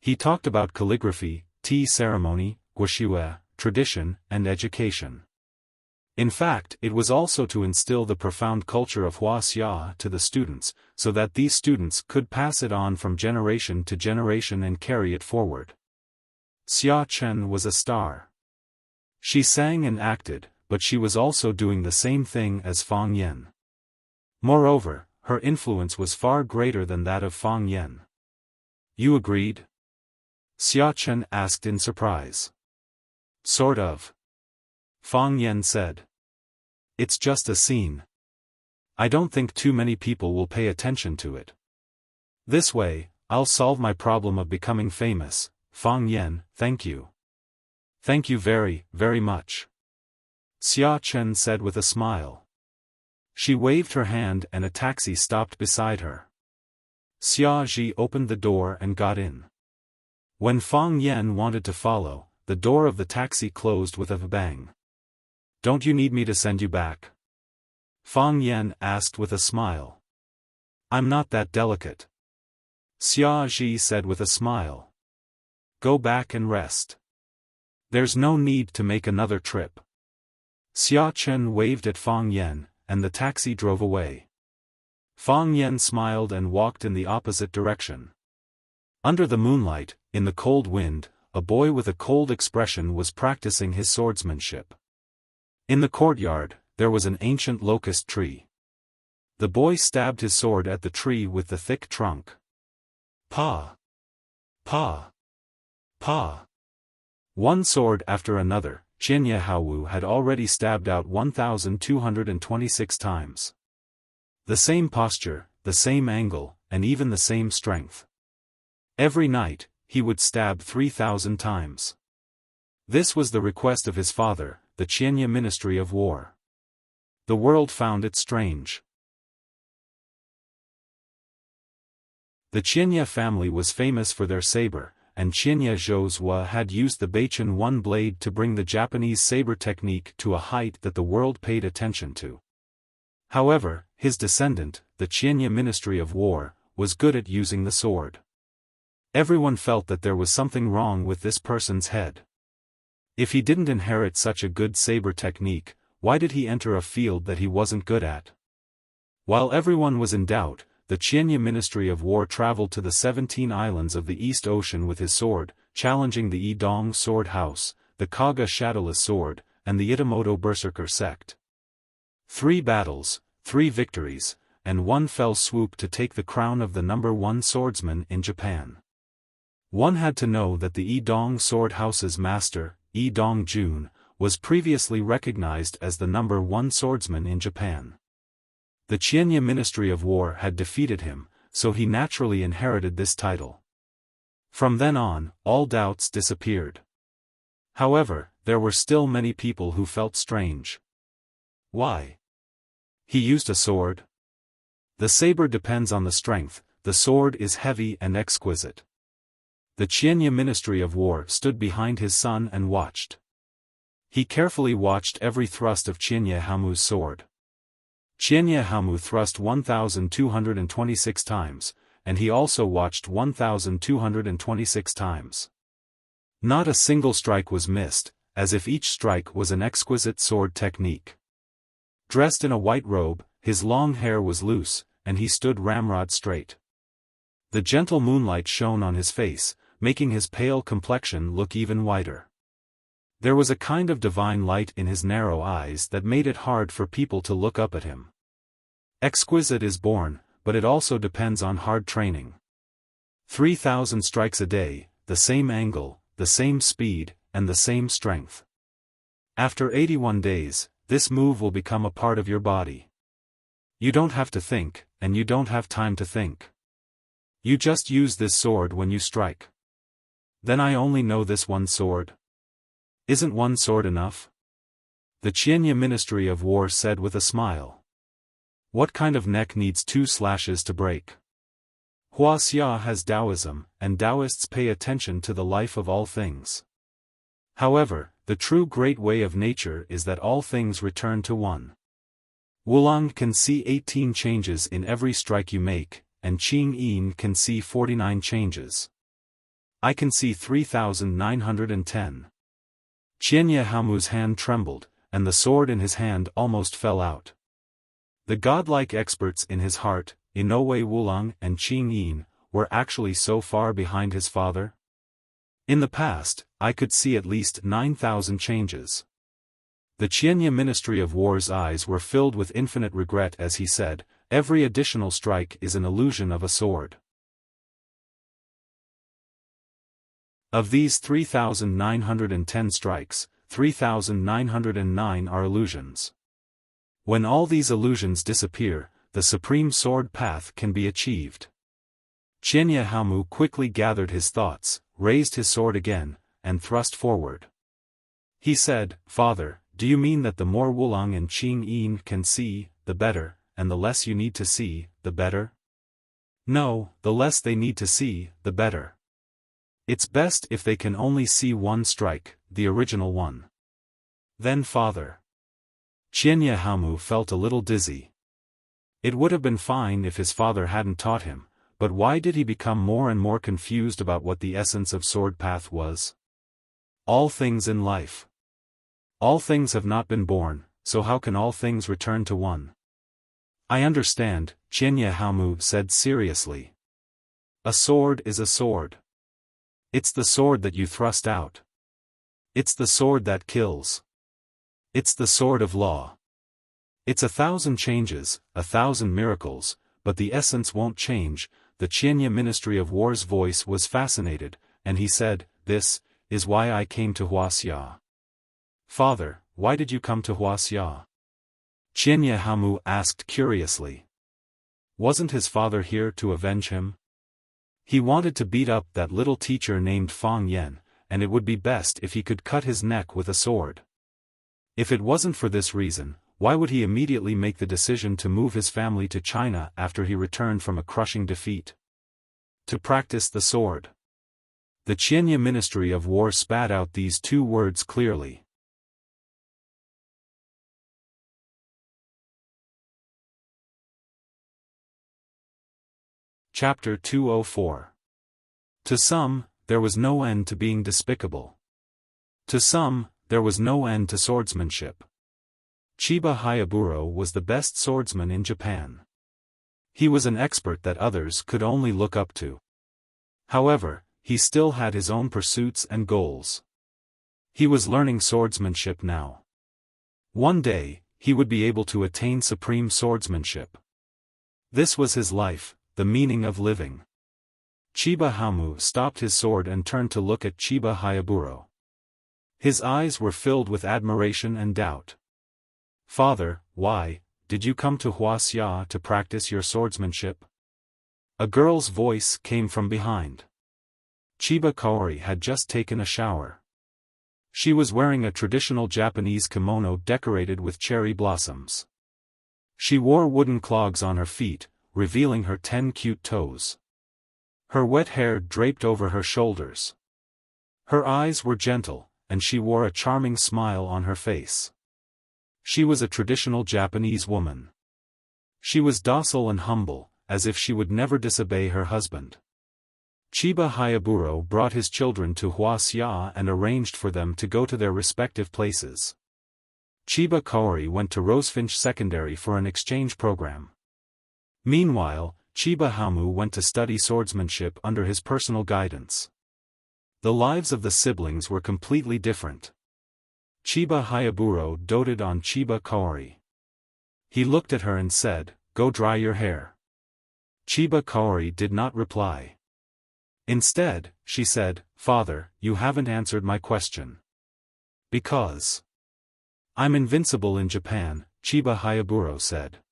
He talked about calligraphy, tea ceremony, Wuxia, tradition, and education. In fact, it was also to instill the profound culture of Wuxia to the students, so that these students could pass it on from generation to generation and carry it forward. Xiaofan was a star. She sang and acted, but she was also doing the same thing as Fang Yan. Moreover, her influence was far greater than that of Fang Yan. You agreed? Xiaofan asked in surprise. Sort of. Fang Yan said. It's just a scene. I don't think too many people will pay attention to it. This way, I'll solve my problem of becoming famous. Fang Yan, thank you. Thank you very, very much. Xiaofan said with a smile. She waved her hand and a taxi stopped beside her. Xia Ji opened the door and got in. When Fang Yan wanted to follow, the door of the taxi closed with a bang. Don't you need me to send you back? Fang Yan asked with a smile. I'm not that delicate. Xia Ji said with a smile. Go back and rest. There's no need to make another trip. Xiaofan waved at Fang Yan, and the taxi drove away. Fang Yan smiled and walked in the opposite direction. Under the moonlight, in the cold wind, a boy with a cold expression was practicing his swordsmanship. In the courtyard, there was an ancient locust tree. The boy stabbed his sword at the tree with the thick trunk. Pa! Pa! Pa! One sword after another, Qianye Haowu had already stabbed out 1,226 times. The same posture, the same angle, and even the same strength. Every night, he would stab 3,000 times. This was the request of his father, the Qianye Ministry of War. The world found it strange. The Qianye family was famous for their saber, and Qianye Zhou had used the Beichen one blade to bring the Japanese saber technique to a height that the world paid attention to. However, his descendant, the Qianye Ministry of War, was good at using the sword. Everyone felt that there was something wrong with this person's head. If he didn't inherit such a good saber technique, why did he enter a field that he wasn't good at? While everyone was in doubt, the Qianye Ministry of War traveled to the 17 islands of the East Ocean with his sword, challenging the Yidong sword house, the Kaga shadowless sword, and the Itamoto berserker sect. 3 battles, 3 victories, and 1 fell swoop to take the crown of the #1 swordsman in Japan. One had to know that the Yidong sword house's master, Yidong Jun, was previously recognized as the #1 swordsman in Japan. The Qianye Ministry of War had defeated him, so he naturally inherited this title. From then on, all doubts disappeared. However, there were still many people who felt strange. Why? He used a sword? The saber depends on the strength, the sword is heavy and exquisite. The Qianye Ministry of War stood behind his son and watched. He carefully watched every thrust of Qianye Haomu's sword. Qianye Haomu thrust 1,226 times, and he also watched 1,226 times. Not a single strike was missed, as if each strike was an exquisite sword technique. Dressed in a white robe, his long hair was loose, and he stood ramrod straight. The gentle moonlight shone on his face, making his pale complexion look even whiter. There was a kind of divine light in his narrow eyes that made it hard for people to look up at him. Exquisite is born, but it also depends on hard training. 3,000 strikes a day, the same angle, the same speed, and the same strength. After 81 days, this move will become a part of your body. You don't have to think, and you don't have time to think. You just use this sword when you strike. Then I only know this one sword. Isn't one sword enough? The Qianya Ministry of War said with a smile. What kind of neck needs 2 slashes to break? Wuxia has Taoism, and Taoists pay attention to the life of all things. However, the true great way of nature is that all things return to one. Wulong can see 18 changes in every strike you make, and Qing Yin can see 49 changes. I can see 3,910. Qianya Hamu's hand trembled, and the sword in his hand almost fell out. The godlike experts in his heart, Inoue Wulong and Qing Yin, were actually so far behind his father? In the past, I could see at least 9,000 changes. The Qianya Ministry of War's eyes were filled with infinite regret as he said, every additional strike is an illusion of a sword. Of these 3,910 strikes, 3,909 are illusions. When all these illusions disappear, the supreme sword path can be achieved. Qianya Hamu quickly gathered his thoughts, raised his sword again, and thrust forward. He said, Father, do you mean that the more Wulong and Qing Yin can see, the better, and the less you need to see, the better? No, the less they need to see, the better. It's best if they can only see one strike, the original one. Then Father. Qianya Hamu felt a little dizzy. It would have been fine if his father hadn't taught him, but why did he become more and more confused about what the essence of sword path was? All things in life. All things have not been born, so how can all things return to one? I understand, Qianya Hamu said seriously. A sword is a sword. It's the sword that you thrust out. It's the sword that kills. It's the sword of law. It's 1,000 changes, 1,000 miracles, but the essence won't change. The Qianya Ministry of War's voice was fascinated, and he said, This is why I came to Wuxia. Father, why did you come to Wuxia? Qianya Hamu asked curiously. Wasn't his father here to avenge him? He wanted to beat up that little teacher named Fang Yan, and it would be best if he could cut his neck with a sword. If it wasn't for this reason, why would he immediately make the decision to move his family to China after he returned from a crushing defeat? To practice the sword. The Qianya Ministry of War spat out these 2 words clearly. Chapter 204. To some, there was no end to being despicable. To some, there was no end to swordsmanship. Chiba Hayaburo was the best swordsman in Japan. He was an expert that others could only look up to. However, he still had his own pursuits and goals. He was learning swordsmanship now. One day, he would be able to attain supreme swordsmanship. This was his life, the meaning of living. Chiba Hamu stopped his sword and turned to look at Chiba Hayaburo. His eyes were filled with admiration and doubt. Father, why did you come to Wuxia to practice your swordsmanship? A girl's voice came from behind. Chiba Kaori had just taken a shower. She was wearing a traditional Japanese kimono decorated with cherry blossoms. She wore wooden clogs on her feet, revealing her 10 cute toes. Her wet hair draped over her shoulders. Her eyes were gentle, and she wore a charming smile on her face. She was a traditional Japanese woman. She was docile and humble, as if she would never disobey her husband. Chiba Hayaburo brought his children to Wuxia and arranged for them to go to their respective places. Chiba Kaori went to Rosefinch Secondary for an exchange program. Meanwhile, Chiba Hamu went to study swordsmanship under his personal guidance. The lives of the siblings were completely different. Chiba Hayaburo doted on Chiba Kaori. He looked at her and said, "Go dry your hair." Chiba Kaori did not reply. Instead, she said, "Father, you haven't answered my question." "Because I'm invincible in Japan," Chiba Hayaburo said.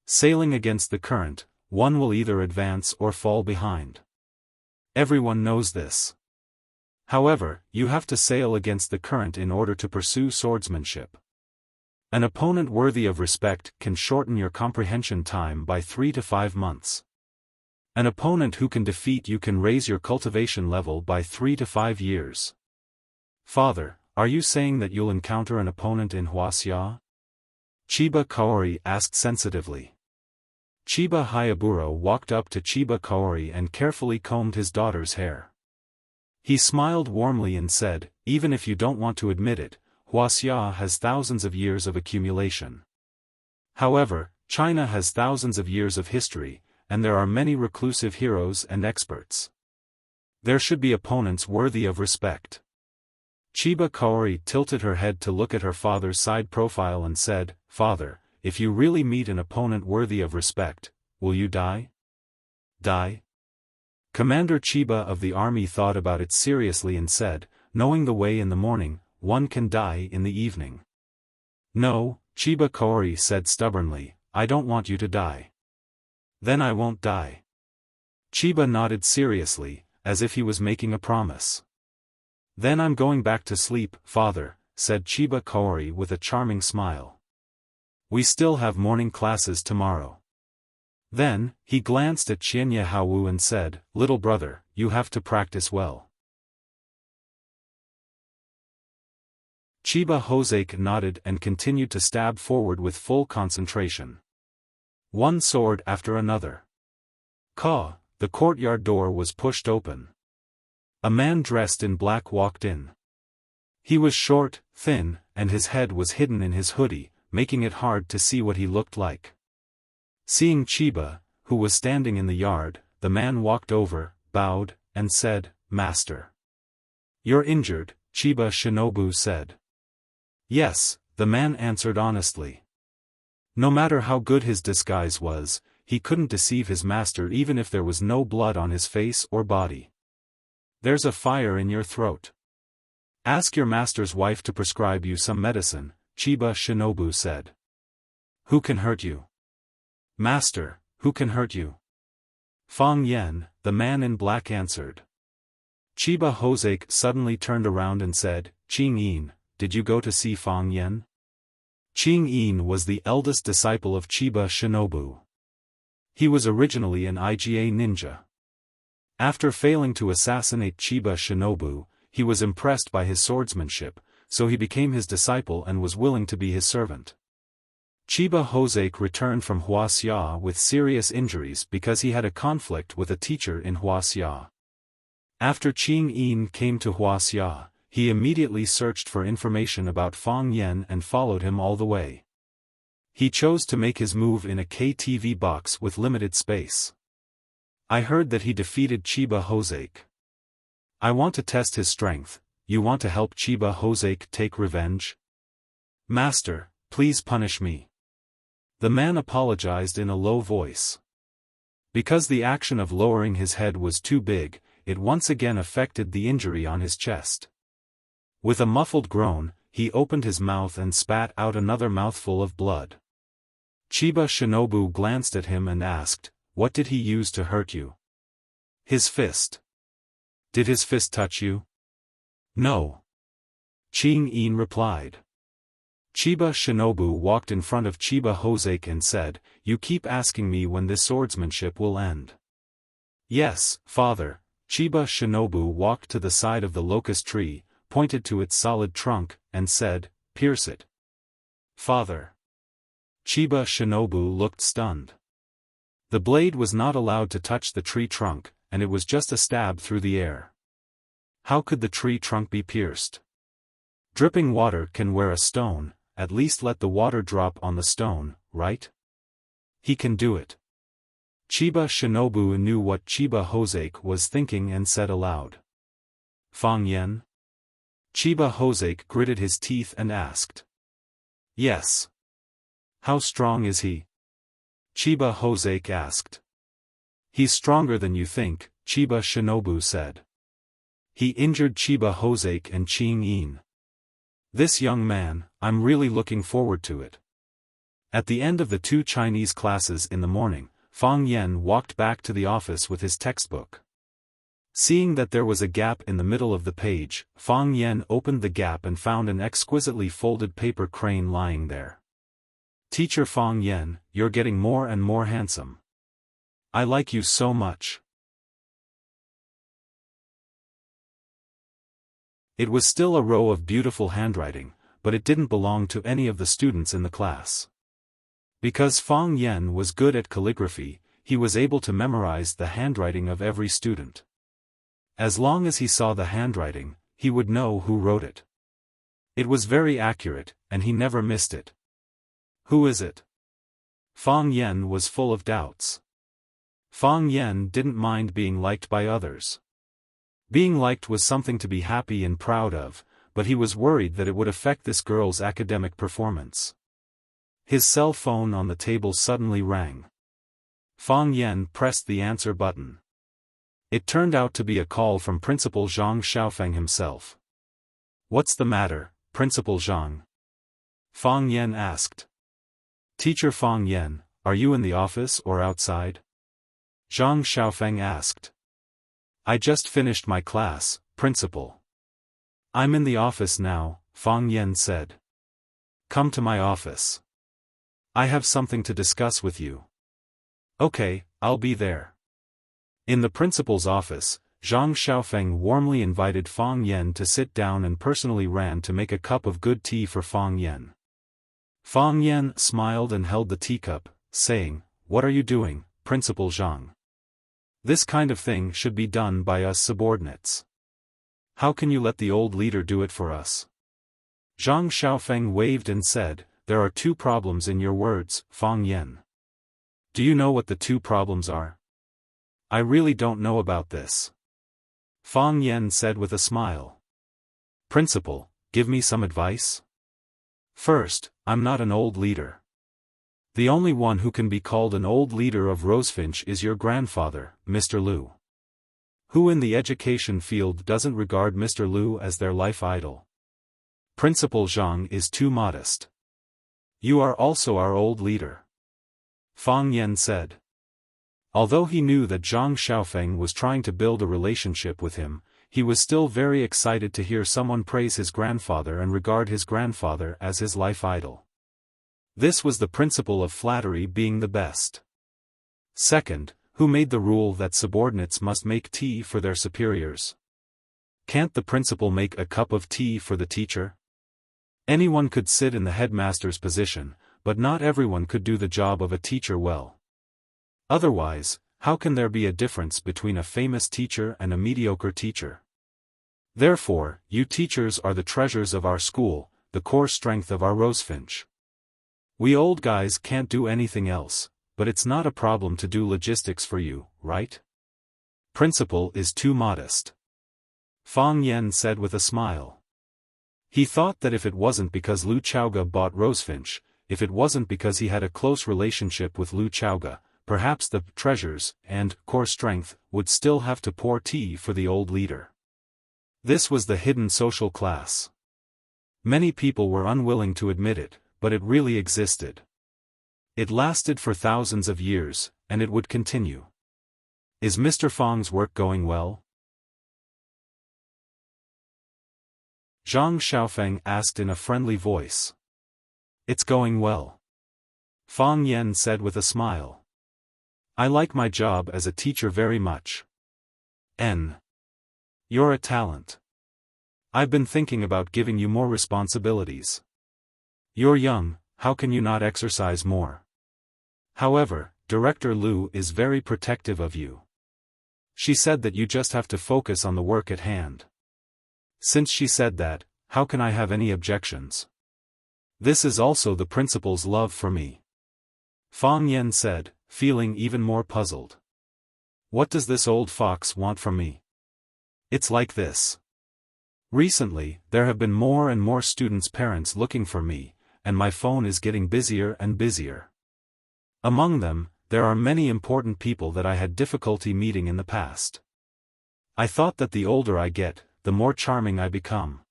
"Sailing against the current, one will either advance or fall behind. Everyone knows this. However, you have to sail against the current in order to pursue swordsmanship. An opponent worthy of respect can shorten your comprehension time by 3 to 5 months. An opponent who can defeat you can raise your cultivation level by 3 to 5 years. Father, are you saying that you'll encounter an opponent in Wuxia?" Chiba Kaori asked sensitively. Chiba Hayaburo walked up to Chiba Kaori and carefully combed his daughter's hair. He smiled warmly and said, "Even if you don't want to admit it, Wuxia has thousands of years of accumulation. However, China has thousands of years of history, and there are many reclusive heroes and experts. There should be opponents worthy of respect." Chiba Kaori tilted her head to look at her father's side profile and said, "Father, if you really meet an opponent worthy of respect, will you die?" "Die?" Commander Chiba of the army thought about it seriously and said, "Knowing the way in the morning, one can die in the evening." "No," Chiba Kaori said stubbornly, "I don't want you to die." "Then I won't die." Chiba nodded seriously, as if he was making a promise. "Then I'm going back to sleep, father," said Chiba Kaori with a charming smile. "We still have morning classes tomorrow." Then, he glanced at Qianye Haowu and said, "Little brother, you have to practice well." Chiba Hoseki nodded and continued to stab forward with full concentration. One sword after another. The courtyard door was pushed open. A man dressed in black walked in. He was short, thin, and his head was hidden in his hoodie, making it hard to see what he looked like. Seeing Chiba, who was standing in the yard, the man walked over, bowed, and said, "Master." "You're injured," Chiba Shinobu said. "Yes," the man answered honestly. No matter how good his disguise was, he couldn't deceive his master even if there was no blood on his face or body. "There's a fire in your throat. Ask your master's wife to prescribe you some medicine," Chiba Shinobu said. "Who can hurt you?" "Master, who can hurt you?" "Fang Yen," the man in black answered. Chiba Hoseki suddenly turned around and said, "Qing Yin, did you go to see Fang Yen?" Qing Yin was the eldest disciple of Chiba Shinobu. He was originally an IGA ninja. After failing to assassinate Chiba Shinobu, he was impressed by his swordsmanship, so he became his disciple and was willing to be his servant. Chiba Hoseki returned from Wuxia with serious injuries because he had a conflict with a teacher in Wuxia. After Qing Yin came to Wuxia, he immediately searched for information about Fang Yen and followed him all the way. He chose to make his move in a KTV box with limited space. "I heard that he defeated Chiba Hoseki. I want to test his strength. You want to help Chiba Hoseki take revenge?" "Master, please punish me." The man apologized in a low voice. Because the action of lowering his head was too big, it once again affected the injury on his chest. With a muffled groan, he opened his mouth and spat out another mouthful of blood. Chiba Shinobu glanced at him and asked, "What did he use to hurt you?" "His fist." "Did his fist touch you?" "No." Qing Yin replied. Chiba Shinobu walked in front of Chiba Hoseki and said, "You keep asking me when this swordsmanship will end." "Yes, father." Chiba Shinobu walked to the side of the locust tree, pointed to its solid trunk, and said, "Pierce it." "Father." Chiba Shinobu looked stunned. The blade was not allowed to touch the tree trunk, and it was just a stab through the air. How could the tree trunk be pierced? Dripping water can wear a stone, at least let the water drop on the stone, right? He can do it. Chiba Shinobu knew what Chiba Hoseki was thinking and said aloud. "Fang Yen?" Chiba Hosake gritted his teeth and asked. Yes. How strong is he? Chiba Hosake asked. He's stronger than you think, Chiba Shinobu said. He injured Chiba Hosake and Ching-in. This young man, I'm really looking forward to it. At the end of the 2 Chinese classes in the morning, Fang Yen walked back to the office with his textbook. Seeing that there was a gap in the middle of the page, Fang Yen opened the gap and found an exquisitely folded paper crane lying there. Teacher Fang Yen, you're getting more and more handsome. I like you so much. It was still a row of beautiful handwriting, but it didn't belong to any of the students in the class. Because Fang Yen was good at calligraphy, he was able to memorize the handwriting of every student. As long as he saw the handwriting, he would know who wrote it. It was very accurate, and he never missed it. Who is it? Fang Yen was full of doubts. Fang Yen didn't mind being liked by others. Being liked was something to be happy and proud of, but he was worried that it would affect this girl's academic performance. His cell phone on the table suddenly rang. Fang Yen pressed the answer button. It turned out to be a call from Principal Zhang Xiaofan himself. What's the matter, Principal Zhang? Fang Yen asked. Teacher Fang Yen, are you in the office or outside? Zhang Xiaofan asked. I just finished my class, Principal. I'm in the office now, Fang Yen said. Come to my office. I have something to discuss with you. Okay, I'll be there. In the principal's office, Zhang Xiaofan warmly invited Fang Yen to sit down and personally ran to make a cup of good tea for Fang Yen. Fang Yen smiled and held the teacup, saying, What are you doing, Principal Zhang? This kind of thing should be done by us subordinates. How can you let the old leader do it for us? Zhang Xiaofan waved and said, There are 2 problems in your words, Fang Yen. Do you know what the 2 problems are? I really don't know about this. Fang Yen said with a smile. Principal, give me some advice? First, I'm not an old leader. The only one who can be called an old leader of Rosefinch is your grandfather, Mr. Liu. Who in the education field doesn't regard Mr. Liu as their life idol? Principal Zhang is too modest. You are also our old leader. Fang Yen said. Although he knew that Zhang Xiaofan was trying to build a relationship with him, he was still very excited to hear someone praise his grandfather and regard his grandfather as his life idol. This was the principle of flattery being the best. Second, who made the rule that subordinates must make tea for their superiors? Can't the principal make a cup of tea for the teacher? Anyone could sit in the headmaster's position, but not everyone could do the job of a teacher well. Otherwise, how can there be a difference between a famous teacher and a mediocre teacher? Therefore, you teachers are the treasures of our school, the core strength of our Rosefinch. We old guys can't do anything else, but it's not a problem to do logistics for you, right? Principal is too modest. Fang Yen said with a smile. He thought that if it wasn't because Lu Chaoga bought Rosefinch, if it wasn't because he had a close relationship with Lu Chaoga, perhaps the treasures and core strength would still have to pour tea for the old leader. This was the hidden social class. Many people were unwilling to admit it, but it really existed. It lasted for thousands of years, and it would continue. Is Mr. Fang's work going well? Zhang Xiaofan asked in a friendly voice. It's going well. Fang Yen said with a smile. I like my job as a teacher very much. You're a talent. I've been thinking about giving you more responsibilities. You're young, how can you not exercise more? However, Director Liu is very protective of you. She said that you just have to focus on the work at hand. Since she said that, how can I have any objections? This is also the principal's love for me. Fang Yen said, feeling even more puzzled. What does this old fox want from me? It's like this. Recently, there have been more and more students' parents looking for me, and my phone is getting busier and busier. Among them, there are many important people that I had difficulty meeting in the past. I thought that the older I get, the more charming I become.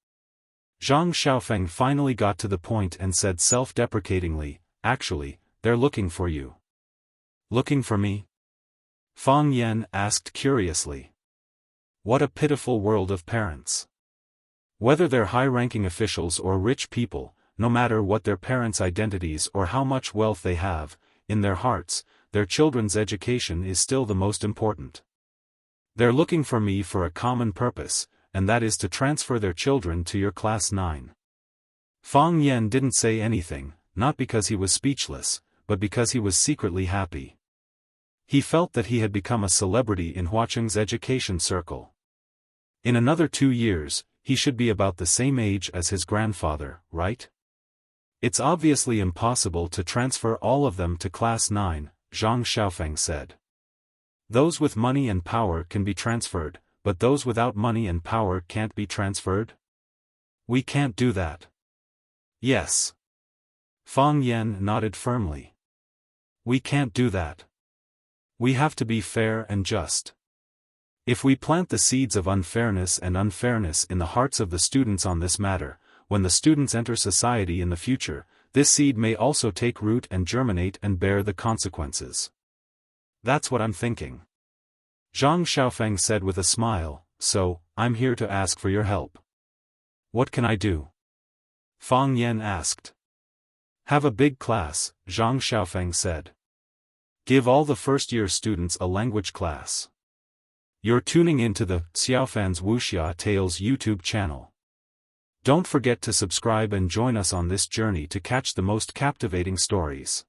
Zhang Xiaofan finally got to the point and said self-deprecatingly, "Actually, they're looking for you." "Looking for me?" Fang Yan asked curiously. What a pitiful world of parents. Whether they're high-ranking officials or rich people, no matter what their parents' identities or how much wealth they have, in their hearts, their children's education is still the most important. They're looking for me for a common purpose, and that is to transfer their children to your class 9. Fang Yan didn't say anything, not because he was speechless, but because he was secretly happy. He felt that he had become a celebrity in Huacheng's education circle. In another 2 years, he should be about the same age as his grandfather, right? It's obviously impossible to transfer all of them to class 9, Zhang Xiaofan said. Those with money and power can be transferred, but those without money and power can't be transferred? We can't do that. Yes. Fang Yan nodded firmly. We can't do that. We have to be fair and just. If we plant the seeds of unfairness in the hearts of the students on this matter, when the students enter society in the future, this seed may also take root and germinate and bear the consequences. That's what I'm thinking. Zhang Xiaofan said with a smile, "So, I'm here to ask for your help." "What can I do?" Fang Yan asked. "Have a big class," Zhang Xiaofan said. "Give all the first-year students a language class." You're tuning into the Xiaofan's Wuxia Tales YouTube channel. Don't forget to subscribe and join us on this journey to catch the most captivating stories.